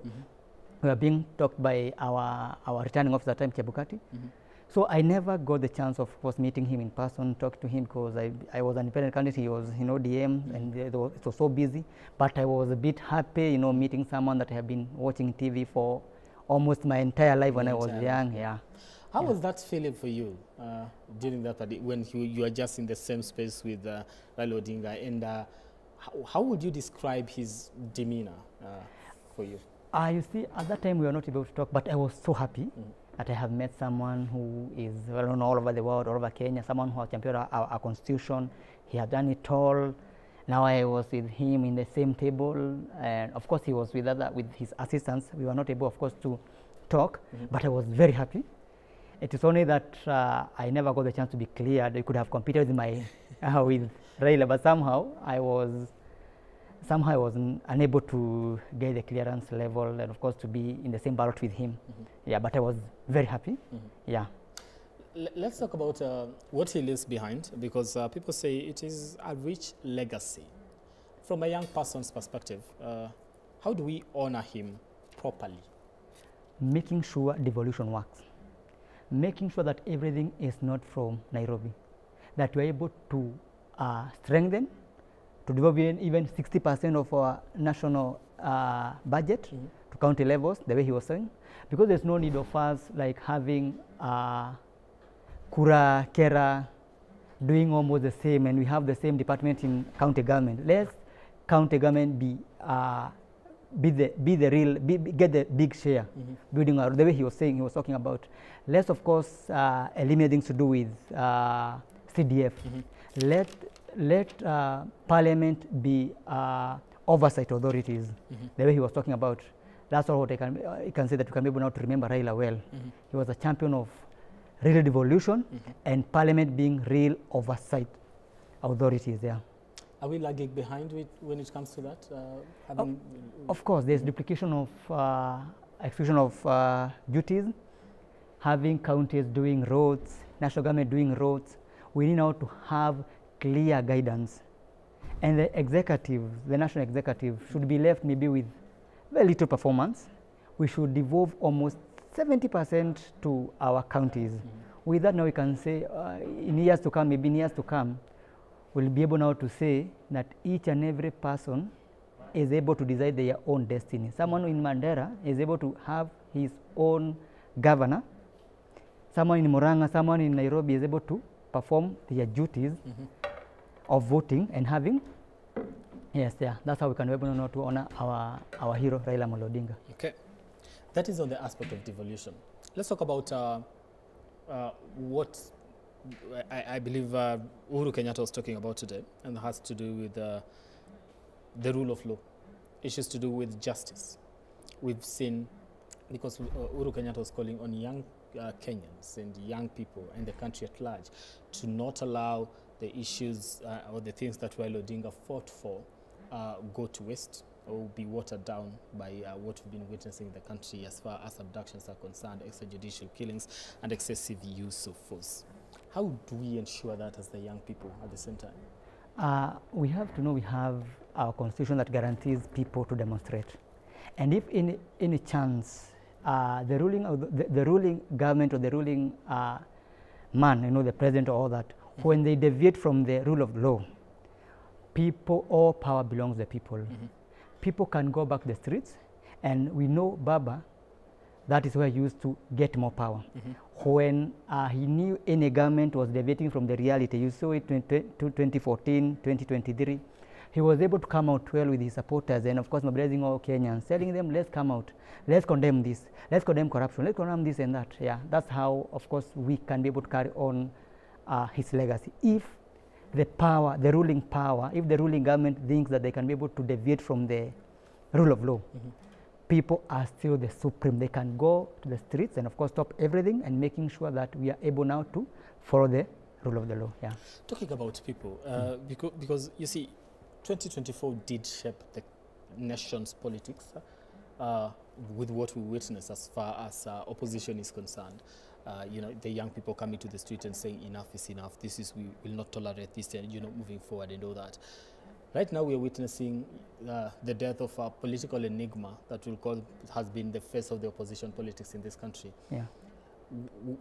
We were being talked by our returning officer at the time, Chebukati. So I never got the chance of course meeting him in person, talk to him, because I was an independent candidate. He was, DM, and it was so busy. But I was a bit happy, meeting someone that I have been watching TV for almost my entire life when I was young. How was that feeling for you during that party, when you are just in the same space with Raila Odinga, and how would you describe his demeanor for you? You see, at that time we were not able to talk, but I was so happy that I have met someone who is well known all over the world, all over Kenya, someone who has championed our constitution. He had done it all. Now I was with him in the same table, and of course he was with his assistants. We were not able, of course, to talk, but I was very happy. It is only that I never got the chance to be cleared. I could have competed with with Raila, but somehow I was unable to get the clearance level, and of course to be in the same ballot with him. But I was very happy. Let's talk about what he leaves behind, because people say it is a rich legacy. From a young person's perspective, how do we honor him properly? Making sure devolution works. Making sure that everything is not from Nairobi. That we are able to strengthen, to develop even 60% of our national budget to county levels, the way he was saying. Because there's no need of us like having Kura, Kera, doing almost the same, and we have the same department in county government. Let's county government get the big share, building the way he was saying, he was talking about. Let's of course eliminate things to do with CDF. Let Parliament be oversight authorities, the way he was talking about. That's all what I can say, that we can be able now to remember Raila well. He was a champion of real devolution and Parliament being real oversight authorities there. Are we lagging behind when it comes to that? Of course, there's duplication of execution of duties, having counties doing roads, national government doing roads. We need now to have clear guidance. And the executive, the national executive, should be left maybe with very little performance. We should devolve almost 70% to our counties. With that, now we can say in years to come, maybe in years to come, we'll be able now to say that each and every person is able to decide their own destiny. Someone in Mandera is able to have his own governor. Someone in Murang'a, someone in Nairobi is able to perform their duties of voting and having. That's how we can be able now to honor our hero, Raila Amolo Odinga. Okay. That is on the aspect of devolution. Let's talk about what I believe Uhuru Kenyatta was talking about today, and has to do with the rule of law, issues to do with justice. we've seen, because Uhuru Kenyatta was calling on young Kenyans and young people and the country at large to not allow the issues or the things that Raila Odinga fought for go to waste or be watered down by what we've been witnessing in the country as far as abductions are concerned, extrajudicial killings and excessive use of force. How do we ensure that as the young people at the same time? We have to know we have our constitution that guarantees people to demonstrate. And if in any chance the ruling government or the ruling man, you know, the president or all that, when they deviate from the rule of law, people, all power belongs to the people. People can go back to the streets, and we know Baba, that is where he used to get more power. When he knew any government was deviating from the reality, you saw it in 2014, 2023, he was able to come out well with his supporters and of course mobilizing all Kenyans, telling them, let's come out, let's condemn this, let's condemn corruption, let's condemn this and that. Yeah, that's how, of course, we can be able to carry on his legacy. If the power, the ruling power, if the ruling government thinks that they can be able to deviate from the rule of law, people are still the supreme. They can go to the streets and of course stop everything and making sure that we are able now to follow the rule of the law. Yeah. Talking about people, because you see, 2024 did shape the nation's politics with what we witnessed as far as opposition is concerned. You know, the young people coming to the street and saying enough is enough, this is, we will not tolerate this, and, you know, moving forward and all that. Right now we are witnessing the death of a political enigma that we'll call has been the face of the opposition politics in this country. Yeah.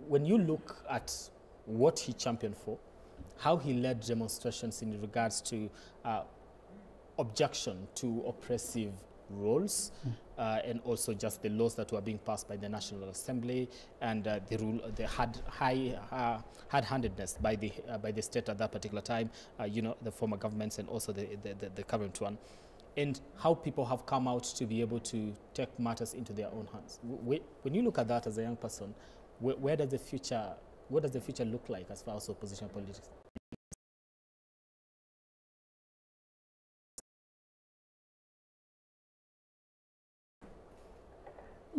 When you look at what he championed for, how he led demonstrations in regards to objection to oppressive roles, and also just the laws that were being passed by the National Assembly, and the hard-handedness by the state at that particular time, you know, the former governments and also the current one, and how people have come out to be able to take matters into their own hands. When you look at that as a young person, where does the future, what does the future look like as far as opposition politics?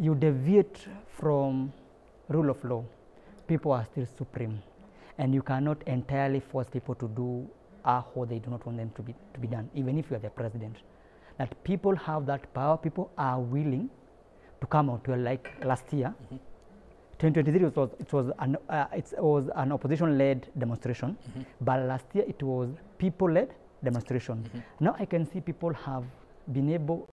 You deviate from rule of law, people are still supreme, and you cannot entirely force people to do what they do not want them to be done, even if you are the president. That people have that power, people are willing to come out. Well, like last year, 2023, it was an opposition-led demonstration, but last year it was people-led demonstration. Now I can see people have been able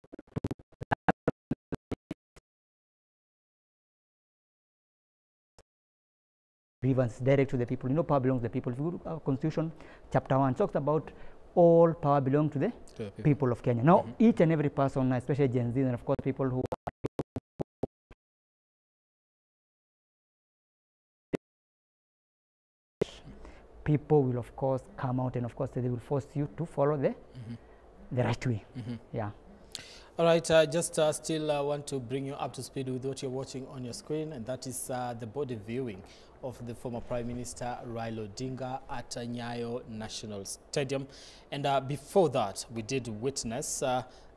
grievance direct to the people. You know, power belongs to the people. If you look at our Constitution, Chapter 1 talks about all power belongs to the people of Kenya. Now, each and every person, especially Gen Z, and of course people who people will of course come out and of course they will force you to follow the right way. Yeah. All right, just still want to bring you up to speed with what you're watching on your screen, and that is the body viewing of the former Prime Minister Raila Odinga at Nyayo National Stadium. And before that, we did witness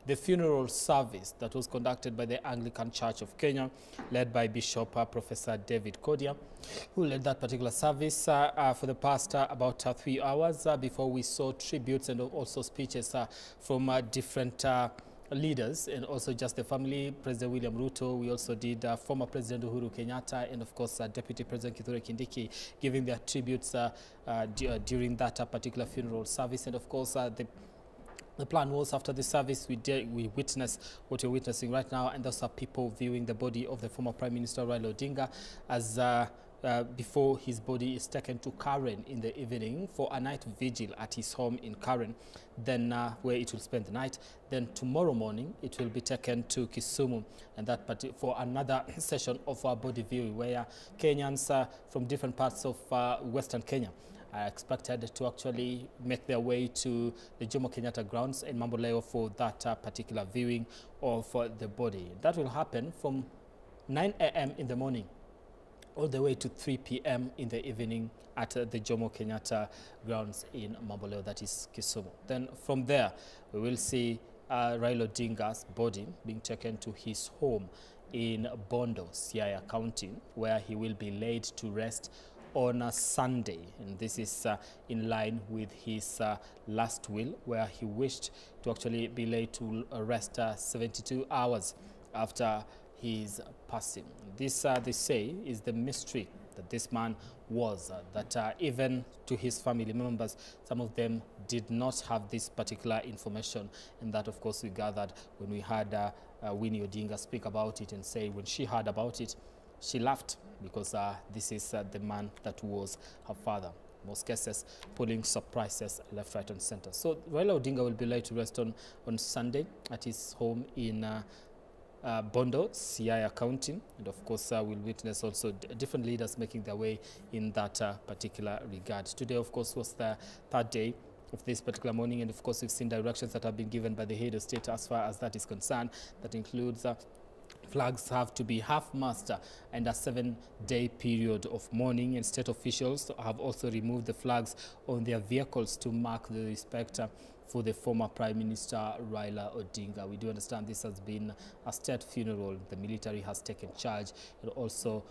the funeral service that was conducted by the Anglican Church of Kenya, led by Bishop Professor David Kodia, who led that particular service for the past about 3 hours before we saw tributes and also speeches from different leaders and also just the family, President William Ruto. We also did former President Uhuru Kenyatta and of course Deputy President Kithure Kindiki giving their tributes during that particular funeral service. And of course the plan was after the service we witnessed what you're witnessing right now, and those are people viewing the body of the former Prime Minister Raila Odinga as before his body is taken to Karen in the evening for a night vigil at his home in Karen, then where it will spend the night. Then tomorrow morning it will be taken to Kisumu, and that for another session of our body viewing, where Kenyans from different parts of Western Kenya are expected to actually make their way to the Jomo Kenyatta grounds in Mamboleo for that particular viewing of the body. That will happen from 9 a.m. in the morning all the way to 3 p.m. in the evening at the Jomo Kenyatta grounds in Mamboleo, that is Kisumu. Then from there, we will see Raila Odinga's body being taken to his home in Bondo, Siaya County, where he will be laid to rest on a Sunday. And this is in line with his last will, where he wished to actually be laid to rest 72 hours after his passing. This, they say, is the mystery that this man was, that even to his family members, some of them did not have this particular information. And that, of course, we gathered when we had Winnie Odinga speak about it and say when she heard about it, she laughed because this is the man that was her father. Most cases pulling surprises left, right, and center. So Raila Odinga will be laid to rest on Sunday at his home in Bondo, Siaya County, and of course we'll witness also different leaders making their way in that particular regard. Today, of course, was the third day of this particular morning, and of course we've seen directions that have been given by the head of state as far as that is concerned. That includes flags have to be half-mast and a 7-day period of mourning, and state officials have also removed the flags on their vehicles to mark the respect for the former Prime Minister Raila Odinga. We do understand this has been a state funeral. The military has taken charge. We'll also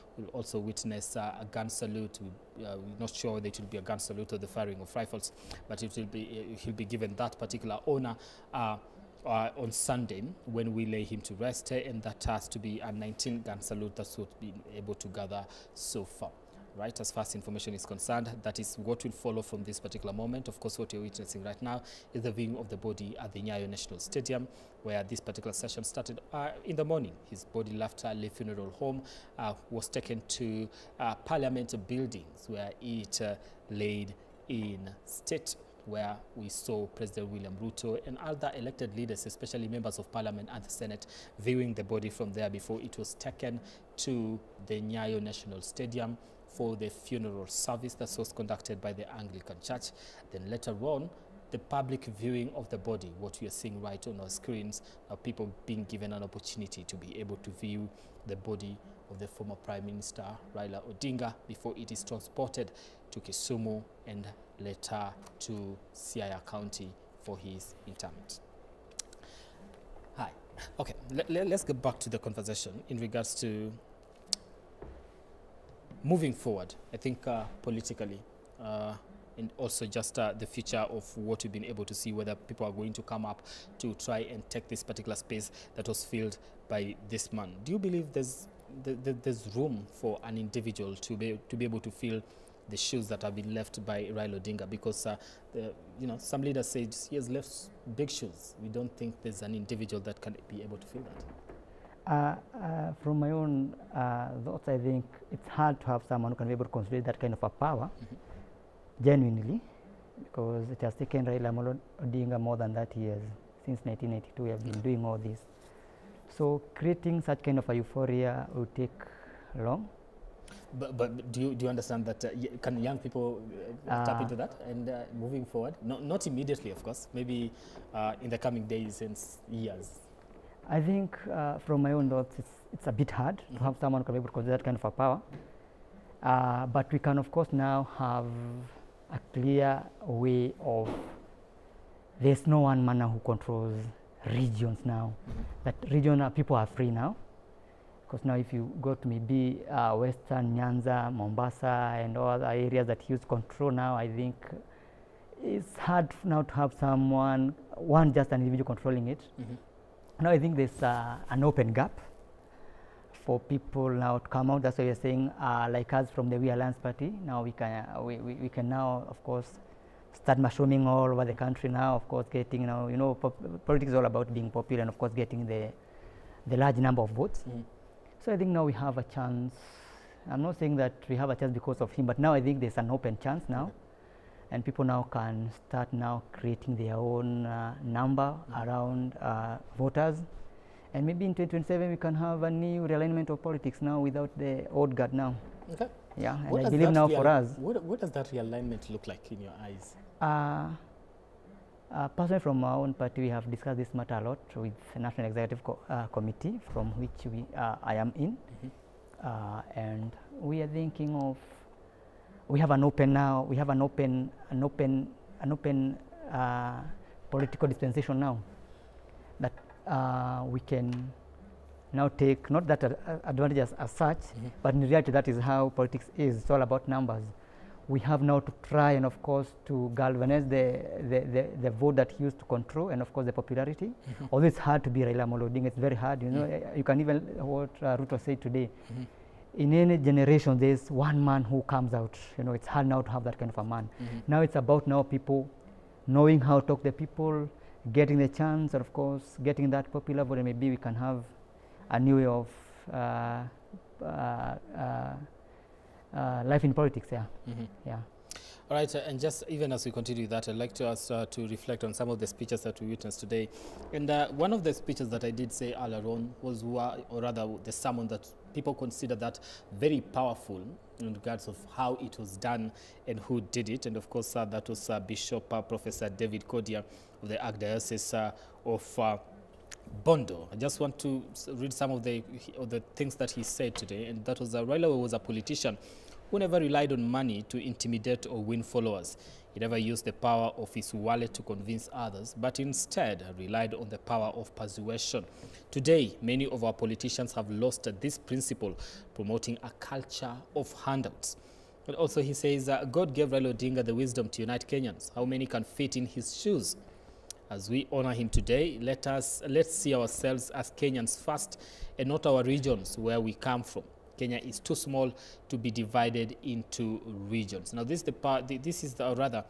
witness a gun salute. We're not sure whether it will be a gun salute or the firing of rifles, but it will be, he'll be given that particular honor on Sunday when we lay him to rest, and that has to be a 19-gun salute. That's what we've been able to gather so far. Right, as far as information is concerned, that is what will follow from this particular moment. Of course, what you're witnessing right now is the viewing of the body at the Nyayo National Stadium, where this particular session started in the morning. His body left the funeral home, was taken to Parliament buildings, where it laid in state, where we saw President William Ruto and other elected leaders, especially members of Parliament and the Senate, viewing the body from there before it was taken to the Nyayo National Stadium for the funeral service that was conducted by the Anglican Church. Then later on, the public viewing of the body, what we are seeing right on our screens, are people being given an opportunity to be able to view the body of the former Prime Minister Raila Odinga before it is transported to Kisumu and later to Siaya County for his interment. Hi. Okay, let's get back to the conversation in regards to moving forward, I think politically, and also just the future of what we've been able to see, whether people are going to come up to try and take this particular space that was filled by this man. Do you believe there's room for an individual to be able to fill the shoes that have been left by Raila Odinga? Because some leaders say he has left big shoes. We don't think there's an individual that can be able to fill that. From my own thoughts, I think it's hard to have someone who can be able to consolidate that kind of a power, genuinely, because it has taken Raila Amolo Odinga more than 30 years. Since 1982, we have been doing all this. So creating such kind of a euphoria will take long. But do you understand that can young people tap into that and moving forward? Not immediately, of course, maybe in the coming days and years. I think from my own thoughts, it's a bit hard to have someone who can be able to consider that kind of a power. But we can, of course, now have a clear way of, there's no one man who controls regions now. That regional people are free now. Because now if you go to maybe Western Nyanza, Mombasa, and all other areas that use control now, I think it's hard now to have someone, just an individual controlling it. Now I think there's an open gap for people now to come out. That's why we're saying, like us from the We Alliance Party, now we can now, of course, start mushrooming all over the country now. Of course, getting politics is all about being popular and of course getting the large number of votes. So I think now we have a chance. I'm not saying that we have a chance because of him, but now I think there's an open chance now. And people now can start now creating their own number around voters. And maybe in 2027 we can have a new realignment of politics now without the old guard now. Okay. Yeah, and I believe now for us. What does that realignment look like in your eyes? Personally, from our own party, we have discussed this matter a lot with the National Executive Committee, from which I am in. And we are thinking of, we have an open now. We have an open political dispensation now. we can now take not that advantage as such, but in reality that is how politics is. It's all about numbers. We have now to try and of course to galvanize the vote that he used to control, and of course the popularity. Although it's hard to be Raila Amolo Odinga, it's very hard, you know. You can even, what Ruto said today, in any generation there's one man who comes out, you know. It's hard now to have that kind of a man. Now it's about now people knowing how to talk to the people, getting the chance, and of course getting that popular vote, and maybe we can have a new way of life in politics. Yeah. All right, and just even as we continue that, I'd like to ask to reflect on some of the speeches that we witnessed today. And one of the speeches that I did say earlier on was, or rather the sermon that people consider that very powerful in regards of how it was done and who did it. And of course, that was Bishop Professor David Kodia of the Archdiocese of Bondo. I just want to read some of the things that he said today, and that was Raila was a politician who never relied on money to intimidate or win followers. He never used the power of his wallet to convince others, but instead relied on the power of persuasion. Today, many of our politicians have lost this principle, promoting a culture of handouts. But also he says, God gave Raila Odinga the wisdom to unite Kenyans. How many can fit in his shoes? As we honor him today, let's see ourselves as Kenyans first and not our regions where we come from. Kenya is too small to be divided into regions. Now, this is the part. This is the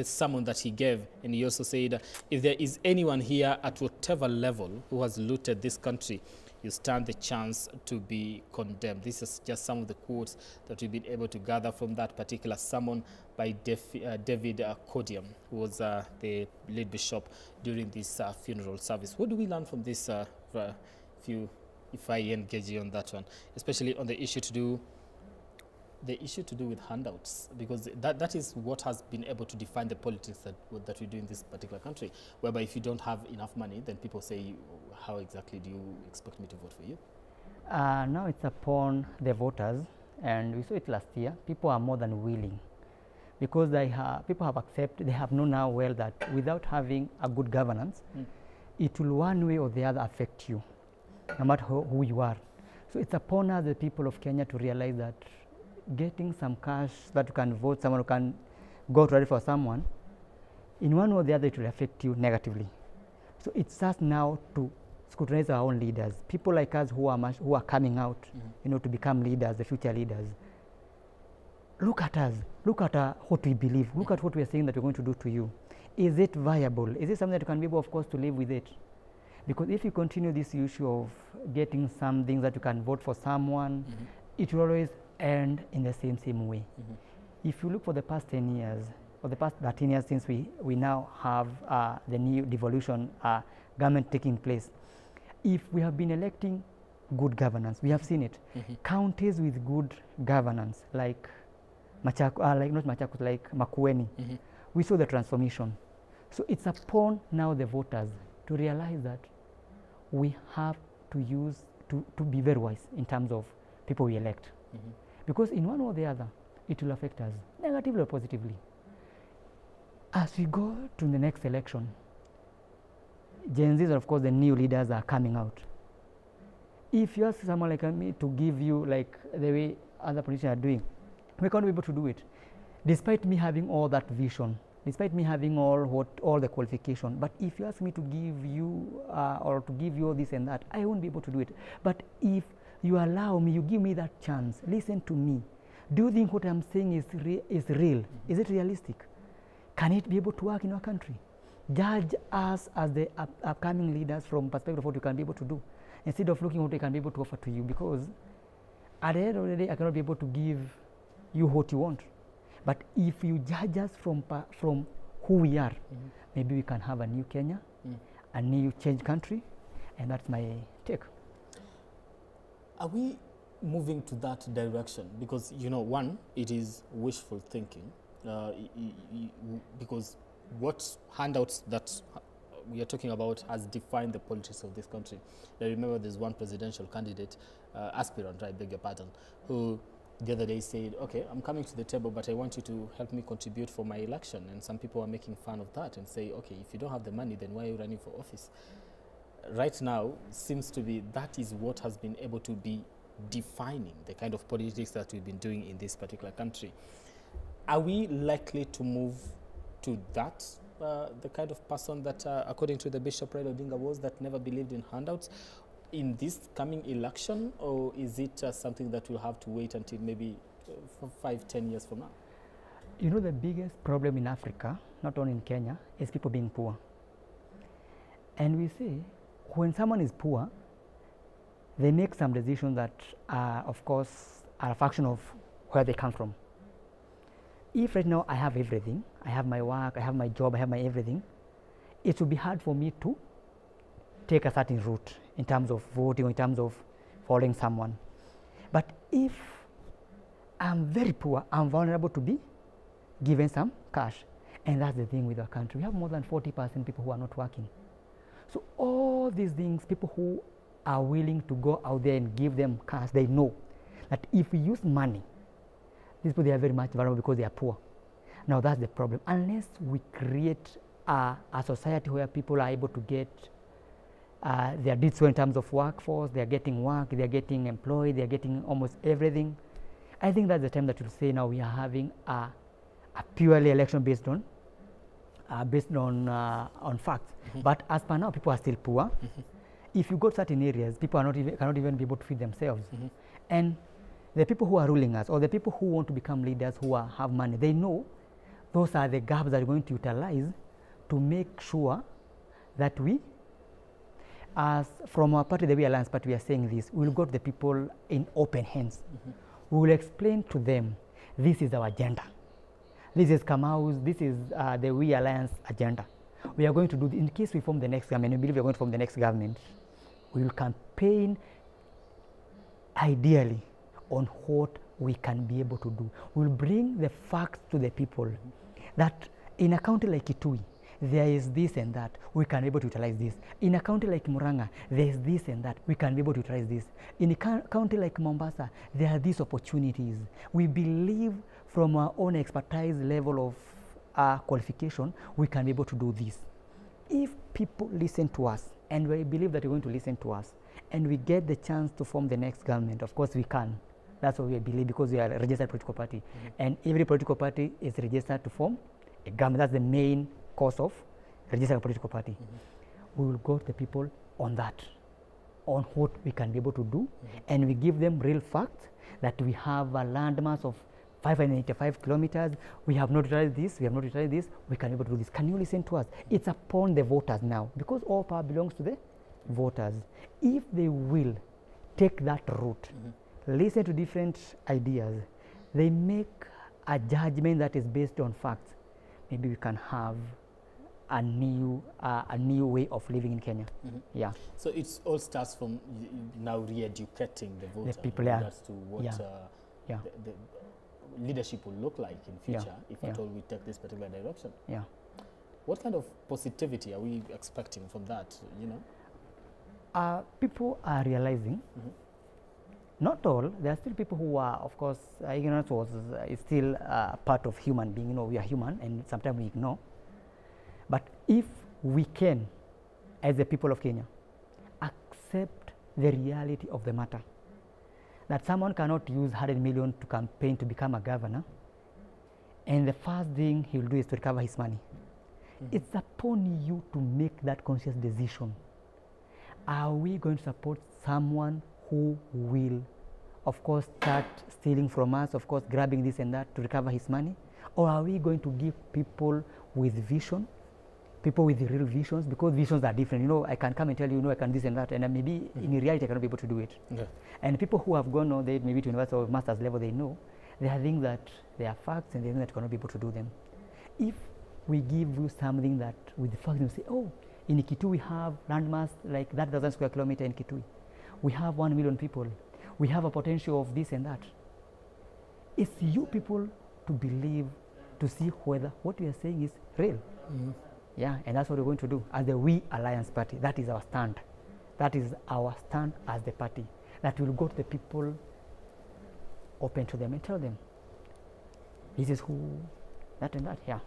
sermon that he gave, and he also said, if there is anyone here at whatever level who has looted this country, you stand the chance to be condemned. This is just some of the quotes that we've been able to gather from that particular sermon by David Kodia, who was the lead bishop during this funeral service. What do we learn from this, if I engage you on that one, especially on the issue to do with handouts, because that is what has been able to define the politics that we do in this particular country, whereby if you don't have enough money, then people say, how exactly do you expect me to vote for you? Now it's upon the voters, and we saw it last year. People are more than willing, because people have accepted, they have known now well that without having a good governance, it will one way or the other affect you, no matter who you are. So it's upon us, the people of Kenya, to realize that getting some cash that you can vote someone, who can go to rally for someone, in one way or the other, it will affect you negatively. So it's us now to scrutinize our own leaders, people like us who are coming out, you know, to become leaders, the future leaders. Look at us. Look at what we believe. Look at what we are saying that we're going to do to you. Is it viable? Is it something that you can be able, of course, to live with it? Because if you continue this issue of getting some things that you can vote for someone, it will always end in the same way. If you look for the past 10 years, or the past 13 years since we now have the new devolution government taking place, if we have been electing good governance, we have seen it. Counties with good governance, like like Makueni, we saw the transformation. So it's upon now the voters to realize that we have to be very wise in terms of people we elect. Because in one or the other, it will affect us, negatively or positively. As we go to the next election, Gen Zs, of course, the new leaders are coming out. If you ask someone like me to give you like the way other politicians are doing, we can't be able to do it. Despite me having all that vision, despite me having all the qualification, but if you ask me to give you or to give you all this and that, I won't be able to do it. But if you allow me, you give me that chance, listen to me. Do you think what I'm saying is real? Is it realistic? Can it be able to work in our country? Judge us as the upcoming leaders from perspective of what we can be able to do, instead of looking what we can be able to offer to you, because at the end of the day, I cannot be able to give you what you want. But if you judge us from who we are, maybe we can have a new Kenya, a new change country, and that's my take. Are we moving to that direction? Because, you know, one, it is wishful thinking, because what handouts that we are talking about has defined the politics of this country. I remember there's one presidential candidate, aspirant, I beg your pardon, who the other day said, okay, I'm coming to the table, but I want you to help me contribute for my election. And some people are making fun of that and say, okay, if you don't have the money, then why are you running for office? Right now, seems to be that is what has been able to be defining the kind of politics that we've been doing in this particular country. Are we likely to move to that, the kind of person that, according to the Bishop Raila Odinga, was that never believed in handouts in this coming election, or is it something that we'll have to wait until maybe 5-10 years from now? You know, the biggest problem in Africa, not only in Kenya, is people being poor. And we say, when someone is poor, they make some decisions that, of course, are a function of where they come from. If right now I have everything, I have my work, I have my job, I have my everything, it will be hard for me to take a certain route in terms of voting or in terms of following someone. But if I'm very poor, I'm vulnerable to be given some cash. And that's the thing with our country. We have more than 40% people who are not working. So all these things, people who are willing to go out there and give them cash, they know that if we use money, these people, they are very much vulnerable because they are poor. Now that's the problem. Unless we create a society where people are able to get their did so in terms of workforce, they are getting work, they are getting employed, they are getting almost everything. I think that's the time that you'll say now we are having a purely election based on facts. But as per now, people are still poor. If you go to certain areas, people are cannot even be able to feed themselves. And the people who are ruling us, or the people who want to become leaders who have money, they know those are the gaps that are going to utilize to make sure that we, as from our party, the We Alliance Party, we are saying this, we will go to the people in open hands. We will explain to them, this is our agenda. This is Kamau's, this is the We Alliance agenda. We are going to do, in case we form the next government, we believe we are going to form the next government, we will campaign ideally on what we can be able to do. We will bring the facts to the people that in a county like Kitui, there is this and that, we can be able to utilize this. In a county like Muranga, there is this and that, we can be able to utilize this. In a county like Mombasa, there are these opportunities. We believe from our own expertise level of qualification, we can be able to do this. If people listen to us, and we believe that they're going to listen to us, and we get the chance to form the next government, of course we can. That's what we believe, because we are a registered political party. And every political party is registered to form a government. That's the main cause of registered political party. We will go to the people on that, on what we can be able to do, and we give them real facts that we have a landmass of 585 kilometers, we have not utilized this, we have not utilized this, we can be able to do this. Can you listen to us? It's upon the voters now, because all power belongs to the voters. If they will take that route, listen to different ideas, they make a judgment that is based on facts, maybe we can have a new way of living in Kenya. Yeah. So it all starts from now re-educating the voter, the people, in regards to what the leadership will look like in future if at all we take this particular direction. Yeah. What kind of positivity are we expecting from that? You know, people are realizing. Not all. There are still people who are, of course, ignorance is still part of human being. You know, we are human, and sometimes we ignore. But if we can, as the people of Kenya, accept the reality of the matter, that someone cannot use 100 million to campaign to become a governor, and the first thing he will do is to recover his money. It's upon you to make that conscious decision. Are we going to support someone who will, of course, start stealing from us, of course, grabbing this and that to recover his money? Or are we going to give people with vision, people with real visions, because visions are different. You know, I can come and tell you, I can this and that, and maybe in reality I cannot be able to do it. And people who have gone on maybe to university or master's level, they know there are things that they are facts and they think that you cannot be able to do them. If we give you something that with the facts, you say, oh, in Kitui we have landmass like that 1,000 square kilometer in Kitui. We have 1 million people. We have a potential of this and that. It's you people to believe, to see whether what we are saying is real. Yeah, and that's what we're going to do as the We Alliance Party. That is our stand. That is our stand as the party. That will go to the people open to them and tell them, this is who, that and that, yeah.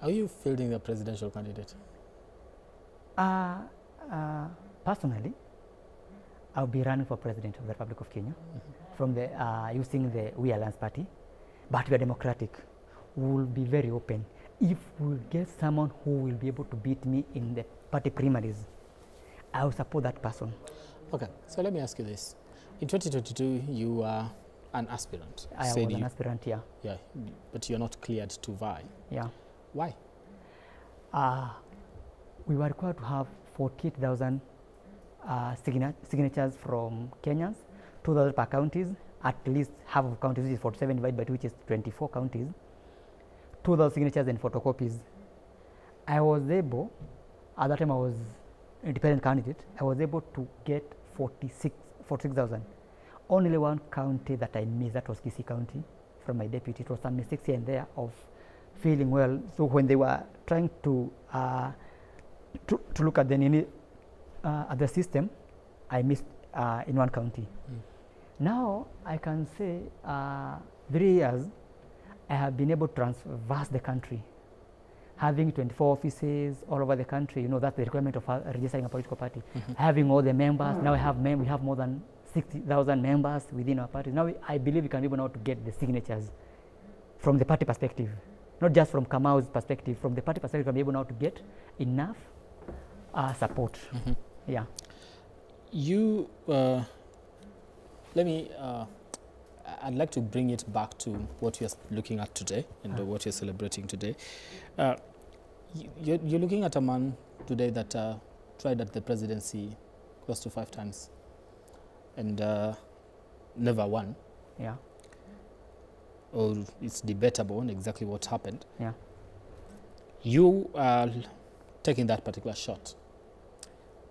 Are you fielding a presidential candidate? Personally, I'll be running for president of the Republic of Kenya from the using the We Alliance Party, but we are democratic. We will be very open. If we get someone who will be able to beat me in the party primaries, I will support that person. Okay, so let me ask you this. In 2022, you are an aspirant. I was an aspirant, yeah. Yeah, but you're not cleared to vie. Yeah. Why? We were required to have 48,000 signatures from Kenyans, 2,000 per counties, at least half of counties, which is 47 divided by 2, which is 24 counties, 2,000 signatures and photocopies. I was able, at that time I was independent candidate, I was able to get 46,000. Only one county that I missed, that was Kisii County, from my deputy. It was some mistakes here and there of feeling well. So when they were trying to look at the system, I missed in one county. Now I can say 3 years I have been able to traverse the country, having 24 offices all over the country. You know, that's the requirement of registering a political party. Having all the members. Now we have more than 60,000 members within our party. Now I believe we can be able now to get the signatures from the party perspective, not just from Kamau's perspective. From the party perspective, we can be able now to get enough support. Yeah. You, let me, I'd like to bring it back to what you're looking at today and what you're celebrating today. You're looking at a man today that tried at the presidency close to 5 times and never won. Yeah. Or it's debatable on exactly what happened. Yeah. You are taking that particular shot.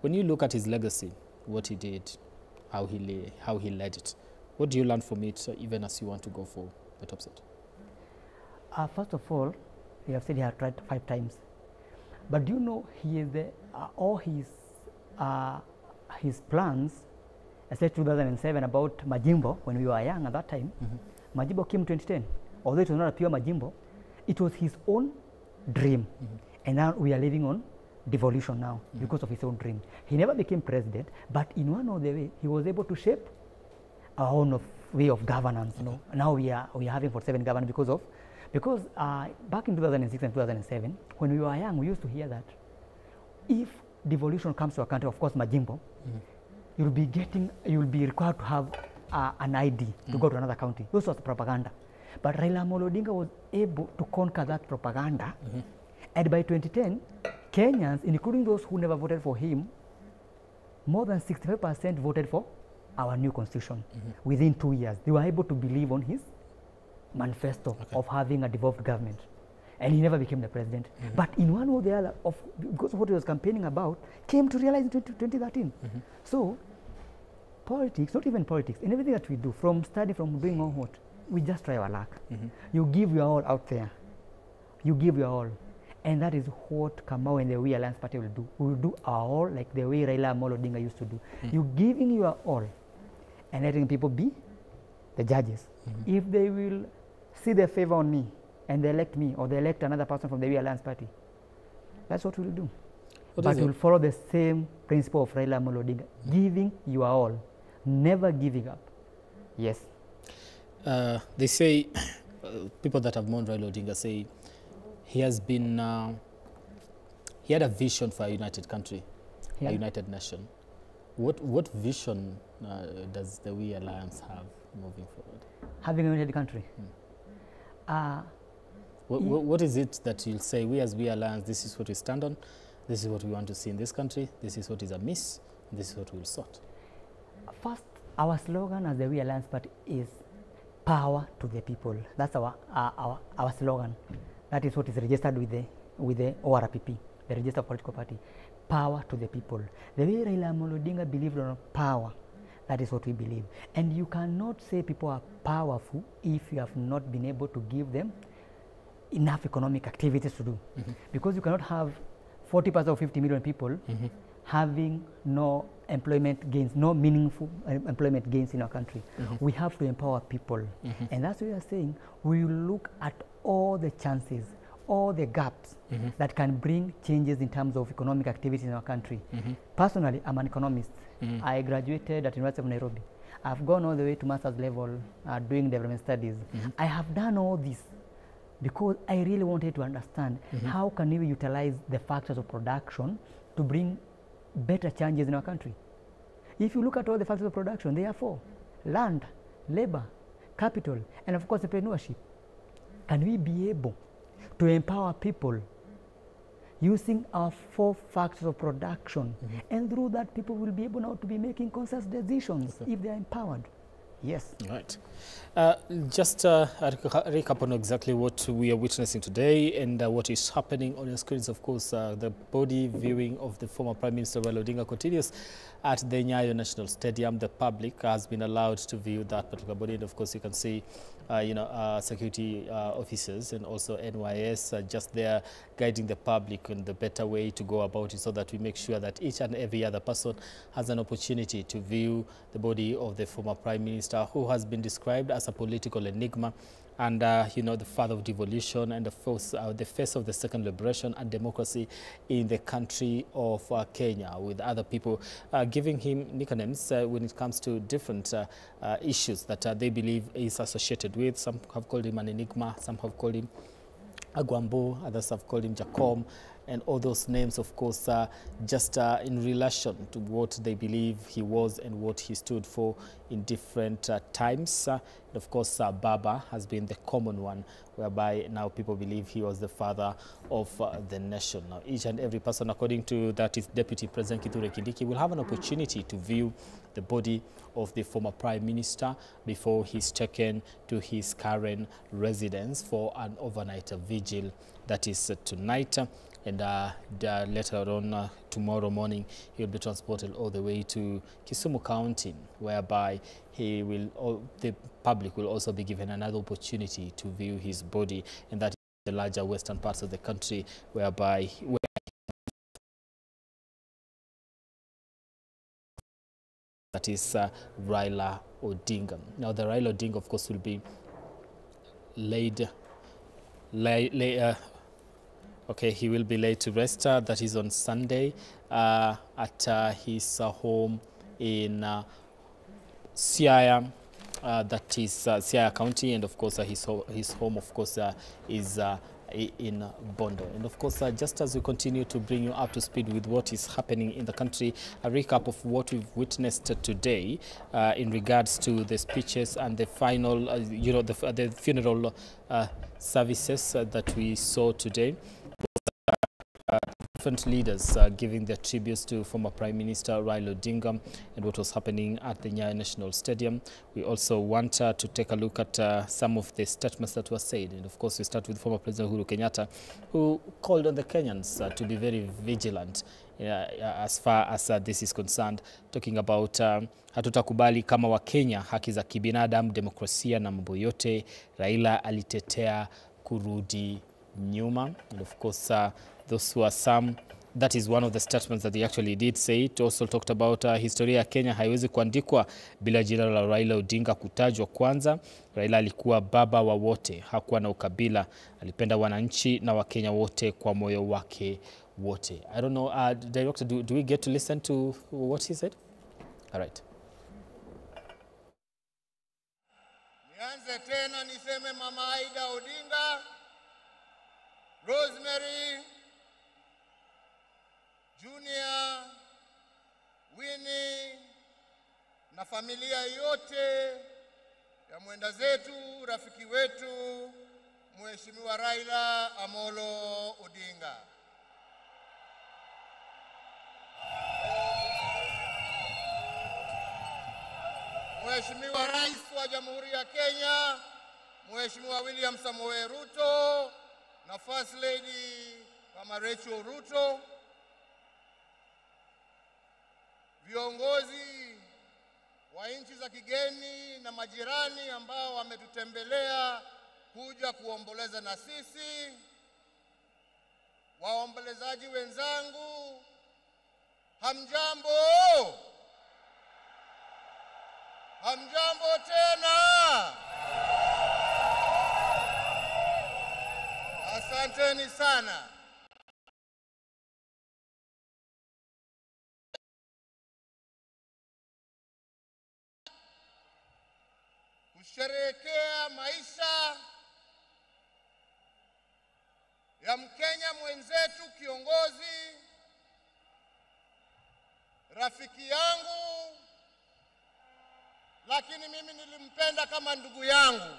When you look at his legacy, what he did, how he led it, what do you learn from it, even as you want to go for the top seat? First of all, you have said he had tried 5 times, but do you know he is all his plans, especially 2007 about Majimbo, when we were young at that time. Majimbo came 2010. Although it was not a pure Majimbo, it was his own dream, and now we are living on devolution now because of his own dream. He never became president, but in one or the way, he was able to shape our own way of governance. You know, now we are having 47 governance because back in 2006 and 2007, when we were young, we used to hear that if devolution comes to a country, of course, Majimbo, you'll be required to have an ID to go to another county. This was propaganda. But Raila Amolo Odinga was able to conquer that propaganda. And by 2010, Kenyans, including those who never voted for him, more than 65% voted for our new constitution. Within 2 years, they were able to believe on his manifesto of having a devolved government. And he never became the president. But in one or the other, because what he was campaigning about, came to realize in 2013. So, politics, not even politics, in everything that we do, from study, from doing all what, we just try our luck. You give your all out there. You give your all. And that is what Kamau and the We Alliance Party will do. We will do our all like the way Raila Amolo Odinga used to do. You giving your all and letting people be the judges. If they will see their favor on me and they elect me or they elect another person from the We Alliance Party, that's what we will do. But we will follow the same principle of Raila Amolo Odinga, giving your all, never giving up. Yes. They say, people that have known Raila Odinga say, he has been, he had a vision for a united country, a united nation. What vision does the We Alliance have moving forward? Having a united country? What is it that you'll say, we as We Alliance, this is what we stand on, this is what we want to see in this country, this is what is amiss, and this is what we'll sort? First, our slogan as the We Alliance Party is power to the people. That's our slogan. That is what is registered with the ORPP, the Register of Political Party. Power to the people. The way Raila Amolo Odinga believed on power, that is what we believe. And you cannot say people are powerful if you have not been able to give them enough economic activities to do. Because you cannot have 40% of 50 million people having no employment gains, no meaningful employment gains in our country. We have to empower people. And that's what we are saying. We look at all the chances, all the gaps that can bring changes in terms of economic activity in our country. Personally, I'm an economist. I graduated at University of Nairobi. I've gone all the way to master's level doing development studies. I have done all this because I really wanted to understand how can we utilize the factors of production to bring better changes in our country. If you look at all the factors of production, there are 4: land, labor, capital, and of course entrepreneurship. Can we be able to empower people using our 4 factors of production? And through that, people will be able now to be making conscious decisions if they are empowered. Yes. Right. Just recap on exactly what we are witnessing today and what is happening on your screens. Of course, the body viewing of the former Prime Minister Raila Odinga continues at the Nyayo National Stadium. The public has been allowed to view that particular body, and of course, you can see, security officers and also NYS just there guiding the public in the better way to go about it, so that we make sure that each and every other person has an opportunity to view the body of the former Prime Minister, who has been described as a political enigma and, the father of devolution and the face of the second liberation and democracy in the country of Kenya, with other people giving him nicknames when it comes to different issues that they believe is associated with. Some have called him an enigma, some have called him Agwambo, others have called him Jacom, and all those names, of course, just in relation to what they believe he was and what he stood for in different times. And of course, Baba has been the common one, whereby now people believe he was the father of the nation. Now, each and every person, according to that is Deputy President Kithure Kindiki, will have an opportunity to view the body of the former Prime Minister before he's taken to his current residence for an overnight vigil. That is tonight. And later on tomorrow morning, he will be transported all the way to Kisumu County, whereby the public will also be given another opportunity to view his body, and that is the larger western parts of the country, whereby that is Raila Odinga. Now, the Raila Odinga, of course, will be he will be laid to rest. That is on Sunday at his home in Siaya. That is Siaya County, and of course his home, of course, is in Bondo. And of course, just as we continue to bring you up to speed with what is happening in the country, a recap of what we've witnessed today in regards to the speeches and the final, the funeral services that we saw today. Different leaders giving their tributes to former Prime Minister Raila Odinga and what was happening at the Nyayo National Stadium. We also want to take a look at some of the statements that were said. And of course, we start with former President Uhuru Kenyatta, who called on the Kenyans to be very vigilant as far as this is concerned, talking about hatutakubali kama Wakenya haki za kibinadamu, demokrasia na mambo yote. Raila alitetea kurudi nyuma. And of course, those were some, that is one of the statements that he actually did say. It also talked about historia ya Kenya haiwezi kuandikwa bila jina la Raila Odinga kutajwa kwanza. Raila alikuwa baba wa wote, hakuwa na ukabila, alipenda wananchi na Wakenya wote kwa moyo wake wote. I don't know, Director, do we get to listen to what he said? All right. Nianze tena niseme Mama Aida Odinga, Rosemary, Junior, Winnie na familia yote ya mwenda zetu, rafiki wetu, Mheshimiwa Raila Amolo Odinga. Mheshimiwa Rais wa Jamhuri ya Kenya, Mheshimiwa William Samoei Ruto na First Lady Mama Rachel Ruto, viongozi wa nchi za kigeni na majirani ambao wametutembelea kuja kuomboleza na sisi, waombolezaji wenzangu, hamjambo? Hamjambo tena. Asanteni sana. Kusherehekea maisha ya Mkenya mwenzetu, kiongozi, rafiki yangu, lakini mimi nilimpenda kama ndugu yangu.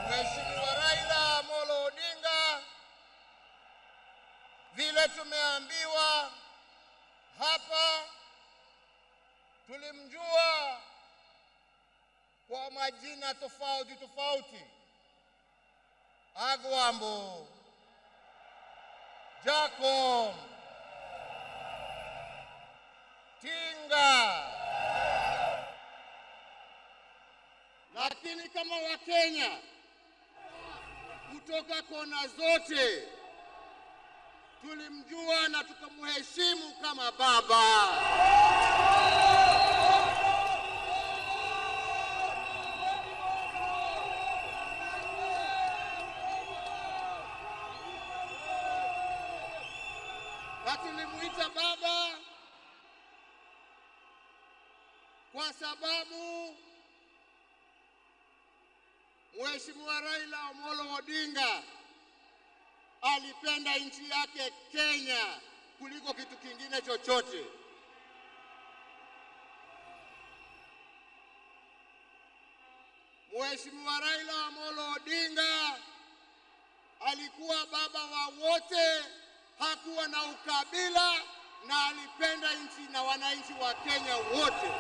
Mheshimiwa Raila Amolo Odinga, vile tumeambiwa hapa, tulimjua kwa majina tofauti tofauti: Agwambo, Jacob, Tinga. Lakini kama Wakenya kutoka kona zote tulimjua na tukamheshimu kama baba. Na tulimuita baba kwa sababu Mheshimiwa Raila Amolo Odinga alipenda nchi yake Kenya kuliko kitu kingine chochote. Mheshimiwa Raila Amolo Odinga alikuwa baba wa wote, hakuwa na ukabila, na alipenda nchi na wananchi wa Kenya wote.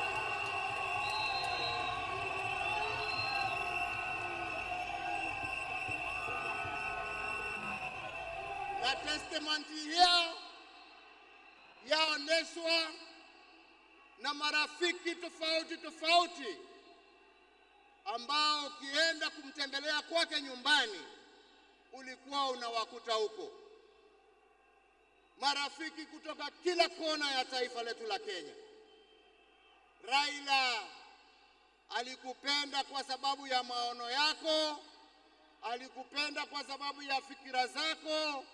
Na testimony hiyo yaoneshwa na marafiki tofauti tofauti ambao ukienda kumtembelea kwake nyumbani ulikuwa unawakuta huko. Marafiki kutoka kila kona ya taifa letu la Kenya. Raila alikupenda kwa sababu ya maono yako, alikupenda kwa sababu ya fikira zako,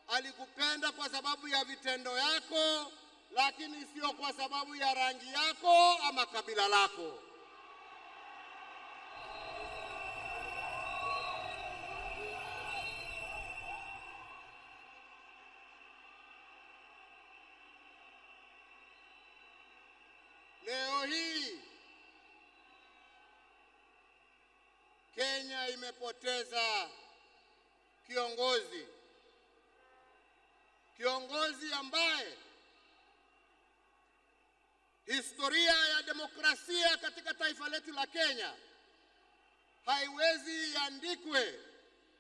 alikupenda kwa sababu ya vitendo yako, lakini sio kwa sababu ya rangi yako ama kabila lako. Leo hii Kenya imepoteza kiongozi ambaye historia ya demokrasia katika taifa letu la Kenya haiwezi iandikwe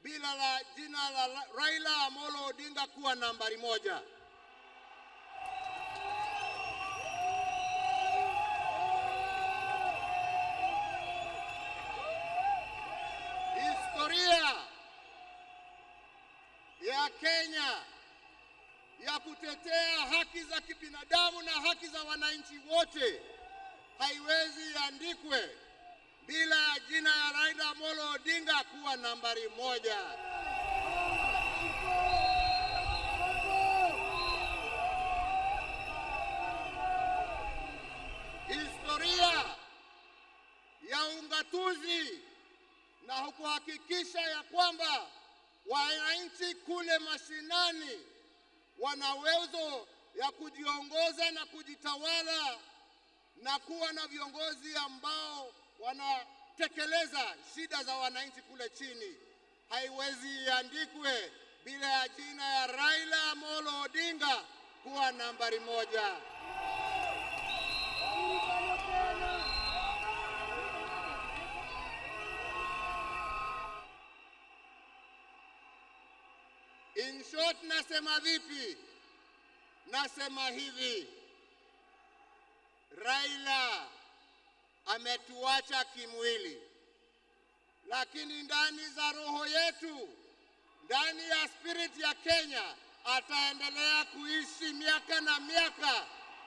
bila la jina la Raila Amolo Odinga kuwa nambari moja. Historia ya Kenya ya kutetea haki za kibinadamu na haki za wananchi wote haiwezi iandikwe bila jina ya Raila Amolo Odinga kuwa nambari moja. Historia ya ungatuzi na kuhakikisha ya kwamba wananchi kule mashinani wana uwezo ya kujiongoza na kujitawala na kuwa na viongozi ambao wanatekeleza shida za wananchi kule chini, haiwezi iandikwe bila ya jina ya Raila Amolo Odinga kuwa nambari moja. In short, nasema vipi? Nasema hivi: Raila ametuacha kimwili, lakini ndani za roho yetu, ndani ya spirit ya Kenya, ataendelea kuishi miaka na miaka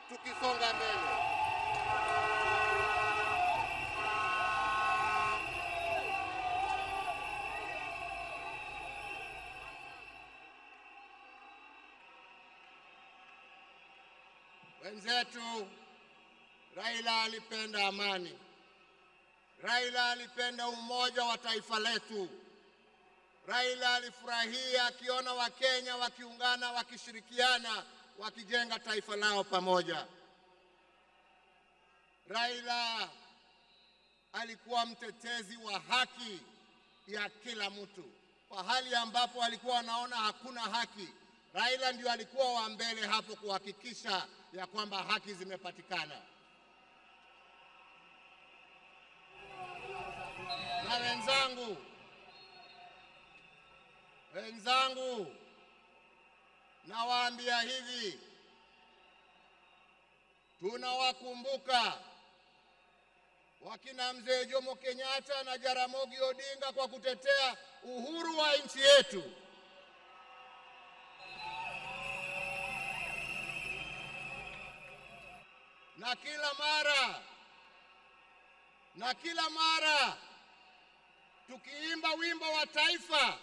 tukisonga mbele. Wenzetu, Raila alipenda amani. Raila alipenda umoja wa taifa letu. Raila alifurahia akiona Wakenya wakiungana, wakishirikiana, wakijenga taifa lao pamoja. Raila alikuwa mtetezi wa haki ya kila mtu. Kwa hali ambapo alikuwa anaona hakuna haki, Raila ndio alikuwa wa mbele hapo kuhakikisha ya kwamba haki zimepatikana. Na wenzangu, nawaambia hivi, tunawakumbuka wakina Mzee Jomo Kenyatta na Jaramogi Odinga kwa kutetea uhuru wa nchi yetu. Na kila mara tukiimba wimbo wa taifa,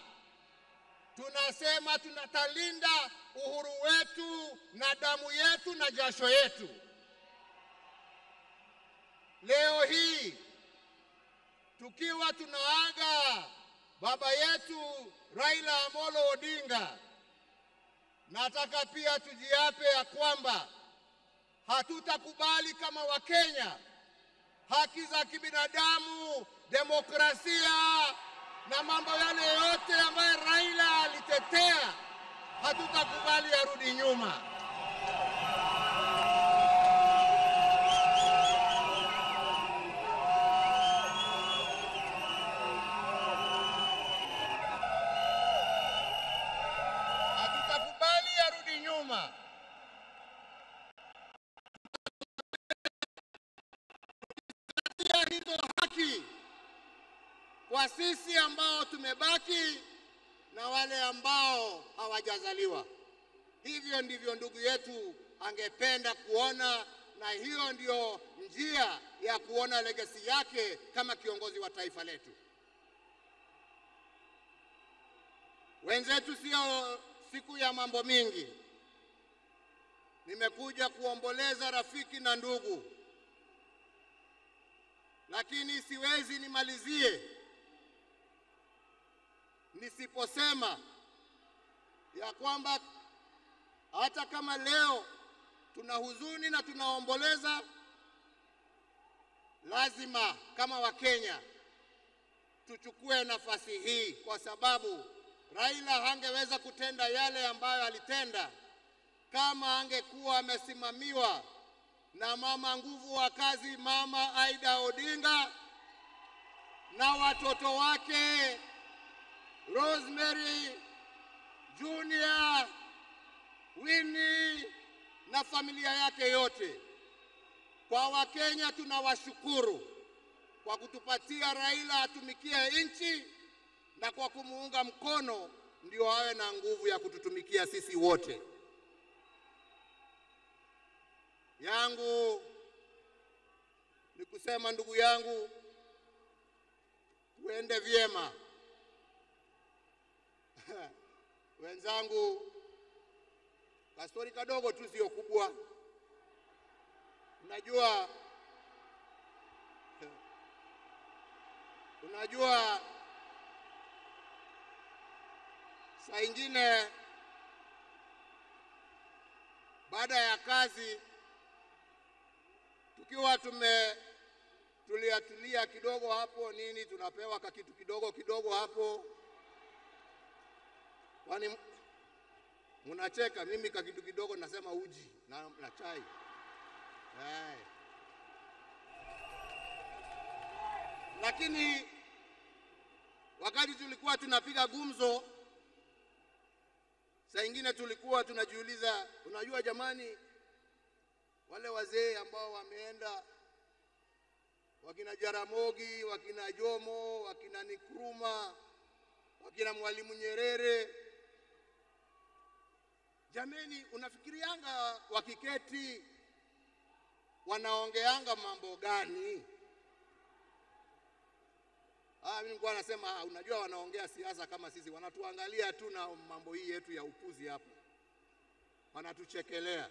tunasema tunatalinda uhuru wetu na damu yetu na jasho yetu. Leo hii tukiwa tunaaga baba yetu Raila Amolo Odinga, nataka pia tujiape ya kwamba hatutakubali kama Wakenya haki za kibinadamu, demokrasia na mambo yale yote ambayo Raila alitetea, hatutakubali arudi nyuma. Hatutakubali arudi nyuma. Hizo haki kwa sisi ambao tumebaki na wale ambao hawajazaliwa. Hivyo ndivyo ndugu yetu angependa kuona, na hiyo ndio njia ya kuona legacy yake kama kiongozi wa taifa letu. Wenzetu, sio siku ya mambo mingi. Nimekuja kuomboleza rafiki na ndugu, lakini siwezi nimalizie nisiposema ya kwamba hata kama leo tuna huzuni na tunaomboleza, lazima kama Wakenya tuchukue nafasi hii, kwa sababu Raila hangeweza kutenda yale ambayo alitenda kama angekuwa amesimamiwa na mama nguvu wa kazi, Mama Aida Odinga, na watoto wake Rosemary, Junior, Winnie na familia yake yote. Kwa Wakenya tunawashukuru kwa kutupatia Raila atumikie nchi, na kwa kumuunga mkono ndio awe na nguvu ya kututumikia sisi wote. Yangu ni kusema, ndugu yangu, tuende vyema. Wenzangu, kastori kadogo tu, sio kubwa. Unajua saa ingine baada ya kazi tukiwa tulia kidogo hapo nini, tunapewa kitu kidogo hapo. Kwani mnacheka? Mimi kitu kidogo nasema uji na chai. Lakini wakati tulikuwa tunapiga gumzo, saa ingine tulikuwa tunajiuliza, unajua jamani, wale wazee ambao wakina Jaramogi, wakina Jomo, wakina Nkrumah, wakina Mwalimu Nyerere. Jameni, unafikirianga wakiketi wanaongeanga mambo gani? Mimi nilikuwa nasema unajua wanaongea siasa kama sisi, wanatuangalia tu na mambo hii yetu ya upuzi hapa. Wanatuchekelea.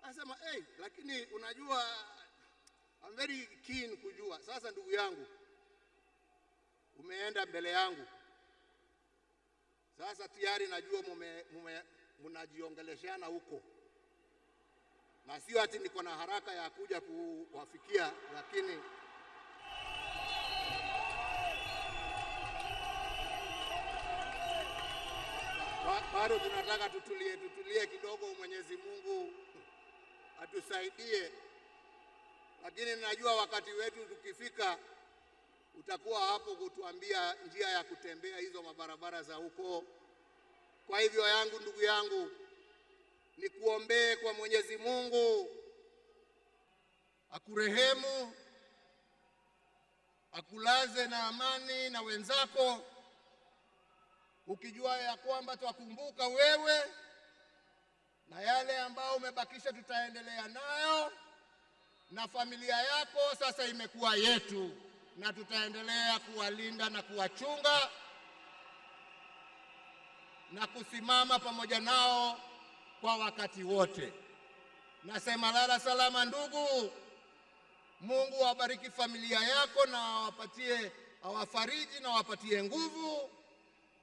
Anasema, lakini unajua I'm very keen kujua. Sasa ndugu yangu, umeenda mbele yangu. Sasa tayari najua mnajiongeleshana huko. Na sio ati niko na haraka ya kuja kuwafikia, lakini bado tunataka tutulie kidogo. Mwenyezi Mungu atusaidie. Lakini najua wakati wetu tukifika utakuwa hapo kutuambia njia ya kutembea hizo mabarabara za huko. Kwa hivyo ndugu yangu, nikuombee kwa Mwenyezi Mungu akurehemu, akulaze na amani na wenzako, ukijua ya kwamba twakumbuka wewe na yale ambao umebakisha tutaendelea nayo, na familia yako sasa imekuwa yetu na tutaendelea kuwalinda na kuwachunga na kusimama pamoja nao kwa wakati wote. Nasema lala salama ndugu. Mungu awabariki familia yako na awafariji na awapatie nguvu,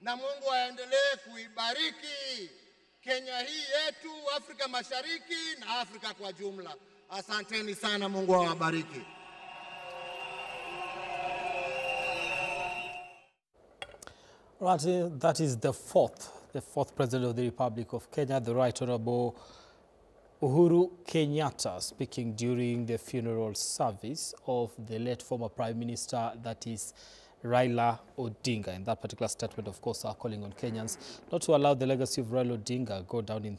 na Mungu aendelee kuibariki Kenya hii yetu, Afrika Mashariki na Afrika kwa jumla. Asanteni sana, Mungu awabariki. Right, that is the fourth President of the Republic of Kenya, the Right Honorable Uhuru Kenyatta, speaking during the funeral service of the late former Prime Minister, that is Raila Odinga. In that particular statement, of course, are calling on Kenyans not to allow the legacy of Raila Odinga go down in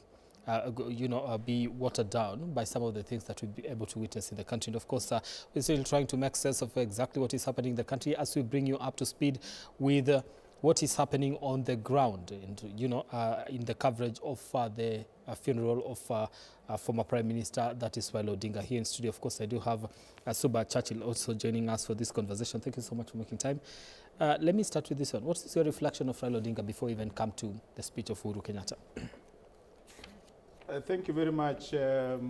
be watered down by some of the things that we'll be able to witness in the country. And of course, we're still trying to make sense of exactly what is happening in the country as we bring you up to speed with what is happening on the ground, and in the coverage of the funeral of former Prime Minister, that is Raila Odinga. Here in studio, of course, I do have Suba Churchill also joining us for this conversation. Thank you so much for making time. Let me start with this one. What is your reflection of Raila Odinga before we even come to the speech of Uhuru Kenyatta? Thank you very much. I've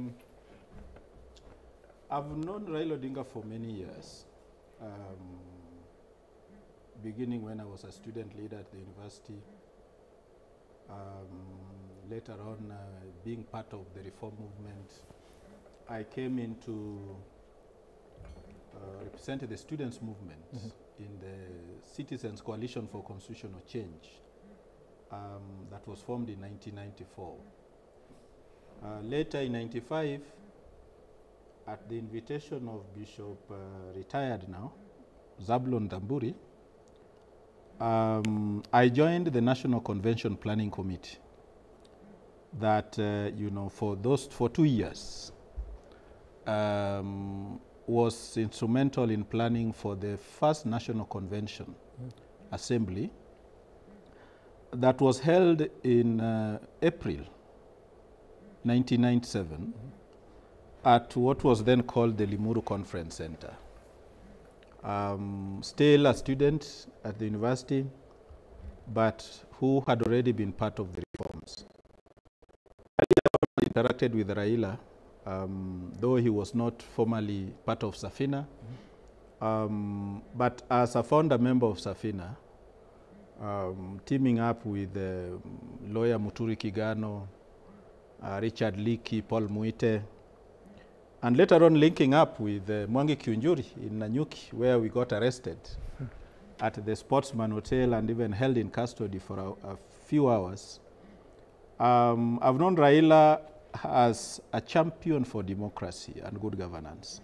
known Raila Odinga for many years, beginning when I was a student leader at the university, later on being part of the reform movement. I came in to represent the students' movement in the Citizens Coalition for Constitutional Change that was formed in 1994. Later in 95, at the invitation of Bishop retired now, Zablon Damburi, I joined the National Convention Planning Committee that, for 2 years was instrumental in planning for the first National Convention Assembly that was held in April 1997 at what was then called the Limuru Conference Center. Still a student at the university, but who had already been part of the reforms. I interacted with Raila, though he was not formally part of Safina, but as a founder member of Safina, teaming up with lawyer Muturi Kigano, Richard Leakey, Paul Muite, and later on linking up with Mwangi Kiunjuri in Nanyuki, where we got arrested at the Sportsman Hotel and even held in custody for a few hours. I've known Raila as a champion for democracy and good governance.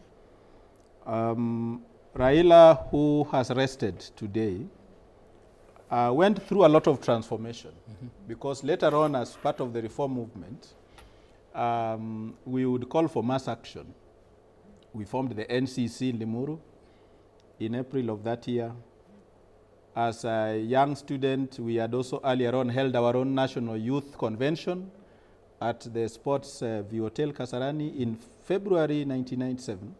Raila, who has rested today, went through a lot of transformation because later on, as part of the reform movement, we would call for mass action We formed the NCC in Limuru in April of that year. As a young student, we had also earlier on held our own National Youth Convention at the Sports View Hotel Kasarani in February 1997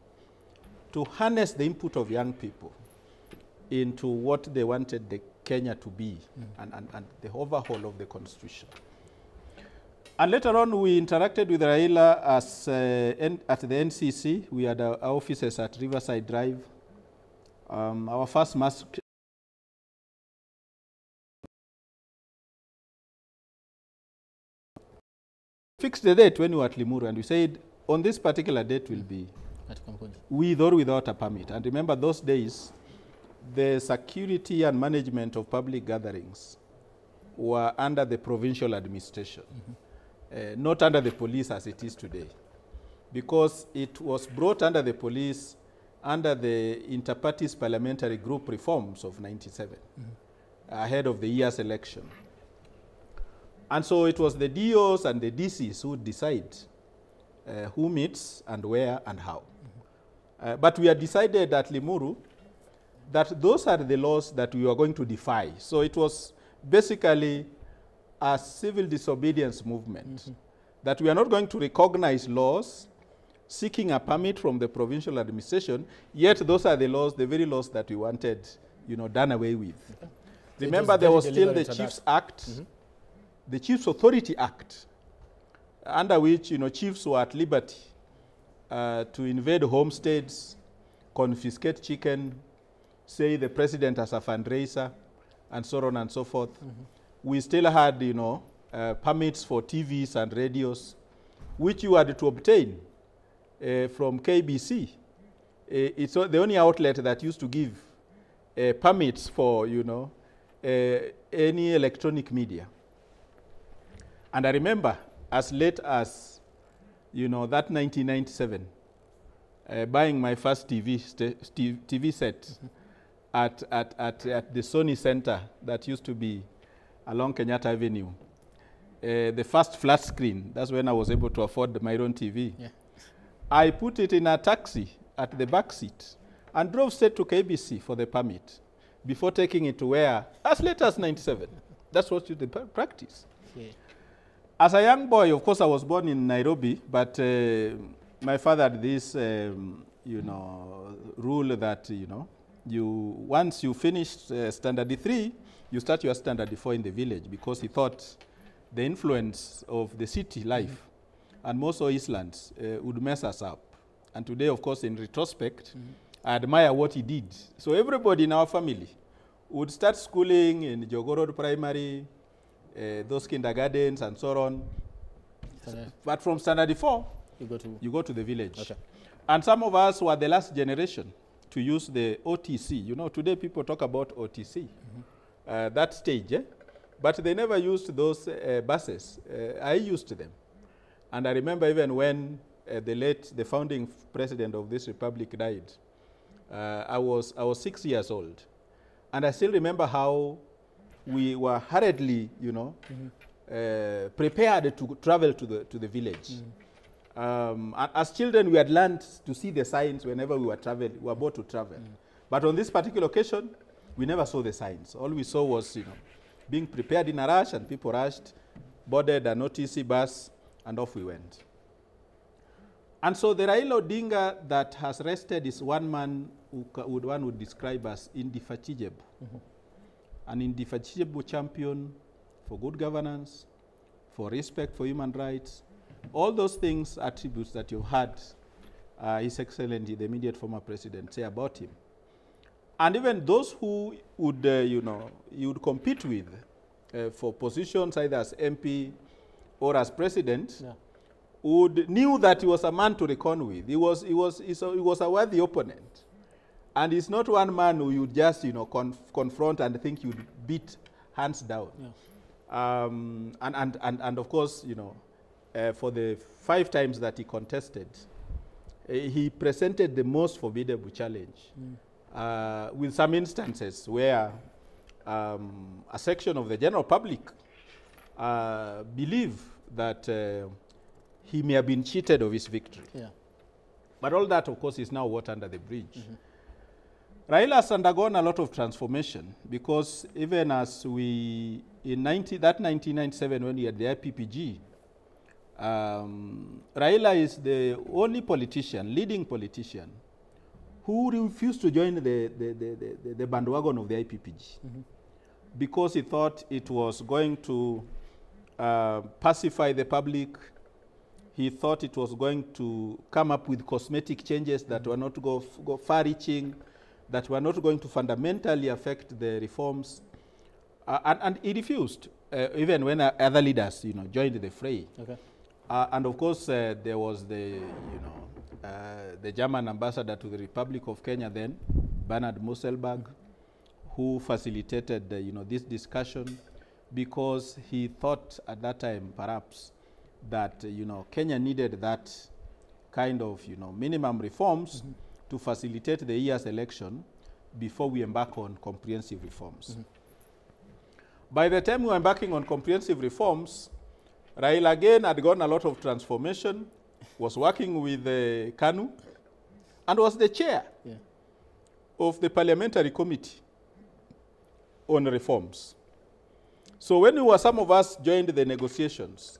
to harness the input of young people into what they wanted the Kenya to be and the overhaul of the constitution. And later on, we interacted with Raila as, at the NCC. We had our offices at Riverside Drive. Our first mass fixed the date when we were at Limuru, and we said, on this particular date will be with or without a permit. And remember, those days, the security and management of public gatherings were under the provincial administration, not under the police as it is today, because it was brought under the police under the inter-parties parliamentary group reforms of '97, ahead of the year's election. And so it was the DOs and the DCs who would decide who meets and where and how. But we had decided at Limuru that those are the laws that we were going to defy. So it was basically a civil disobedience movement, that we are not going to recognize laws seeking a permit from the provincial administration, yet those are the laws, the very laws that we wanted, done away with. Remember, there was still the Chiefs Act, the Chiefs Authority Act, under which, chiefs were at liberty to invade homesteads, confiscate chicken, say the president as a fundraiser, and so on and so forth. We still had, permits for TVs and radios, which you had to obtain from KBC. It's the only outlet that used to give permits for, any electronic media. And I remember, as late as, that 1997, buying my first TV set at the Sony Center that used to be along Kenyatta Avenue. The first flat screen, that's when I was able to afford my own TV. Yeah. I put it in a taxi at the back seat and drove straight to KBC for the permit before taking it to where, as late as '97. That's what you did practice. Yeah. As a young boy, of course, I was born in Nairobi, but my father had this, rule that, once you finish standard 3, you start your standard 4 in the village, because he thought the influence of the city life and most of Eastlands would mess us up. And today, of course, in retrospect, I admire what he did. So everybody in our family would start schooling in Jogo Road Primary, those kindergartens and so on. But from standard 4, you go to the village. Okay. And some of us were the last generation to use the OTC. Today people talk about OTC, that stage, but they never used those buses. I used them. And I remember even when the founding president of this republic died, I was 6 years old. And I still remember how we were hurriedly, prepared to travel to the village. As children, we had learned to see the signs whenever we were traveling, we were about to travel. But on this particular occasion, we never saw the signs. All we saw was, being prepared in a rush, and people rushed, boarded an OTC bus, and off we went. And so the Raila Odinga that has rested is one man who one would describe as indefatigable. An indefatigable champion for good governance, for respect for human rights, all those things, attributes that you've had His Excellency, the immediate former president, say about him. And even those who would, you would compete with for positions either as MP or as president, knew that he was a man to reckon with. He was a worthy opponent. And he's not one man who you just, confront and think you'd beat hands down. Yeah. And of course, for the 5 times that he contested, he presented the most formidable challenge. With some instances where a section of the general public believe that he may have been cheated of his victory. Yeah. But all that, of course, is now water under the bridge. Raila has undergone a lot of transformation, because even as we, in 1997, when we had the IPPG, Raila is the only politician, leading politician, who refused to join the bandwagon of the IPPG, because he thought it was going to pacify the public. He thought it was going to come up with cosmetic changes that were not go far-reaching, that were not going to fundamentally affect the reforms, and he refused, even when other leaders, joined the fray. Okay. And of course, there was the German ambassador to the Republic of Kenya then, Bernard Musselberg, who facilitated, this discussion, because he thought at that time, perhaps, that Kenya needed that kind of minimum reforms to facilitate the year's election before we embark on comprehensive reforms. By the time we were embarking on comprehensive reforms, Raila again had gone a lot of transformation, was working with KANU, and was the chair of the parliamentary committee on reforms. So when some of us joined the negotiations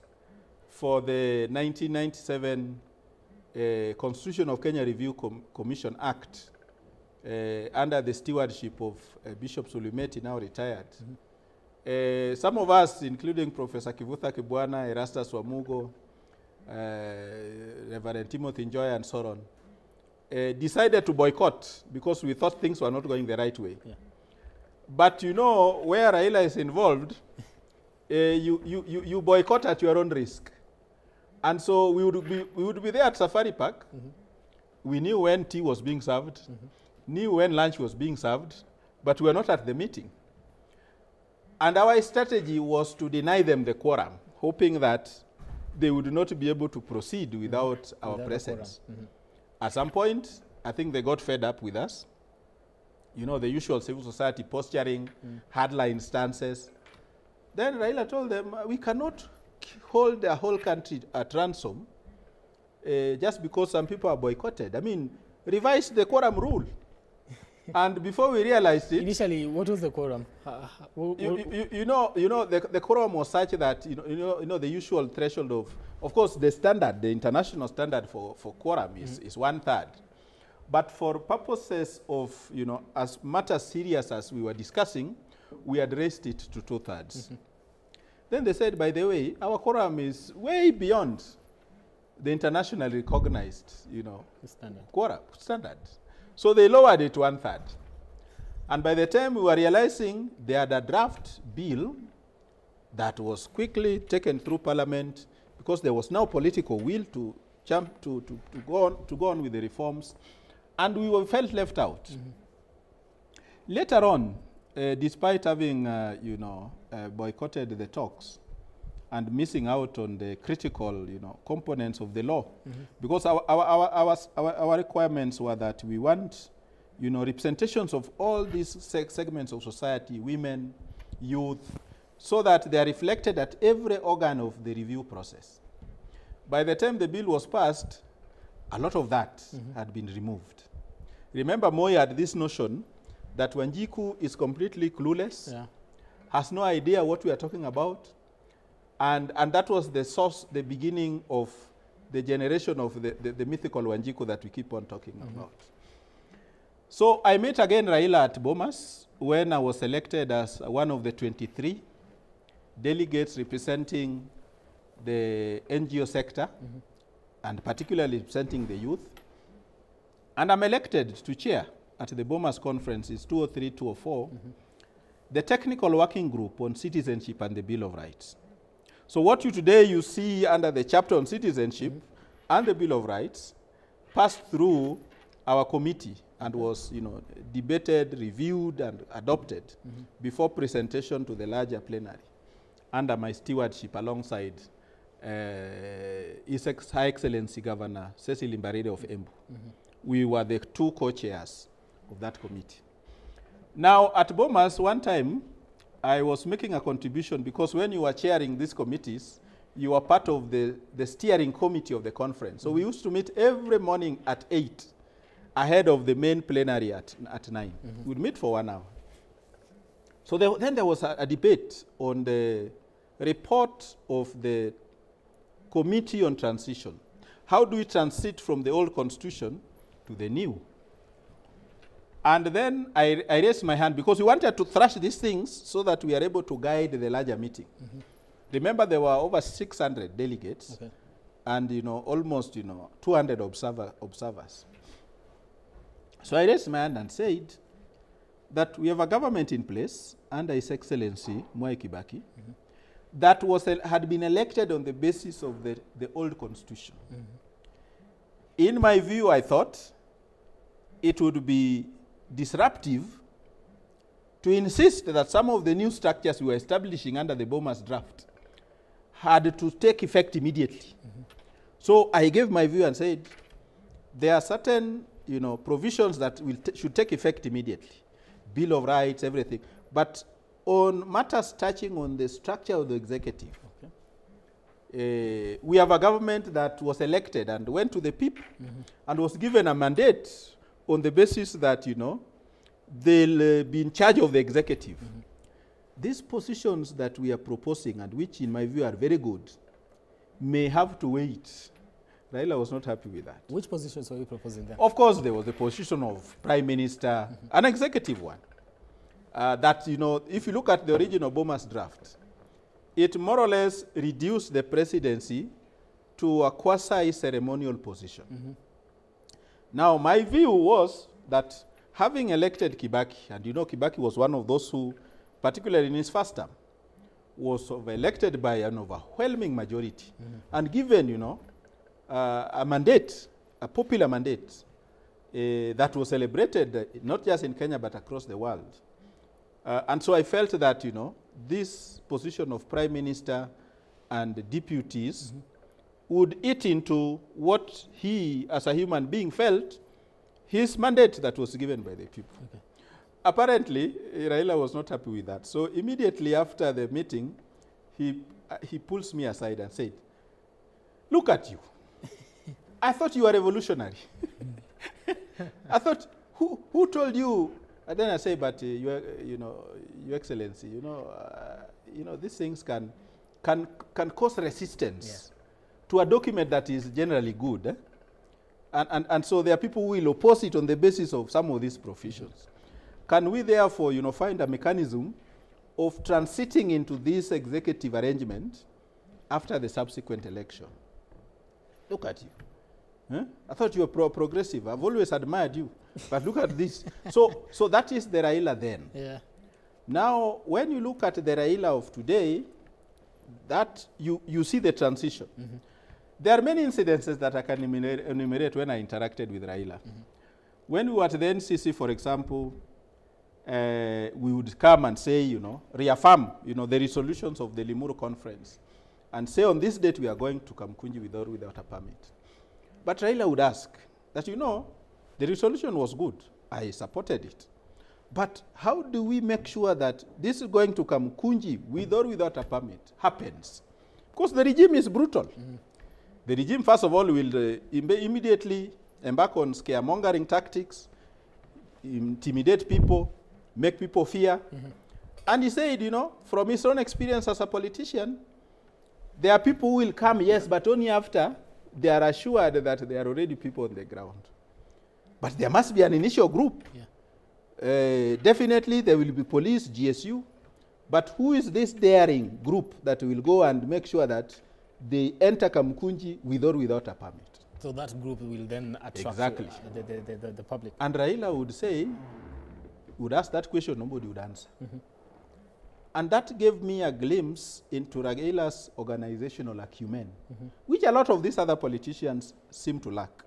for the 1997 Constitution of Kenya Review Commission Act, under the stewardship of Bishop Sulumeti, now retired, some of us, including Professor Kivutha Kibwana, Erastus Wamugo, Reverend Timothy Njoya, and so on, decided to boycott because we thought things were not going the right way. Yeah. But where Raila is involved, you boycott at your own risk. And so we would be there at Safari Park. We knew when tea was being served, knew when lunch was being served, but we were not at the meeting. And our strategy was to deny them the quorum, hoping that they would not be able to proceed without our presence. At some point, I think they got fed up with us. The usual civil society posturing, hardline stances. Then Raila told them, we cannot hold the whole country at ransom just because some people are boycotted. I mean, revise the quorum rule. And before we realized it... Initially, what was the quorum? The quorum was such that, the usual threshold of course, the standard, the international standard for quorum is 1/3. But for purposes of, as matters serious as we were discussing, we had raised it to 2/3. Then they said, by the way, our quorum is way beyond the internationally recognized, quorum standard. So they lowered it to 1/3. And by the time we were realizing, they had a draft bill that was quickly taken through Parliament, because there was now political will to go on with the reforms, and we felt left out. Later on, despite having boycotted the talks and missing out on the critical components of the law, because our requirements were that we want representations of all these segments of society, women, youth, so that they are reflected at every organ of the review process. By the time the bill was passed, a lot of that had been removed. Remember, Moi had this notion that Wanjiku is completely clueless, has no idea what we are talking about, and that was the source, the beginning of the generation of the mythical Wanjiku that we keep on talking about. So I met again Raila at Bomas when I was elected as one of the 23 delegates representing the NGO sector, and particularly representing the youth. And I'm elected to chair at the Bomas conference, it's 203, 204, the technical working group on citizenship and the Bill of Rights. So what you see under the chapter on citizenship and the Bill of Rights passed through our committee and was debated, reviewed, and adopted before presentation to the larger plenary under my stewardship alongside His High Excellency Governor Cecil Mbarire of Embu. We were the two co-chairs of that committee. Now, at Bomas, one time, I was making a contribution because when you are chairing these committees, you were part of the steering committee of the conference. So we used to meet every morning at 8 ahead of the main plenary at 9. We'd meet for 1 hour. So then there was a debate on the report of the Committee on Transition. How do we transit from the old constitution to the new? And then I raised my hand because we wanted to thrash these things so that we are able to guide the larger meeting. Remember, there were over 600 delegates and, you know, almost, you know, 200 observers. So I raised my hand and said that we have a government in place under His Excellency Mwai Kibaki that had been elected on the basis of the old constitution. In my view, I thought it would be disruptive to insist that some of the new structures we were establishing under the Bomas draft had to take effect immediately. So I gave my view and said there are certain, you know, provisions that should take effect immediately. Bill of Rights, everything. But on matters touching on the structure of the executive, we have a government that was elected and went to the people and was given a mandate on the basis that, you know, they'll be in charge of the executive. These positions that we are proposing, and which in my view are very good, may have to wait. Raila was not happy with that. Which positions were you proposing then? Of course, there was the position of Prime Minister, an executive one. That, you know, if you look at the original Bomas draft, it more or less reduced the presidency to a quasi-ceremonial position. Now, my view was that having elected Kibaki, and you know Kibaki was one of those who, particularly in his first term, was elected by an overwhelming majority and given, you know, a mandate, a popular mandate that was celebrated not just in Kenya but across the world. And so I felt that, you know, this position of Prime Minister and deputies would eat into what he, as a human being, felt his mandate that was given by the people. Apparently, Raila was not happy with that. So immediately after the meeting, he pulls me aside and said, "Look at you. I thought you were revolutionary." I thought, who told you? And then I say, but Your Excellency, you know, these things can cause resistance to a document that is generally good. And so there are people who will oppose it on the basis of some of these provisions. Can we therefore, you know, find a mechanism of transiting into this executive arrangement after the subsequent election? Look at you. Huh? I thought you were progressive. I've always admired you. But look at this. So that is the Raila then. Now, when you look at the Raila of today, that you see the transition. There are many incidences that I can enumerate when I interacted with Raila. When we were at the NCC, for example, we would come and say, you know, reaffirm, you know, the resolutions of the Limuru conference and say on this date we are going to Kamkunji without a permit. But Raila would ask that, you know, the resolution was good. I supported it. But how do we make sure that this is going to Kamkunji with or without a permit happens? Because the regime is brutal. The regime, first of all, will immediately embark on scaremongering tactics, intimidate people, make people fear. And he said, you know, from his own experience as a politician, there are people who will come, yes, but only after they are assured that there are already people on the ground. But there must be an initial group. Definitely there will be police, GSU. But who is this daring group that will go and make sure that they enter Kamkunji with or without a permit? So that group will then attract the public. And Raila would say, would ask that question, nobody would answer. And that gave me a glimpse into Raila's organizational acumen, which a lot of these other politicians seem to lack.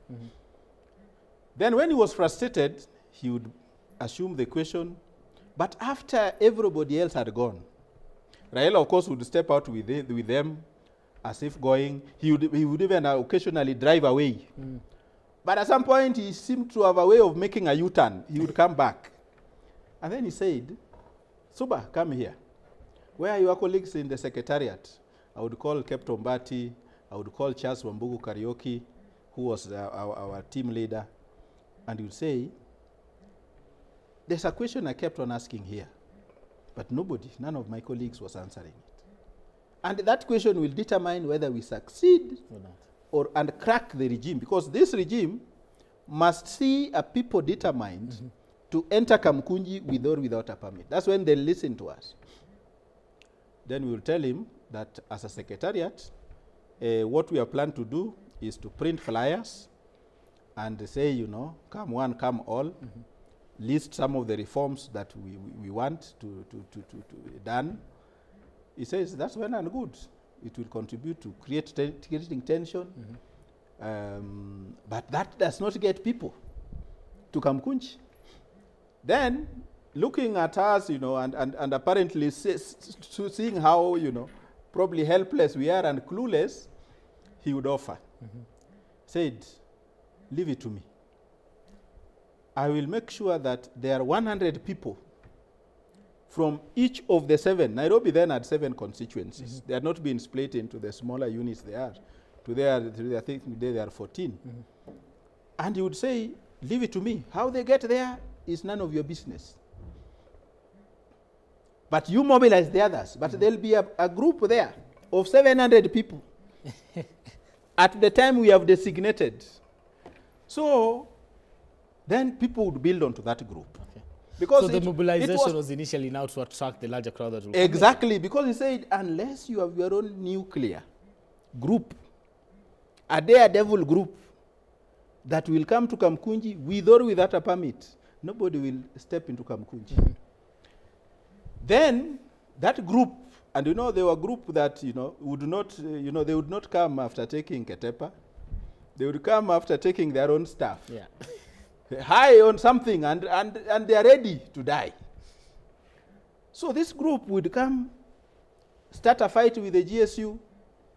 Then when he was frustrated, he would assume the question, but after everybody else had gone, Raila, of course, would step out with them as if going. He would even occasionally drive away. But at some point, he seemed to have a way of making a U-turn. He would come back. And then he said, Suba, come here. Where are your colleagues in the secretariat? I would call Captain Mbati, I would call Charles Wambugu Karaoke, who was our team leader, and he would say, there's a question I kept on asking here, but none of my colleagues was answering it. And that question will determine whether we succeed and crack the regime, because this regime must see a people determined to enter Kamkunji with or without a permit. That's when they listen to us. Then we will tell him that as a secretariat, what we have planned to do is to print flyers and say, you know, come one, come all, list some of the reforms that we want to done. He says that's well and good. It will contribute to creating tension, but that does not get people to Kamkunji. Then, looking at us, you know, and apparently seeing how, you know, probably helpless we are and clueless, he would offer. Said, leave it to me. I will make sure that there are 100 people from each of the 7. Nairobi then had 7 constituencies. They had not been split into the smaller units they are. Today, I think today they are 14. And he would say, leave it to me. How they get there is none of your business. But you mobilize the others. But there'll be a group there of 700 people at the time we have designated. So then people would build onto that group. Because so the mobilization was initially now to attract the larger crowd that will come. Exactly, because he said, unless you have your own nuclear group, a daredevil group that will come to Kamkunji with or without a permit, nobody will step into Kamkunji. Then that group, and you know, there were a group that, you know, would not, you know, they would not come after taking Ketepa. They would come after taking their own stuff. Yeah. High on something, and they are ready to die. So this group would come, start a fight with the GSU,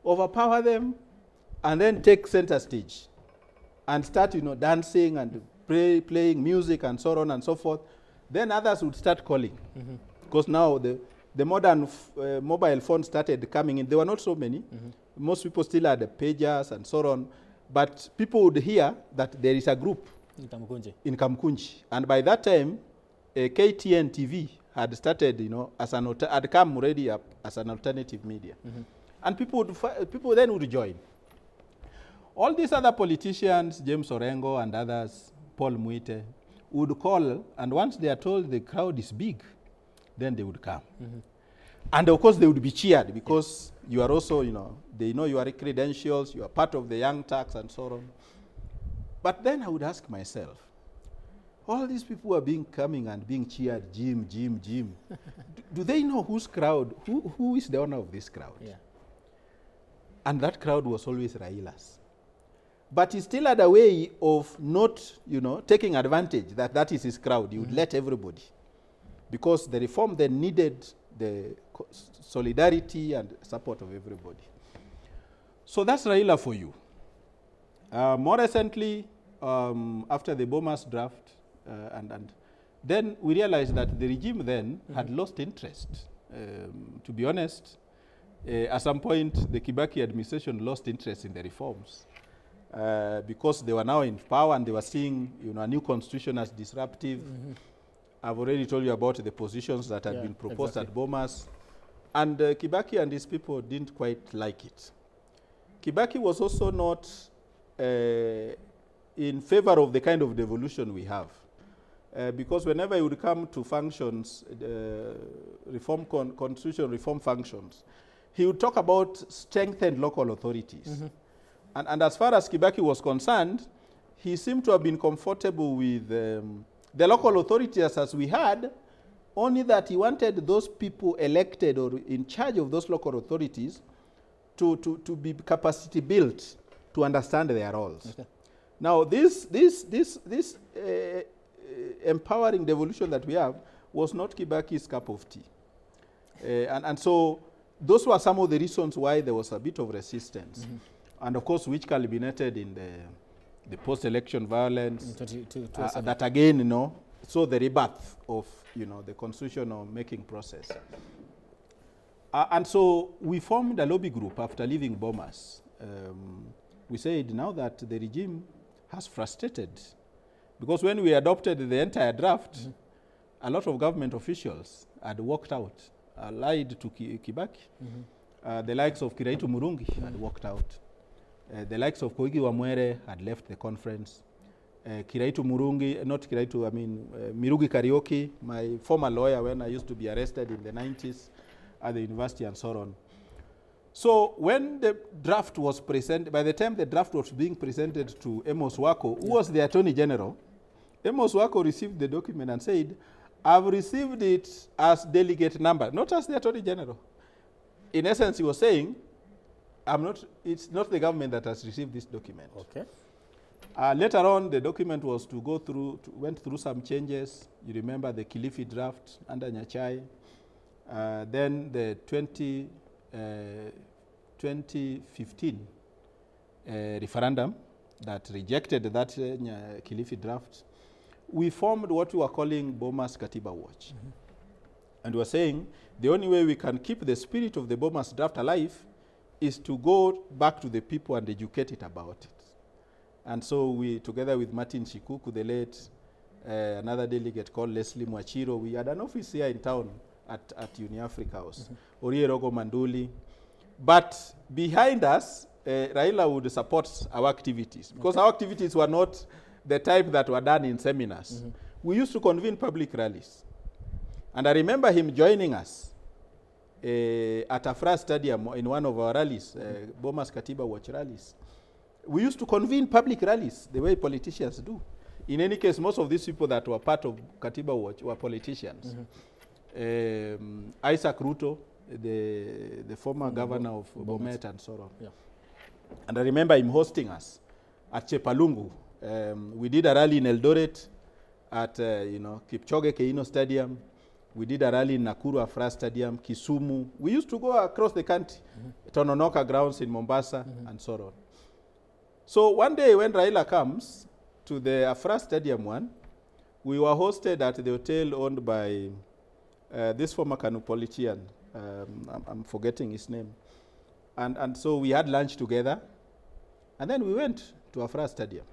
overpower them, and then take center stage and start, you know, dancing and playing music and so on and so forth. Then others would start calling, because now the modern mobile phones started coming in. There were not so many. Most people still had the pagers and so on, but people would hear that there is a group in Kamkunji. And by that time, K24TV had started, you know, had come already up as an alternative media. And people then would join. All these other politicians, James Orengo and others, Paul Muite, would call, and once they are told the crowd is big, then they would come. And of course they would be cheered, because you are also, you know, they know your credentials, you are part of the Young Turks and so on. But then I would ask myself, all these people are coming and being cheered, Jim. Do they know whose crowd, who is the owner of this crowd? Yeah. And that crowd was always Raila's. But he still had a way of not, you know, taking advantage that is his crowd. He would let everybody. Because the reform then needed the solidarity and support of everybody. So that's Raila for you. More recently, after the Bomas draft, and then we realized that the regime then had lost interest. To be honest, at some point, the Kibaki administration lost interest in the reforms because they were now in power and they were seeing, you know, a new constitution as disruptive. I've already told you about the positions that had been proposed at Bomas. And Kibaki and his people didn't quite like it. Kibaki was also not in favor of the kind of devolution we have. Because whenever he would come to functions, constitutional reform functions, he would talk about strengthened local authorities. And as far as Kibaki was concerned, he seemed to have been comfortable with the local authorities as we had, only that he wanted those people elected or in charge of those local authorities to be capacity built to understand their roles. Now, this empowering devolution that we have was not Kibaki's cup of tea. And so those were some of the reasons why there was a bit of resistance. And of course, which culminated in the post-election violence, that again, you know, saw the rebirth of, you know, the constitutional making process. And so we formed a lobby group after leaving Bomas. We said now that the regime has frustrated, because when we adopted the entire draft, a lot of government officials had walked out, lied to Kibaki. The likes of Kiraitu Murungi had walked out. The likes of Koigi Wamwere had left the conference. Kiraitu Murungi, not Kiraitu, I mean Mirugi Karaoke, my former lawyer when I used to be arrested in the 90s at the university and so on. So when the draft was presented, by the time the draft was being presented to Amos Wako, who was the Attorney General, Amos Wako received the document and said, I've received it as delegate number, not as the Attorney General. In essence, he was saying, it's not the government that has received this document. Okay. Later on, the document was to go through, went through some changes. You remember the Kilifi draft under Nyachai. Then the 2015 referendum that rejected that Kilifi draft. We formed what we were calling Bomas Katiba Watch. And we were saying the only way we can keep the spirit of the Bomas draft alive is to go back to the people and educate it about it. And so we, together with Martin Shikuku, the late, another delegate called Leslie Mwachiro, we had an office here in town at Uni Africa House, Orierogo Manduli. But behind us, Raila would support our activities, because our activities were not the type that were done in seminars. We used to convene public rallies. And I remember him joining us at Afra Stadium in one of our rallies, Bomas Katiba Watch rallies. We used to convene public rallies the way politicians do. In any case, most of these people that were part of Katiba Watch were politicians. Isaac Ruto, the former governor of Bomet and so on. Yeah. And I remember him hosting us at Chepalungu. We did a rally in Eldoret at Kipchoge Keino Stadium. We did a rally in Nakuru Afra Stadium, Kisumu. We used to go across the country, Tononoka grounds in Mombasa and so on. So one day when Raila comes to the Afra Stadium one, we were hosted at the hotel owned by this former Kanu politician. I'm forgetting his name. And so we had lunch together. And then we went to Afra Stadium.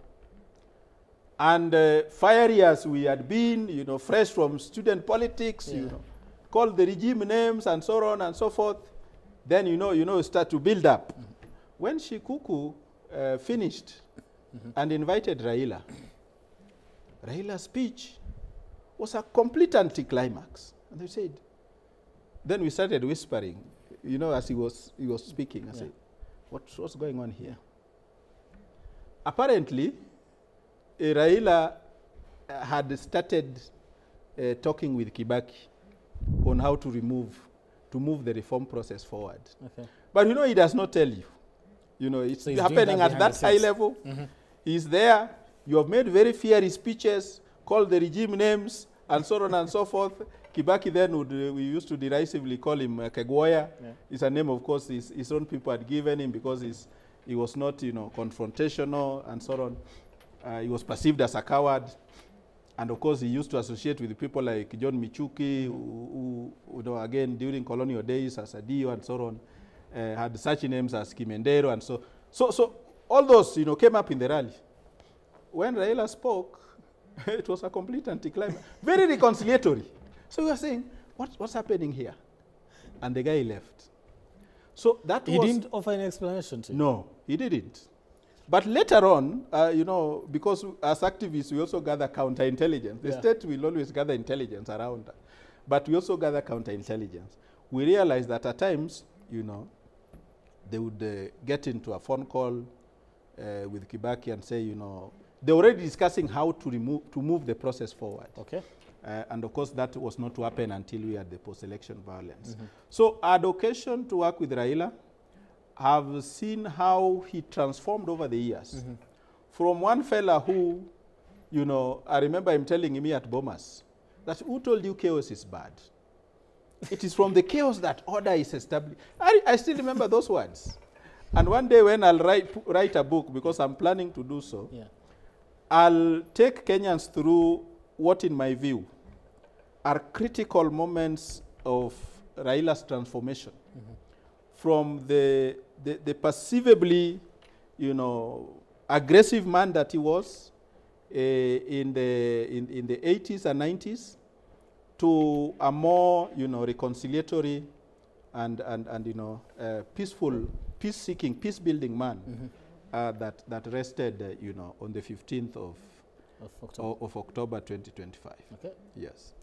And fiery as we had been, fresh from student politics, called the regime names and so on and so forth, then, start to build up. When Shikuku finished and invited Raila, Raila's speech was a complete anticlimax. And they said, then we started whispering, as he was speaking. I said, what's going on here? Apparently, Raila had started talking with Kibaki on how to move the reform process forward. Okay. But he does not tell you. It's so happening at that high level. He's there. You have made very fiery speeches, called the regime names, and so on and so forth. Kibaki then we used to derisively call him Kegwoya. Yeah. It's a name, of course, his own people had given him because he was not, confrontational and so on. He was perceived as a coward. And of course, he used to associate with people like John Michuki, who again, during colonial days, as Adio and so on, had such names as Kimendero and so. So all those, came up in the rally. When Raila spoke, it was a complete anticlimax, very reconciliatory. So we were saying, what's happening here? And the guy left. So that he didn't offer any explanation to you? No, he didn't. But later on, because as activists, we also gather counterintelligence. The state will always gather intelligence around us. But we also gather counterintelligence. We realized that at times, they would get into a phone call with Kibaki and say, they're already discussing how to move the process forward. Okay. And of course, that was not to happen until we had the post-election violence. So our occasion to work with Raila, have seen how he transformed over the years. From one fella who, I remember him telling me at Bomas, that who told you chaos is bad? It is from the chaos that order is established. I still remember those words. And one day when I'll write a book, because I'm planning to do so, I'll take Kenyans through what, in my view, are critical moments of Raila's transformation from the perceivably, you know, aggressive man that he was in the 80s and 90s to a more, you know, reconciliatory and you know, peaceful, peace-seeking, peace-building man that rested, you know, on the 15th of October 2025. Okay. Yes.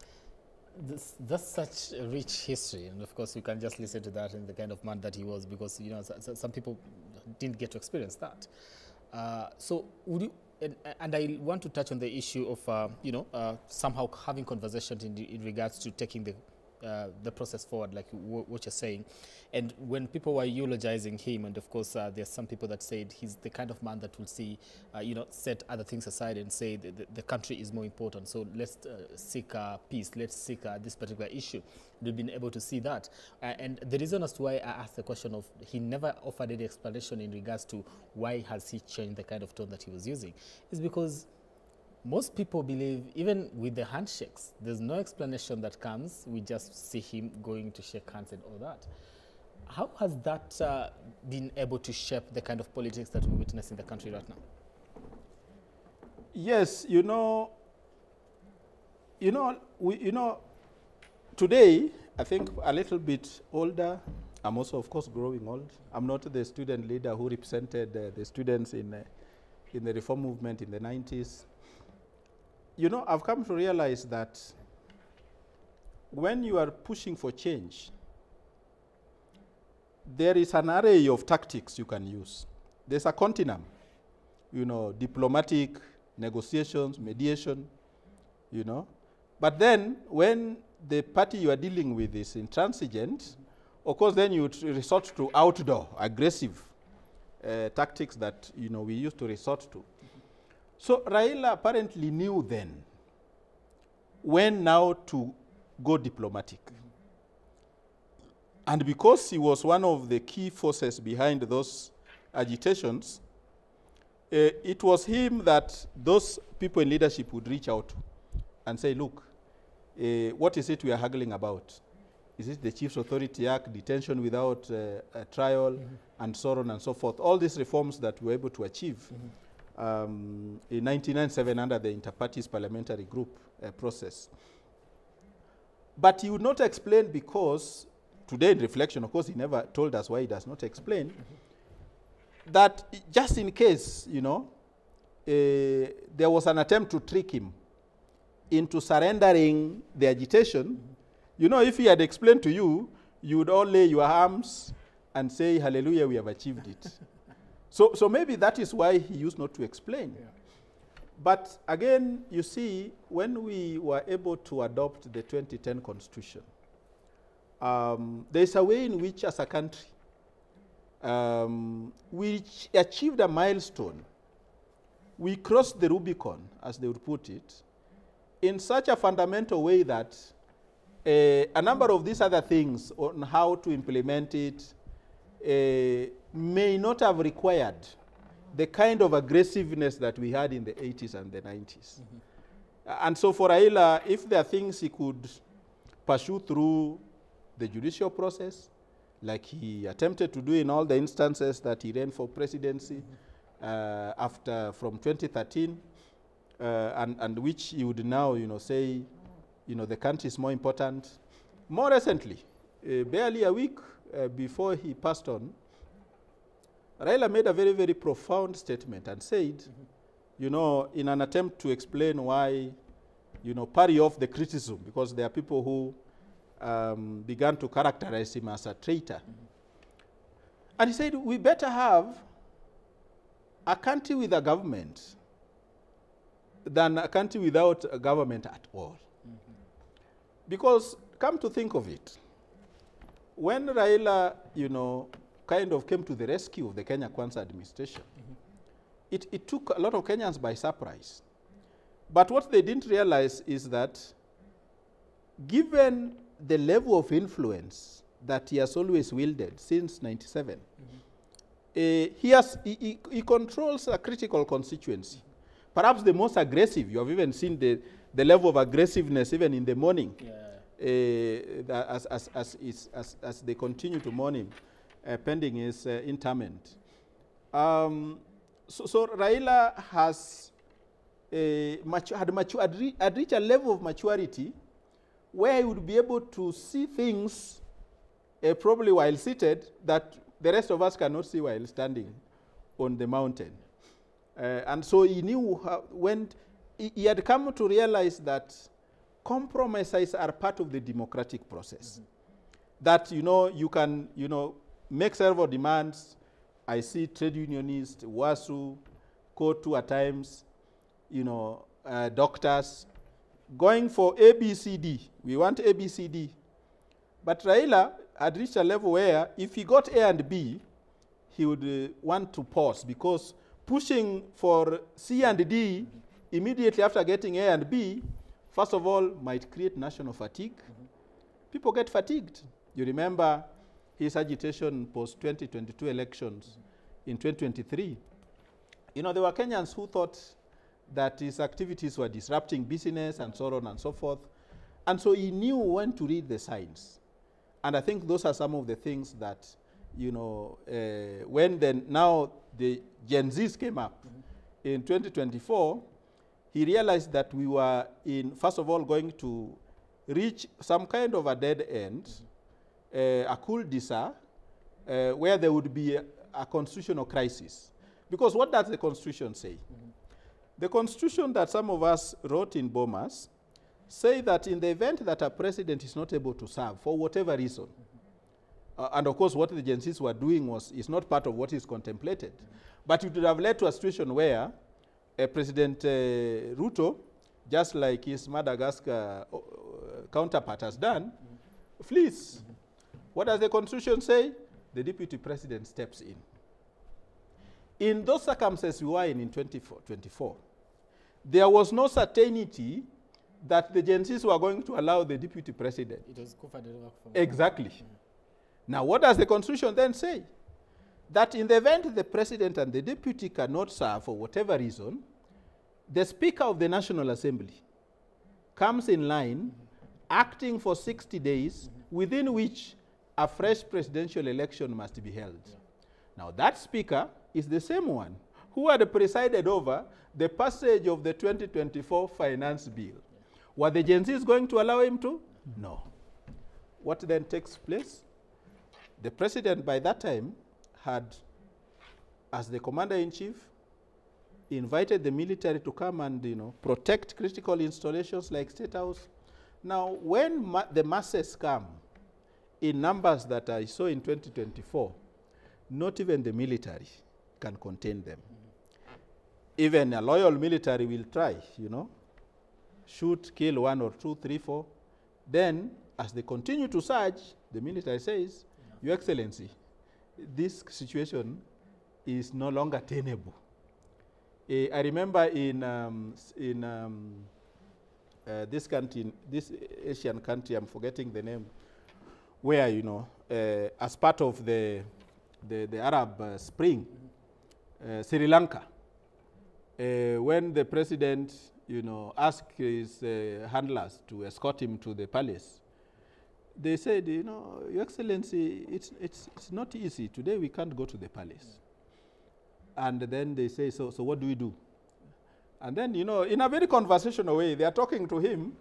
That's such a rich history, and of course you can just listen to that and the kind of man that he was, because you know some people didn't get to experience that. So would you? And I want to touch on the issue of you know, somehow having conversations in regards to taking the process forward, like what you're saying. And when people were eulogizing him, and of course there's some people that said he's the kind of man that will see, you know, set other things aside and say the country is more important. So let's seek peace. Let's seek this particular issue. We've been able to see that. And the reason as to why I asked the question of he never offered any explanation in regards to why has he changed the kind of tone that he was using is because most people believe, even with the handshakes, there's no explanation that comes. We just see him going to shake hands and all that. How has that been able to shape the kind of politics that we witness in the country right now? Yes, you know, today, I think a little bit older. I'm also, of course, growing old. I'm not the student leader who represented the students in the reform movement in the 90s. You know, I've come to realize that when you are pushing for change, there is an array of tactics you can use. There's a continuum, you know, diplomatic, negotiations, mediation, you know. But then when the party you are dealing with is intransigent, of course, then you resort to outdoor, aggressive tactics that, you know, we used to resort to. So Raila apparently knew then when now to go diplomatic. And because he was one of the key forces behind those agitations, it was him that those people in leadership would reach out to and say, look, what is it we are haggling about? Is it the Chiefs Authority Act, detention without a trial, and so on and so forth? All these reforms that we were able to achieve in 1997 under the Inter-Parties Parliamentary Group process. But he would not explain because, today in reflection, of course, he never told us why he does not explain, that just in case, you know, there was an attempt to trick him into surrendering the agitation, you know, if he had explained to you, you would all lay your arms and say, hallelujah, we have achieved it. So maybe that is why he used not to explain. Yeah. But again, you see, when we were able to adopt the 2010 Constitution, there's a way in which, as a country, we achieved a milestone. We crossed the Rubicon, as they would put it, in such a fundamental way that a number of these other things on how to implement it may not have required the kind of aggressiveness that we had in the 80s and the 90s. And so for Raila, if there are things he could pursue through the judicial process, like he attempted to do in all the instances that he ran for presidency from 2013, and which he would now, you know, say, you know, the country is more important. More recently, barely a week before he passed on, Raila made a very, very profound statement and said, you know, in an attempt to explain why, you know, parry off the criticism, because there are people who began to characterize him as a traitor. And he said, we better have a country with a government than a country without a government at all. Because, come to think of it, when Raila, you know, kind of came to the rescue of the Kenya Kwanza administration, it took a lot of Kenyans by surprise. But what they didn't realize is that given the level of influence that he has always wielded since 97, he controls a critical constituency. Perhaps the most aggressive. You have even seen the level of aggressiveness even in the morning as they continue to mourn him, pending his interment. So Raila has had reached a level of maturity where he would be able to see things probably while seated that the rest of us cannot see while standing on the mountain. And so he knew when he had come to realize that compromises are part of the democratic process. That, you can, make several demands. I see trade unionists, WASU, COTU at times, doctors, going for ABCD. We want ABCD. But Raila had reached a level where if he got A and B, he would want to pause, because pushing for C and D immediately after getting A and B, first of all, might create national fatigue. People get fatigued. You remember his agitation post-2022 elections in 2023. There were Kenyans who thought that his activities were disrupting business and so on and so forth. And so he knew when to read the signs. And I think those are some of the things that, when now the Gen Zs came up in 2024, he realized that we were first of all, going to reach some kind of a dead end, a cul-de-sac, where there would be a constitutional crisis. Because what does the Constitution say? The Constitution that some of us wrote in Bomas say that in the event that a president is not able to serve for whatever reason, and of course what the Gen Zs were doing is not part of what is contemplated, but it would have led to a situation where President Ruto, just like his Madagascar counterpart has done, flees. What does the Constitution say? The deputy president steps in. In those circumstances we were in 2024, there was no certainty that the Gen Zs were going to allow the deputy president. It was exactly. Now, what does the Constitution then say? That in the event the president and the deputy cannot serve for whatever reason, the Speaker of the National Assembly comes in line, acting for 60 days, within which a fresh presidential election must be held. Now, that Speaker is the same one who had presided over the passage of the 2024 finance bill. Were the Gen Zs going to allow him to? No. What then takes place? The president by that time had, as the commander-in-chief, invited the military to come and protect critical installations like State House. Now, when the masses come in numbers that I saw in 2024, not even the military can contain them. Even a loyal military will try, shoot, kill 1 or 2, 3, 4. Then, as they continue to surge, the military says, Your Excellency, this situation is no longer tenable. I remember in this country, this Asian country, I'm forgetting the name, where, as part of the Arab Spring, Sri Lanka, when the president, asked his handlers to escort him to the palace, they said, Your Excellency, it's not easy. Today we can't go to the palace. And then they say, so what do we do? And then, in a very conversational way, they are talking to him.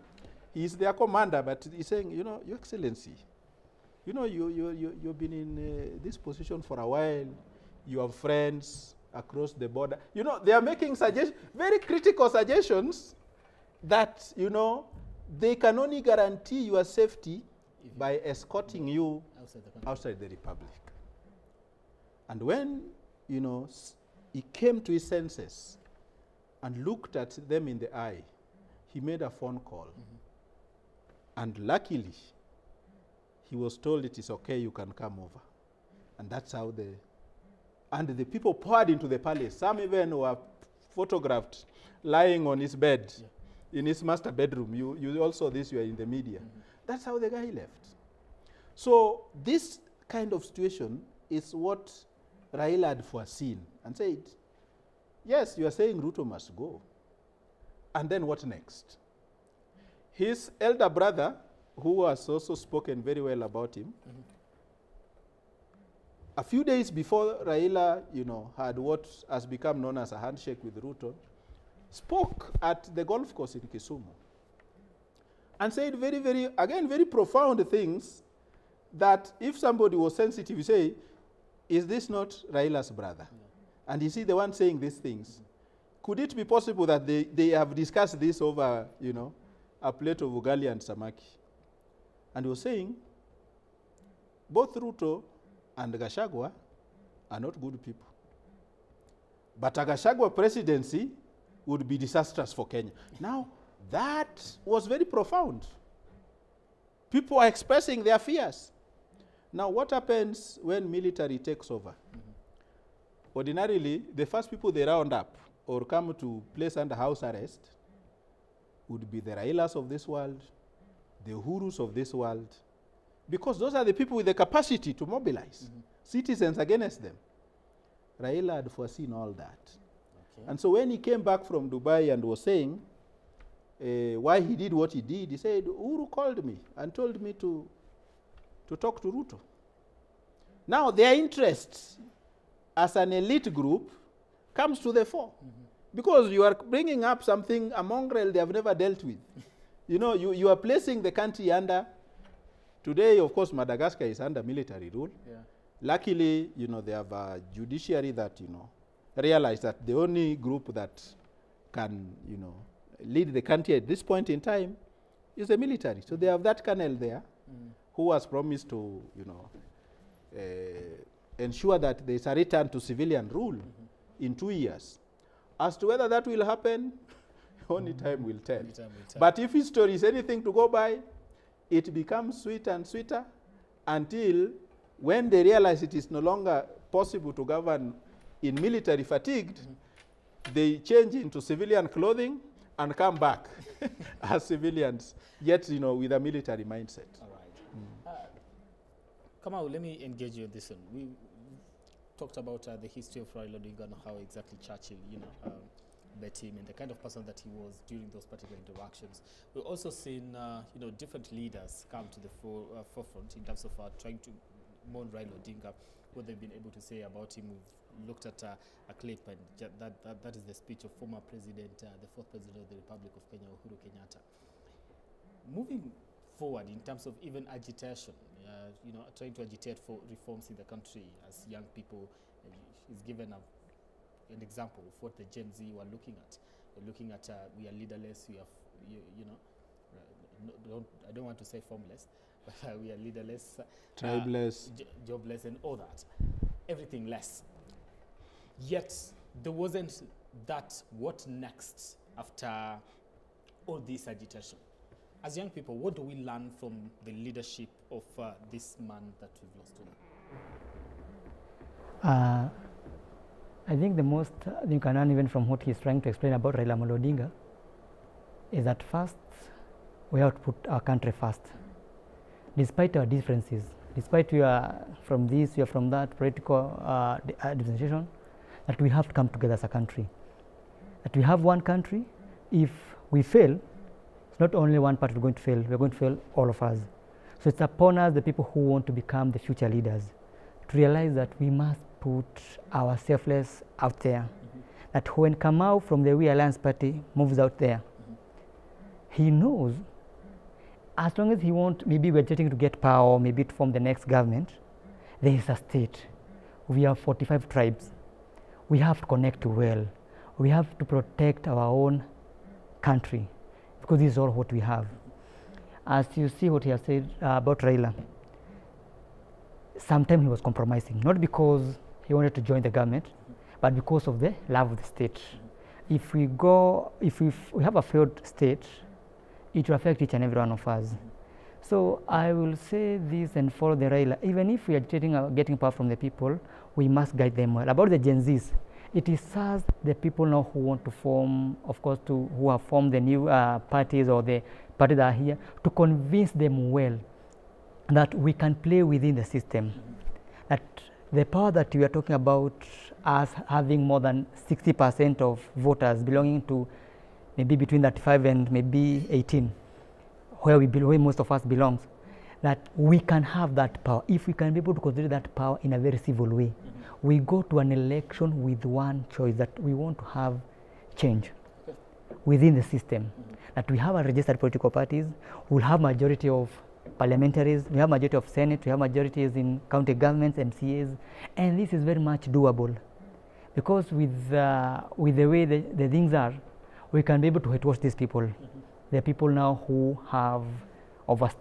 He's their commander, but he's saying, Your Excellency, you've been in this position for a while. You have friends across the border. They are making very critical suggestions that, they can only guarantee your safety by escorting you outside the Republic. And when, he came to his senses and looked at them in the eye, he made a phone call. And luckily, he was told it is okay, you can come over. And that's how the people poured into the palace. Some even were photographed lying on his bed in his master bedroom. You all saw this, you were in the media. That's how the guy left. So this kind of situation is what Raila had foreseen and said, yes, you are saying Ruto must go. And then what next? His elder brother who has also spoken very well about him. A few days before Raila, had what has become known as a handshake with Ruto, spoke at the golf course in Kisumu and said very profound things that if somebody was sensitive, you say, is this not Raila's brother? Yeah. And is he the one saying these things? Could it be possible that they have discussed this over, a plate of ugali and samaki? And he was saying, both Ruto and Gachagua are not good people. But a Gachagua presidency would be disastrous for Kenya. Now, that was very profound. People are expressing their fears. Now, what happens when military takes over? Ordinarily, the first people they round up or come to place under house arrest would be the Railas of this world, the Uhurus of this world, because those are the people with the capacity to mobilize citizens against them. Raila had foreseen all that. Okay. And so when he came back from Dubai and was saying why he did what he did, he said, Uhuru called me and told me to talk to Ruto. Now their interests as an elite group comes to the fore. Because you are bringing up something, a mongrel they have never dealt with. You are placing the country under, today, of course, Madagascar is under military rule. Yeah. Luckily, they have a judiciary that, realized that the only group that can, lead the country at this point in time is the military. So they have that colonel there who has promised to, ensure that there is a return to civilian rule in 2 years. As to whether that will happen, only time will tell. But if history is anything to go by, it becomes sweeter and sweeter until when they realize it is no longer possible to govern in military fatigued, they change into civilian clothing and come back as civilians, yet with a military mindset. All right. Kamau, let me engage you on this one. We talked about the history of Raila Odinga and how exactly Churchill, met him and the kind of person that he was during those particular interactions. We've also seen, different leaders come to the forefront in terms of trying to mourn Raila Odinga, what they've been able to say about him. We've looked at a clip, and that is the speech of former president, the fourth president of the Republic of Kenya, Uhuru Kenyatta. Moving forward in terms of even agitation, trying to agitate for reforms in the country as young people, he's given an example of what the Gen Z were looking at. They're looking at we are leaderless, we are, I don't want to say formless, but we are leaderless, tribeless, jobless, and all that. Everything less. Yet there wasn't that what next after all this agitation. As young people, what do we learn from the leadership of this man that we've lost today? I think the most you can learn even from what he's trying to explain about Raila Amolo Odinga is that first, we have to put our country first. Despite our differences, despite we are from this, we are from that, political differentiation, that we have to come together as a country. That we have one country. If we fail, it's not only one party going to fail, we're going to fail all of us. So it's upon us, the people who want to become the future leaders, to realize that we must put our selfless out there. That when Kamau from the We Alliance Party moves out there, he knows as long as he won't, maybe we're getting to get power, maybe to form the next government, there is a state. We have 45 tribes. We have to connect well. We have to protect our own country, because this is all what we have. As you see what he has said about Raila, sometimes he was compromising, not because he wanted to join the government, but because of the love of the state. If we have a failed state, it will affect each and every one of us. So I will say this and follow the Raila. Even if we are getting power from the people, we must guide them well. About the Gen Zs, it is us, the people now who want to form, of course, who have formed the new parties or the parties that are here, to convince them well that we can play within the system. That the power that we are talking about, us having more than 60% of voters belonging to maybe between 35 and maybe 18, where where most of us belongs, that we can have that power if we can be able to consider that power in a very civil way. We go to an election with one choice, that we want to have change within the system, that we have a registered political parties, we'll have majority of parliamentaries, we have majority of Senate, we have majorities in county governments, MCAs, and this is very much doable, because with the way the things are, we can be able to whitewash these people. There are people now who have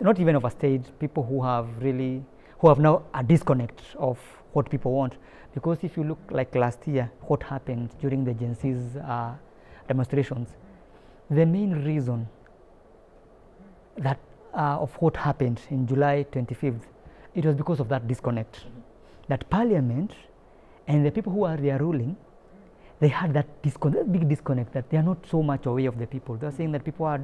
not even overstayed, people who have now a disconnect of what people want. Because if you look like last year, what happened during the Gen Z's demonstrations, the main reason that of what happened in July 25th, it was because of that disconnect. That Parliament and the people who are there ruling, they had that big disconnect, that they are not so much aware of the people. They are saying that people are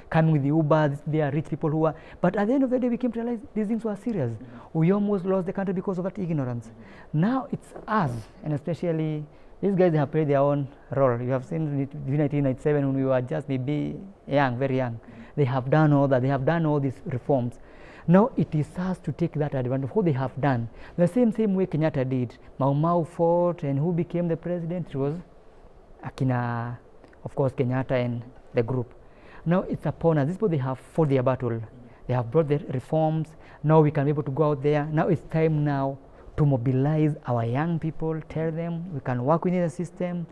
coming with the Ubers, they are rich people who are, but at the end of the day we came to realize these things were serious. We almost lost the country because of that ignorance. Now it's us, and especially these guys, they have played their own role. You have seen it in 1997 when we were just young, very young. They have done all that, they have done all these reforms. Now it is us to take that advantage of what they have done. The same way Kenyatta did. Mau Mau fought, and who became the president? It was Akina, of course, Kenyatta and the group. Now it's upon us. These people, they have fought their battle. They have brought the reforms. Now we can be able to go out there. Now it's time now to mobilize our young people, tell them we can work within the system.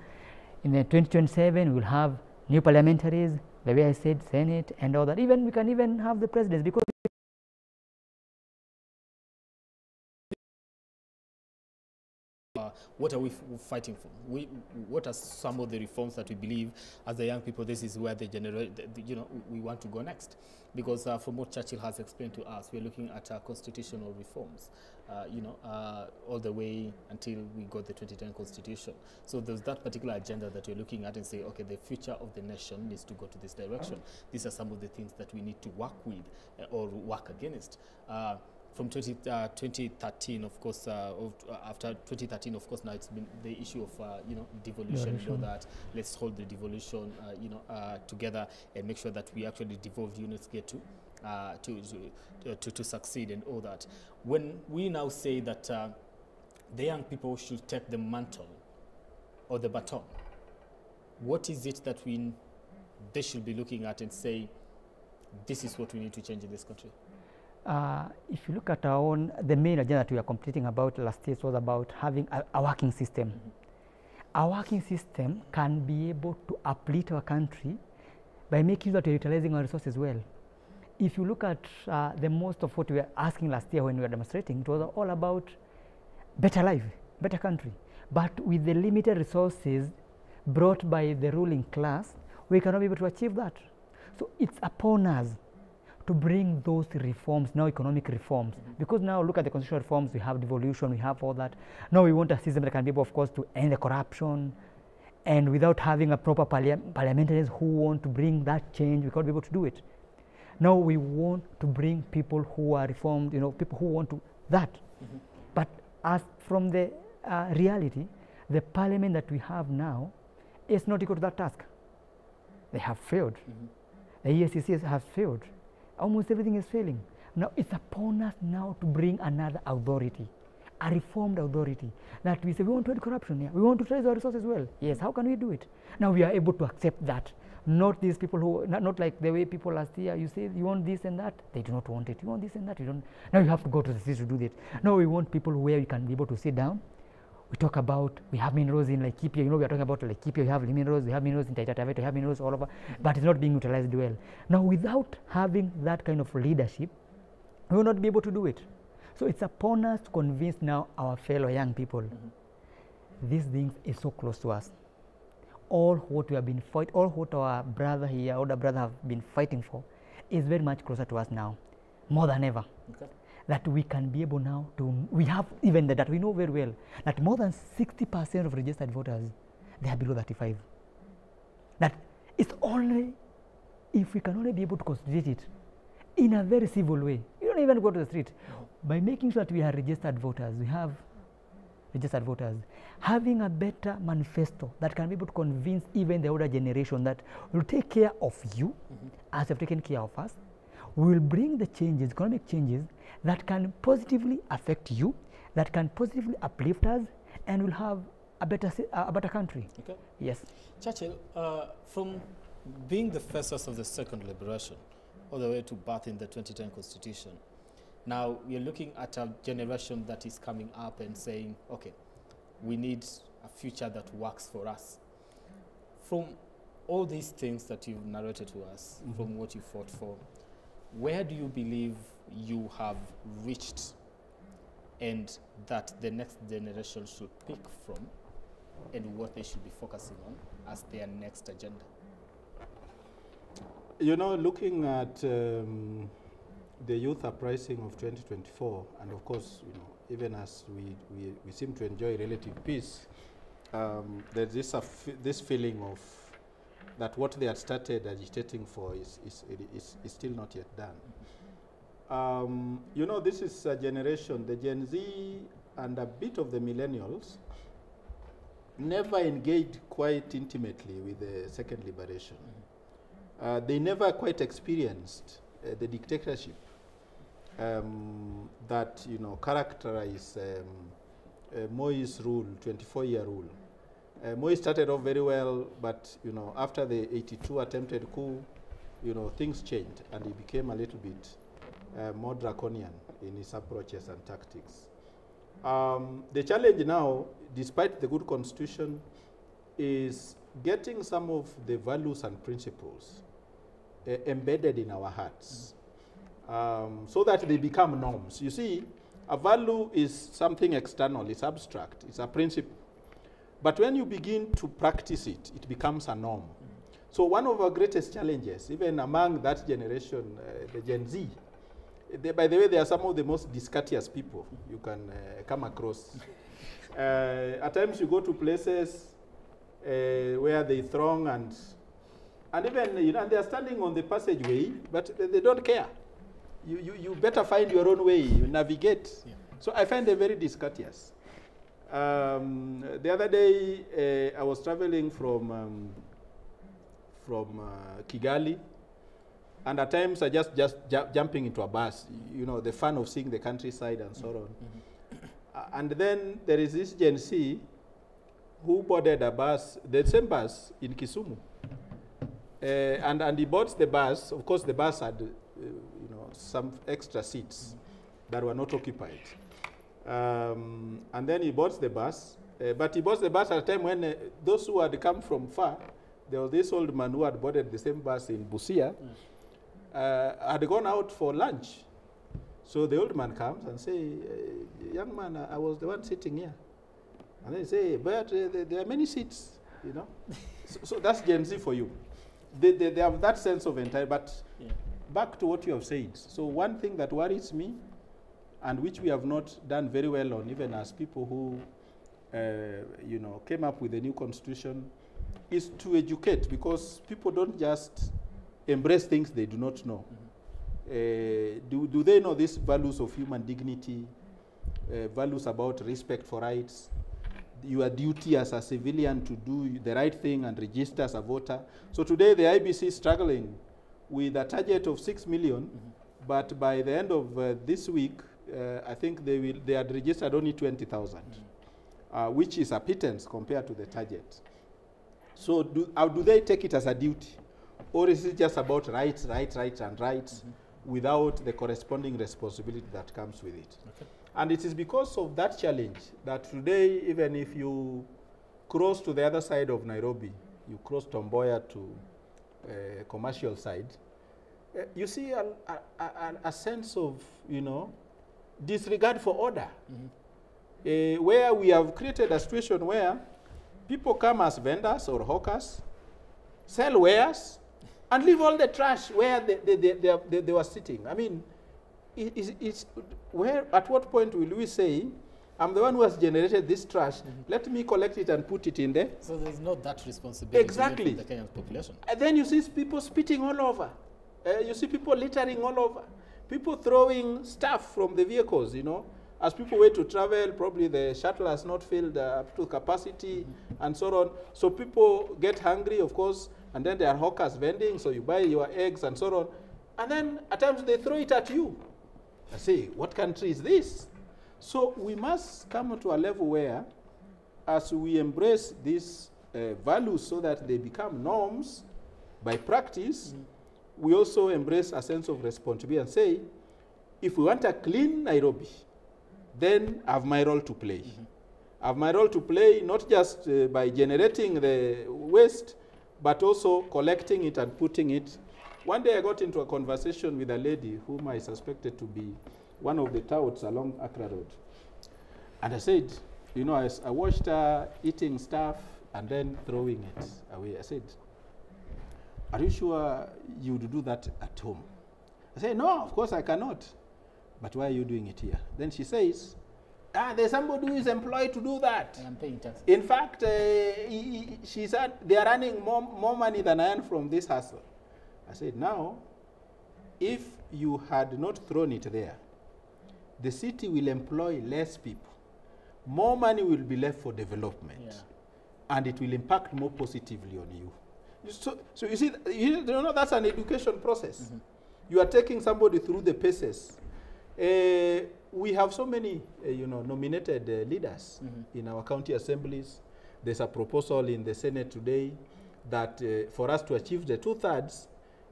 In the 2027, we'll have new parliamentaries, the way I said, Senate and all that. Even we can even have the presidents, because what are we fighting for? What are some of the reforms that we believe as the young people, this is where they generate, we want to go next? Because from what Churchill has explained to us, we're looking at constitutional reforms, all the way until we got the 2010 constitution. So there's that particular agenda that we're looking at and say, okay, the future of the nation needs to go to this direction. These are some of the things that we need to work with or work against. From 2013, of course, after 2013, of course, now it's been the issue of, devolution. You know that. Let's hold the devolution, together and make sure that we actually devolved units get to succeed and all that. When we now say that the young people should take the mantle or the baton, what is it that they should be looking at and say, this is what we need to change in this country? If you look at the main agenda that we are completing about last year was about having a working system. A working system can be able to uplift our country by making sure that we're utilizing our resources well. If you look at the most of what we were asking last year when we were demonstrating, it was all about better life, better country. But with the limited resources brought by the ruling class, we cannot be able to achieve that. So it's upon us to bring those reforms, now economic reforms. Because now look at the constitutional reforms, we have devolution, we have all that. Now we want a system that can be able, of course, to end the corruption, and without having a proper parliamentarians who want to bring that change, we can't be able to do it. Now we want to bring people who are reformed, people who want to that. But as from the reality, the parliament that we have now is not equal to that task. They have failed. The ESCC has failed. Almost everything is failing. Now it's upon us now to bring another authority, a reformed authority, that we say we want to end corruption here. We want to utilize our resources well. Yes, how can we do it? Now we are able to accept that. Not these people who, not like the way people last year, you say you want this and that, they do not want it. You want this and that, you don't. Now you have to go to the city to do that. Now we want people where we can be able to sit down. We talk about, we have minerals in Laikipia, we are talking about Laikipia, we have minerals in Taita Taveta, we have minerals all over, but it's not being utilized well. Now without having that kind of leadership, we will not be able to do it. So it's upon us to convince now our fellow young people, these things is so close to us. All what we have been fighting, all what our brother here, older brother have been fighting for, is very much closer to us now, more than ever. Okay. That we can be able now to, we have even that we know very well, that more than 60% of registered voters, they are below 35. That it's only, if we can only be able to constitute it in a very civil way, you don't even go to the street, by making sure that we are registered voters, we have registered voters, having a better manifesto that can be able to convince even the older generation that we'll take care of you as you've taken care of us. we will bring the changes, economic changes, that can positively affect you, that can positively uplift us, and we'll have a better country. Okay. Yes. Churchill, from being the first of the second liberation, all the way to birthing the 2010 Constitution, now we're looking at a generation that is coming up and saying, okay, we need a future that works for us. From all these things that you've narrated to us, from what you fought for, where do you believe you have reached and that the next generation should pick from, and what they should be focusing on as their next agenda? You know, looking at the youth uprising of 2024, and of course, you know, even as we seem to enjoy relative peace, there's this feeling of that what they had started agitating for is still not yet done. You know, this is a generation, the Gen Z and a bit of the millennials, never engaged quite intimately with the second liberation. They never quite experienced the dictatorship that, you know, characterized Moi's rule, 24-year rule. Moi started off very well, but, you know, after the 82 attempted coup, you know, things changed, and he became a little bit more draconian in his approaches and tactics. The challenge now, despite the good constitution, is getting some of the values and principles embedded in our hearts, so that they become norms. You see, a value is something external, it's abstract, it's a principle. But when you begin to practice it, it becomes a norm. So one of our greatest challenges, even among that generation, the Gen Z, by the way, they are some of the most discourteous people you can come across. At times you go to places where they throng and even, you know, and they are standing on the passageway, but they don't care. You better find your own way, you navigate. Yeah. So I find them very discourteous. The other day, I was traveling from Kigali, and at times I just jumping into a bus, you know, the fun of seeing the countryside and so on. And then there is this Gen Z who boarded a bus, the same bus in Kisumu. And he boards the bus. Of course, the bus had you know, some extra seats that were not occupied. And then he boards the bus. But he boards the bus at a time when those who had come from far, there was this old man who had boarded the same bus in Busia, had gone out for lunch. So the old man comes and say, young man, I was the one sitting here. And they say, but there are many seats, you know. So that's Gen Z for you. They have that sense of entire, but back to what you have said. So one thing that worries me, and which we have not done very well on, even as people who, you know, came up with a new constitution, is to educate, because people don't just embrace things they do not know. Do they know these values of human dignity, values about respect for rights, your duty as a civilian to do the right thing and register as a voter? So today the IBC is struggling with a target of 6 million, but by the end of this week, I think they had registered only 20,000, which is a pittance compared to the target. So how do they take it as a duty? Or is it just about rights, without the corresponding responsibility that comes with it? Okay. And it is because of that challenge that today, even if you cross to the other side of Nairobi, you cross Tomboya to commercial side, you see a sense of, you know, disregard for order, where we have created a situation where people come as vendors or hawkers, sell wares, and leave all the trash where they were sitting. I mean, at what point will we say, I'm the one who has generated this trash, let me collect it and put it in there? So there's not that responsibility exactly. for the Kenyan population. And then you see people spitting all over. You see people littering all over. People throwing stuff from the vehicles, you know. As people wait to travel, probably the shuttle has not filled up to capacity and so on. So people get hungry, of course, and then there are hawkers vending, so you buy your eggs and so on. And then at times they throw it at you. I say, what country is this? So we must come to a level where, as we embrace these values so that they become norms by practice, we also embrace a sense of responsibility and say, if we want a clean Nairobi, then I have my role to play. I have my role to play not just by generating the waste, but also collecting it and putting it. One day I got into a conversation with a lady whom I suspected to be one of the touts along Accra Road. And I said, you know, I watched her eating stuff and then throwing it away. I said, are you sure you would do that at home? I said, no, of course I cannot. But why are you doing it here? Then she says, there's somebody who is employed to do that. And I'm paying taxes. In fact, she said, they are earning more money than I earn from this hustle. I said, now, if you had not thrown it there, the city will employ less people. More money will be left for development. And it will impact more positively on you. So you see, you know, that's an education process. You are taking somebody through the paces. We have so many, you know, nominated leaders in our county assemblies. There's a proposal in the Senate today that for us to achieve the 2/3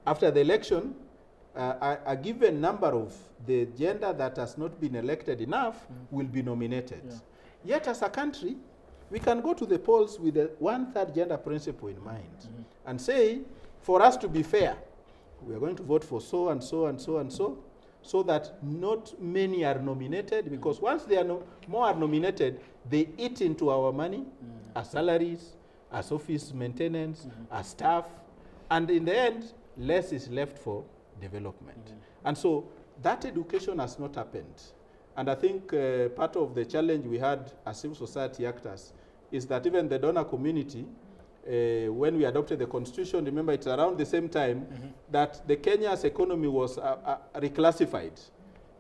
after the election, a given number of the gender that has not been elected enough will be nominated. Yet as a country, we can go to the polls with a 1/3 gender principle in mind and say, for us to be fair, we are going to vote for so and so and so and so that not many are nominated, because once they are more are nominated, they eat into our money, our salaries, as office maintenance, as staff, and in the end, less is left for development. And so that education has not happened. And I think part of the challenge we had as civil society actors is that even the donor community, when we adopted the constitution, remember it's around the same time that the Kenya's economy was reclassified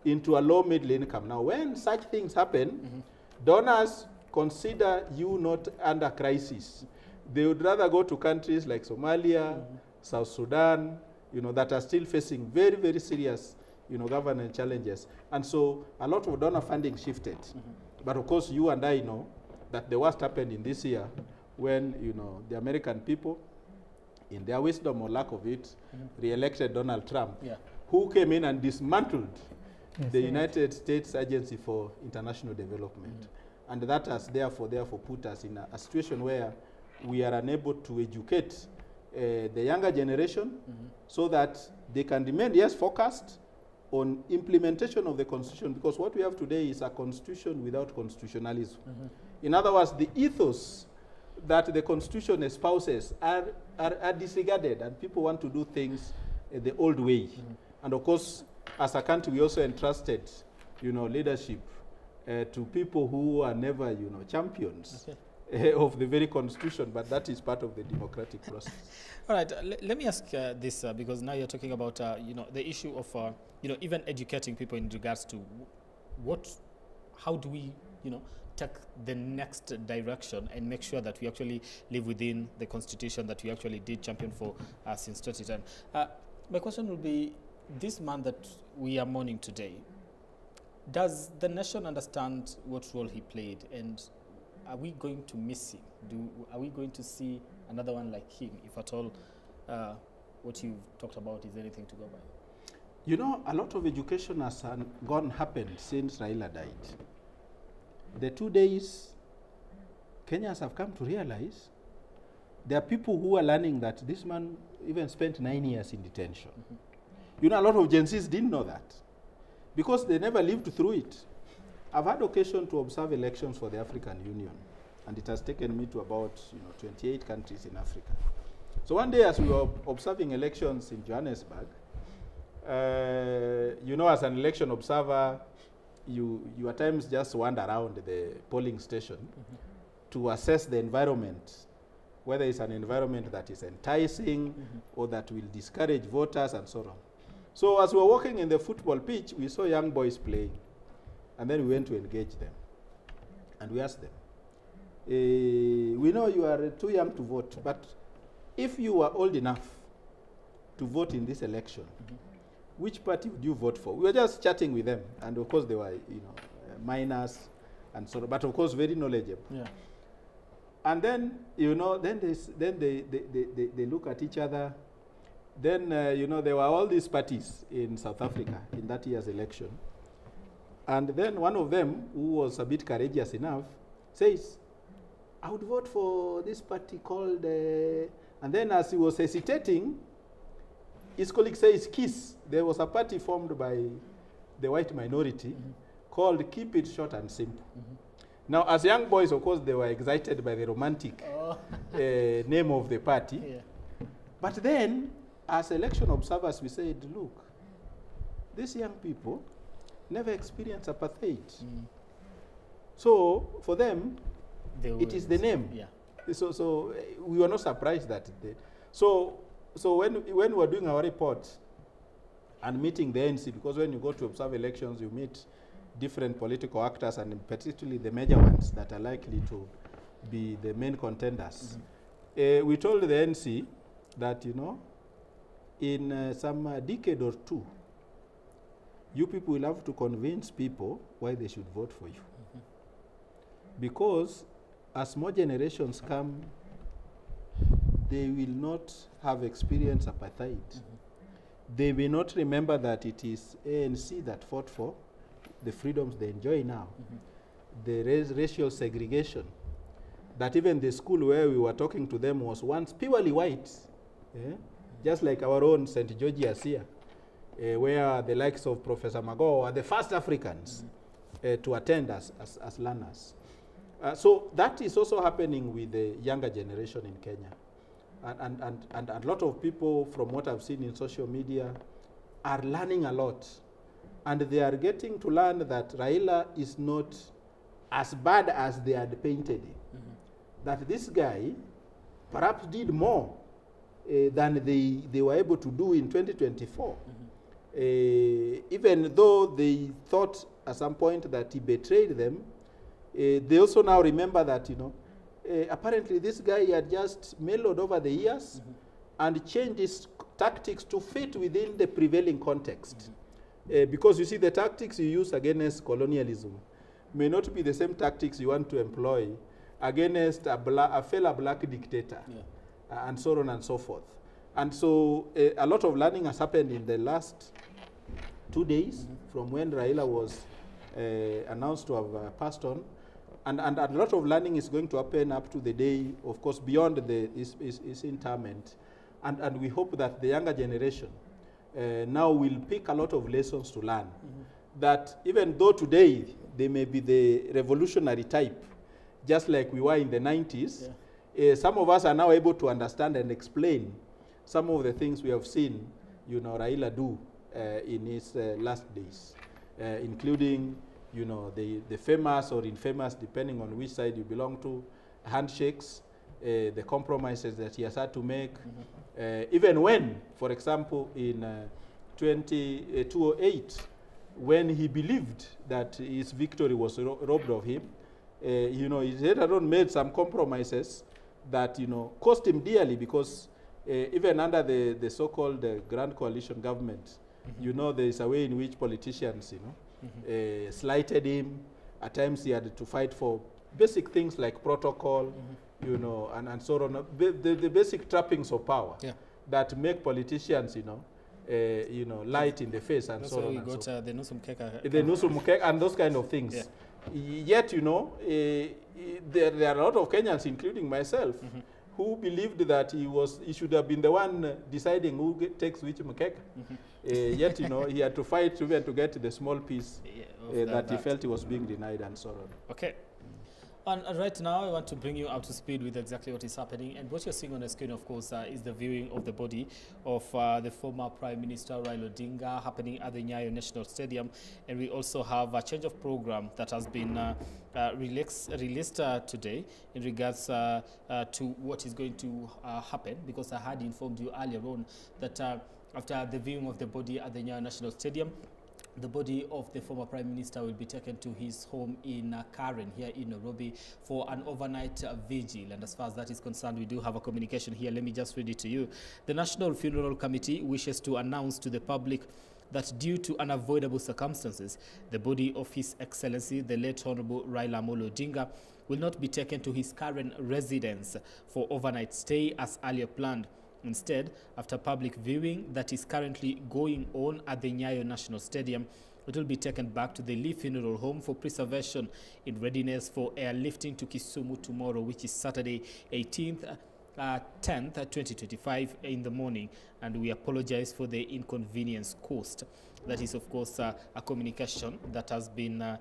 into a low middle income. Now, when such things happen, donors consider you not under crisis. They would rather go to countries like Somalia, South Sudan, you know, that are still facing very, very serious, you know, governance challenges. And so a lot of donor funding shifted. But of course, you and I know that the worst happened in this year when, you know, the American people, in their wisdom or lack of it, re-elected Donald Trump, who came in and dismantled the United States Agency for International Development. And that has therefore put us in a situation where we are unable to educate the younger generation so that they can remain, yes, focused on implementation of the Constitution, because what we have today is a Constitution without constitutionalism. In other words, the ethos that the Constitution espouses are disregarded, and people want to do things the old way. And of course, as a country, we also entrusted, you know, leadership to people who are never, you know, champions of the very Constitution, but that is part of the democratic process. All right, let me ask this, because now you're talking about, you know, the issue of, you know, even educating people in regards to how do we, you know, take the next direction and make sure that we actually live within the Constitution that we actually did champion for since 2010. My question will be, this man that we are mourning today, does the nation understand what role he played, and are we going to miss him? Are we going to see another one like him, if at all what you've talked about is anything to go by? You know, a lot of education has happened since Raila died. The 2 days, Kenyans have come to realize there are people who are learning that this man even spent 9 years in detention. You know, a lot of Gen Zs didn't know that because they never lived through it. I've had occasion to observe elections for the African Union, and it has taken me to about 28 countries in Africa. So one day, as we were observing elections in Johannesburg, you know, as an election observer, you at times just wander around the polling station to assess the environment, whether it's an environment that is enticing or that will discourage voters and so on. So as we were walking in the football pitch, we saw young boys playing. And then we went to engage them. And we asked them, we know you are too young to vote, but if you were old enough to vote in this election, which party would you vote for? We were just chatting with them, and of course they were, minors, and so, but of course very knowledgeable. Yeah. And then, then they look at each other. Then, there were all these parties in South Africa in that year's election. And then one of them, who was a bit courageous enough, says, I would vote for this party called, and then as he was hesitating, his colleague says, KISS. There was a party formed by the white minority called Keep It Short and Simple. Now, as young boys, of course, they were excited by the romantic name of the party. Yeah. But then, as election observers, we said, look, these young people never experienced apartheid. So, for them, it is the name. Yeah. So we were not surprised that it did. So when we were doing our report and meeting the ANC, because when you go to observe elections, you meet different political actors, and particularly the major ones that are likely to be the main contenders. We told the ANC that, in some decade or two, you people will have to convince people why they should vote for you. Because as more generations come, they will not have experienced apartheid. They may not remember that it is ANC that fought for the freedoms they enjoy now. The racial segregation, that even the school where we were talking to them was once purely white, just like our own St. George's here, where the likes of Professor Mago are the first Africans to attend as learners. So that is also happening with the younger generation in Kenya. And a lot of people, from what I've seen in social media, are learning a lot. And they are getting to learn that Raila is not as bad as they had painted him. That this guy perhaps did more than they were able to do in 2024. Even though they thought at some point that he betrayed them, they also now remember that, apparently this guy had just mellowed over the years and changed his tactics to fit within the prevailing context. Because you see, the tactics you use against colonialism may not be the same tactics you want to employ against a fellow black dictator, and so on and so forth. And so a lot of learning has happened in the last 2 days from when Raila was announced to have passed on. And a lot of learning is going to happen up to the day, of course, beyond his interment. And we hope that the younger generation now will pick a lot of lessons to learn. That even though today they may be the revolutionary type, just like we were in the 90s, some of us are now able to understand and explain some of the things we have seen, Raila do in his last days, including, the famous or infamous, depending on which side you belong to, handshakes, the compromises that he has had to make, even when, for example, in 2008, when he believed that his victory was robbed of him, he later on made some compromises that, cost him dearly, because even under the so-called Grand Coalition government, there is a way in which politicians, slighted him. At times he had to fight for basic things like protocol, and so on. The basic trappings of power that make politicians, light in the face and so on. We got the Nusumkeka. The Nusumkeka and those kind of things. Yet, there are a lot of Kenyans, including myself, who believed that he should have been the one deciding who takes which mukeka. Yet, he had to fight even to get the small piece that he felt he was being denied and so on. Okay. And right now, I want to bring you up to speed with exactly what is happening. And what you're seeing on the screen, of course, is the viewing of the body of the former Prime Minister Raila Odinga happening at the Nyayo National Stadium. And we also have a change of program that has been released today in regards to what is going to happen, because I had informed you earlier on that after the viewing of the body at the Nyayo National Stadium, the body of the former Prime Minister will be taken to his home in Karen here in Nairobi for an overnight vigil. And as far as that is concerned, we do have a communication here. Let me just read it to you. The National Funeral Committee wishes to announce to the public that due to unavoidable circumstances, the body of His Excellency, the late Honorable Raila Amolo Odinga, will not be taken to his current residence for overnight stay as earlier planned. Instead, after public viewing that is currently going on at the Nyayo National Stadium, it will be taken back to the Lee Funeral Home for preservation in readiness for airlifting to Kisumu tomorrow, which is Saturday 10th, 2025 in the morning. And we apologize for the inconvenience caused. That is, of course, a communication that has been,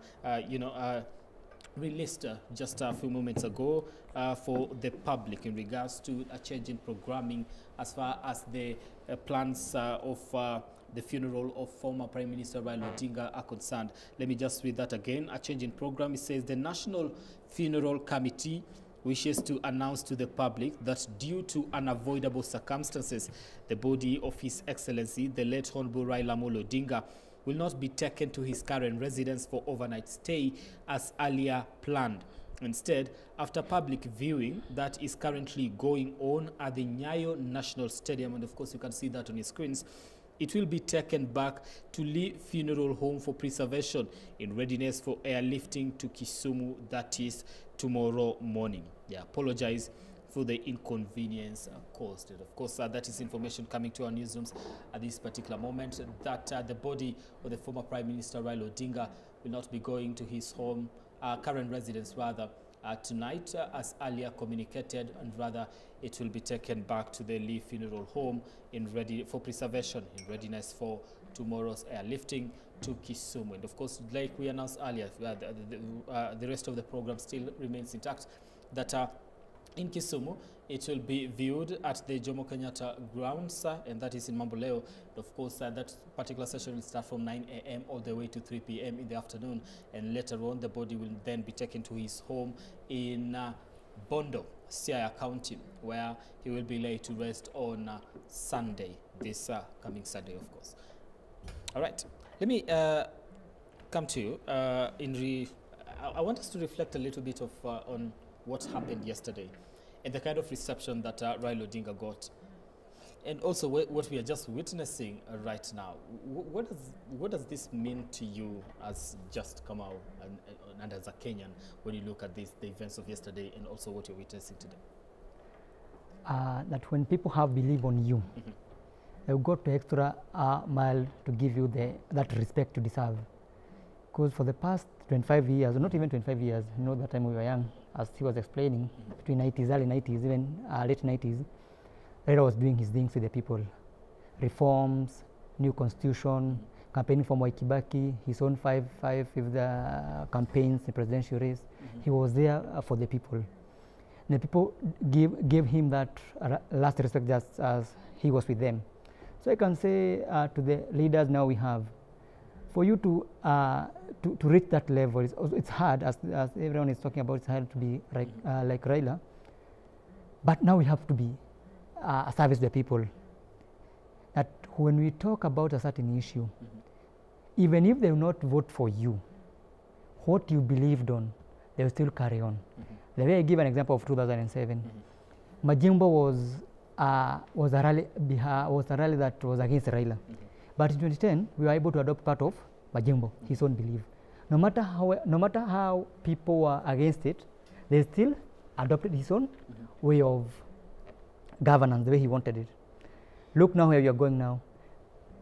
released just a few moments ago for the public in regards to a change in programming as far as the plans of the funeral of former Prime Minister Raila Odinga are concerned. Let me just read that again. A change in program. It says the National Funeral Committee wishes to announce to the public that due to unavoidable circumstances, the body of His Excellency, the late Honorable Raila Amolo Odinga, will not be taken to his current residence for overnight stay as earlier planned. Instead, after public viewing that is currently going on at the Nyayo National Stadium, and of course you can see that on your screens, it will be taken back to Lee Funeral Home for preservation in readiness for airlifting to Kisumu, that is tomorrow morning. Yeah, apologize for the inconvenience caused. And of course, that is information coming to our newsrooms at this particular moment, that the body of the former Prime Minister Raila Odinga will not be going to his home, current residence rather, tonight as earlier communicated, and rather it will be taken back to the Lee Funeral Home for preservation in readiness for tomorrow's airlifting to Kisumu. And of course, like we announced earlier, the rest of the program still remains intact, that in Kisumu, it will be viewed at the Jomo Kenyatta grounds, and that is in Mamboleo. Of course, that particular session will start from 9 a.m. all the way to 3 p.m. in the afternoon, and later on, the body will then be taken to his home in Bondo, Siaya County, where he will be laid to rest on Sunday, this coming Sunday, of course. All right, let me come to you. I want us to reflect a little bit on what happened yesterday and the kind of reception that Raila Odinga got, and also what we are just witnessing right now. What does this mean to you as just Kamau and as a Kenyan when you look at the events of yesterday and also what you're witnessing today? That when people have belief on you, they will go to extra mile to give you that respect you deserve. Because for the past 25 years, or not even 25 years, you know, that time we were young, as he was explaining, between 90s, early 90s, even late 90s, Raila was doing his things with the people. Reforms, new constitution, campaigning for Mwai Kibaki, his own five with the campaigns, the presidential race. He was there for the people. The people gave him that last respect just as he was with them. So I can say to the leaders now we have, for you to reach that level, it's hard, as everyone is talking about, it's hard to be like Raila. But now we have to be a service to the people. That when we talk about a certain issue, even if they will not vote for you, what you believed on, they will still carry on. The way I give an example of 2007, Majimbo was a rally that was against Raila. But in 2010, we were able to adopt part of Majimbo, his own belief. No matter how people were against it, they still adopted his own way of governance, the way he wanted it. Look now where we are going now.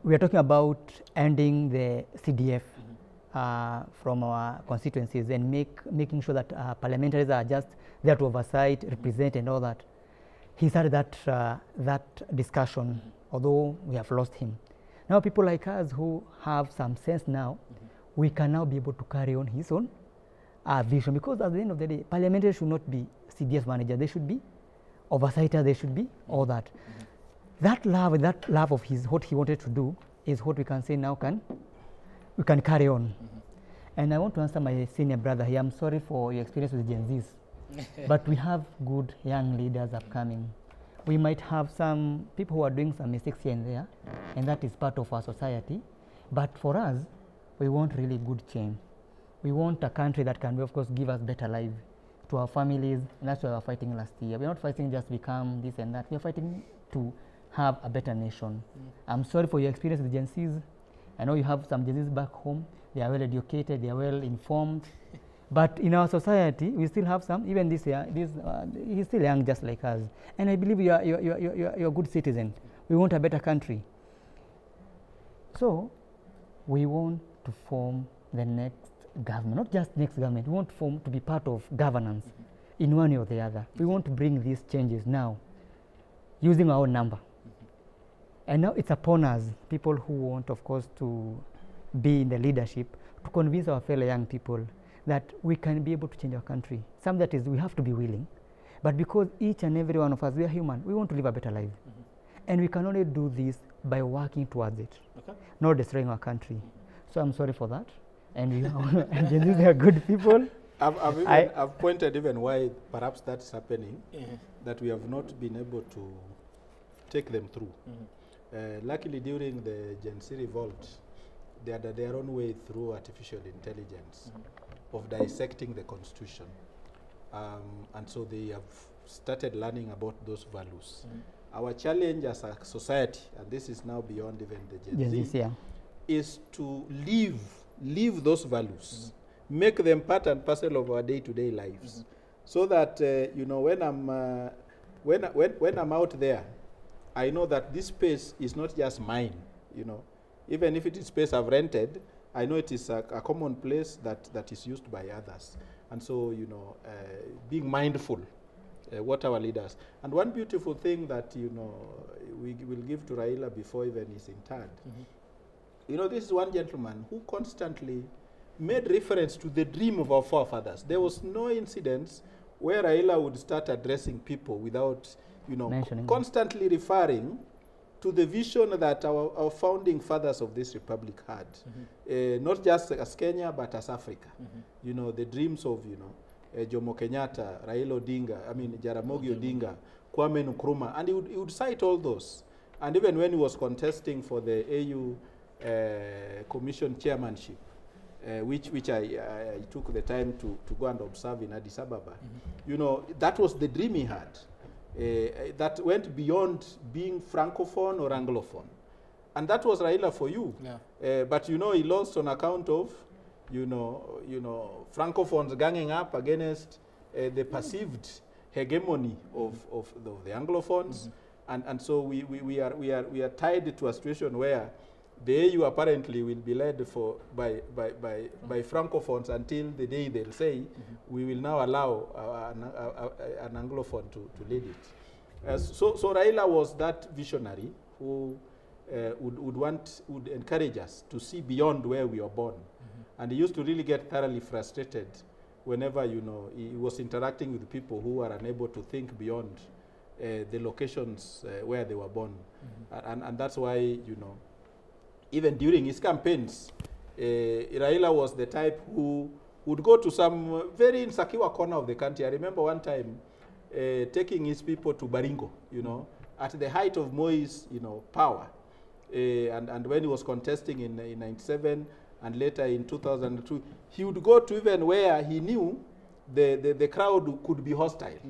We are talking about ending the CDF from our constituencies and making sure that parliamentarians are just there to oversight, represent, and all that. He started that discussion, although we have lost him. Now people like us who have some sense now, we can now be able to carry on his own vision, because at the end of the day, parliamentarians should not be CDS managers, they should be oversighter, they should be all that. That love of his, what he wanted to do, is what we can say now we can carry on. And I want to answer my senior brother here. I'm sorry for your experience with Gen Zs, but we have good young leaders upcoming. We might have some people who are doing some mistakes here and there, and that is part of our society. But for us, we want really good change. We want a country that can, of course, give us better life to our families, and that's why we were fighting last year. We're not fighting just to become this and that. We're fighting to have a better nation. I'm sorry for your experience with Gen Zs. I know you have some diseases back home. They are well educated. They are well informed. But in our society, we still have some. Even this year, he's still young, just like us. And I believe you're a good citizen. We want a better country. So we want to form the next government, not just next government. We want to be part of governance in one way or the other. We want to bring these changes now, using our own number. And now it's upon us, people who want, of course, to be in the leadership, to convince our fellow young people that we can be able to change our country. Some that is, we have to be willing, but because each and every one of us, we are human, we want to live a better life. And we can only do this by working towards it, not destroying our country. So I'm sorry for that. And they are good people. I've pointed even why perhaps that's happening, that we have not been able to take them through. Luckily, during the Gen Z revolt, they had their own way through artificial intelligence of dissecting the constitution. And so they have started learning about those values. Our challenge as a society, and this is now beyond even the Gen Z, is to live those values, make them part and parcel of our day-to-day lives, so that you know, when I'm out there, I know that this space is not just mine. You know, even if it is space I've rented, I know it is a common place that is used by others. And so, you know, being mindful, what our leaders. And one beautiful thing that, you know, we will give to Raila before even he's interred. You know, this is one gentleman who constantly made reference to the dream of our forefathers. There was no incidents where Raila would start addressing people without, you know, constantly referring to the vision that our founding fathers of this republic had, not just as Kenya, but as Africa. You know, the dreams of, you know, Jomo Kenyatta, Raila Odinga, Jaramogi Odinga, Kwame Nkrumah, and he would cite all those. And even when he was contesting for the AU Commission chairmanship, which I took the time to go and observe in Addis Ababa, you know, that was the dream he had. That went beyond being Francophone or Anglophone. And that was Raila for you. But, you know, he lost on account of, you know, Francophones ganging up against the perceived hegemony of the Anglophones. And so we are tied to a situation where the AU apparently will be led by Francophones until the day they'll say, we will now allow an Anglophone to lead it. So Raila was that visionary who would encourage us to see beyond where we are born. And he used to really get thoroughly frustrated whenever, you know, he was interacting with people who are unable to think beyond the locations where they were born. And that's why, you know, even during his campaigns, Raila was the type who would go to some very insecure corner of the country. I remember one time taking his people to Baringo, you know, at the height of Moi's, you know, power. And when he was contesting in 97 and later in 2002, he would go to even where he knew the crowd could be hostile.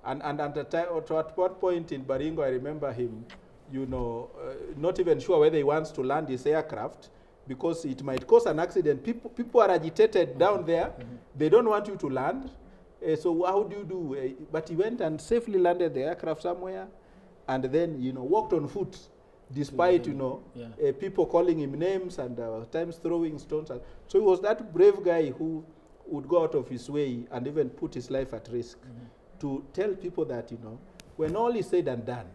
And at what point in Baringo, I remember him, you know, not even sure whether he wants to land his aircraft because it might cause an accident. People are agitated down there. They don't want you to land. So how do you do? But he went and safely landed the aircraft somewhere and then, you know, walked on foot despite, you know, people calling him names and at times throwing stones. So he was that brave guy who would go out of his way and even put his life at risk to tell people that, you know, when all is said and done,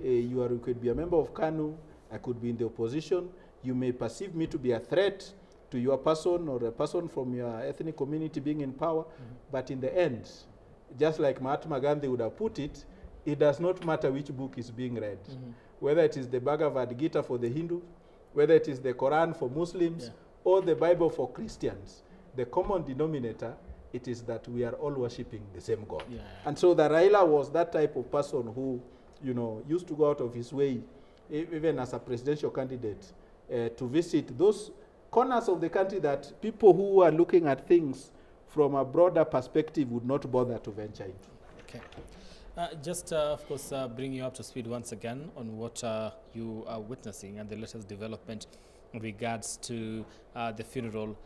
you could be a member of KANU, I could be in the opposition, you may perceive me to be a threat to your person or a person from your ethnic community being in power, but in the end, just like Mahatma Gandhi would have put it, it does not matter which book is being read. Whether it is the Bhagavad Gita for the Hindu, whether it is the Quran for Muslims, or the Bible for Christians, the common denominator, it is that we are all worshipping the same God. And so the Raila was that type of person who, you know, used to go out of his way, even as a presidential candidate, to visit those corners of the country that people who are looking at things from a broader perspective would not bother to venture into. Okay. Just, of course, bring you up to speed once again on what you are witnessing and the latest development in regards to the funeral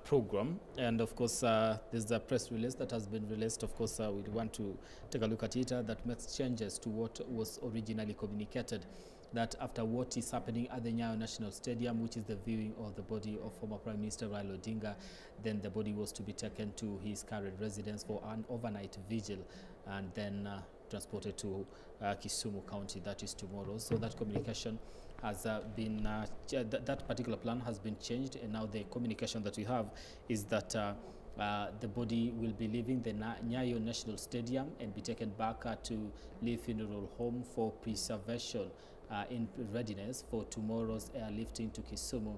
program. And of course, there's a press release that has been released. Of course, we want to take a look at it that makes changes to what was originally communicated, that after what is happening at the Nyayo National Stadium, which is the viewing of the body of former Prime Minister Raila Odinga, then the body was to be taken to his current residence for an overnight vigil and then transported to Kisumu County, that is tomorrow. So that communication has been, that particular plan has been changed, and now the communication that we have is that the body will be leaving the Nyayo National Stadium and be taken back to Lee Funeral Home for preservation in readiness for tomorrow's airlifting to Kisumu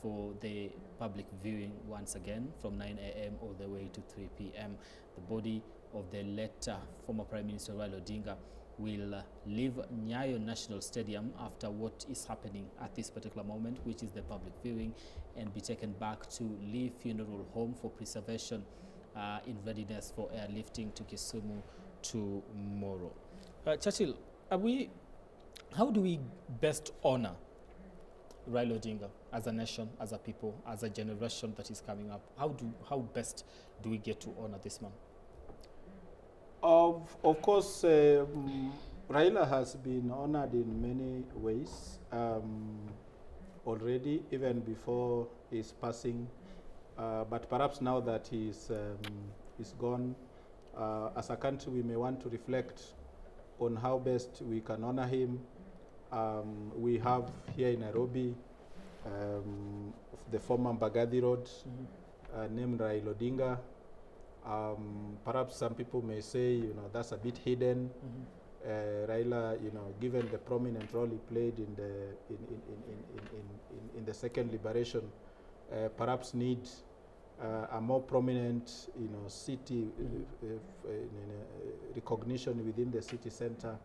for the public viewing once again from 9 a.m. all the way to 3 p.m. The body of the late former Prime Minister Raila Odinga will leave Nyayo National Stadium after what is happening at this particular moment, which is the public viewing, and be taken back to Lee Funeral Home for preservation in readiness for airlifting to Kisumu tomorrow. Churchill, how do we best honor Raila Odinga as a nation, as a people, as a generation that is coming up? How best do we get to honor this man? Of course, Raila has been honored in many ways already, even before his passing. But perhaps now that he's gone, as a country, we may want to reflect on how best we can honor him. We have here in Nairobi the former Mbagathi Road, named Raila Odinga. Perhaps some people may say, that's a bit hidden. Raila, given the prominent role he played in the second liberation, perhaps need a more prominent, city recognition within the city center.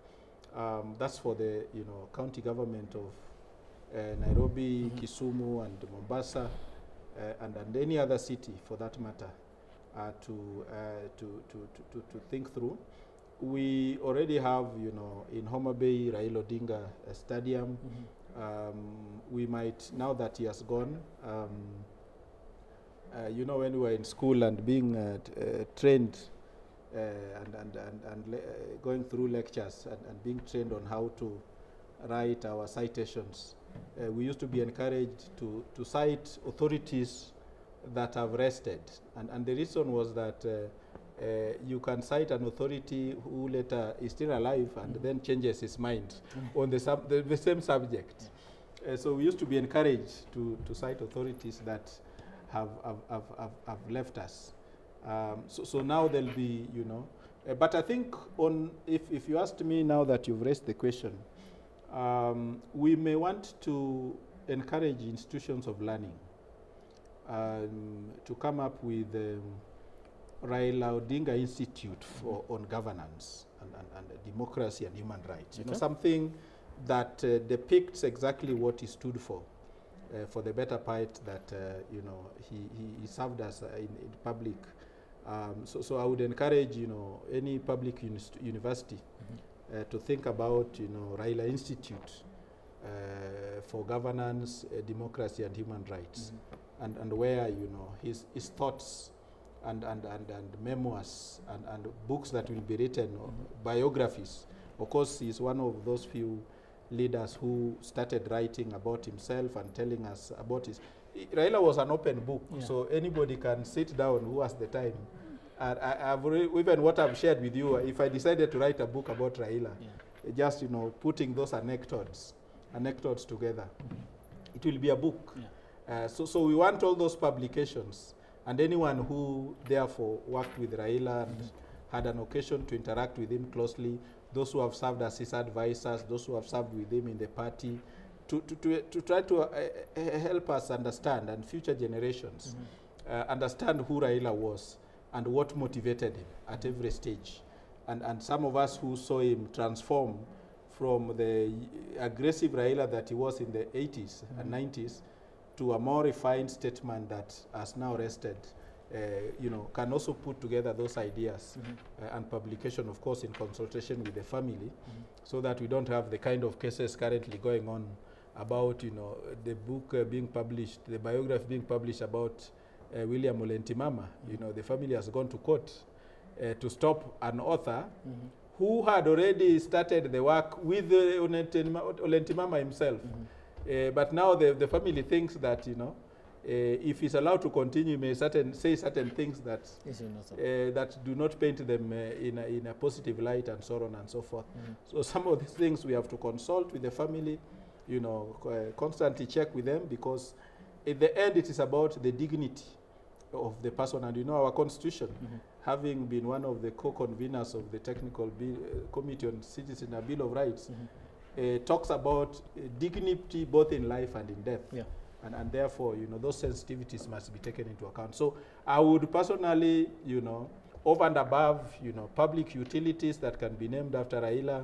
That's for the, county government of Nairobi, Kisumu, and Mombasa, and any other city for that matter. To think through. We already have, in Homa Bay, Raila Odinga Stadium. We might, now that he has gone, when we were in school and being trained and going through lectures and being trained on how to write our citations, we used to be encouraged to cite authorities that have rested, and the reason was that you can cite an authority who later is still alive and then changes his mind on the same subject. So we used to be encouraged to cite authorities that have left us. So now there'll be, but I think if you asked me now that you've raised the question, we may want to encourage institutions of learning to come up with Raila Odinga Institute on governance and democracy and human rights. Something that depicts exactly what he stood for the better part that he served us in public. So I would encourage any public university to think about Raila Institute for governance, democracy, and human rights. And where his thoughts and memoirs and books that will be written, biographies. Of course, he's one of those few leaders who started writing about himself and telling us about his. Raila was an open book, so anybody can sit down who has the time. And even what I've shared with you, if I decided to write a book about Raila, just putting those anecdotes together, it will be a book. So we want all those publications, and anyone who therefore worked with Raila and had an occasion to interact with him closely, those who have served as his advisors, those who have served with him in the party, to try to help us understand, and future generations understand who Raila was and what motivated him at every stage. And some of us who saw him transform from the aggressive Raila that he was in the 80s and 90s to a more refined statement that has now rested, can also put together those ideas and publication, of course, in consultation with the family, so that we don't have the kind of cases currently going on about, you know, the book being published, the biography being published about William Olentimama. You know, the family has gone to court to stop an author who had already started the work with Olentimama himself. But now the family thinks that, you know, if he's allowed to continue, he may say certain things that that do not paint them in a positive light, and so on and so forth. So some of these things we have to consult with the family, you know, constantly check with them, because at the end it is about the dignity of the person. And you know, our constitution, having been one of the co-conveners of the technical committee on citizen and Bill of Rights, talks about dignity both in life and in death. And therefore, you know, those sensitivities must be taken into account. So I would personally, you know, over and above, you know, public utilities that can be named after Raila.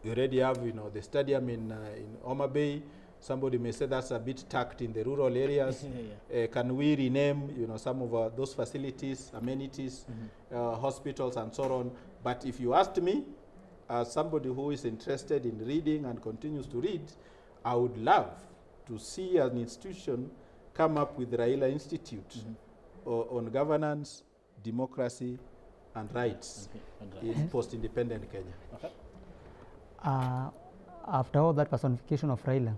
We already have, you know, the stadium in Homa Bay. Somebody may say that's a bit tucked in the rural areas. Can we rename, you know, some of those facilities, amenities, hospitals, and so on? But if you asked me, as somebody who is interested in reading and continues to read, I would love to see an institution come up with the Raila Institute on governance, democracy, and rights in post-independent Kenya. After all that personification of Raila,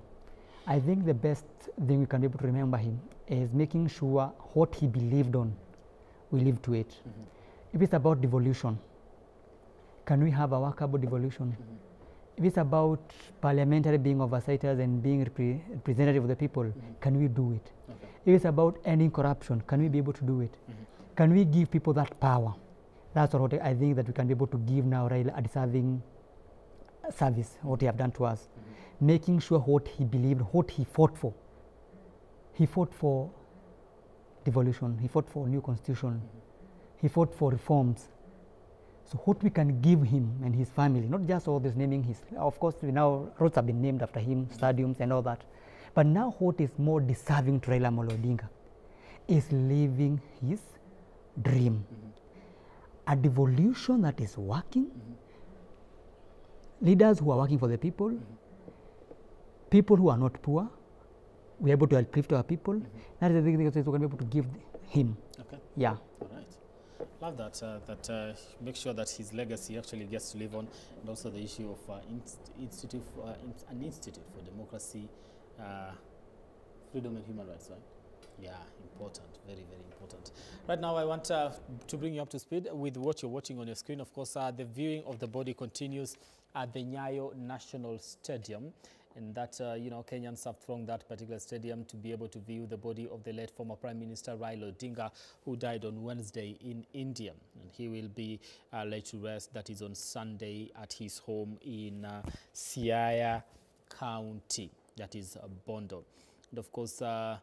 I think the best thing we can be able to remember him is making sure what he believed on, we live to it. If it's about devolution, can we have a workable devolution? If it's about parliamentary being oversighters and being representative of the people, can we do it? If it's about ending corruption, can we be able to do it? Can we give people that power? That's what I think that we can be able to give now Raila a deserving service, what he have done to us. Making sure what he believed, what he fought for. He fought for devolution, he fought for new constitution, he fought for reforms. So what we can give him and his family, not just all this naming his, of course we now roads have been named after him, stadiums and all that, but now what is more deserving to Raila Amolo Odinga is living his dream. A devolution that is working, leaders who are working for the people, people who are not poor, we are able to uplift our people. That is the thing that we can be able to give him. Yeah. All right. Love that. Make sure that his legacy actually gets to live on, and also the issue of an institute for democracy, freedom and human rights, right? Yeah, important, very, very important. Right now, I want to bring you up to speed with what you're watching on your screen. Of course, the viewing of the body continues at the Nyayo National Stadium. And that, you know, Kenyans have thronged that particular stadium to be able to view the body of the late former Prime Minister Raila Odinga, who died on Wednesday in India. And he will be laid to rest, that is on Sunday, at his home in Siaya County, that is Bondo. And of course, the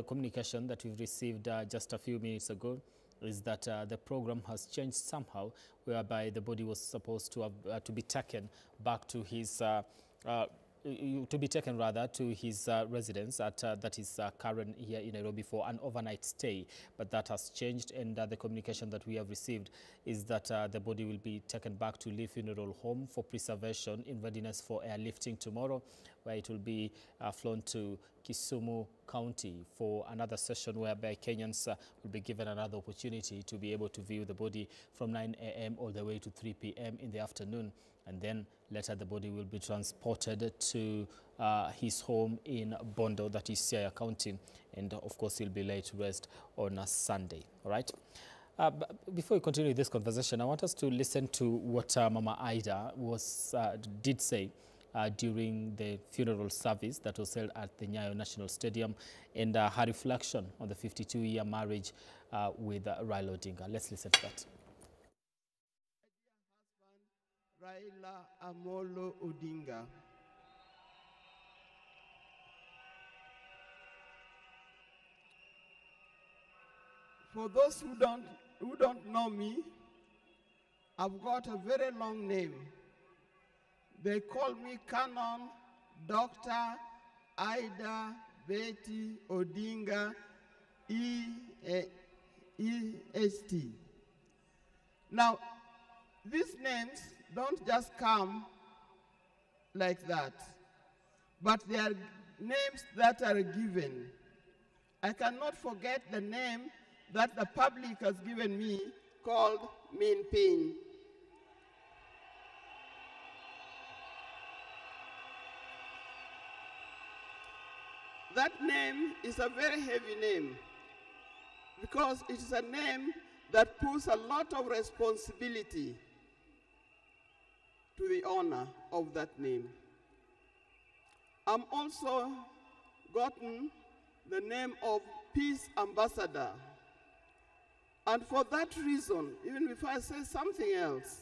communication that we've received just a few minutes ago is that the program has changed somehow, whereby the body was supposed to have to be taken back to his to his residence at that is Karen here in Nairobi for an overnight stay, but that has changed, and the communication that we have received is that the body will be taken back to Lee Funeral Home for preservation in readiness for airlifting tomorrow, where it will be flown to Kisumu County for another session whereby Kenyans will be given another opportunity to be able to view the body from 9 a.m. all the way to 3 p.m. in the afternoon. And then later the body will be transported to his home in Bondo, that is Siaya County. And of course, he'll be laid to rest on a Sunday. All right. Before we continue this conversation, I want us to listen to what Mama Ida did say during the funeral service that was held at the Nyayo National Stadium, and her reflection on the 52-year marriage with Raila Odinga. Let's listen to that. Raila Amolo Odinga. For those who don't know me, I've got a very long name. They call me Canon Dr. Ida Betty Odinga EST. Now, these names don't just come like that. but they are names that are given. I cannot forget the name that the public has given me called Min Pin. That name is a very heavy name because it is a name that puts a lot of responsibility to the owner of that name. I'm also gotten the name of Peace Ambassador. And for that reason, even before I say something else,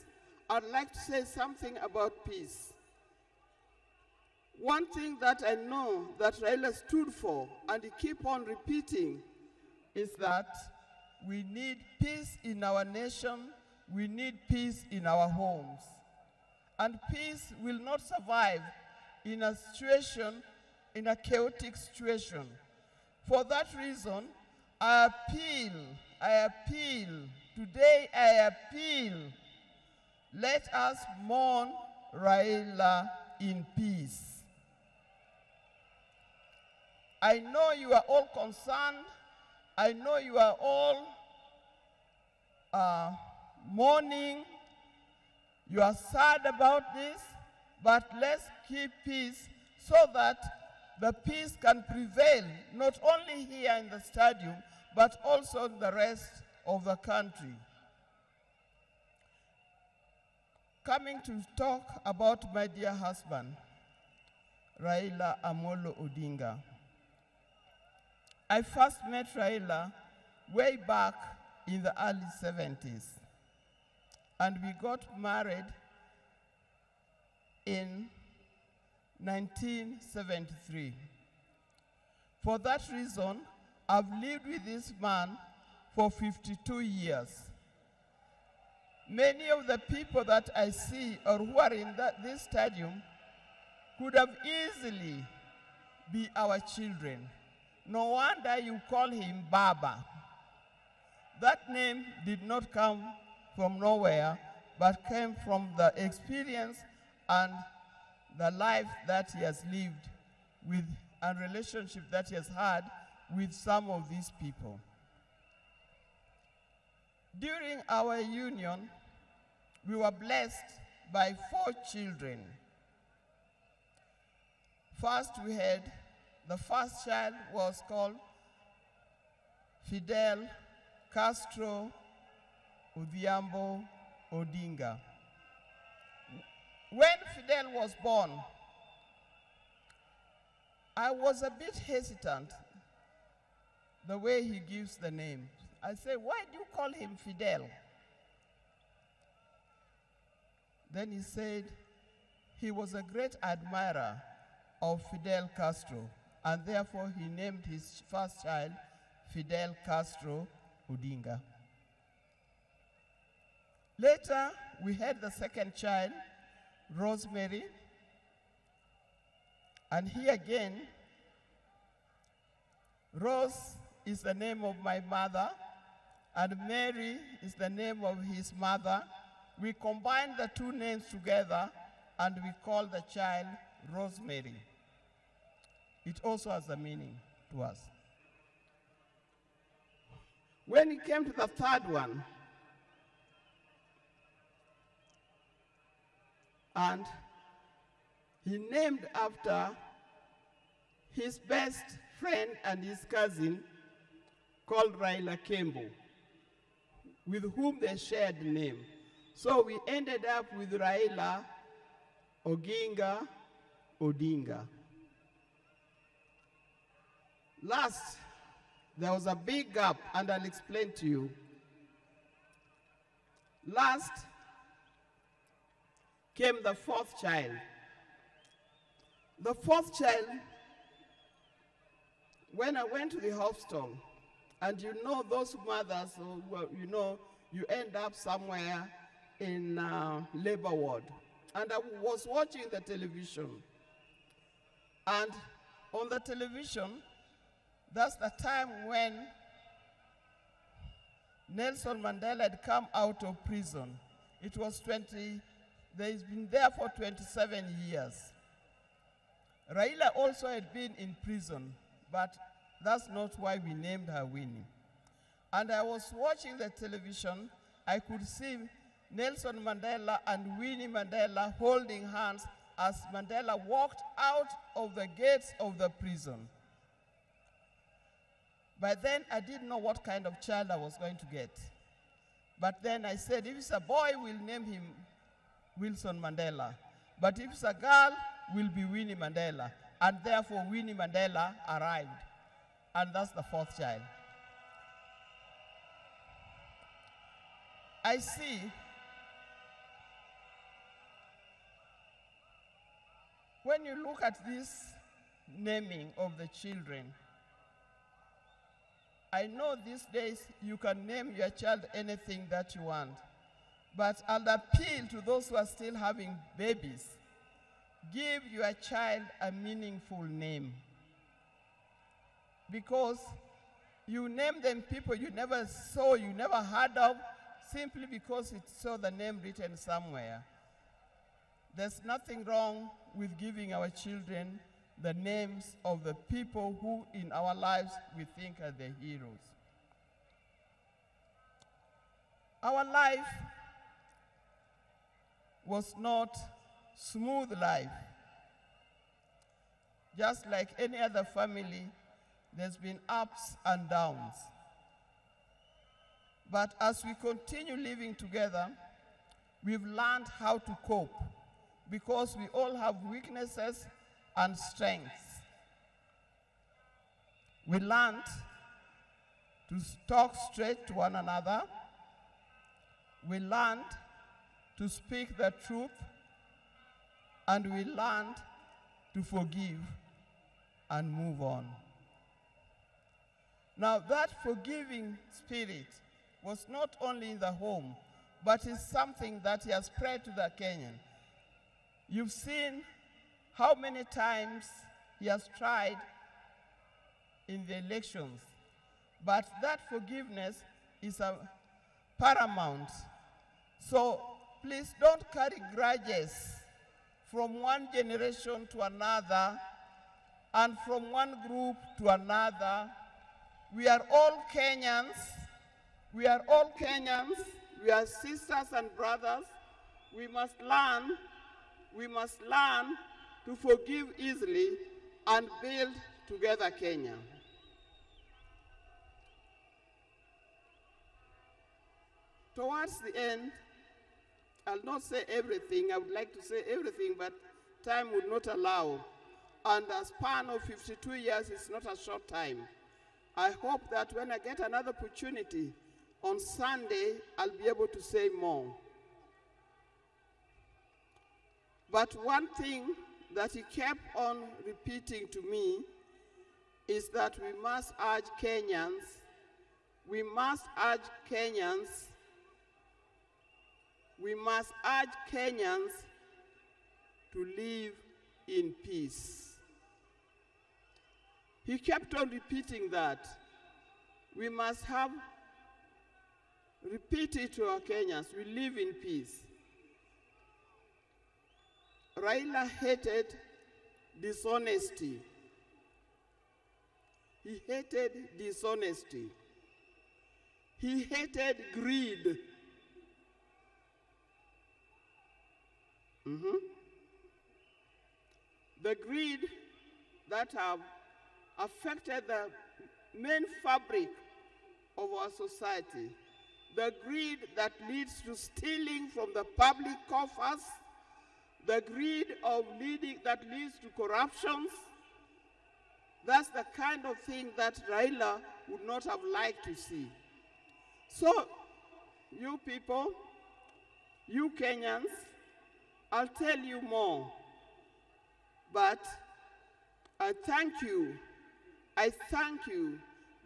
I'd like to say something about peace. One thing that I know that Raila stood for, and he keep on repeating, is that we need peace in our nation, we need peace in our homes. And peace will not survive in a situation, in a chaotic situation. For that reason, I appeal, today I appeal, let us mourn Raila in peace. I know you are all concerned. I know you are all mourning. You are sad about this, but let's keep peace so that the peace can prevail, not only here in the stadium, but also in the rest of the country. Coming to talk about my dear husband, Raila Amolo Odinga. I first met Raila way back in the early 70s, and we got married in 1973. For that reason, I've lived with this man for 52 years. Many of the people that I see or who are in this stadium could have easily be our children. No wonder you call him Baba. That name did not come from nowhere, but came from the experience and the life that he has lived with and relationship that he has had with some of these people. During our union, we were blessed by 4 children. First, the first child was called Fidel Castro Odhiambo Odinga. When Fidel was born, I was a bit hesitant the way he gives the name. I said, why do you call him Fidel? Then he said he was a great admirer of Fidel Castro, and therefore he named his first child Fidel Castro Odinga. Later, we had the second child, Rosemary, and here again, Rose is the name of my mother, and Mary is the name of his mother. We combined the 2 names together, and we call the child Rosemary. It also has a meaning to us. When it came to the third one, and he named after his best friend and his cousin called Raila Kembo, with whom they shared the name. So we ended up with Raila Oginga Odinga. Last, there was a big gap, and I'll explain to you. Last came the 4th child. The 4th child, when I went to the hospital, and you know those mothers, you know, you end up somewhere in labor ward. And I was watching the television. And on the television, that's the time when Nelson Mandela had come out of prison. It was he's been there for 27 years. Raila also had been in prison, but that's not why we named her Winnie. And I was watching the television, I could see Nelson Mandela and Winnie Mandela holding hands as Mandela walked out of the gates of the prison. By then, I didn't know what kind of child I was going to get. But then I said, if it's a boy, we'll name him Wilson Mandela. But if it's a girl, will be Winnie Mandela. And therefore, Winnie Mandela arrived. And that's the fourth child. I see when you look at this naming of the children, I know these days you can name your child anything that you want, but I'll appeal to those who are still having babies. Give your child a meaningful name, because you name them people you never saw, you never heard of, simply because it saw the name written somewhere. There's nothing wrong with giving our children the names of the people who in our lives we think are the heroes. Our life was not smooth life. Just like any other family, there's been ups and downs. But as we continue living together, we've learned how to cope, because we all have weaknesses and strengths. We learned to talk straight to one another. We learned to speak the truth, and we learned to forgive and move on. Now, that forgiving spirit was not only in the home, but is something that has spread to the Kenyan. You've seen how many times he has tried in the elections, but that forgiveness is a paramount. So please don't carry grudges from one generation to another and from one group to another. We are all Kenyans. We are all Kenyans. We are sisters and brothers. We must learn to forgive easily and build together Kenya. Towards the end, I'll not say everything. I would like to say everything, but time would not allow. And a span of 52 years is not a short time. I hope that when I get another opportunity on Sunday, I'll be able to say more. But one thing that he kept on repeating to me is that we must urge Kenyans to live in peace. He kept on repeating that. We must repeat it to our Kenyans, we live in peace. Raila hated dishonesty. He hated dishonesty. He hated greed. The greed that have affected the main fabric of our society. The greed that leads to stealing from the public coffers. The greed that leads to corruptions. That's the kind of thing that Raila would not have liked to see. So, you people, you Kenyans, I'll tell you more. But I thank you,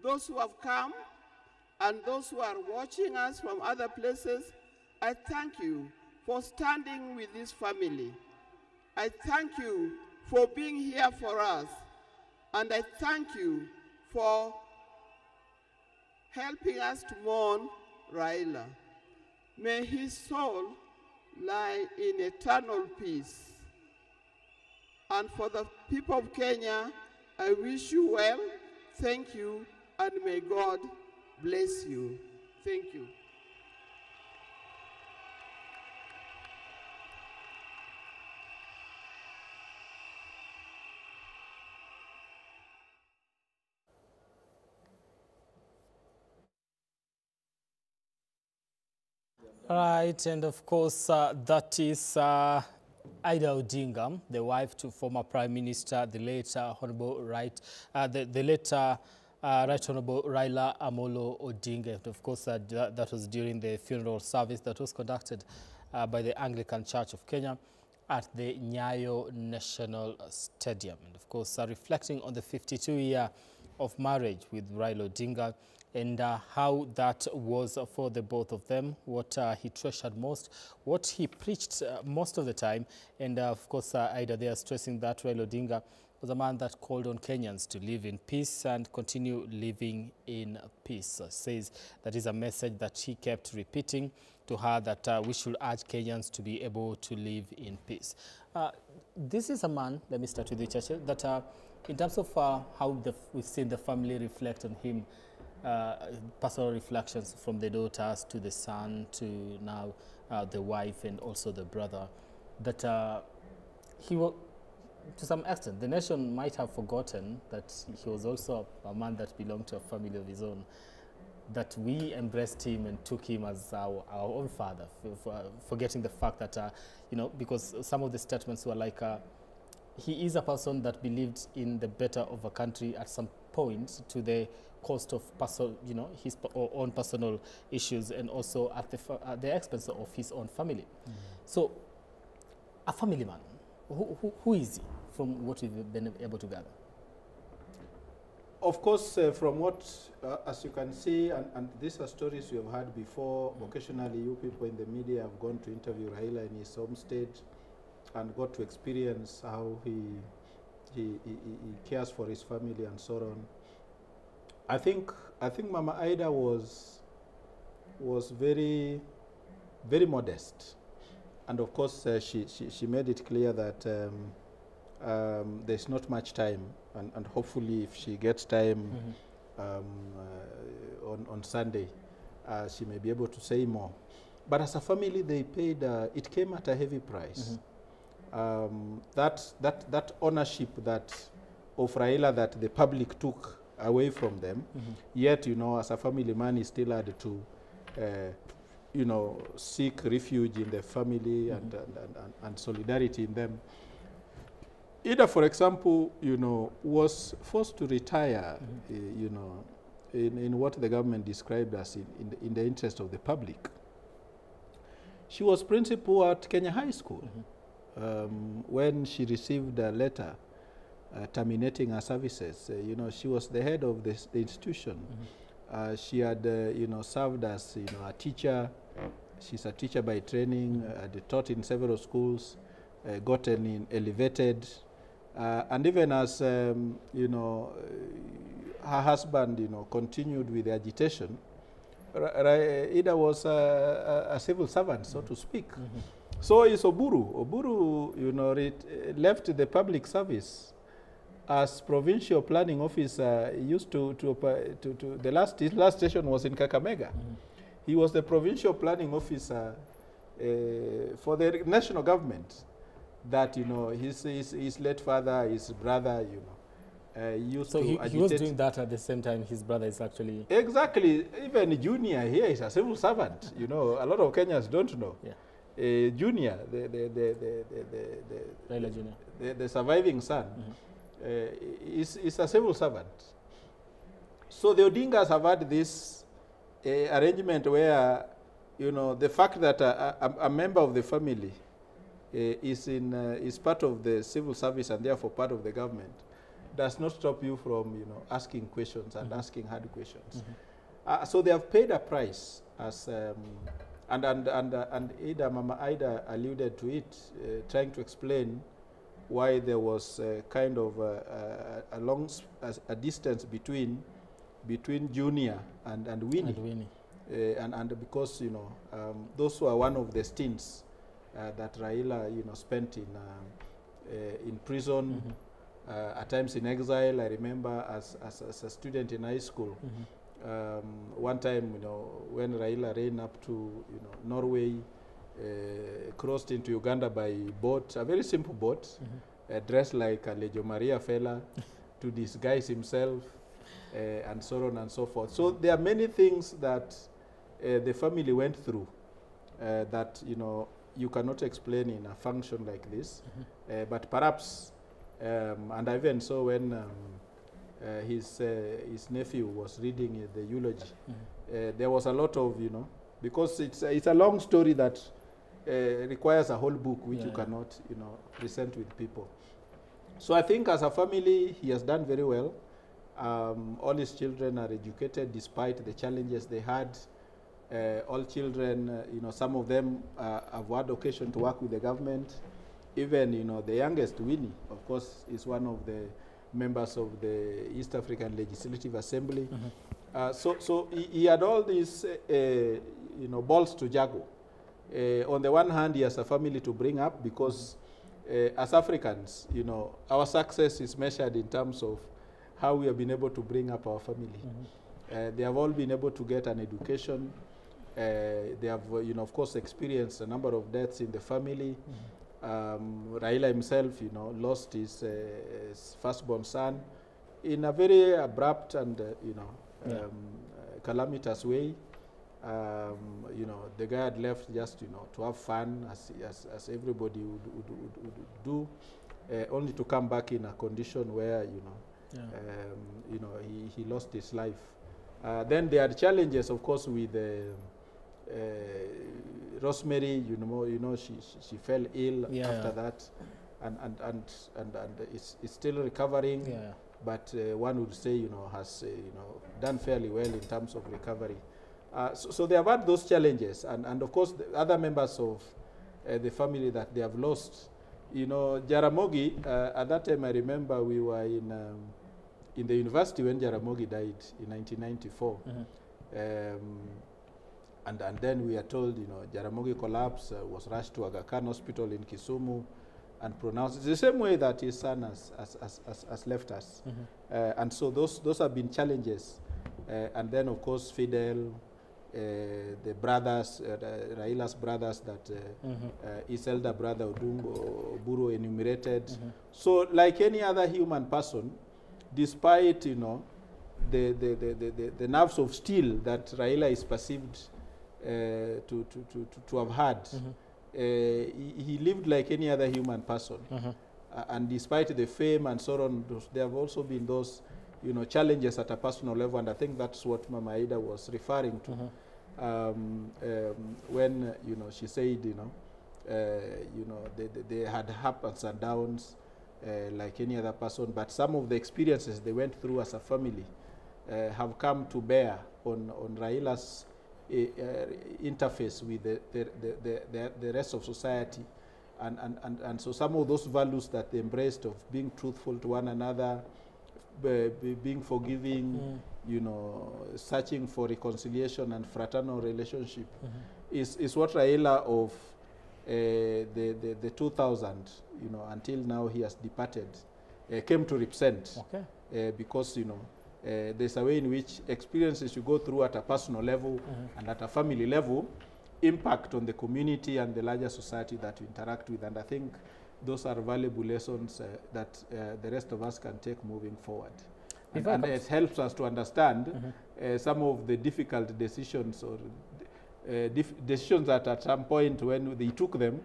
those who have come and those who are watching us from other places. I thank you for standing with this family. I thank you for being here for us. And I thank you for helping us to mourn Raila. May his soul lie in eternal peace. And for the people of Kenya, I wish you well, thank you, and may God bless you. Thank you. Right, and of course, that is Raila Odinga, the wife to former Prime Minister, the late Honorable Right Honorable Raila Amolo Odinga. And of course, that was during the funeral service that was conducted by the Anglican Church of Kenya at the Nyayo National Stadium. And of course, reflecting on the 52-year of marriage with Raila Odinga, and how that was for the both of them, what he treasured most, what he preached most of the time. And of course, Ida, they are stressing that Raila Odinga was a man that called on Kenyans to live in peace and continue living in peace. Says that is a message that he kept repeating to her, that we should urge Kenyans to be able to live in peace. This is a man, let me start with you, Churchill, that in terms of how we've seen the family reflect on him, personal reflections from the daughters to the son to now the wife and also the brother, that he was, to some extent, the nation might have forgotten that he was also a man that belonged to a family of his own, that we embraced him and took him as our own father, forgetting the fact that, you know, because some of the statements were like, he is a person that believed in the better of a country at some point to the cost of his own personal issues, and also at the expense of his own family. So, a family man, who is he, from what we've been able to gather? Of course, from what, as you can see, and these are stories you have heard before, occasionally you people in the media have gone to interview Raila in his home state and got to experience how he cares for his family and so on. I think Mama Ida was very, very modest, and of course she made it clear that there's not much time, and hopefully if she gets time on Sunday, she may be able to say more. But as a family, they paid. It came at a heavy price. That ownership of Raila that the public took away from them, yet, you know, as a family man, he still had to, you know, seek refuge in the family and solidarity in them. Ida, for example, you know, was forced to retire, you know, in what the government described as in the interest of the public. She was principal at Kenya High School when she received a letter terminating her services. You know, she was the head of the institution. She had, you know, served as, you know, a teacher. She's a teacher by training, had taught in several schools, gotten elevated, and even as, you know, her husband, you know, continued with the agitation, Ida was a civil servant, so to speak. So is Oburu. Oburu, you know, left the public service as provincial planning officer. Used his last station was in Kakamega. He was the provincial planning officer for the national government. That, you know, his late father, his brother, you know, used to agitate. He was doing that at the same time his brother is actually... Exactly. Even Junior here is a civil servant. You know, a lot of Kenyans don't know. Yeah. Junior, the surviving son, is a civil servant. So the Odingas have had this arrangement where, you know, the fact that a member of the family is part of the civil service and therefore part of the government does not stop you from, you know, asking questions and asking hard questions. So they have paid a price as. And Mama Ida alluded to it, trying to explain why there was kind of a distance between Junior and Winnie. And because, you know, those were one of the stints that Raila, you know, spent in prison, at times in exile. I remember as a student in high school, one time, when Raila ran up to, Norway, crossed into Uganda by boat, a very simple boat, dressed like a Legio Maria fella to disguise himself, and so on and so forth. So there are many things that the family went through that, you cannot explain in a function like this. But perhaps, and I even saw when his nephew was reading the eulogy, there was a lot of, because it's a long story that requires a whole book, which you cannot, present with people. So I think as a family, he has done very well. All his children are educated despite the challenges they had. All children, some of them have had occasion to work with the government. Even, the youngest, Winnie, of course, is one of the members of the East African Legislative Assembly. So he had all these, balls to juggle. On the one hand, he has a family to bring up because as Africans, our success is measured in terms of how we have been able to bring up our family. They have all been able to get an education. They have, of course, experienced a number of deaths in the family. Raila himself, lost his firstborn son in a very abrupt and, calamitous way. The guy had left just, to have fun, as everybody would do, only to come back in a condition where, he lost his life. Then there are challenges, of course, with Rosemary. She fell ill after that, and is still recovering. But one would say, has done fairly well in terms of recovery. So they have had those challenges, and of course the other members of the family that they have lost. Jaramogi, at that time I remember we were in the university when Jaramogi died in 1994. And then we are told, Jaramogi collapsed, was rushed to Aga Khan Hospital in Kisumu, and pronounced. It's the same way that his son has left us. And so those have been challenges. And then, of course, Fidel, the brothers, Raila's brothers, that his elder brother Oburu enumerated. So, like any other human person, despite the nerves of steel that Raila is perceived to have had, he lived like any other human person. And despite the fame and so on, there have also been those challenges at a personal level, and I think that's what Mama Aida was referring to when she said they had ups and downs like any other person, but some of the experiences they went through as a family have come to bear on Raila's interface with the rest of society, and so some of those values that they embraced of being truthful to one another, being forgiving, searching for reconciliation and fraternal relationship, is what Raila of the 2000, until now he has departed, came to represent. Because there's a way in which experiences you go through at a personal level and at a family level impact on the community and the larger society that you interact with, and I think those are valuable lessons that the rest of us can take moving forward. And it helps us to understand some of the difficult decisions or decisions that at some point when they took them,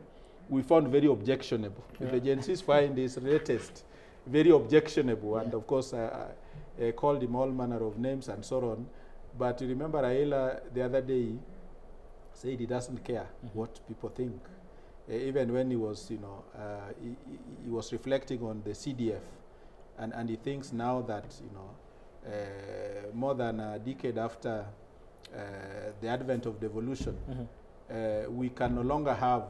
we found very objectionable. The Gen Zs find this latest very objectionable, and of course called him all manner of names and so on. But you remember Raila the other day said he doesn't care what people think. Even when he was, he was reflecting on the CDF, and he thinks now that, more than a decade after the advent of devolution, we can no longer have,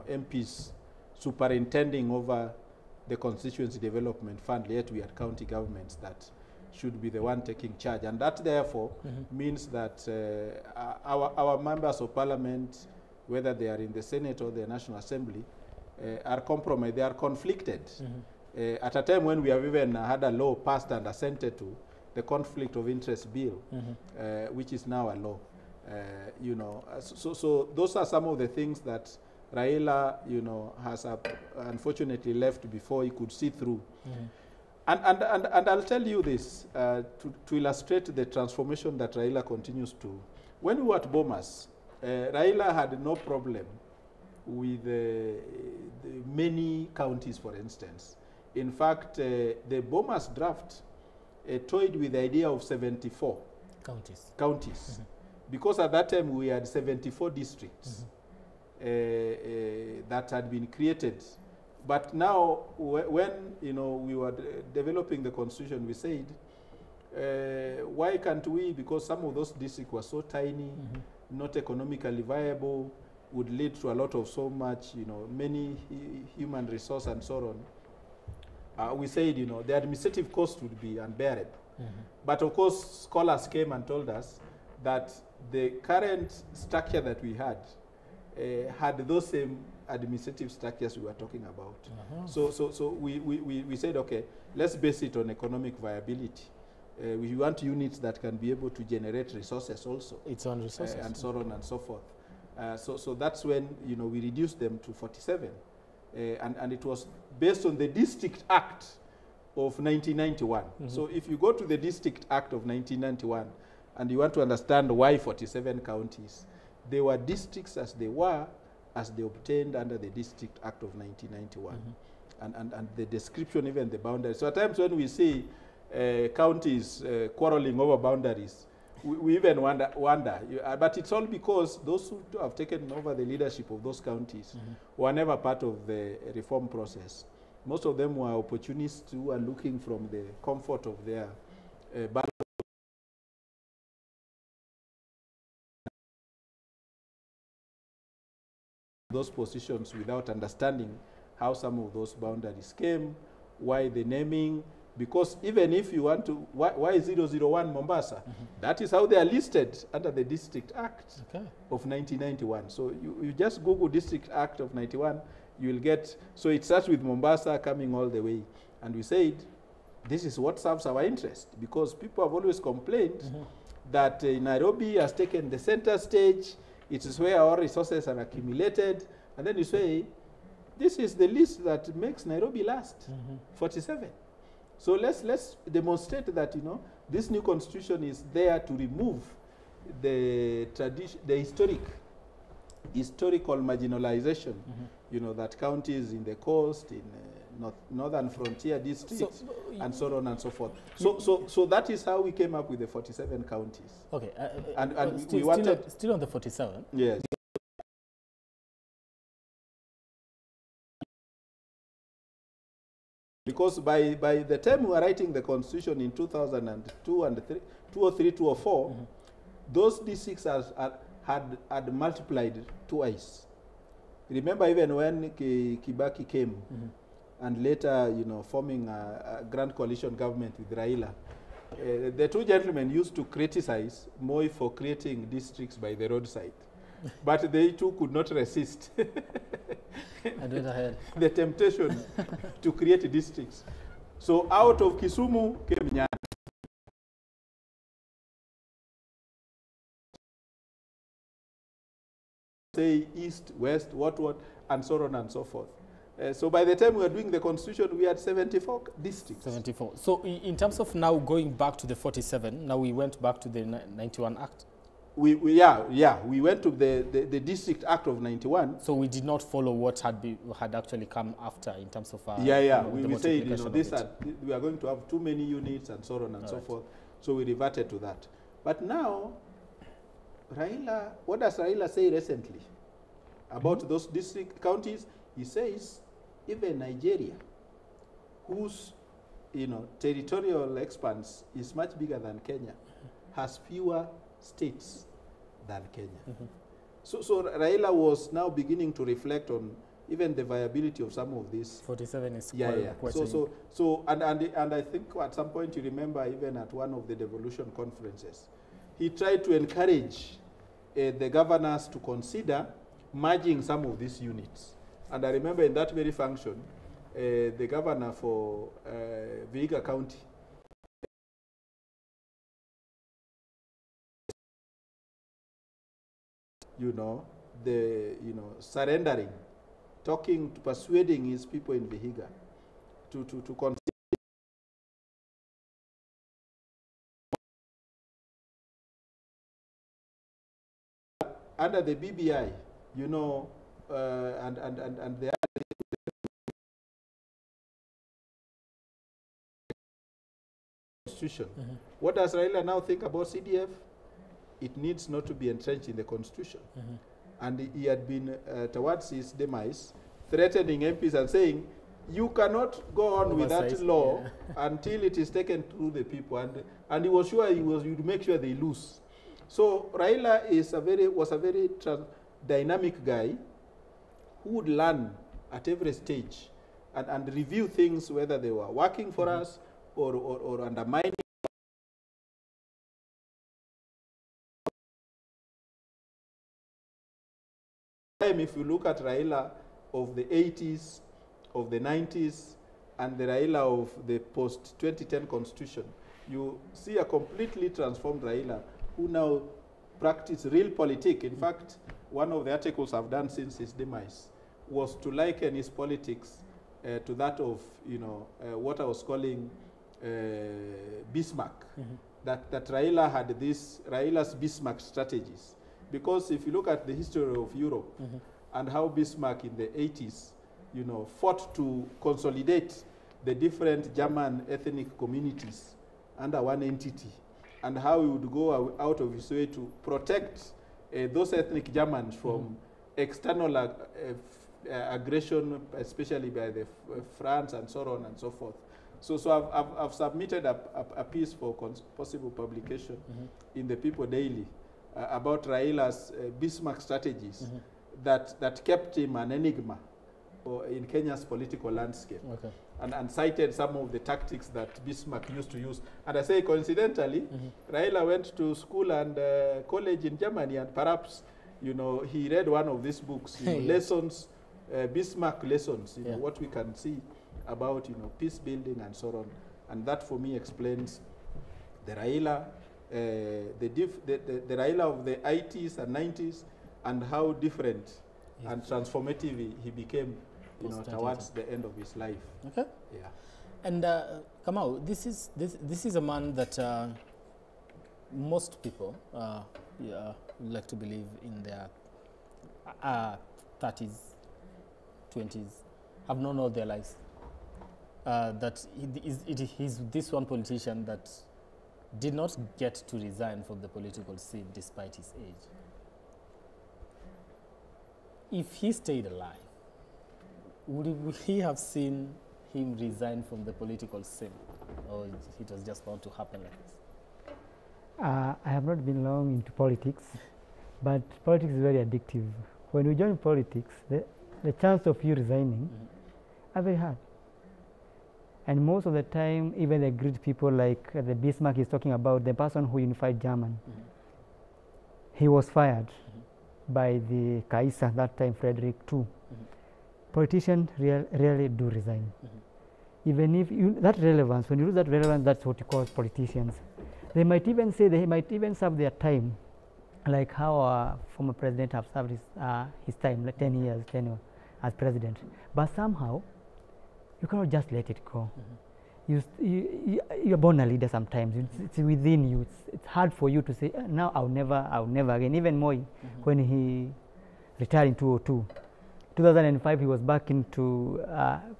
MPs superintending over the constituency development fund, yet we had county governments that should be the one taking charge. And that therefore means that our members of parliament, whether they are in the Senate or the National Assembly, are compromised, they are conflicted. At a time when we have even had a law passed and assented to, the conflict of interest bill, which is now a law. You know, so those are some of the things that Raila, you know, has unfortunately left before he could see through. And I'll tell you this to illustrate the transformation that Raila continues to. When we were at Bomas, Raila had no problem with the many counties, for instance. In fact, the Bomas draft toyed with the idea of 74 counties. Because at that time we had 74 districts that had been created. But now, when you know we were developing the constitution, we said, why can't we? Because some of those districts were so tiny, not economically viable, would lead to a lot of so much, you know, many human resource and so on. We said, you know, the administrative cost would be unbearable. But of course, scholars came and told us that the current structure that we had those same administrative structures we were talking about. So we said, okay, let's base it on economic viability. We want units that can be able to generate resources also. Its own resources. And so on and so forth. So that's when, you know, we reduced them to 47. And it was based on the District Act of 1991. So if you go to the District Act of 1991 and you want to understand why 47 counties, they were districts as they were, as they obtained under the District Act of 1991. And the description, even the boundaries. So at times when we see counties quarreling over boundaries, we even wonder. But it's all because those who have taken over the leadership of those counties were never part of the reform process. Most of them were opportunists who are looking from the comfort of their those positions without understanding how some of those boundaries came, why the naming, because even if you want to, why 001 Mombasa? That is how they are listed under the District Act of 1991. So you just Google District Act of 91, you will get, so it starts with Mombasa coming all the way. And we said, this is what serves our interest, because people have always complained that Nairobi has taken the center stage. It is where our resources are accumulated. And then you say, this is the list that makes Nairobi last, 47. So let's demonstrate that, you know, this new constitution is there to remove the tradition, the historical marginalization, you know, that counties in the coast, in northern frontier districts, and so on and so forth. So that is how we came up with the 47 counties. Okay, and still, we wanted still on the 47. Yes. Because by the time we were writing the constitution in 2002 and 2003, 2004, those districts had multiplied twice. Remember, even when Kibaki came, and later, you know, forming a grand coalition government with Raila, the two gentlemen used to criticize Moi for creating districts by the roadside. But they too could not resist the temptation to create districts. So out of Kisumu came Nyanda. Say east, west, what, and so on and so forth. So by the time we were doing the constitution, we had 74 districts. 74. So in terms of now going back to the 47, now we went back to the 91 Act. We went to the District Act of 91. So we did not follow what had actually come after in terms of we said, you know, we are going to have too many units and so on and so forth. So we reverted to that. But now, Raila, what does Raila say recently about those district counties? He says even Nigeria, whose, you know, territorial expanse is much bigger than Kenya, has fewer states than Kenya. So Raila was now beginning to reflect on even the viability of some of these. 47 is quite and I think at some point, you remember, even at one of the devolution conferences, he tried to encourage the governors to consider merging some of these units. And I remember in that very function, the governor for Vihiga County, surrendering, persuading his people in Vihiga to consider under the BBI, and the Constitution. What does Raila now think about CDF? It needs not to be entrenched in the Constitution. And he had been, towards his demise, threatening MPs and saying, you cannot go on with that law until it is taken through the people. And he was sure he would make sure they lose. So Raila was a very dynamic guy who would learn at every stage and review things, whether they were working for us or undermining. If you look at Raila of the 80s, of the 90s, and the Raila of the post-2010 constitution, you see a completely transformed Raila who now practice real politics. In fact, one of the articles I've done since his demise was to liken his politics to that of, what I was calling Bismarck. That Raila had Raila's Bismarck strategies. Because if you look at the history of Europe and how Bismarck in the 80s, fought to consolidate the different German ethnic communities under one entity, and how he would go out of his way to protect those ethnic Germans from external aggression, especially by the France and so on and so forth. So I've submitted a piece for possible publication in the People Daily about Raila's Bismarck strategies that kept him an enigma in Kenya's political landscape. And cited some of the tactics that Bismarck used to use. And I say coincidentally, Raila went to school and college in Germany, and perhaps, he read one of these books, lessons, Bismarck lessons, what we can see about, peace building and so on. And that for me explains the Raila, the Raila of the 80s and 90s, and how different and transformative he became towards the end of his life. Okay. Yeah. And Kamau, this is a man that most people would like to believe in their 30s, 20s, have known all their lives. That he's this one politician that did not get to resign from the political scene despite his age. If he stayed alive, would he have seen him resign from the political scene, or it was just bound to happen like this? I have not been long into politics, but politics is very addictive. When you join politics, the chance of you resigning are very hard. And most of the time, even the great people like the Bismarck is talking about, the person who unified Germany, he was fired by the Kaiser, that time Frederick II. Politicians rarely do resign. Even if that relevance, when you lose that relevance, that's what you call politicians. They might even say they might even serve their time, like how our former president have served his time, like 10 years tenure as president. But somehow, you cannot just let it go. You're born a leader sometimes. It's within you. It's hard for you to say, now I'll never again. Even Moi, when he retired in 2002. 2005, he was back into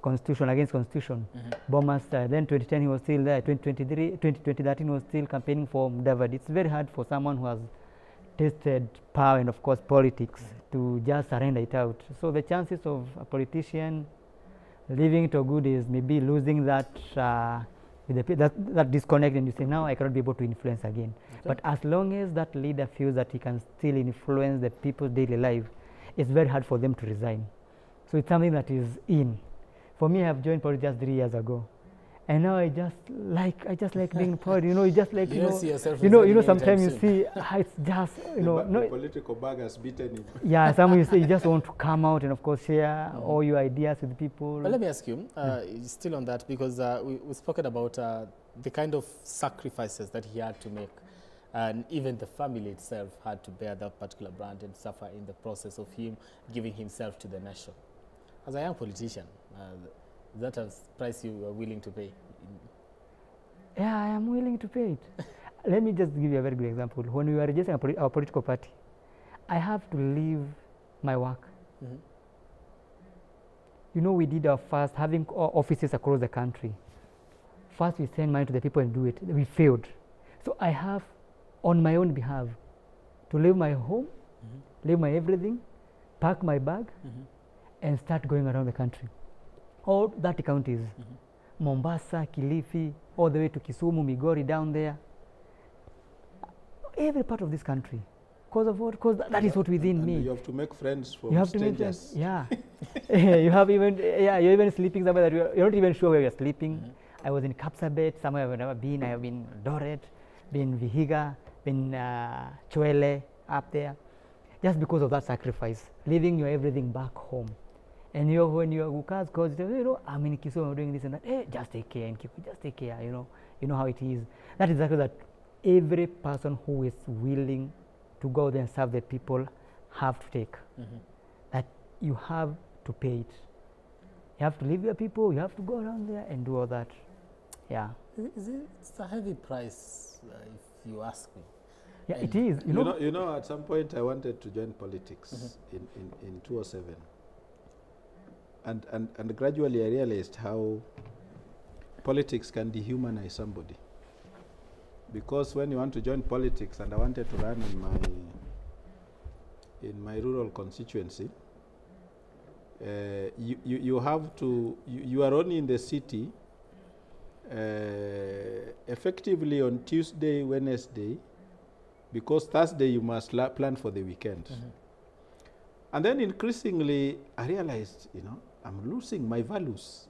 constitution, against constitution. Bombers, then 2010, he was still there. 2013, he was still campaigning for David. It's very hard for someone who has tasted power and, of course, politics to just surrender it out. So the chances of a politician living to good is maybe losing that that disconnect, and you say, now I cannot be able to influence again. But as long as that leader feels that he can still influence the people's daily life, it's very hard for them to resign. So it's something that is in. For me, I have joined politics just 3 years ago. And now I just like being proud. You know, you just like, you don't see yourself you know, resigning sometimes you anytime see, it's just, you know, The political bag has beaten you. yeah, some you say you just want to come out and of course share all your ideas with people. Well, let me ask you, still on that, because we've spoken about the kind of sacrifices that he had to make, and even the family itself had to bear that particular brand and suffer in the process of him giving himself to the nation. As a young politician, is that a price you are willing to pay? Yeah, I am willing to pay it. Let me just give you a very good example. When we were registering our political party, I have to leave my work. You know, we did our first, having offices across the country. First, we send money to the people and do it. We failed. So I have, on my own behalf, to leave my home, leave my everything, pack my bag, and start going around the country. All 30 counties, Mombasa, Kilifi, all the way to Kisumu, Migori, down there. Every part of this country. Because of what? Because that is what within me. You have to make friends from you have strangers. To make friends, yeah. You have even, you're even sleeping somewhere that you're not even sure where you're sleeping. I was in Kapsabet, somewhere I've never been. I have been Doret, been Vihiga, been Chwele, up there. Just because of that sacrifice, leaving your everything back home. And when you're Gukas, because you know, I'm in Kisumu, I'm doing this and that. Hey, just take care, just take care. You know how it is. That is exactly that. Every person who is willing to go there and serve the people have to take. That you have to pay it. You have to leave your people. You have to go around there and do all that. Yeah. It's a heavy price, if you ask me. Yeah, it is. You know, at some point I wanted to join politics in 2007. And gradually I realized how politics can dehumanize somebody. Because when you want to join politics, and I wanted to run in my rural constituency, you have to, you are only in the city effectively on Tuesday, Wednesday, because Thursday you must plan for the weekend. And then increasingly I realized, you know, I'm losing my values.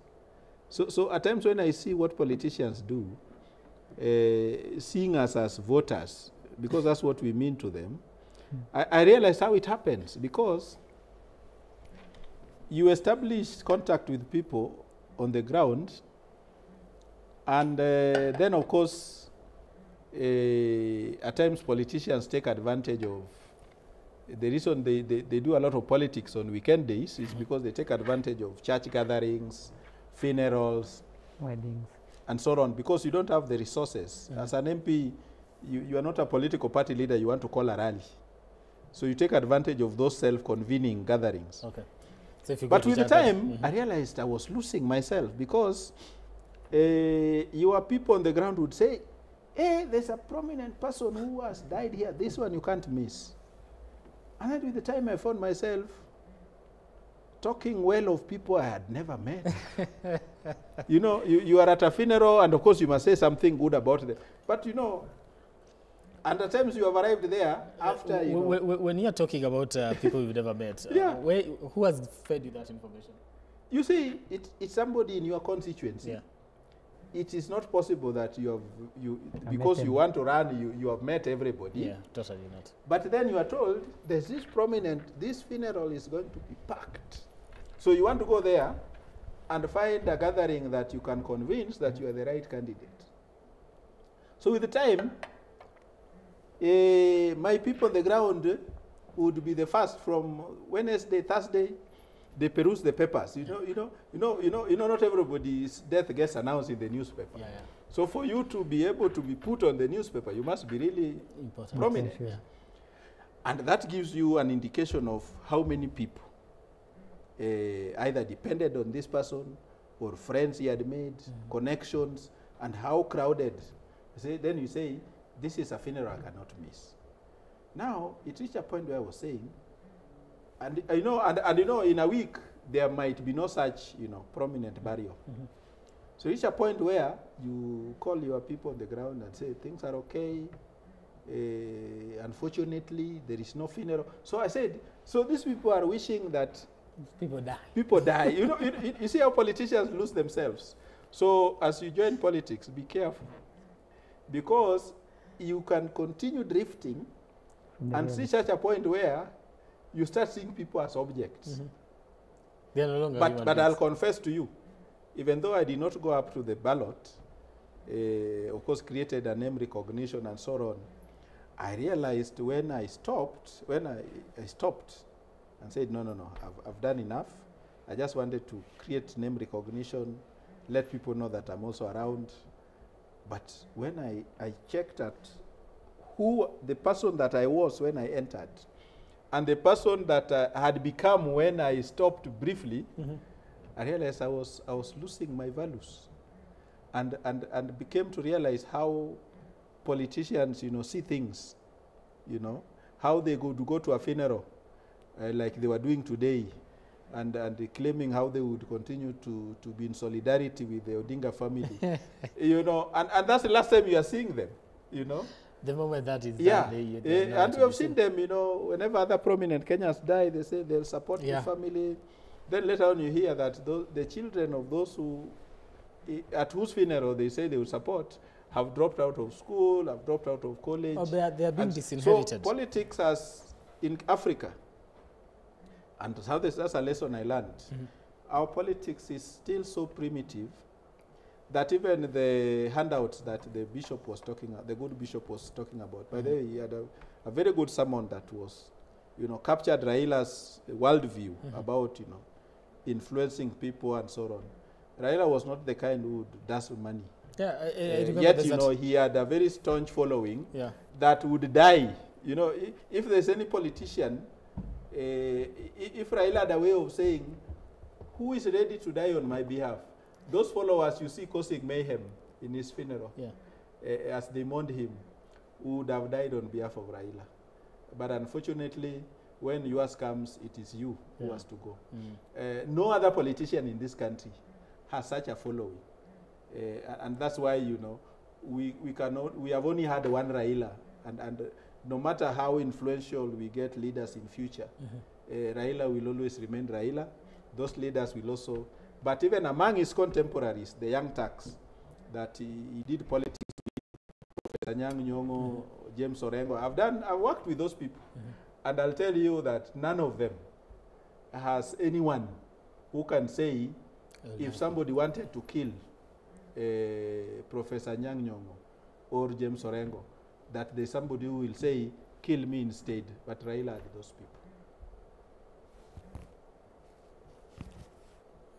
So at times when I see what politicians do, seeing us as voters, because that's what we mean to them, I realized how it happens, because you establish contact with people on the ground, and then of course at times politicians take advantage of the reason they do a lot of politics on weekend days is because they take advantage of church gatherings, funerals, weddings, and so on, because you don't have the resources. As an MP, you are not a political party leader, you want to call a rally. So you take advantage of those self-convening gatherings. Okay. So if you but with the time, I realized I was losing myself, because your people on the ground would say, hey, there's a prominent person who has died here. This one you can't miss. And then with the time I found myself talking well of people I had never met. You know, you are at a funeral, and of course you must say something good about them. But you know, and at times you have arrived there after, you know. When you're talking about people you've never met, who has fed you that information? You see, it's somebody in your constituency. Yeah. It is not possible that because you want to run, you have met everybody. Yeah, totally not. But then you are told, there's this prominent, this funeral is going to be packed. So you want to go there and find a gathering that you can convince that you are the right candidate. So with the time, my people on the ground would be the first from Wednesday, Thursday. They peruse the papers. Not everybody's death gets announced in the newspaper. Yeah. So for you to be able to be put on the newspaper, you must be really prominent. Yeah. And that gives you an indication of how many people either depended on this person or friends he had made, connections, and how crowded. Then you say, this is a funeral I cannot miss. Now, it reached a point where I was saying, and in a week, there might be no such, prominent burial. So reach a point where you call your people on the ground and say, things are okay. Unfortunately, there is no funeral. So I said, so these people are wishing that people die. People die. You see how politicians lose themselves. So as you join politics, be careful, because you can continue drifting and see such a point where you start seeing people as objects. They are no longer human But beings. I'll confess to you, even though I did not go up to the ballot, of course created a name recognition and so on, I realized when I stopped, I stopped and said, no, I've done enough. I just wanted to create name recognition, let people know that I'm also around. But when I checked at who the person that I was when I entered, and the person that I had become when I stopped briefly, I realized I was losing my values, and became to realize how politicians, see things, how they go to a funeral, like they were doing today, and claiming how they would continue to be in solidarity with the Odinga family, and that's the last time you are seeing them, The moment that is yeah, done, and we have seen them, whenever other prominent Kenyans die, they say they'll support the family. Then later on you hear that the children of those at whose funeral they say they will support have dropped out of school, have dropped out of college. Oh, they are being disinherited. So politics as in Africa, and that's a lesson I learned. Our politics is still so primitive that even the handouts that the bishop was talking about, the good bishop was talking about, by the way, he had a very good sermon that was, captured Raila's worldview about, influencing people and so on. Raila was not the kind who does money. Yeah, I yet, he had a very staunch following that would die. If there's any politician, if Raila had a way of saying, who is ready to die on my behalf? Those followers you see causing mayhem in his funeral, as they mourned him, would have died on behalf of Raila. But unfortunately, when yours comes, it is you who has to go. No other politician in this country has such a following. And that's why, we have only had one Raila. And no matter how influential we get leaders in future, Raila will always remain Raila. Those leaders will also. But even among his contemporaries, the young Turks, that he did politics with, Professor Anyang' Nyong'o, James Orengo, I've worked with those people. And I'll tell you that none of them has anyone who can say, if somebody wanted to kill Professor Anyang' Nyong'o or James Orengo, that there's somebody who will say, kill me instead. But Raila had those people.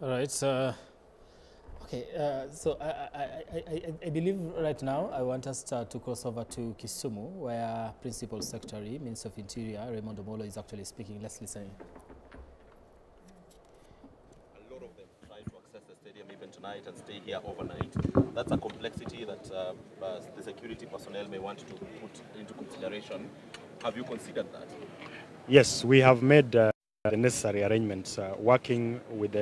All right. So I believe right now I want us to cross over to Kisumu, where Principal Secretary, Minister of Interior, Raila Amolo is actually speaking. Let's listen. A lot of them try to access the stadium even tonight and stay here overnight. That's a complexity that the security personnel may want to put into consideration. Have you considered that? Yes, we have made the necessary arrangements, working with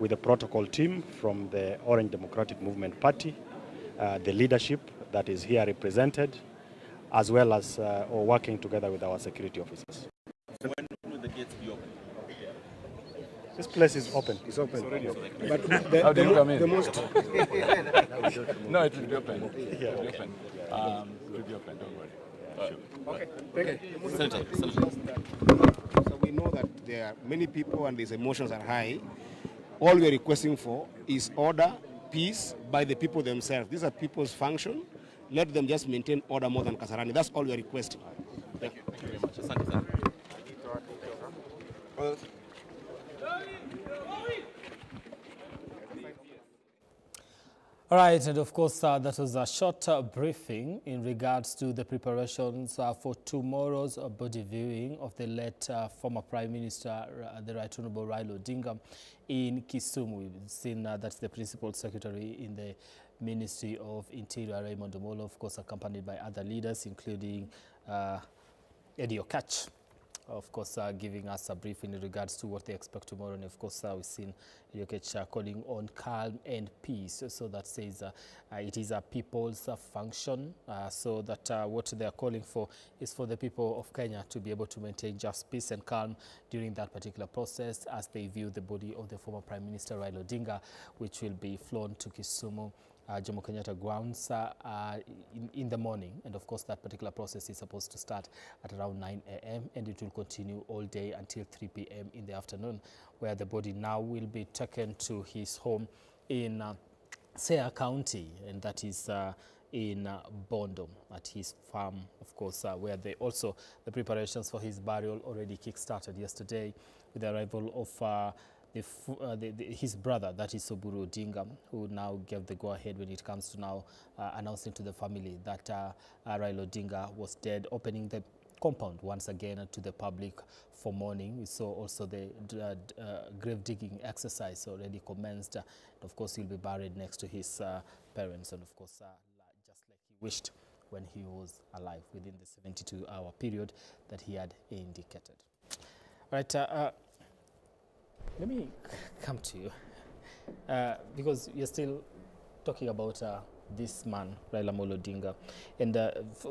the protocol team from the Orange Democratic Movement Party, the leadership that is here represented, as well as working together with our security officers. So when will the gates be open? This place is open. It's open. It's already open. But How do you come in? the most... No, it will be open. Yeah. It will be open. It will be open, don't worry. Sure. Okay, thank you. Senator. So we know that there are many people and these emotions are high. All we are requesting for is order, peace by the people themselves. These are people's function. Let them just maintain order more than Kasarani. That's all we are requesting. Thank you. Thank you very much. Asante sana. All right, and of course, that was a short briefing in regards to the preparations for tomorrow's body viewing of the late former Prime Minister, the Right Honorable Raila Odinga, in Kisumu. We've seen that's the Principal Secretary in the Ministry of Interior, Raila Amolo, of course, accompanied by other leaders, including Eddie Okach. of course, giving us a brief in regards to what they expect tomorrow. And of course, we've seen Yokech calling on calm and peace. So that says it is a people's function. So that what they are calling for is for the people of Kenya to be able to maintain just peace and calm during that particular process as they view the body of the former Prime Minister Raila Odinga, which will be flown to Kisumu Jomo Kenyatta grounds in the morning. And of course, that particular process is supposed to start at around 9 a.m. and it will continue all day until 3 p.m. in the afternoon, where the body now will be taken to his home in Siaya County, and that is in Bondo at his farm, of course, where the preparations for his burial already kick-started yesterday with the arrival of his brother, that is Oburu Odinga, who now gave the go-ahead when it comes to now announcing to the family that Raila Odinga was dead, opening the compound once again to the public for mourning. We saw also the grave digging exercise already commenced. Of course, he'll be buried next to his parents, and of course, just like he wished when he was alive within the 72-hour period that he had indicated. All right. Let me come to you, because you're still talking about this man, Raila Amolo Odinga, and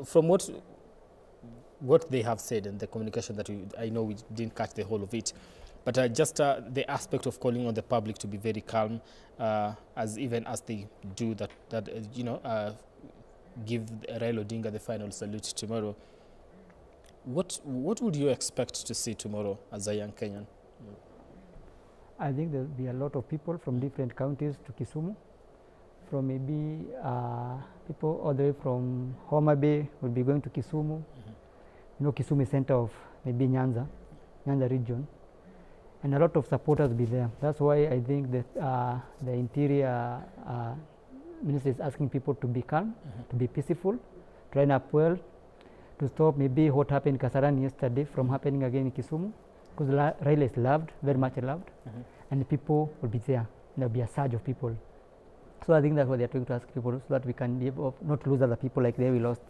from what they have said and the communication that I know we didn't catch the whole of it, but just the aspect of calling on the public to be very calm, even as they do that give Raila Odinga the final salute tomorrow. What would you expect to see tomorrow as a young Kenyan? I think there'll be a lot of people from different counties to Kisumu, from maybe people all the way from Homa Bay will be going to Kisumu. You know, Kisumu is center of maybe Nyanza region, and a lot of supporters will be there. That's why I think that the Interior Minister is asking people to be calm, to be peaceful, train up well, to stop maybe what happened in Kasarani yesterday from happening again in Kisumu. Because Raila is loved, very much loved, and the people will be there. There will be a surge of people. So I think that's what they're trying to ask people, so that we can not lose other people like we lost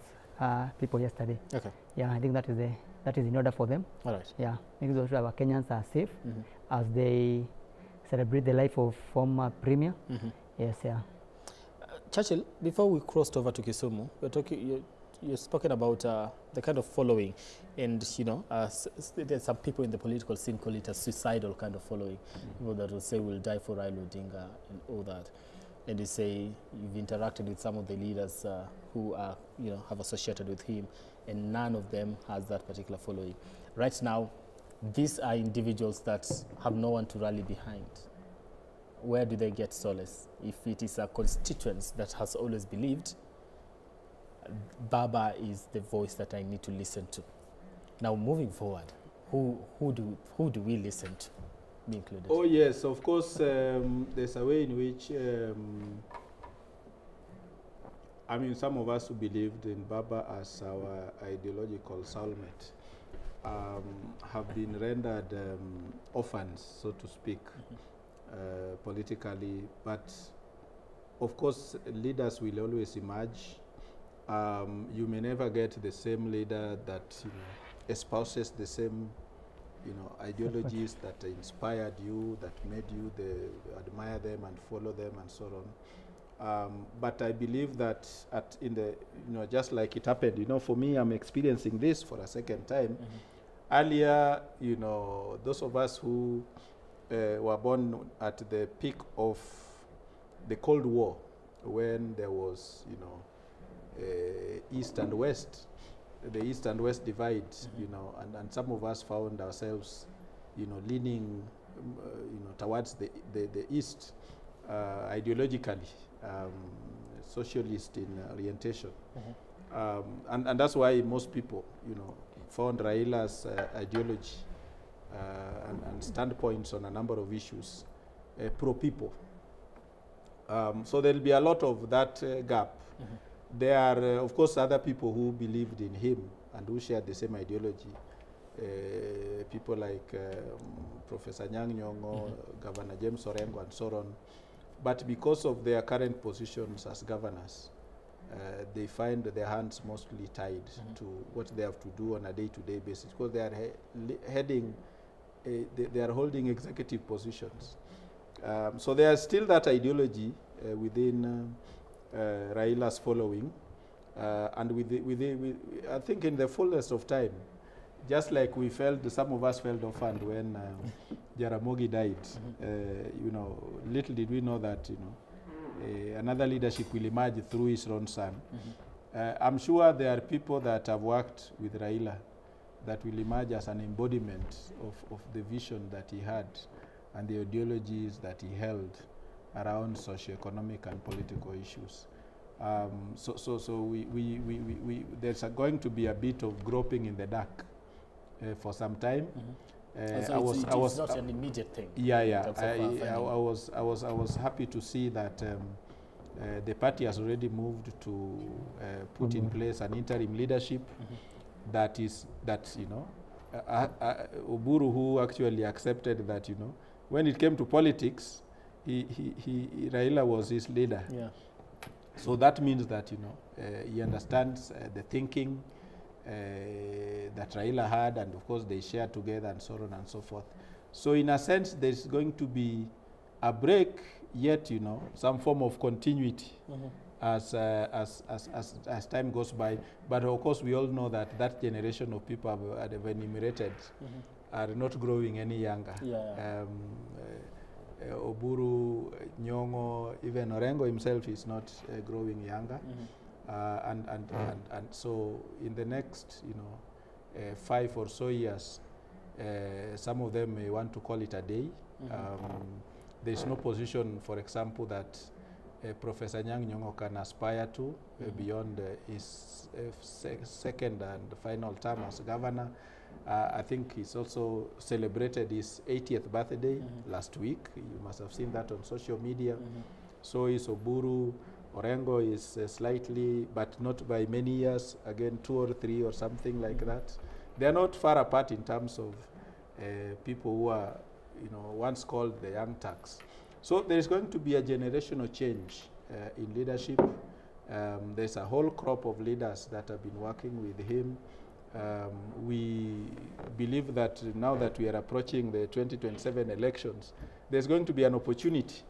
people yesterday. Okay. Yeah, I think that is in order for them. All right. Yeah, make sure our Kenyans are safe as they celebrate the life of former premier. Yes, yeah. Churchill, before we crossed over to Kisumu, you're spoken about the kind of following, and there's some people in the political scene call it a suicidal kind of following. People that will say we'll die for Raila Odinga and all that, and they say you've interacted with some of the leaders who are have associated with him, and none of them has that particular following. Right now, these are individuals that have no one to rally behind. Where do they get solace if it is a constituents that has always believed Baba is the voice that I need to listen to? Now, moving forward, who do we listen to, be included? Oh yes, of course. There's a way in which some of us who believed in Baba as our ideological soulmate have been rendered orphans, so to speak, politically. But of course, leaders will always emerge. You may never get the same leader that espouses the same ideologies that inspired you, that made you admire them and follow them and so on. But I believe that just like it happened, for me, I'm experiencing this for a second time. Earlier, those of us who were born at the peak of the Cold War, when there was, East and West, the East and West divide, and some of us found ourselves, leaning, towards the East, ideologically, socialist in orientation, and that's why most people, found Raila's ideology and standpoints on a number of issues pro-people. So there'll be a lot of that gap. There are, of course, other people who believed in him and who shared the same ideology. People like Professor Nyang' Nyong'o, Governor James Orengo, and so on. But because of their current positions as governors, they find their hands mostly tied to what they have to do on a day-to-day basis, because they are they are holding executive positions. So there is still that ideology within Raila's following, and I think in the fullness of time, just like we felt, some of us felt offended when Jaramogi died. You know, little did we know that, you know, another leadership will emerge through his own son. I'm sure there are people that have worked with Raila that will emerge as an embodiment of the vision that he had and the ideologies that he held around socio-economic and political issues. So there's going to be a bit of groping in the dark for some time. So it's not an immediate thing. Yeah. I was happy to see that the party has already moved to put in place an interim leadership that you know, Oburu, who actually accepted that, you know, when it came to politics, Raila was his leader. Yeah. So that means that, you know, he understands the thinking that Raila had, and of course they share together and so on and so forth. So in a sense, there's going to be a break, yet, you know, some form of continuity as time goes by. But of course, we all know that that generation of people have enumerated are not growing any younger. Oburu, Nyong'o, even Orengo himself is not growing younger. And so in the next, you know, 5 or so years, some of them may want to call it a day. There's no position, for example, that Professor Nyong'o can aspire to beyond his second and final term as governor. I think he's also celebrated his 80th birthday last week. You must have seen that on social media. So is Oburu. Orengo is slightly, but not by many years, again 2 or 3 or something like that. They are not far apart in terms of people who are, you know, once called the young Turks. So there is going to be a generational change in leadership. There's a whole crop of leaders that have been working with him. We believe that now that we are approaching the 2027 elections, there's going to be an opportunity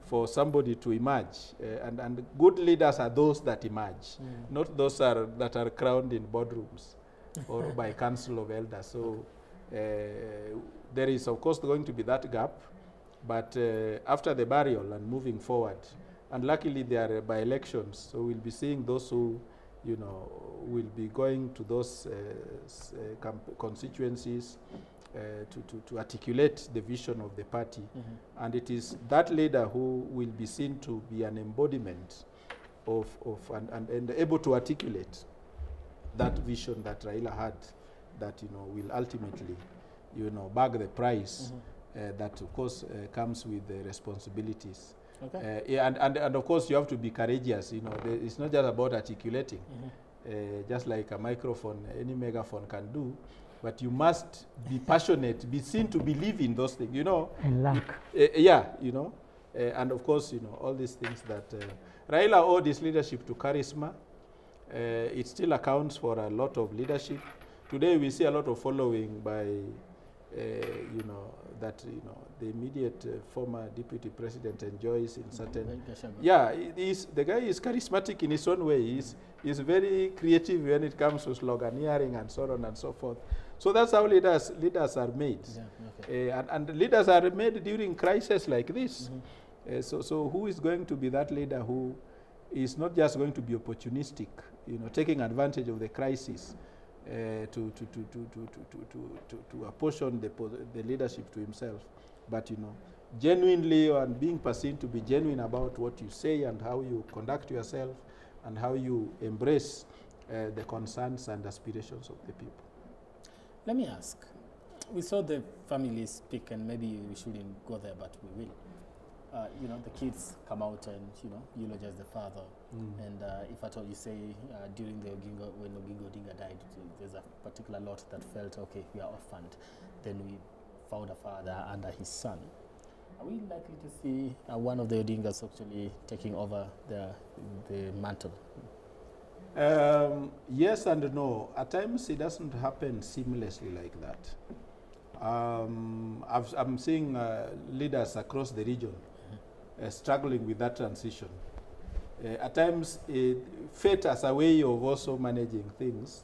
for somebody to emerge. And good leaders are those that emerge, not those that are crowned in boardrooms or by council of elders. So there is, of course, going to be that gap. But after the burial and moving forward, and luckily there are by-elections, so we'll be seeing those who, you know, will be going to those constituencies to articulate the vision of the party. And it is that leader who will be seen to be an embodiment of and able to articulate that vision that Raila had, that, you know, will ultimately, you know, bag the prize that, of course, comes with the responsibilities. Okay. And of course, you have to be courageous. You know, it's not just about articulating, just like a microphone, any megaphone can do. But you must be passionate, be seen to believe in those things, you know. And luck. Yeah, you know. And of course, you know, all these things that Raila owed his leadership to charisma. It still accounts for a lot of leadership. Today, we see a lot of following by, you know, that, you know, the immediate former deputy president enjoys in certain. Yeah, the guy is charismatic in his own way. He's very creative when it comes to sloganeering and so on and so forth. So that's how leaders are made. Yeah, okay. And leaders are made during crises like this. So who is going to be that leader who is not just going to be opportunistic, you know, taking advantage of the crisis to apportion the leadership to himself, but, you know, genuinely, and being perceived to be genuine about what you say and how you conduct yourself and how you embrace the concerns and aspirations of the people. Let me ask, we saw the family speak, and maybe we shouldn't go there, but we will. You know, the kids come out and, you know, eulogize the father. And if at all you say during the when Oginga Odinga died, there's a particular lot that felt, okay, we are orphaned. Then we found a father under his son. Are we likely to see one of the Odingas actually taking over the mantle? Yes and no. At times it doesn't happen seamlessly like that. I'm seeing leaders across the region struggling with that transition. At times, fate as a way of also managing things.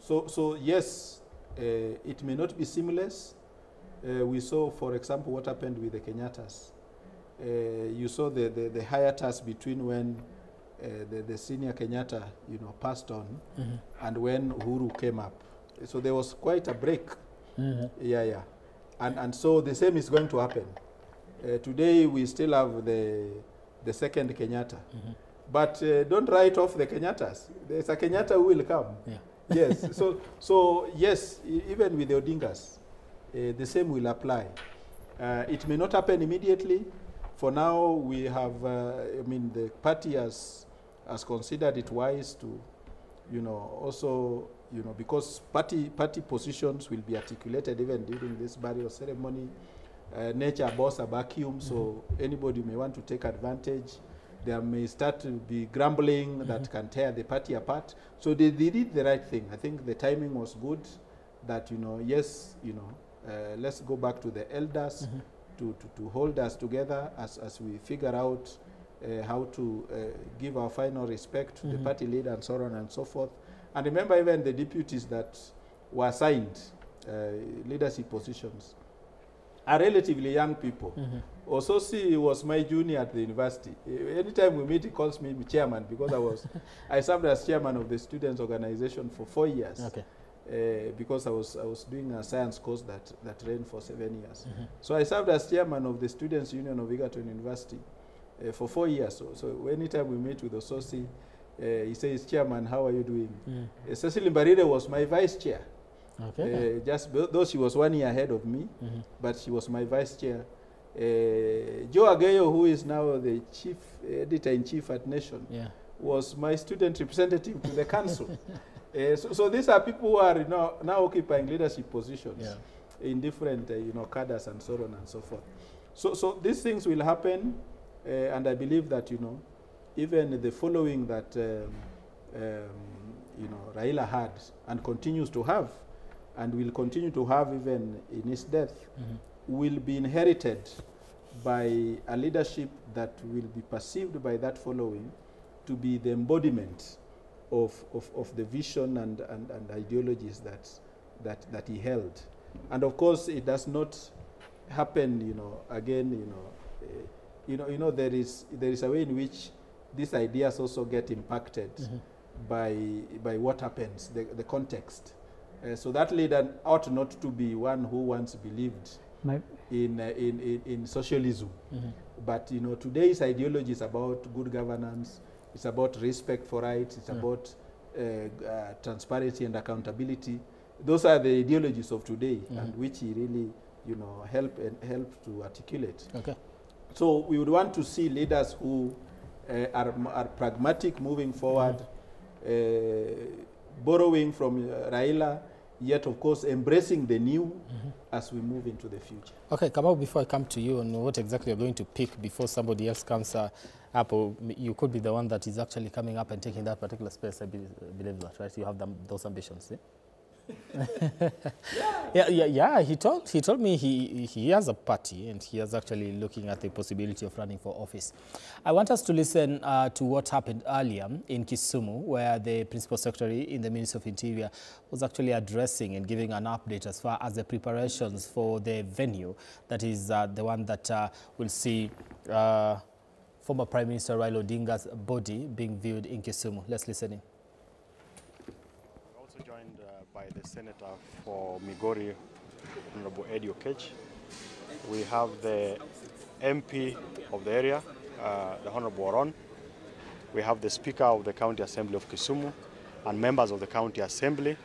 So yes, it may not be seamless. We saw, for example, what happened with the Kenyattas. You saw the hiatus between when the senior Kenyatta, passed on, and when Uhuru came up. So there was quite a break. And so the same is going to happen. Today we still have the second Kenyatta. But don't write off the Kenyattas. There's a Kenyatta who will come. Yes. So yes, even with the Odingas, the same will apply. It may not happen immediately. For now, we have, the party has considered it wise to, also, because party positions will be articulated even during this burial ceremony. Nature abhors a vacuum, so anybody may want to take advantage. There may start to be grumbling that can tear the party apart. So they did the right thing. I think the timing was good. That yes, let's go back to the elders to hold us together as we figure out how to give our final respect to the party leader and so on and so forth. And remember, even the deputies that were assigned leadership positions are relatively young people. Ososi was my junior at the university. Anytime we meet, he calls me chairman because I served as chairman of the students' organization for 4 years. Because I was doing a science course that ran for 7 years. So I served as chairman of the Students' Union of Egerton University for 4 years. So anytime we meet with Ososi, he says, "Chairman, how are you doing?" Cecily Mbarire was my vice chair. Just though she was 1 year ahead of me, but she was my vice chair. Joe Ageyo, who is now the chief editor-in-chief at Nation, was my student representative to the council. So these are people who are now occupying leadership positions in different cadres and so on and so forth. So these things will happen, and I believe that even the following that Raila had and continues to have, and will continue to have even in his death, will be inherited by a leadership that will be perceived by that following to be the embodiment of the vision and ideologies that he held. And of course, it does not happen, again, there is a way in which these ideas also get impacted by what happens, the context. So that leader ought not to be one who once believed in socialism. But today's ideology is about good governance. It's about respect for rights. It's about transparency and accountability. Those are the ideologies of today, and which he really, helped to articulate. So we would want to see leaders who are pragmatic, moving forward, borrowing from Raila, yet of course embracing the new as we move into the future. Okay, Kamau, before I come to you on what exactly you're going to pick before somebody else comes up, you could be the one that is actually coming up and taking that particular space. I believe that, right? You have those ambitions, eh? He told me he has a party and he is actually looking at the possibility of running for office. I want us to listen to what happened earlier in Kisumu, where the Principal Secretary in the Ministry of Interior was actually addressing and giving an update as far as the preparations for the venue that is the one that will see former Prime Minister Raila Odinga's body being viewed in Kisumu. Let's listen in. By the Senator for Migori, Honorable Eddie Okech. We have the MP of the area, the Honorable Oron. We have the Speaker of the County Assembly of Kisumu and members of the County Assembly,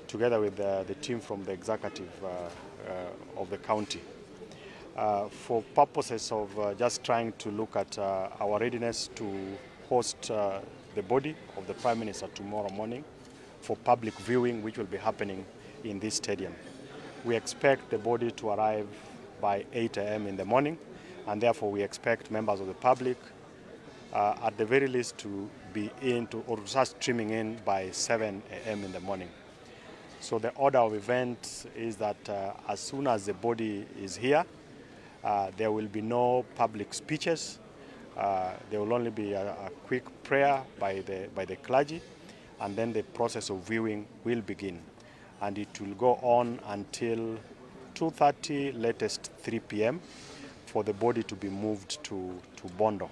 together with the team from the executive of the county. For purposes of just trying to look at our readiness to host the body of the Prime Minister tomorrow morning for public viewing, which will be happening in this stadium. We expect the body to arrive by 8 a.m. in the morning, and therefore we expect members of the public at the very least to be in or to start streaming in by 7 a.m. in the morning. So the order of events is that as soon as the body is here, there will be no public speeches. There will only be a quick prayer by the clergy, and then the process of viewing will begin. And it will go on until 2:30, latest 3 p.m. for the body to be moved to Bondo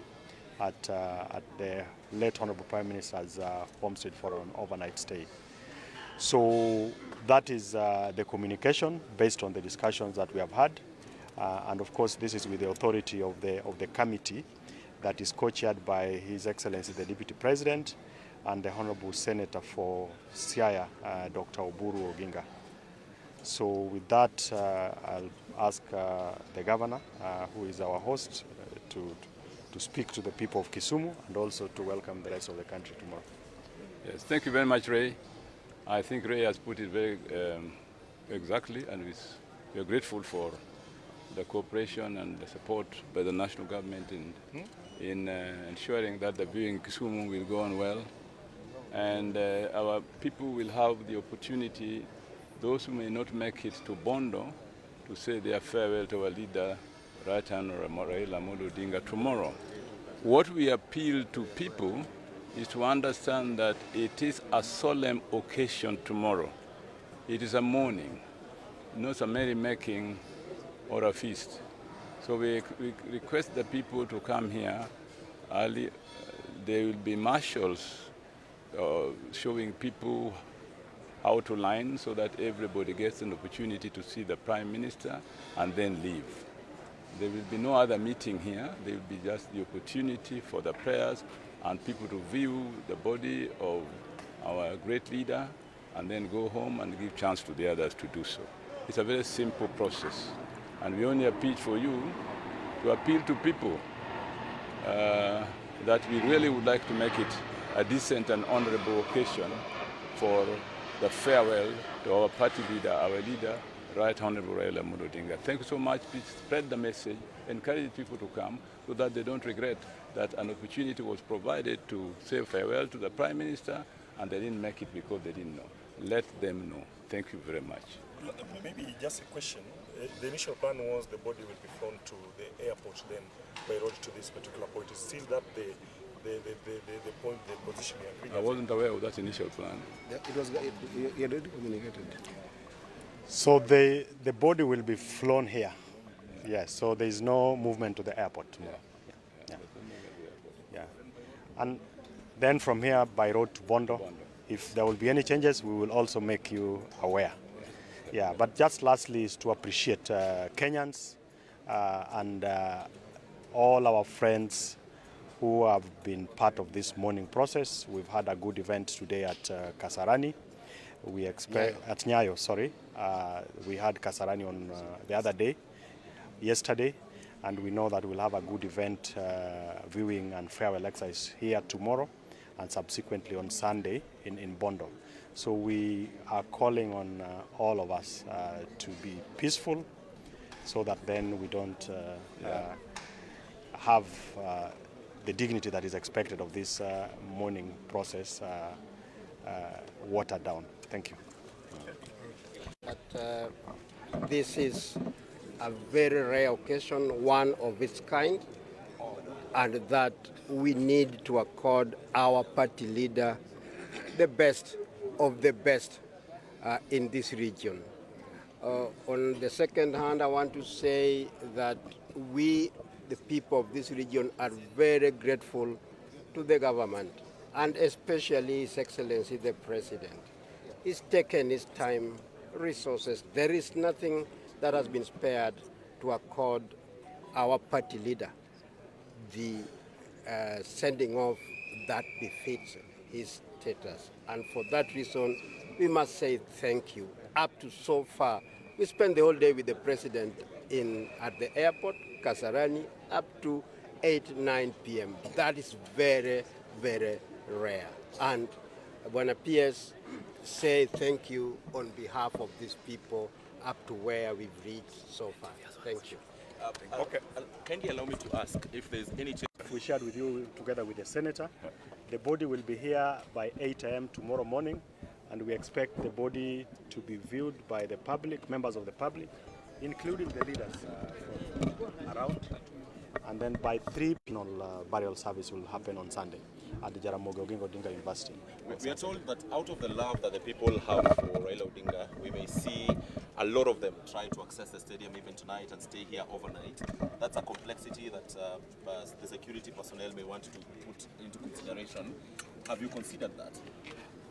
at the late Honorable Prime Minister's homestead for an overnight stay. So that is the communication based on the discussions that we have had. And of course, this is with the authority of the committee that is co-chaired by His Excellency the Deputy President and the Honorable Senator for Siaya, Dr. Oburu Oginga. So with that, I'll ask the Governor, who is our host, to speak to the people of Kisumu and also to welcome the rest of the country tomorrow. Yes, thank you very much, Ray. I think Ray has put it very exactly, and we are grateful for the cooperation and the support by the national government in ensuring that the viewing in Kisumu will go on well, and our people will have the opportunity, those who may not make it to Bondo, to say their farewell to our leader, Right Honorable Raila Amolo Odinga, tomorrow. What we appeal to people is to understand that it is a solemn occasion tomorrow. It is a mourning, not a merrymaking or a feast. So we request the people to come here early. There will be marshals showing people how to line so that everybody gets an opportunity to see the Prime Minister and then leave. There will be no other meeting here. There will be just the opportunity for the prayers and people to view the body of our great leader and then go home and give chance to the others to do so. It's a very simple process. And we only appeal for you to appeal to people that we really would like to make it a decent and honorable occasion for the farewell to our party leader, our leader, Right Honorable Raila Amolo Odinga. Thank you so much. Please spread the message, encourage people to come so that they don't regret that an opportunity was provided to say farewell to the Prime Minister and they didn't make it because they didn't know. Let them know. Thank you very much. Maybe just a question. The initial plan was the body will be flown to the airport, then by road to this particular point. Is still that the point, the position we agreed? I wasn't aware of that initial plan. It was already communicated. So the body will be flown here. Yes, so there is no movement to the airport tomorrow. Yeah. And then from here by road to Bondo, if there will be any changes, we will also make you aware. Yeah, but just lastly is to appreciate Kenyans and all our friends who have been part of this mourning process. We've had a good event today at Kasarani. We expect at Nyayo, sorry. We had Kasarani on the other day, yesterday, and we know that we'll have a good event, viewing and farewell exercise here tomorrow and subsequently on Sunday in Bondo. So we are calling on all of us to be peaceful so that then we don't have the dignity that is expected of this mourning process watered down. Thank you. That, this is a very rare occasion, one of its kind, and that we need to accord our party leader the best of the best in this region. On the second hand, I want to say that we, the people of this region, are very grateful to the government, and especially His Excellency the President. He's taken his time, resources. There is nothing that has been spared to accord our party leader the sending off that befits his status. And for that reason, we must say thank you. Up to so far, we spent the whole day with the President at the airport, Kasarani, up to 8-9 p.m. That is very, very rare. And Bwana PS, say thank you on behalf of these people up to where we've reached so far. Thank you. Okay. Can you allow me to ask if there's any change? We shared with you together with the senator. The body will be here by 8 a.m. tomorrow morning, and we expect the body to be viewed by the public, members of the public, including the leaders from around. And then by 3 p.m. burial service will happen on Sunday at the Jaramogi Odinga University. We are told that out of the love that the people have for Raila Odinga, we may see a lot of them try to access the stadium even tonight and stay here overnight. That's a complexity that the security personnel may want to put into consideration. Have you considered that?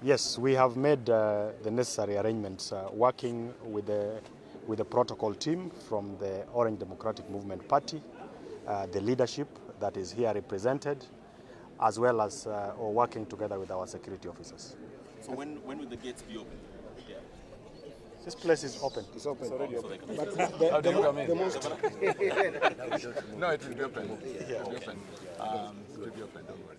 Yes, we have made the necessary arrangements, working with the protocol team from the Orange Democratic Movement Party, the leadership that is here represented, as well as working together with our security officers. So when will the gates be open? Yeah. This place is open. It's open. It's already open. But the most... No, it will be open. Yeah. It will be open. It will be open, don't worry.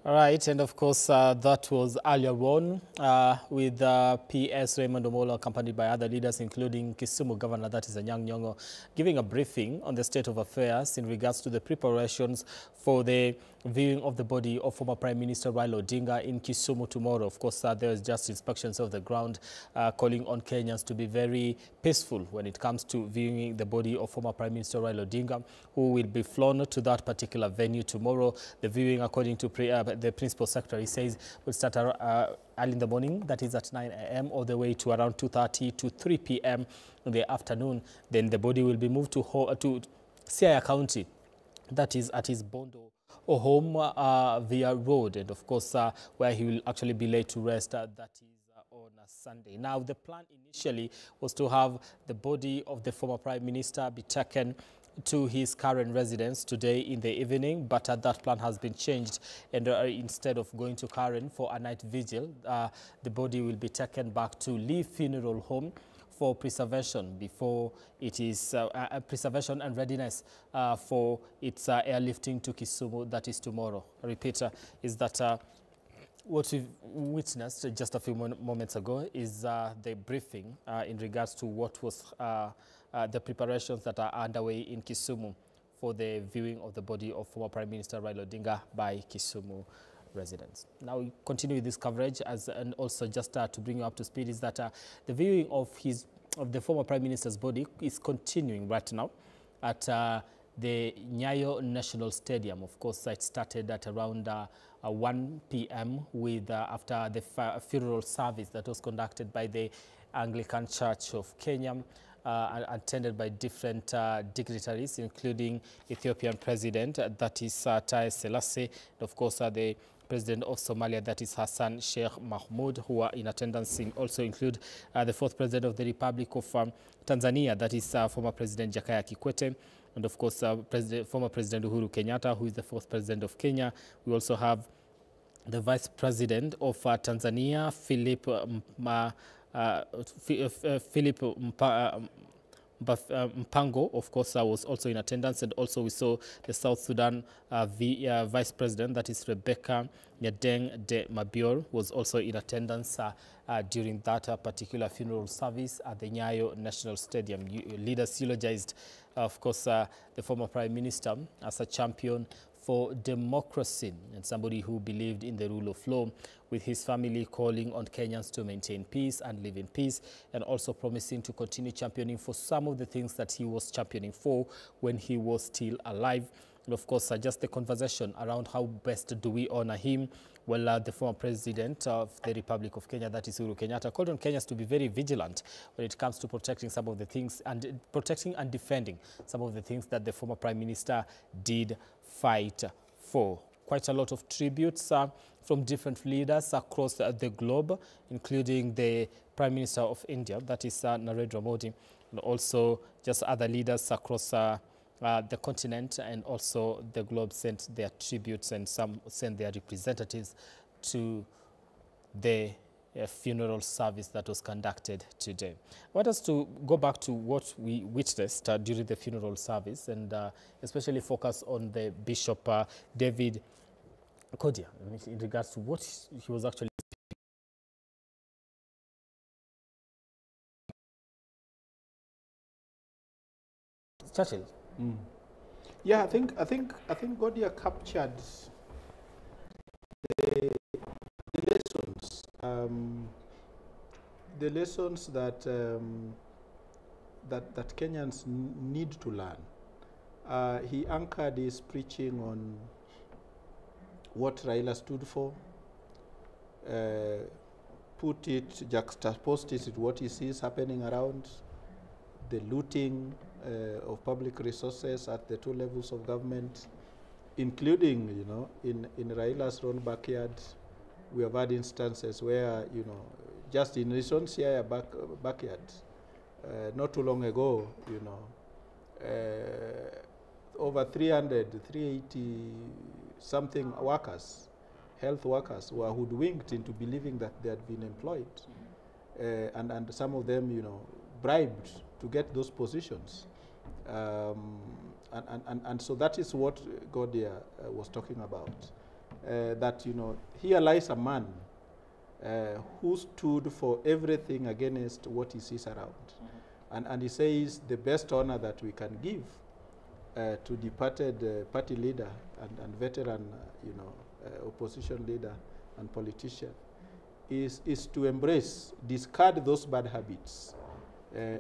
All right, and of course, that was earlier on with PS Raymond Omolo, accompanied by other leaders, including Kisumu Governor, that is Anyang' Nyong'o, giving a briefing on the state of affairs in regards to the preparations for the viewing of the body of former Prime Minister Raila Odinga in Kisumu tomorrow. Of course, there is just inspections of the ground, calling on Kenyans to be very peaceful when it comes to viewing the body of former Prime Minister Raila Odinga, who will be flown to that particular venue tomorrow. The viewing, according to the Principal Secretary, says will start early in the morning, that is at 9 a.m. all the way to around 2:30 to 3 p.m. in the afternoon. Then the body will be moved to Siaya County, that is at his Bondo or home via road, and of course where he will actually be laid to rest, that is on a Sunday. Now, the plan initially was to have the body of the former Prime Minister be taken to his current residence today in the evening, but that plan has been changed, and instead of going to Karen for a night vigil, the body will be taken back to Lee Funeral Home for preservation before it is preservation and readiness for its airlifting to Kisumu, that is tomorrow. I repeat, is that what we've witnessed just a few moments ago is the briefing in regards to what was the preparations that are underway in Kisumu for the viewing of the body of former Prime Minister Raila Odinga by Kisumu residents. Now we continue with this coverage, and also just to bring you up to speed, is that the viewing of the former Prime Minister's body is continuing right now at the Nyayo National Stadium. Of course, it started at around 1 p.m. with after the funeral service that was conducted by the Anglican Church of Kenya, attended by different dignitaries, including Ethiopian President, that is Taye Selassie, and of course the President of Somalia, that is Hassan Sheikh Mahmoud, who are in attendance. Also include the fourth President of the Republic of Tanzania, that is former President Jakaya Kikwete, and of course former President Uhuru Kenyatta, who is the fourth President of Kenya. We also have the Vice President of Tanzania, Philip Mpango, of course, was also in attendance, and also we saw the South Sudan Vice President, that is Rebecca Nyadeng de Mabior, was also in attendance during that particular funeral service at the Nyayo National Stadium. Leaders eulogized, of course, the former Prime Minister as a champion for democracy and somebody who believed in the rule of law, with his family calling on Kenyans to maintain peace and live in peace, and also promising to continue championing for some of the things that he was championing for when he was still alive. And of course, just the conversation around how best do we honor him. Well, the former president of the Republic of Kenya, that is Uhuru Kenyatta, called on Kenyans to be very vigilant when it comes to protecting some of the things and protecting and defending some of the things that the former Prime Minister did fight for. Quite a lot of tributes from different leaders across the globe, including the Prime Minister of India, that is Narendra Modi, and also just other leaders across the continent and also the globe sent their tributes, and some sent their representatives to the funeral service that was conducted today. I want us to go back to what we witnessed during the funeral service, and especially focus on the Bishop David Kodia, in regards to what he was actually Churchill. Yeah, I think Godia captured the lessons that that Kenyans need to learn. He anchored his preaching on what Raila stood for, juxtaposed it with what he sees happening around, the looting of public resources at the two levels of government, including, you know, in Raila's own backyard. We have had instances where, you know, just in his own Siaya backyard, not too long ago, you know, over 380 something workers, health workers, were hoodwinked into believing that they had been employed, and some of them, you know, bribed to get those positions. And so that is what Godia was talking about. That, you know, here lies a man who stood for everything against what he sees around. And he says the best honor that we can give to departed party leader and veteran, you know, opposition leader and politician is to embrace, discard those bad habits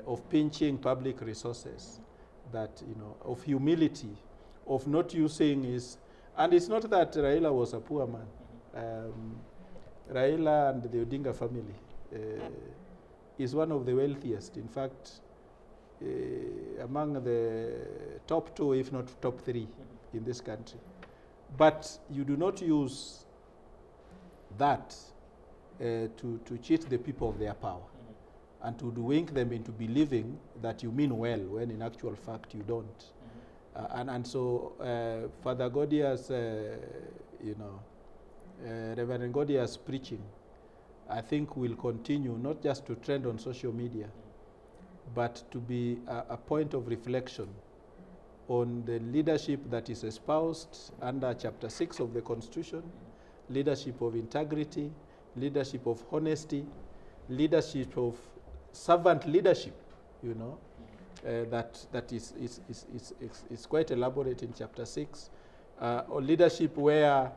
of pinching public resources, that, you know, of humility, of not using his, and it's not that Raila was a poor man. Raila and the Odinga family is one of the wealthiest, in fact, among the top 2, if not top 3 in this country. But you do not use that to cheat the people of their power, and to wink them into believing that you mean well, when in actual fact you don't. And so Father Godia's, you know, Reverend Godia's preaching, I think, will continue, not just to trend on social media, but to be a point of reflection on the leadership that is espoused under Chapter 6 of the Constitution, leadership of integrity, leadership of honesty, leadership of servant leadership, you know, that is quite elaborate in Chapter 6, or leadership where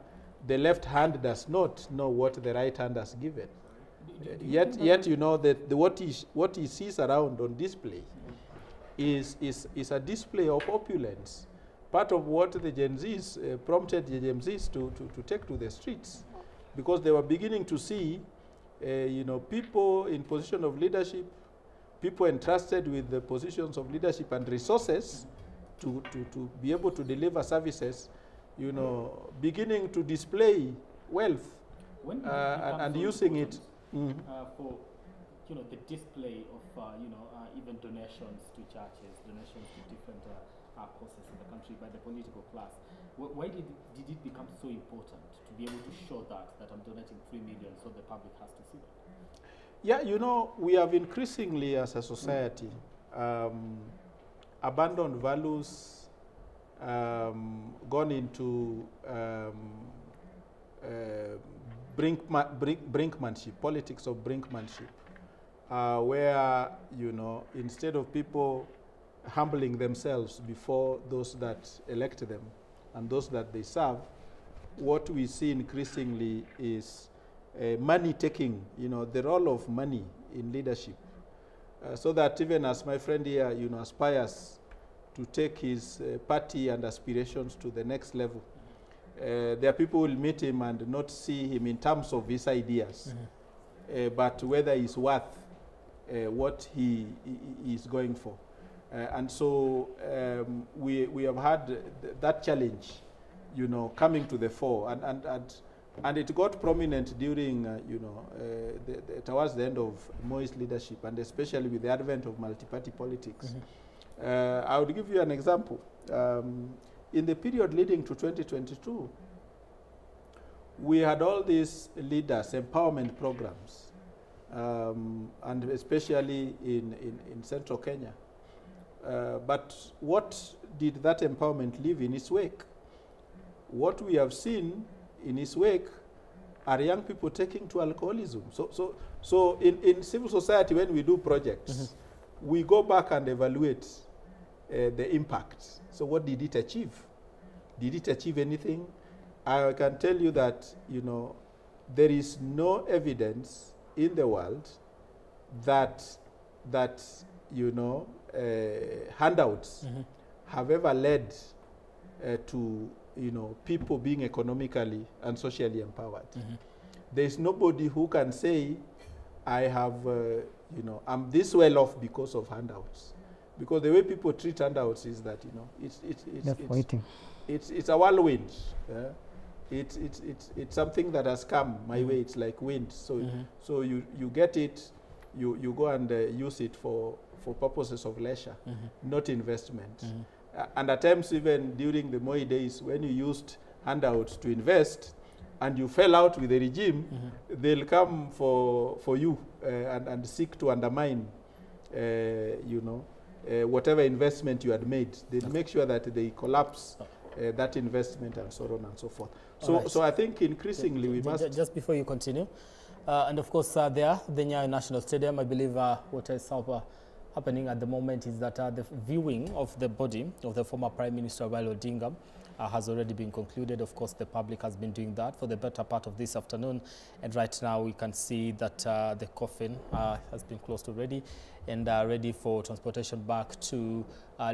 the left hand does not know what the right hand has given. Yet, you know, that what he sees around on display is a display of opulence, part of what the Gen Zs prompted the Gen Zs to take to the streets, because they were beginning to see, you know, people in position of leadership, people entrusted with the positions of leadership and resources to be able to deliver services, you know, beginning to display wealth and using it for, you know, the display of, you know, even donations to churches, donations to different causes in the country by the political class. Why did it become so important to be able to show that I'm donating 3 million so the public has to see that? Yeah, you know, we have increasingly as a society abandoned values, gone into brinkmanship, politics of brinkmanship, where, you know, instead of people humbling themselves before those that elect them and those that they serve, what we see increasingly is money taking, you know, the role of money in leadership, so that even as my friend here, you know, aspires to take his party and aspirations to the next level, there are people who will meet him and not see him in terms of his ideas, but whether he's worth what he is going for. And so we have had that challenge, you know, coming to the fore, and it got prominent during, you know, towards the end of Moi's leadership, and especially with the advent of multi-party politics. I would give you an example. In the period leading to 2022, we had all these leaders, empowerment programs, and especially in central Kenya. But what did that empowerment leave in its wake? What we have seen in his wake are young people taking to alcoholism. So in civil society, when we do projects, we go back and evaluate the impact. So what did it achieve? Did it achieve anything? I can tell you that, you know, there is no evidence in the world that you know, handouts have ever led to, you know, people being economically and socially empowered. There is nobody who can say, I have, you know, I'm this well off because of handouts. Because the way people treat handouts is that, you know, it's a whirlwind. It's something that has come my way. It's like wind. So so you get it, you go and use it for purposes of leisure, not investment. And at times, even during the Moi days, when you used handouts to invest and you fell out with the regime, they'll come for you and seek to undermine, you know, whatever investment you had made. They'll make sure that they collapse that investment and so on and so forth. So I think increasingly we must... Just before you continue, and of course there, the Nyayo National Stadium, I believe what is happening at the moment is that the viewing of the body of the former Prime Minister Raila Odinga has already been concluded. Of course, the public has been doing that for the better part of this afternoon. And right now we can see that the coffin has been closed already and ready for transportation back to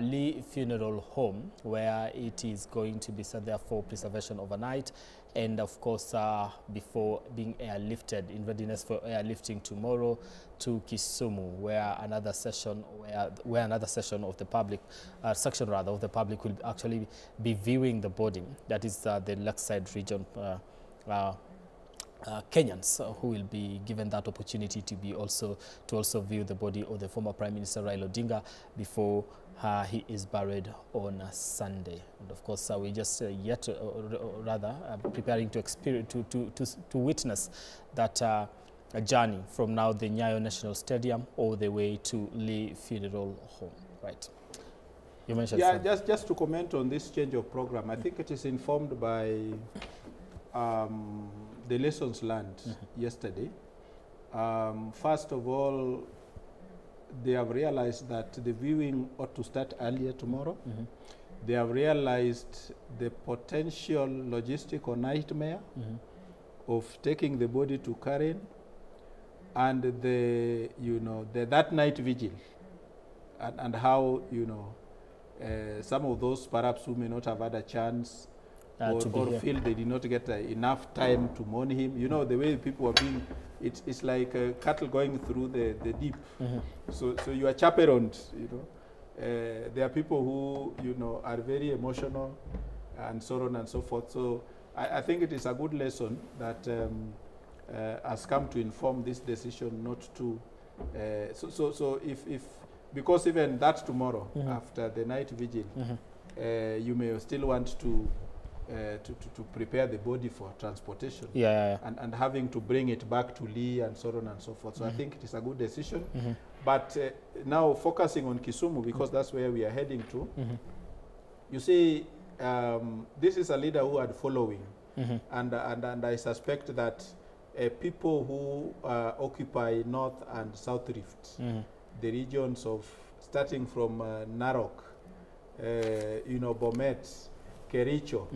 Lee Funeral Home, where it is going to be set there for preservation overnight. And of course, before being airlifted, in readiness for airlifting tomorrow to Kisumu, where another session, of the public, section rather of the public will actually be viewing the body. That is the Lakeside region Kenyans who will be given that opportunity to also view the body of the former Prime Minister Raila Odinga before he is buried on Sunday. And of course, we just yet preparing to experience to witness that a journey from now the Nyayo National Stadium all the way to Lee Funeral Home. Right. You mentioned something. just to comment on this change of program, I think it is informed by the lessons learned yesterday. First of all, they have realized that the viewing ought to start earlier tomorrow. They have realized the potential logistical nightmare of taking the body to Karen and the, you know, that night vigil and how, you know, some of those perhaps who may not have had a chance or feel they did not get enough time to mourn him. You know, the way people are being, it's like cattle going through the deep. So you are chaperoned, you know. There are people who, you know, are very emotional and so on and so forth. So I think it is a good lesson that has come to inform this decision not to. So if because even that tomorrow, after the night vigil, you may still want to prepare the body for transportation and having to bring it back to Lee and so on and so forth. So I think it is a good decision. But now focusing on Kisumu, because that's where we are heading to, you see, this is a leader who had following. And I suspect that people who occupy North and South Rift, the regions of, starting from Narok, you know, Bomet, Kericho,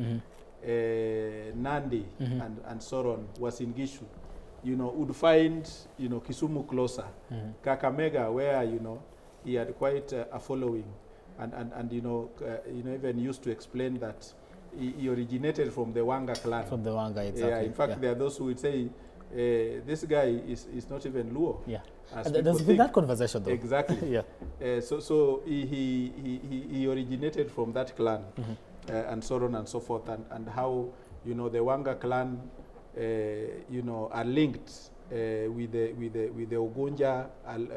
Nandi, and so on, was in Gishu, you know, would find, you know, Kisumu closer. Kakamega, where, you know, he had quite a following, and you know, even used to explain that he originated from the Wanga clan. From the Wanga, exactly. Yeah, in fact, there are those who would say, this guy is not even Luo. Yeah, there's been that conversation though. Exactly. So he originated from that clan. And so on and so forth, and how, you know, the Wanga clan, you know, are linked with the Ogunja and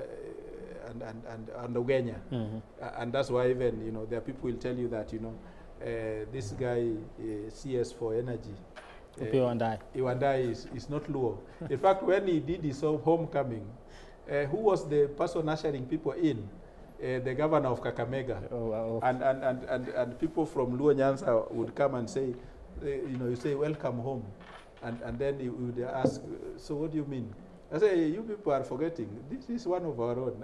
Ogenya, and that's why even, you know, there are people who will tell you that, you know, this guy CS for energy. Iwandai is not Luo. In fact, when he did his homecoming, who was the person ushering people in? The governor of Kakamega. And people from Luo Nyanza would come and say, you say welcome home, and then you would ask, so what do you mean? I say, you people are forgetting, this is one of our own.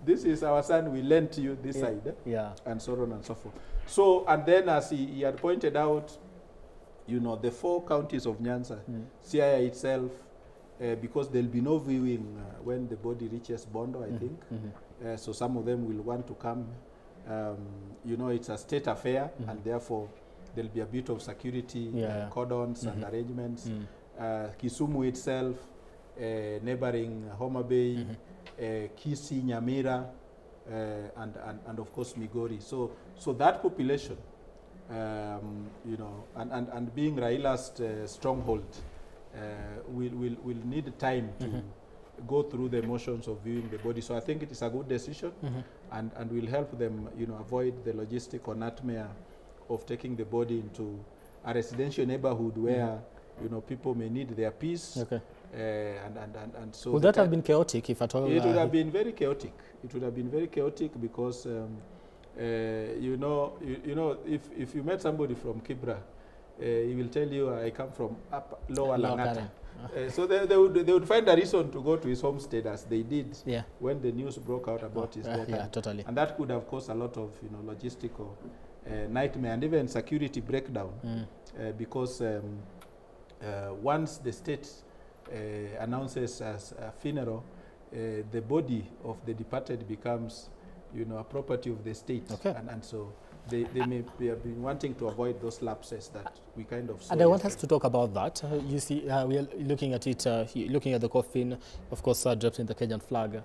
This is our son, we lent you this side, and so on and so forth. So, and then as he had pointed out, the 4 counties of Nyanza, Siaya itself, because there'll be no viewing when the body reaches Bondo, I think. So some of them will want to come. It's a state affair, and therefore there'll be a bit of security cordons and arrangements. Kisumu itself, neighboring Homa Bay, Kisii, Nyamira, and of course Migori. So that population, and being Raila's stronghold, will need time to go through the motions of viewing the body. So I think it is a good decision, and will help them, avoid the logistical nightmare of taking the body into a residential neighborhood where people may need their peace. And so would that have been chaotic, if at all? It would have been very chaotic. It would have been very chaotic because if you met somebody from Kibra, he will tell you, I come from lower Langata. So they would find a reason to go to his homestead, as they did when the news broke out about his death. Totally. And that could have caused a lot of logistical nightmare and even security breakdown, because once the state announces as a funeral, the body of the departed becomes a property of the state, and so they may have been wanting to avoid those lapses that we kind of saw. And I want us to talk about that. You see, we are looking at it, looking at the coffin, of course, draped in the Kenyan flag.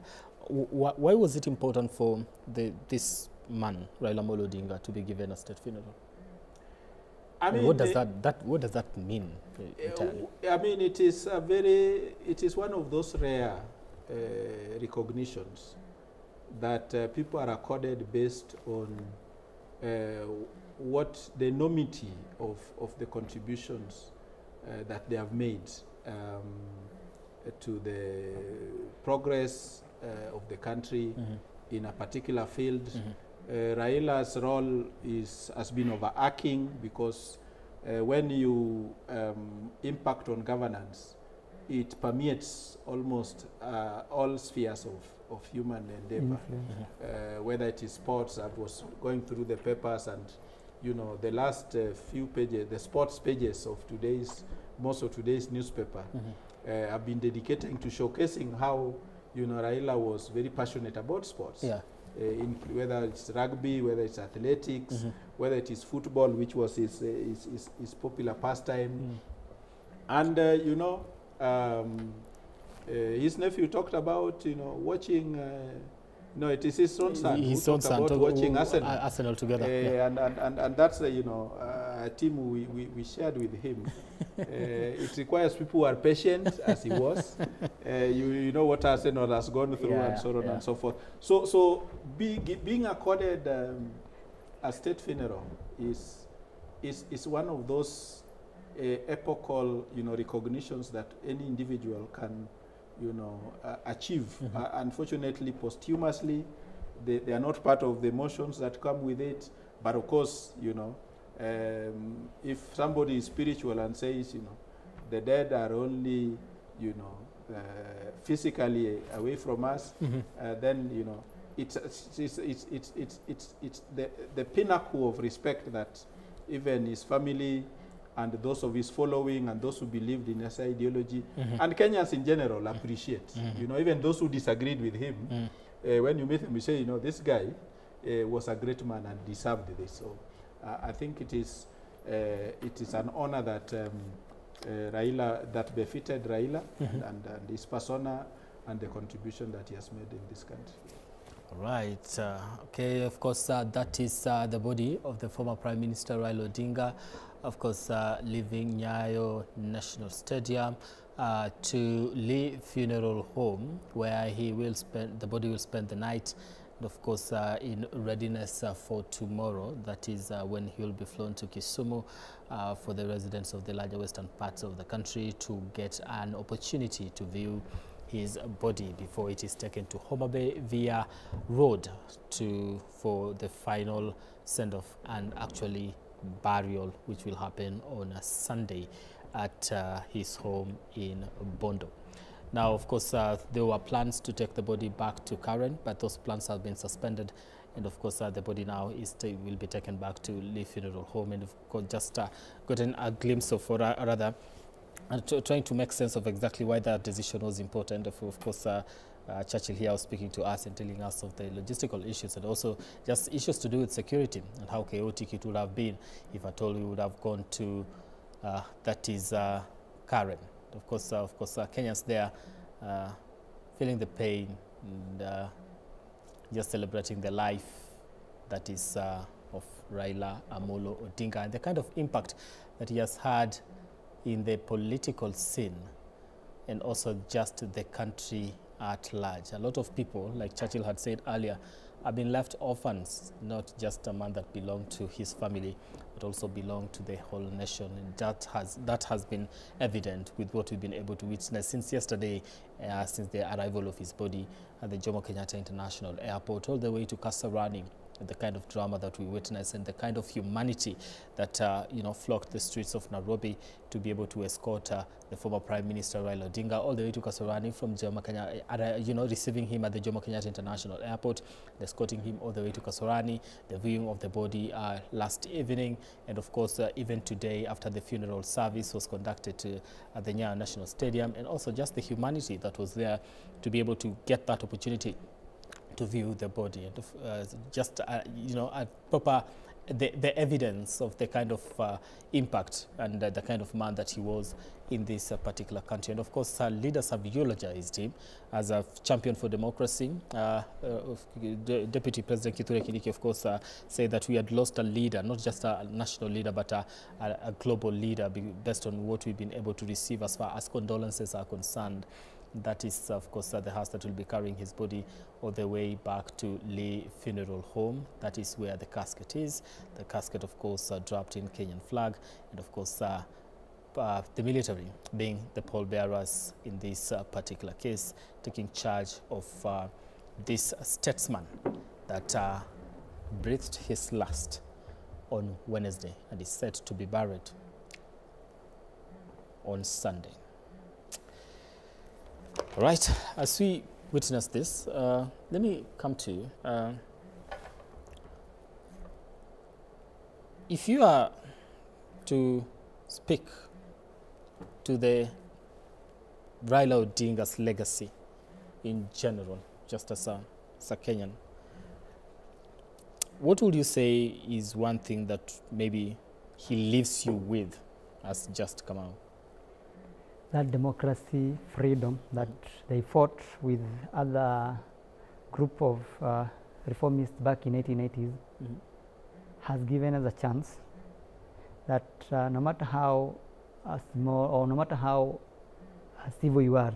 Why was it important for this man, Raila Amolo Odinga, to be given a state funeral? I mean, what does that mean entirely? I mean, it is one of those rare recognitions that people are accorded based on what the enormity of the contributions that they have made to the progress of the country in a particular field. Raila's role has been overarching, because when you impact on governance, it permeates almost all spheres of human endeavor, whether it is sports. I was going through the papers, and the last few pages, the sports pages of most of today's newspaper have been dedicating to showcasing how Raila was very passionate about sports. Whether it's rugby, whether it's athletics, whether it is football, which was his popular pastime. And his nephew talked about watching. It is his own son. His own son about watching Arsenal together. And that's a team we shared with him. It requires people who are patient, as he was. You know what Arsenal has gone through, and so on and so forth. So being accorded a state funeral is one of those epochal recognitions that any individual can achieve. Unfortunately, posthumously, they are not part of the emotions that come with it. But of course, if somebody is spiritual and says, the dead are only, physically away from us, then it's the pinnacle of respect that even his family and those of his following and those who believed in his ideology and Kenyans in general appreciate. Even those who disagreed with him, when you meet him, you say, this guy was a great man and deserved this. So I think it is an honor that that befitted Raila and his persona and the contribution that he has made in this country. Right. Okay. Of course, that is the body of the former Prime Minister Raila Odinga, of course, leaving Nyayo National Stadium to Lee Funeral Home, where the body will spend the night, and of course, in readiness for tomorrow. That is when he will be flown to Kisumu for the residents of the larger western parts of the country to get an opportunity to view his body before it is taken to Homa Bay via road for the final send-off and actually burial, which will happen on a Sunday at his home in Bondo. Now, of course, there were plans to take the body back to Karen, but those plans have been suspended. And of course, the body now will be taken back to Lee Funeral Home. And of course, just gotten a glimpse of, or rather, trying to make sense of exactly why that decision was important. Of course, Churchill here was speaking to us and telling us of the logistical issues and also just issues to do with security and how chaotic it would have been if at all we would have gone to that is Karen. Of course, Kenyans there feeling the pain and just celebrating the life that is of Raila Amolo Odinga and the kind of impact that he has had in the political scene and also just the country at large. A lot of people, like Churchill had said earlier, have been left orphans, not just a man that belonged to his family, but also belonged to the whole nation. And that has been evident with what we've been able to witness since yesterday, since the arrival of his body at the Jomo Kenyatta International Airport, all the way to Kasarani. The kind of drama that we witnessed and the kind of humanity that flocked the streets of Nairobi to be able to escort the former Prime Minister Raila Odinga all the way to Kasarani from Jomo Kenyatta, receiving him at the Jomo Kenyatta International Airport, escorting him all the way to Kasarani, the viewing of the body last evening, and of course even today after the funeral service was conducted at the Nyayo National Stadium, and also just the humanity that was there to be able to get that opportunity to view the body and a proper the evidence of the kind of impact and the kind of man that he was in this particular country. And of course, leaders have eulogized him as a champion for democracy. Deputy President Kithure Kindiki, of course, said that we had lost a leader, not just a national leader, but a global leader based on what we've been able to receive as far as condolences are concerned. That is, of course, the house that will be carrying his body all the way back to Lee Funeral Home. That is where the casket is. The casket, of course, dropped in Kenyan flag. And, of course, the military being the pallbearers in this particular case, taking charge of this statesman that breathed his last on Wednesday and is set to be buried on Sunday. All right, as we witness this, let me come to you. If you are to speak to the Raila Odinga's legacy in general, just as a Kenyan, what would you say is one thing that maybe he leaves you with as just come out? That democracy, freedom that they fought with other group of reformists back in 1880s has given us a chance that no matter how small or no matter how civil you are,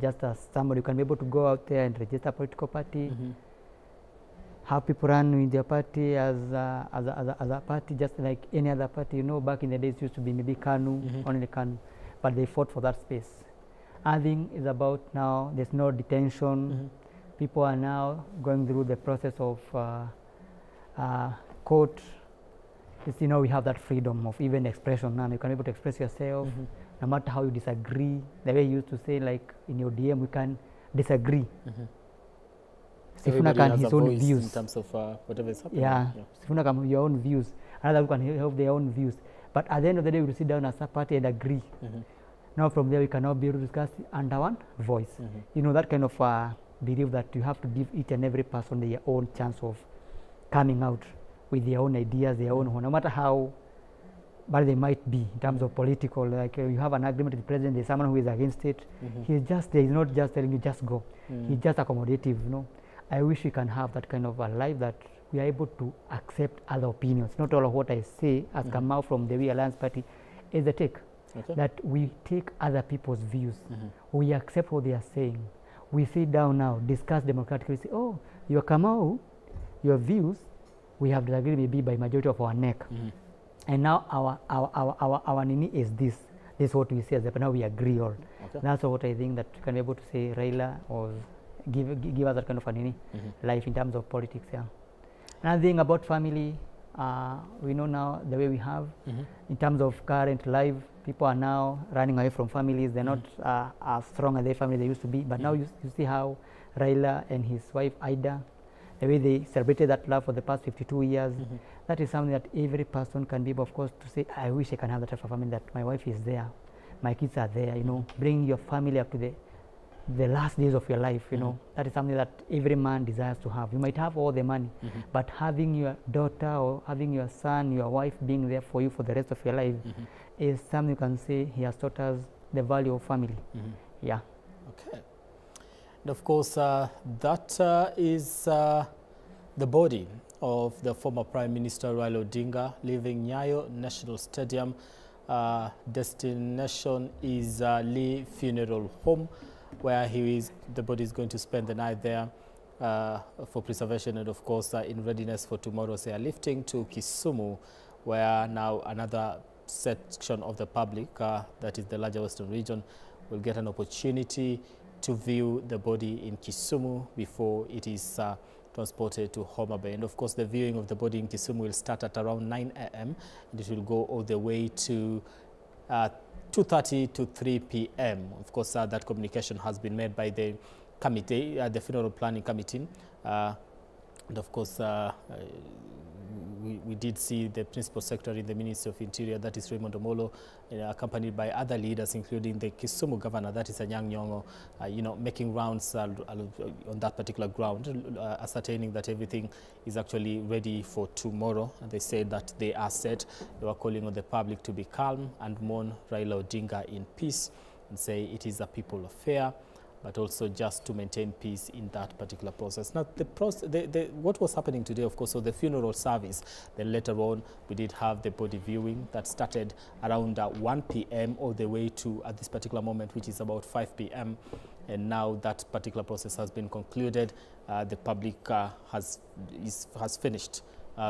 just as somebody, you can be able to go out there and register a political party, have people run with your party as a party, just like any other party. You know, back in the days, it used to be maybe KANU, only KANU. But they fought for that space. I think it's about now, there's no detention. People are now going through the process of court. It's, you know, we have that freedom of even expression now. You can be able to express yourself, no matter how you disagree. The way you used to say, like in your DM, we can disagree. Sifuna can his own views. In terms of whatever is happening. Yeah, Sifuna can have your own views. Another can have their own views. But at the end of the day, we will sit down as a party and agree. Now from there, we can now be able to discuss under one voice. You know, that kind of belief that you have to give each and every person their own chance of coming out with their own ideas, their own, no matter how bad they might be in terms of political. Like you have an agreement with the president, there's someone who is against it. He's just there. He's not just telling you just go. He's just accommodative. You know, I wish we can have that kind of a life that we are able to accept other opinions. Not all of what I say has come out from the We Alliance Party is the take. That we take other people's views. We accept what they are saying. We sit down now, discuss democratically, say, oh, you come out, your views, we have disagreed maybe by majority of our neck. And now our nini is this. This is what we say, but now we agree all. That's what I think that you can be able to say Raila or give us that kind of a nini life in terms of politics. Yeah. Another thing about family, We know now the way we have in terms of current life. People are now running away from families. They're not as strong as their family they used to be. But now you see how Raila and his wife Ida, the way they celebrated that love for the past 52 years. That is something that every person can be able, of course, to say, I wish I can have that type of family, that my wife is there, my kids are there, you know, bring your family up to the last days of your life, you know. That is something that every man desires to have. You might have all the money, but having your daughter or having your son, your wife being there for you for the rest of your life is something you can say he has taught us the value of family. Yeah. Okay. And of course, that is the body of the former Prime Minister Raila Odinga leaving Nyayo National Stadium. Destination is Lee Funeral Home, where the body is going to spend the night there for preservation and, of course, in readiness for tomorrow's airlifting to Kisumu, where now another section of the public, that is the larger Western region, will get an opportunity to view the body in Kisumu before it is transported to Homa Bay. And of course, the viewing of the body in Kisumu will start at around 9 a.m. and it will go all the way to 2:30 to 3 p.m. Of course, that communication has been made by the committee, the funeral planning committee. And of course, we did see the Principal Secretary in the Ministry of Interior, that is Raila Amolo, accompanied by other leaders, including the Kisumu Governor, that is Anyang' Nyong'o, you know, making rounds on that particular ground, ascertaining that everything is actually ready for tomorrow. And they said that they are set. They were calling on the public to be calm and mourn Raila Odinga in peace, and say it is a people affair, but also just to maintain peace in that particular process. Now, what was happening today, of course, so the funeral service, then later on, we did have the body viewing that started around 1 p.m. all the way to, at this particular moment, which is about 5 p.m. And now that particular process has been concluded. The public has finished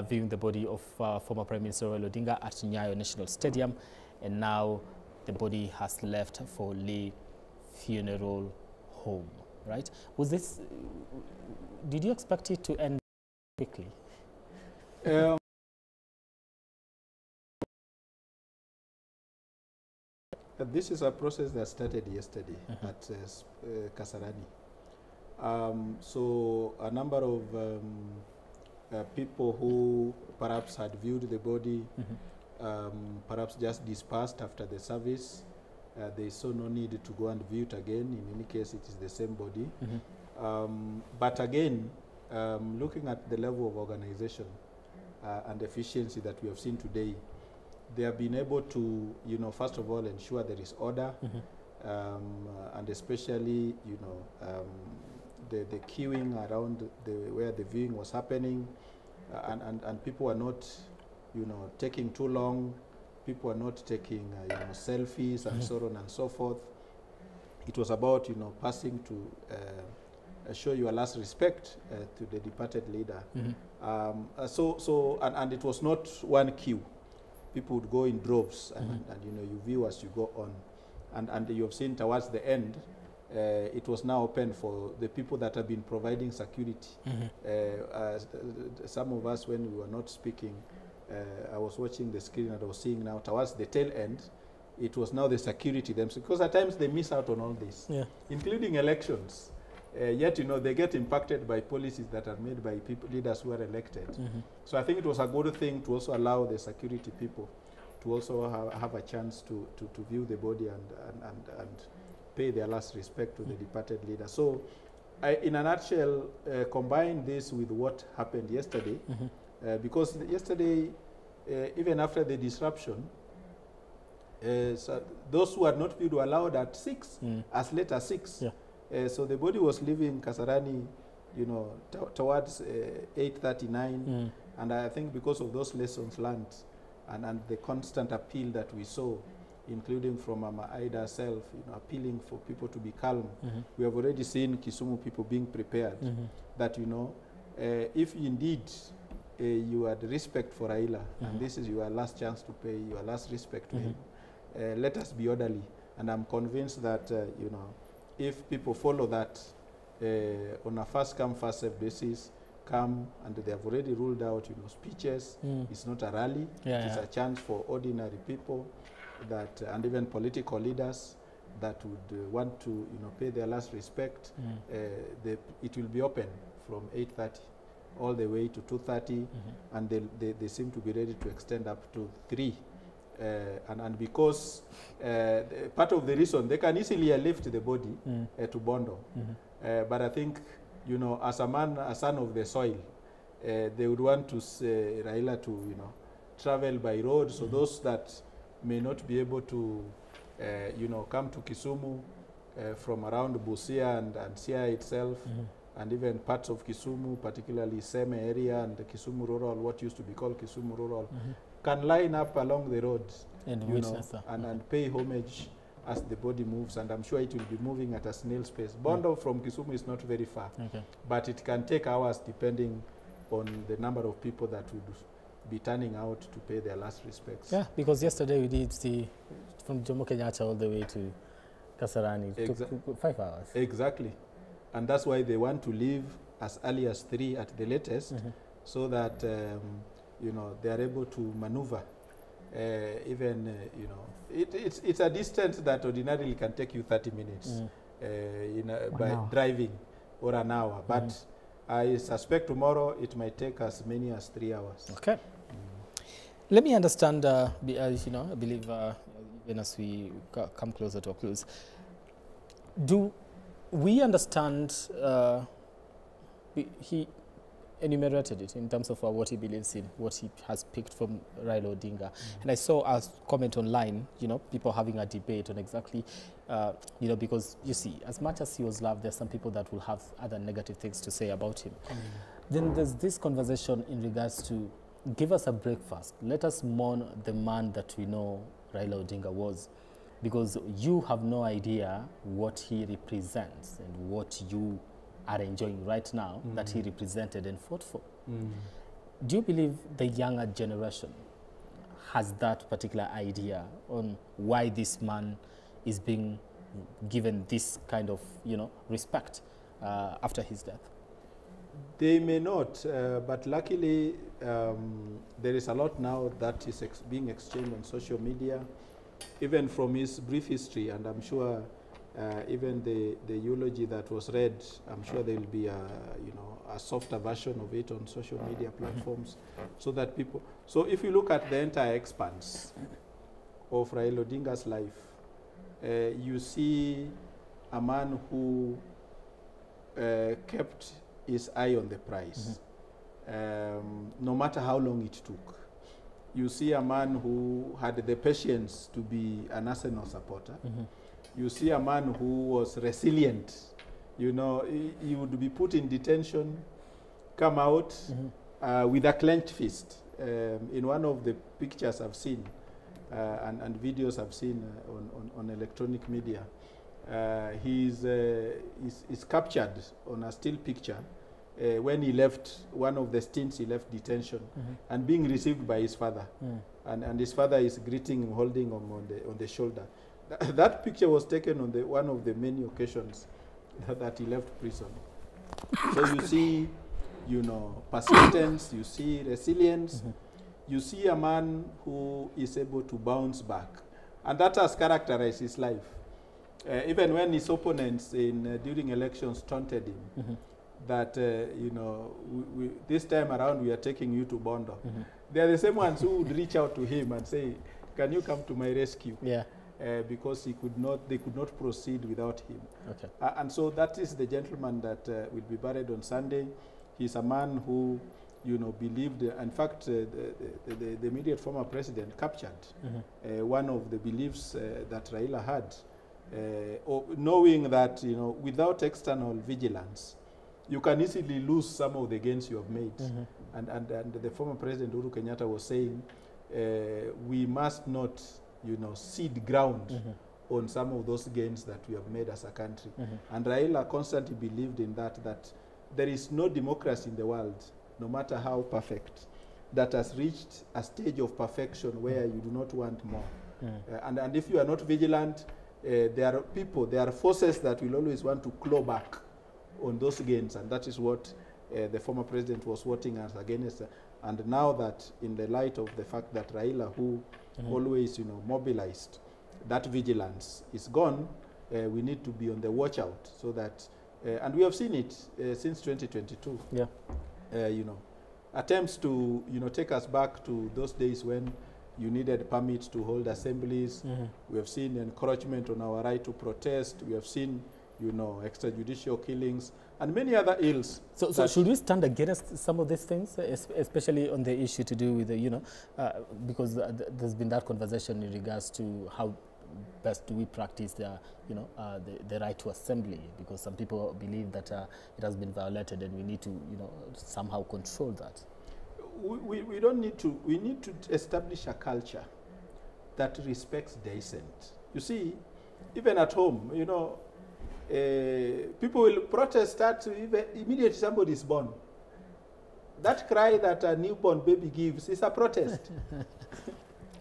viewing the body of former Prime Minister Raila Odinga at Nyayo National Stadium. And now the body has left for Lee Funeral Home, right? Was this, did you expect it to end quickly? This is a process that started yesterday at Kasarani. So a number of people who perhaps had viewed the body, perhaps just dispersed after the service. There is so no need to go and view it again. In any case, it is the same body. But again, looking at the level of organization and efficiency that we have seen today, they have been able to, you know, first of all, ensure there is order, and especially, you know, the queuing around where the viewing was happening, and people are not, you know, taking too long. People are not taking, you know, selfies and so on and so forth. It was about, you know, passing to show your last respect to the departed leader. And it was not one queue. People would go in droves, and you know, you view as you go on. And you have seen towards the end, it was now open for the people that have been providing security. Some of us, when we were not speaking, I was watching the screen and I was seeing now towards the tail end, it was now the security themselves, because at times they miss out on all this, including elections. Yet, you know, they get impacted by policies that are made by leaders who are elected. So I think it was a good thing to also allow the security people to also have a chance to view the body and pay their last respect to the departed leader. So in a nutshell, combine this with what happened yesterday, because yesterday, even after the disruption, so those who had not viewed were allowed at 6, as late as 6. So the body was leaving Kasarani, you know, towards 8:39, and I think because of those lessons learned and the constant appeal that we saw, including from Mama Ida herself, you know, appealing for people to be calm. We have already seen Kisumu people being prepared that, you know, if indeed you had respect for Raila, and this is your last chance to pay your last respect to him, let us be orderly. And I'm convinced that, you know, if people follow that on a first-come, first-served basis, come, and they have already ruled out, speeches. It's not a rally. It's a chance for ordinary people that, and even political leaders that would want to, pay their last respect. It will be open from 8:30 all the way to 2:30, and they seem to be ready to extend up to 3. And because part of the reason, they can easily lift the body to Bondo. But I think, as a son of the soil, they would want to Raila to, travel by road. So those that may not be able to, come to Kisumu from around Busia and Siaya itself, and even parts of Kisumu, particularly Seme area and the Kisumu Rural, what used to be called Kisumu Rural, can line up along the road and, and pay homage as the body moves, and I'm sure it will be moving at a snail's pace. Bondo from Kisumu is not very far, but it can take hours depending on the number of people that would be turning out to pay their last respects. Yeah, because yesterday we did see from Jomo Kenyatta all the way to Kasarani. It took 5 hours. Exactly. And that's why they want to leave as early as 3 at the latest, so that they are able to maneuver. It's a distance that ordinarily can take you 30 minutes by driving, or an hour. But I suspect tomorrow it might take as many as 3 hours. Okay. Let me understand, I believe even as we come closer to a close, do we understand, he enumerated it in terms of what he believes in, what he has picked from Raila Odinga. And I saw a comment online, people having a debate on exactly, because you see, as much as he was loved, there's some people that will have other negative things to say about him. Then there's this conversation in regards to, give us a breakfast. Let us mourn the man that we know Raila Odinga was, because you have no idea what he represents and what you are enjoying right now that he represented and fought for. Do you believe the younger generation has that particular idea on why this man is being given this kind of, respect after his death? They may not, but luckily there is a lot now that is being exchanged on social media, even from his brief history, and I'm sure even the eulogy that was read, I'm sure there will be a softer version of it on social media platforms, so that people. So if you look at the entire expanse of Raila Odinga's life, you see a man who kept his eye on the prize, no matter how long it took. You see a man who had the patience to be an Arsenal supporter. You see a man who was resilient. He would be put in detention, come out with a clenched fist. In one of the pictures I've seen and videos I've seen on electronic media, he's captured on a still picture when he left, one of the stints he left detention, and being received by his father. And his father is greeting him, holding him on the shoulder. That picture was taken on one of the many occasions that he left prison. So you see, persistence, you see resilience, you see a man who is able to bounce back. And that has characterized his life. Even when his opponents during elections taunted him, that, this time around we are taking you to Bondo. They are the same ones who would reach out to him and say, can you come to my rescue? Because they could not proceed without him. And so that is the gentleman that will be buried on Sunday. He's a man who, believed, in fact, the immediate former president captured one of the beliefs that Raila had, knowing that, without external vigilance, you can easily lose some of the gains you have made. And the former president, Uhuru Kenyatta, was saying, we must not, cede ground on some of those gains that we have made as a country. And Raila constantly believed in that there is no democracy in the world, no matter how perfect, that has reached a stage of perfection where you do not want more. And if you are not vigilant, there are forces that will always want to claw back on those gains, and that is what the former president was voting us against. And now that in the light of the fact that Raila, who always, mobilized, that vigilance is gone, we need to be on the watch out so that, and we have seen it since 2022. Yeah. Attempts to, take us back to those days when you needed permits to hold assemblies. We have seen encroachment on our right to protest. We have seen, extrajudicial killings and many other ills. So should we stand against some of these things, especially on the issue to do with the, because there's been that conversation in regards to how best do we practice the right to assembly, because some people believe that it has been violated and we need to somehow control that. We don't need to. We need to establish a culture that respects dissent. You see, even at home, people will protest immediately somebody is born. That cry that a newborn baby gives is a protest.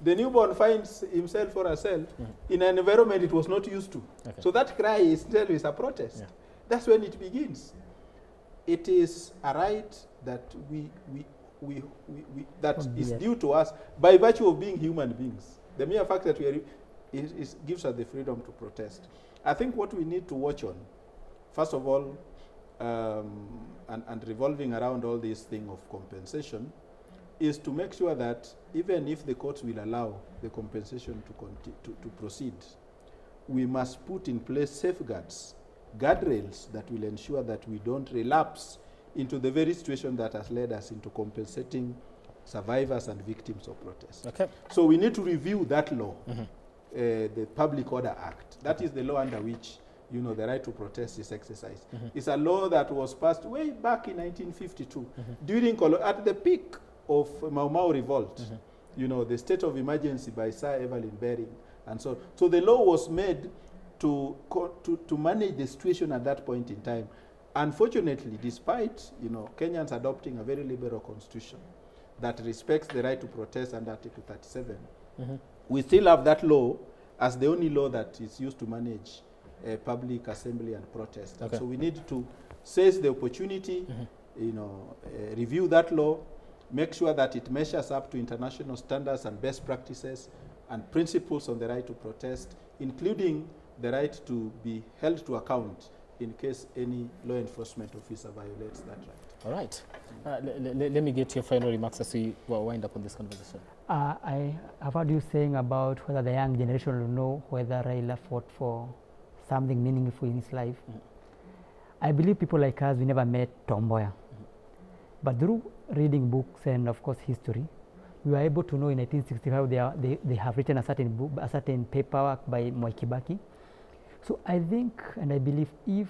The newborn finds himself or herself in an environment it was not used to. Okay. So that cry itself is a protest. Yeah. That's when it begins. It is a right that is due to us by virtue of being human beings. The mere fact that we are gives us the freedom to protest. I think what we need to watch on, first of all, and revolving around all this thing of compensation, is to make sure that even if the courts will allow the compensation to proceed, we must put in place safeguards, guardrails that will ensure that we don't relapse into the very situation that has led us into compensating survivors and victims of protest. Okay. So we need to review that law, the Public Order Act. That is the law under which the right to protest is exercised. It's a law that was passed way back in 1952, at the peak of Mau Mau revolt, the state of emergency by Sir Evelyn Baring, and so the law was made to manage the situation at that point in time. Unfortunately, despite Kenyans adopting a very liberal constitution that respects the right to protest under Article 37, we still have that law as the only law that is used to manage public assembly and protest. Okay. And so we need to seize the opportunity, review that law, make sure that it measures up to international standards and best practices and principles on the right to protest, including the right to be held to account in case any law enforcement officer violates that right. All right. Let me get your final remarks as we wind up on this conversation. I have heard you saying about whether the young generation will know whether Raila fought for something meaningful in his life. I believe people like us, we never met Tom Mboya. But through reading books and, of course, history, we were able to know in 1965 they have written a certain book, a certain paperwork by Mwai Kibaki. So I think and I believe if,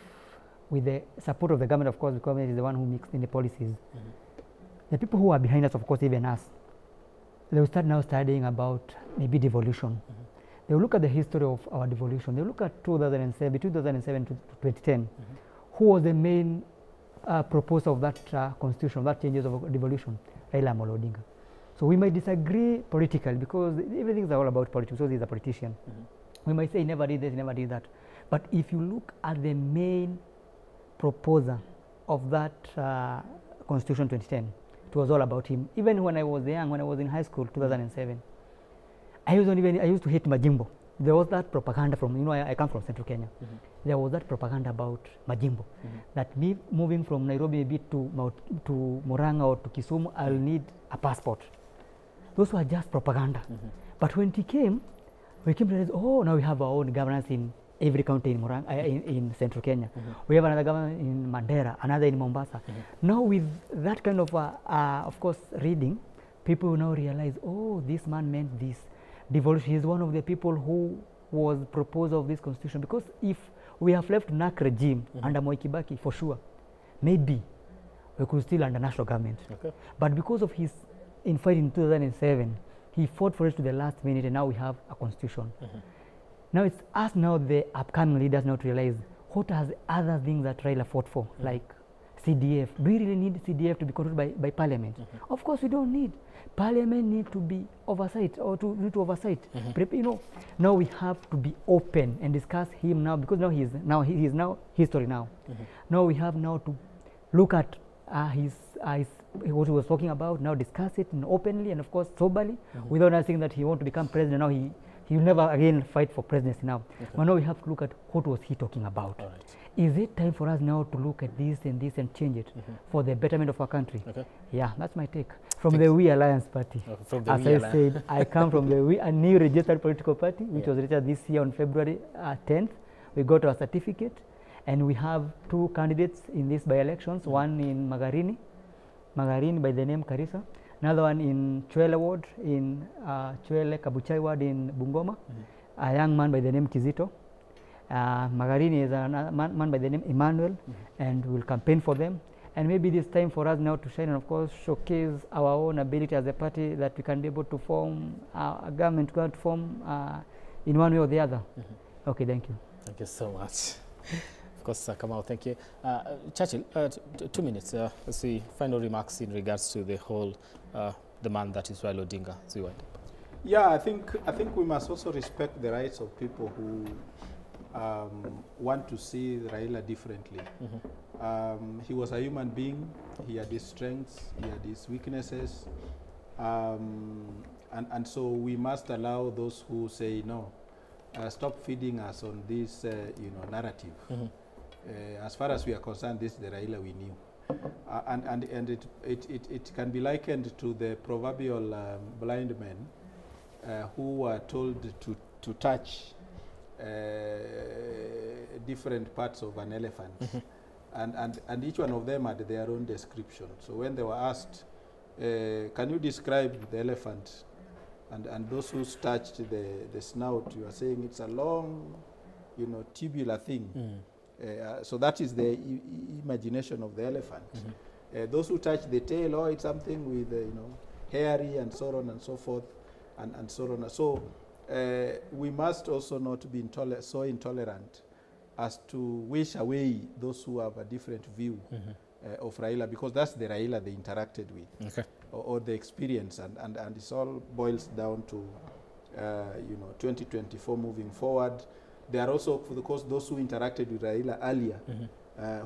with the support of the government, of course, the government is the one who makes in the policies, the people who are behind us, of course, even us, they will start now studying about maybe devolution. They will look at the history of our devolution. They will look at 2007, between 2007 to 2010, who was the main proposer of that constitution, that changes of devolution, Raila Amolo Odinga. So we might disagree politically because everything is all about politics, so he's a politician. We might say he never did this, he never did that. But if you look at the main proposer of that constitution 2010, it was all about him. Even when I was young, when I was in high school, 2007, I used to hate Majimbo. There was that propaganda from, I come from Central Kenya. There was that propaganda about Majimbo, that me moving from Nairobi maybe to Murang'a or to Kisumu, I'll need a passport. Those were just propaganda. But when we came to realize, oh, now we have our own governance in every county in in Central Kenya. We have another government in Mandera, another in Mombasa. Now with that kind of course, reading, people now realize, oh, this man meant this. Devolution, he is one of the people who was proposer of this constitution. Because if we have left NAC regime under Mwai Kibaki, for sure, maybe we could still under national government. Okay. But because of his infight in 2007, he fought for it to the last minute, and now we have a constitution. Now it's us now, the upcoming leaders, now to realize what are the other things that Raila fought for, like CDF. Do we really need CDF to be controlled by Parliament? Of course we don't need. Parliament need to be oversight or to do oversight. Now we have to be open and discuss him now, because now he is now history now. Now we have now to look at what he was talking about, now discuss it openly and of course soberly, without us saying that he wants to become president. Now he will never again fight for presidency now. But now we have to look at what was he talking about. Is it time for us now to look at this and change it for the betterment of our country? Yeah, that's my take. From the We Alliance Party. As I said, I come from the a new registered political party, which was registered this year on February 10th. We got our certificate, and we have 2 candidates in these by-elections, one in Magarini by the name Karisa, another one in Chwele Ward, in Chwele Kabuchai Ward in Bungoma, a young man by the name Kizito. Magarini is a man by the name Emmanuel, and we'll campaign for them. And maybe this time for us now to shine and of course showcase our own ability as a party, that we can be able to form a government, to form in one way or the other. Okay, thank you. Thank you so much. Of course, Kamau, thank you. Churchill, 2 minutes. Let's see, final remarks in regards to the whole demand that is Raila Odinga. Yeah, I think we must also respect the rights of people who want to see Raila differently. He was a human being. He had his strengths, he had his weaknesses, and so we must allow those who say no. Stop feeding us on this, narrative. As far as we are concerned, this is the Raila we knew, and it can be likened to the proverbial blind men who were told to touch different parts of an elephant, and each one of them had their own description. So when they were asked, "Can you describe the elephant?" And those who touched the snout, you are saying it's a long, tubular thing. So that is the imagination of the elephant. Those who touch the tail, oh, it's something with, hairy and so on and so forth, and so on. So we must also not be so intolerant as to wish away those who have a different view of Raila, because that's the Raila they interacted with, or the experience, and it all boils down to 2024 moving forward. There are also, of course, those who interacted with Raila earlier,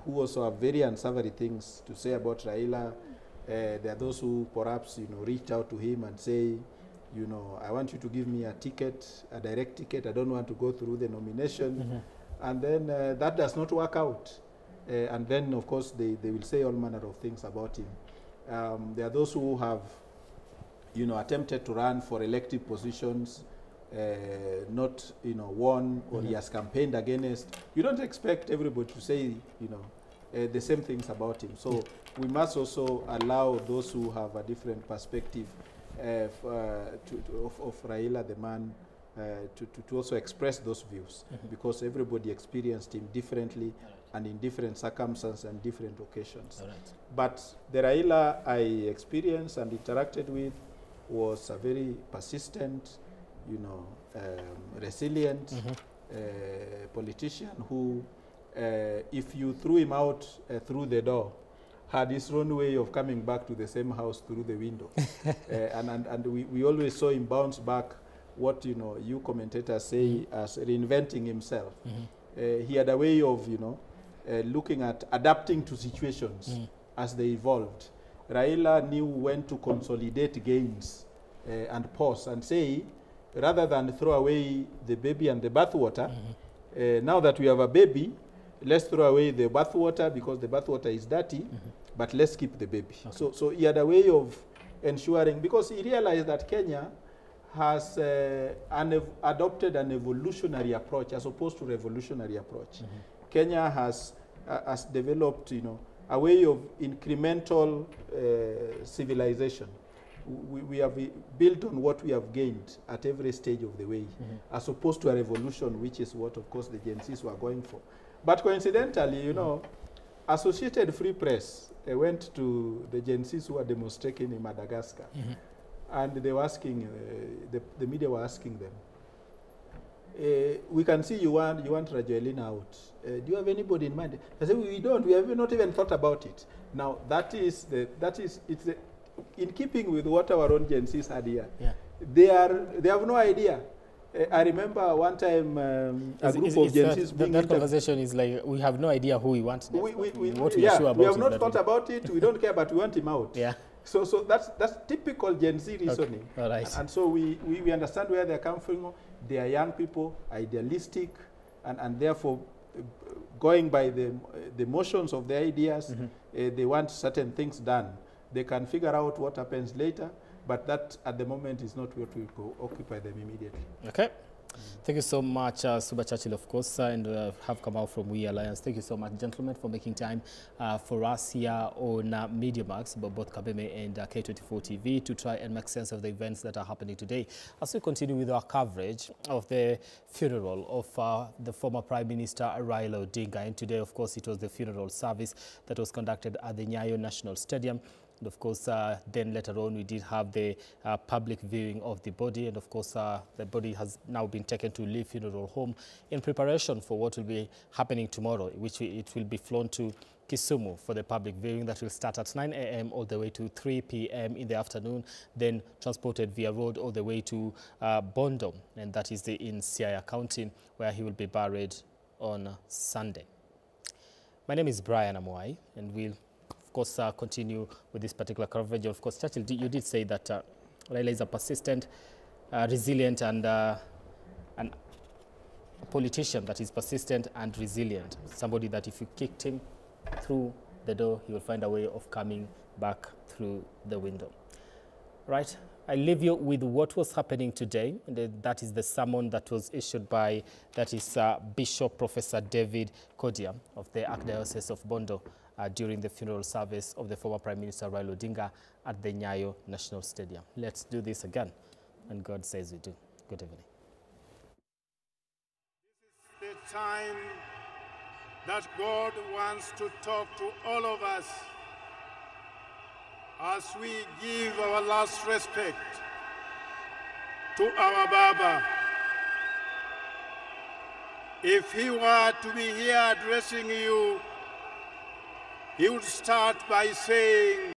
who also have very unsavory things to say about Raila. There are those who perhaps reach out to him and say, I want you to give me a ticket, a direct ticket. I don't want to go through the nomination. And then that does not work out. And then, of course, they will say all manner of things about him. There are those who have, attempted to run for elective positions, not, won, or he has campaigned against. You don't expect everybody to say, the same things about him. So we must also allow those who have a different perspective of Raila, the man, to also express those views, because everybody experienced him differently and in different circumstances and different occasions. But the Raila I experienced and interacted with was a very persistent, resilient politician who, if you threw him out through the door, had his own way of coming back to the same house through the window. And we always saw him bounce back, what you commentators say as reinventing himself. He had a way of looking at adapting to situations as they evolved. Raila knew when to consolidate gains and pause and say, rather than throw away the baby and the bathwater, now that we have a baby, let's throw away the bathwater because the bathwater is dirty, but let's keep the baby. So he had a way of ensuring, because he realized that Kenya has adopted an evolutionary approach as opposed to revolutionary approach. Kenya has developed, a way of incremental civilization. We have built on what we have gained at every stage of the way, as opposed to a revolution, which is what, of course, the Gen Zs were going for. But coincidentally, Associated Free Press went to the Gen Zs who were demonstrating in Madagascar, and they were asking, the media were asking them, we can see you want Rajoelina out. Do you have anybody in mind? They said, we don't. We have not even thought about it. Now it's in keeping with what our own Gen Zs had here. They have no idea I remember one time a group of Gen Zs being that conversation is like, we have no idea who we want. We have not thought about it. We don't care, but we want him out. Yeah. So that's typical Gen Z reasoning. Okay. All right. And so we understand where they come from. They are young people, idealistic, and therefore going by the motions of the ideas, they want certain things done. They can figure out what happens later, but that at the moment is not what will occupy them immediately. Okay. Thank you so much, Suba Churchill, of course, and have come out from We Alliance. Thank you so much, gentlemen, for making time for us here on Media Max, both Kabeme and K24 TV, to try and make sense of the events that are happening today. As we continue with our coverage of the funeral of the former Prime Minister Raila Odinga, and today, of course, it was the funeral service that was conducted at the Nyayo National Stadium. And of course, then later on, we did have the public viewing of the body. And of course, the body has now been taken to Lee Funeral Home in preparation for what will be happening tomorrow, which it will be flown to Kisumu for the public viewing that will start at 9 a.m. all the way to 3 p.m. in the afternoon, then transported via road all the way to Bondo, and that is in Siaya County, where he will be buried on Sunday. My name is Brian Amoai, and we'll of course, continue with this particular coverage. Of course, Churchill, you did say that Raila is a persistent, resilient, and a politician that is persistent and resilient. Somebody that if you kicked him through the door, he will find a way of coming back through the window. Right? I leave you with what was happening today. And that is the sermon that was issued by, Bishop Professor David Kodia of the Archdiocese of Bondo during the funeral service of the former Prime Minister Raila Odinga at the Nyayo National Stadium. Let's do this again, and God says we do. Good evening. This is the time that God wants to talk to all of us as we give our last respect to our Baba. If he were to be here addressing you, he would start by saying,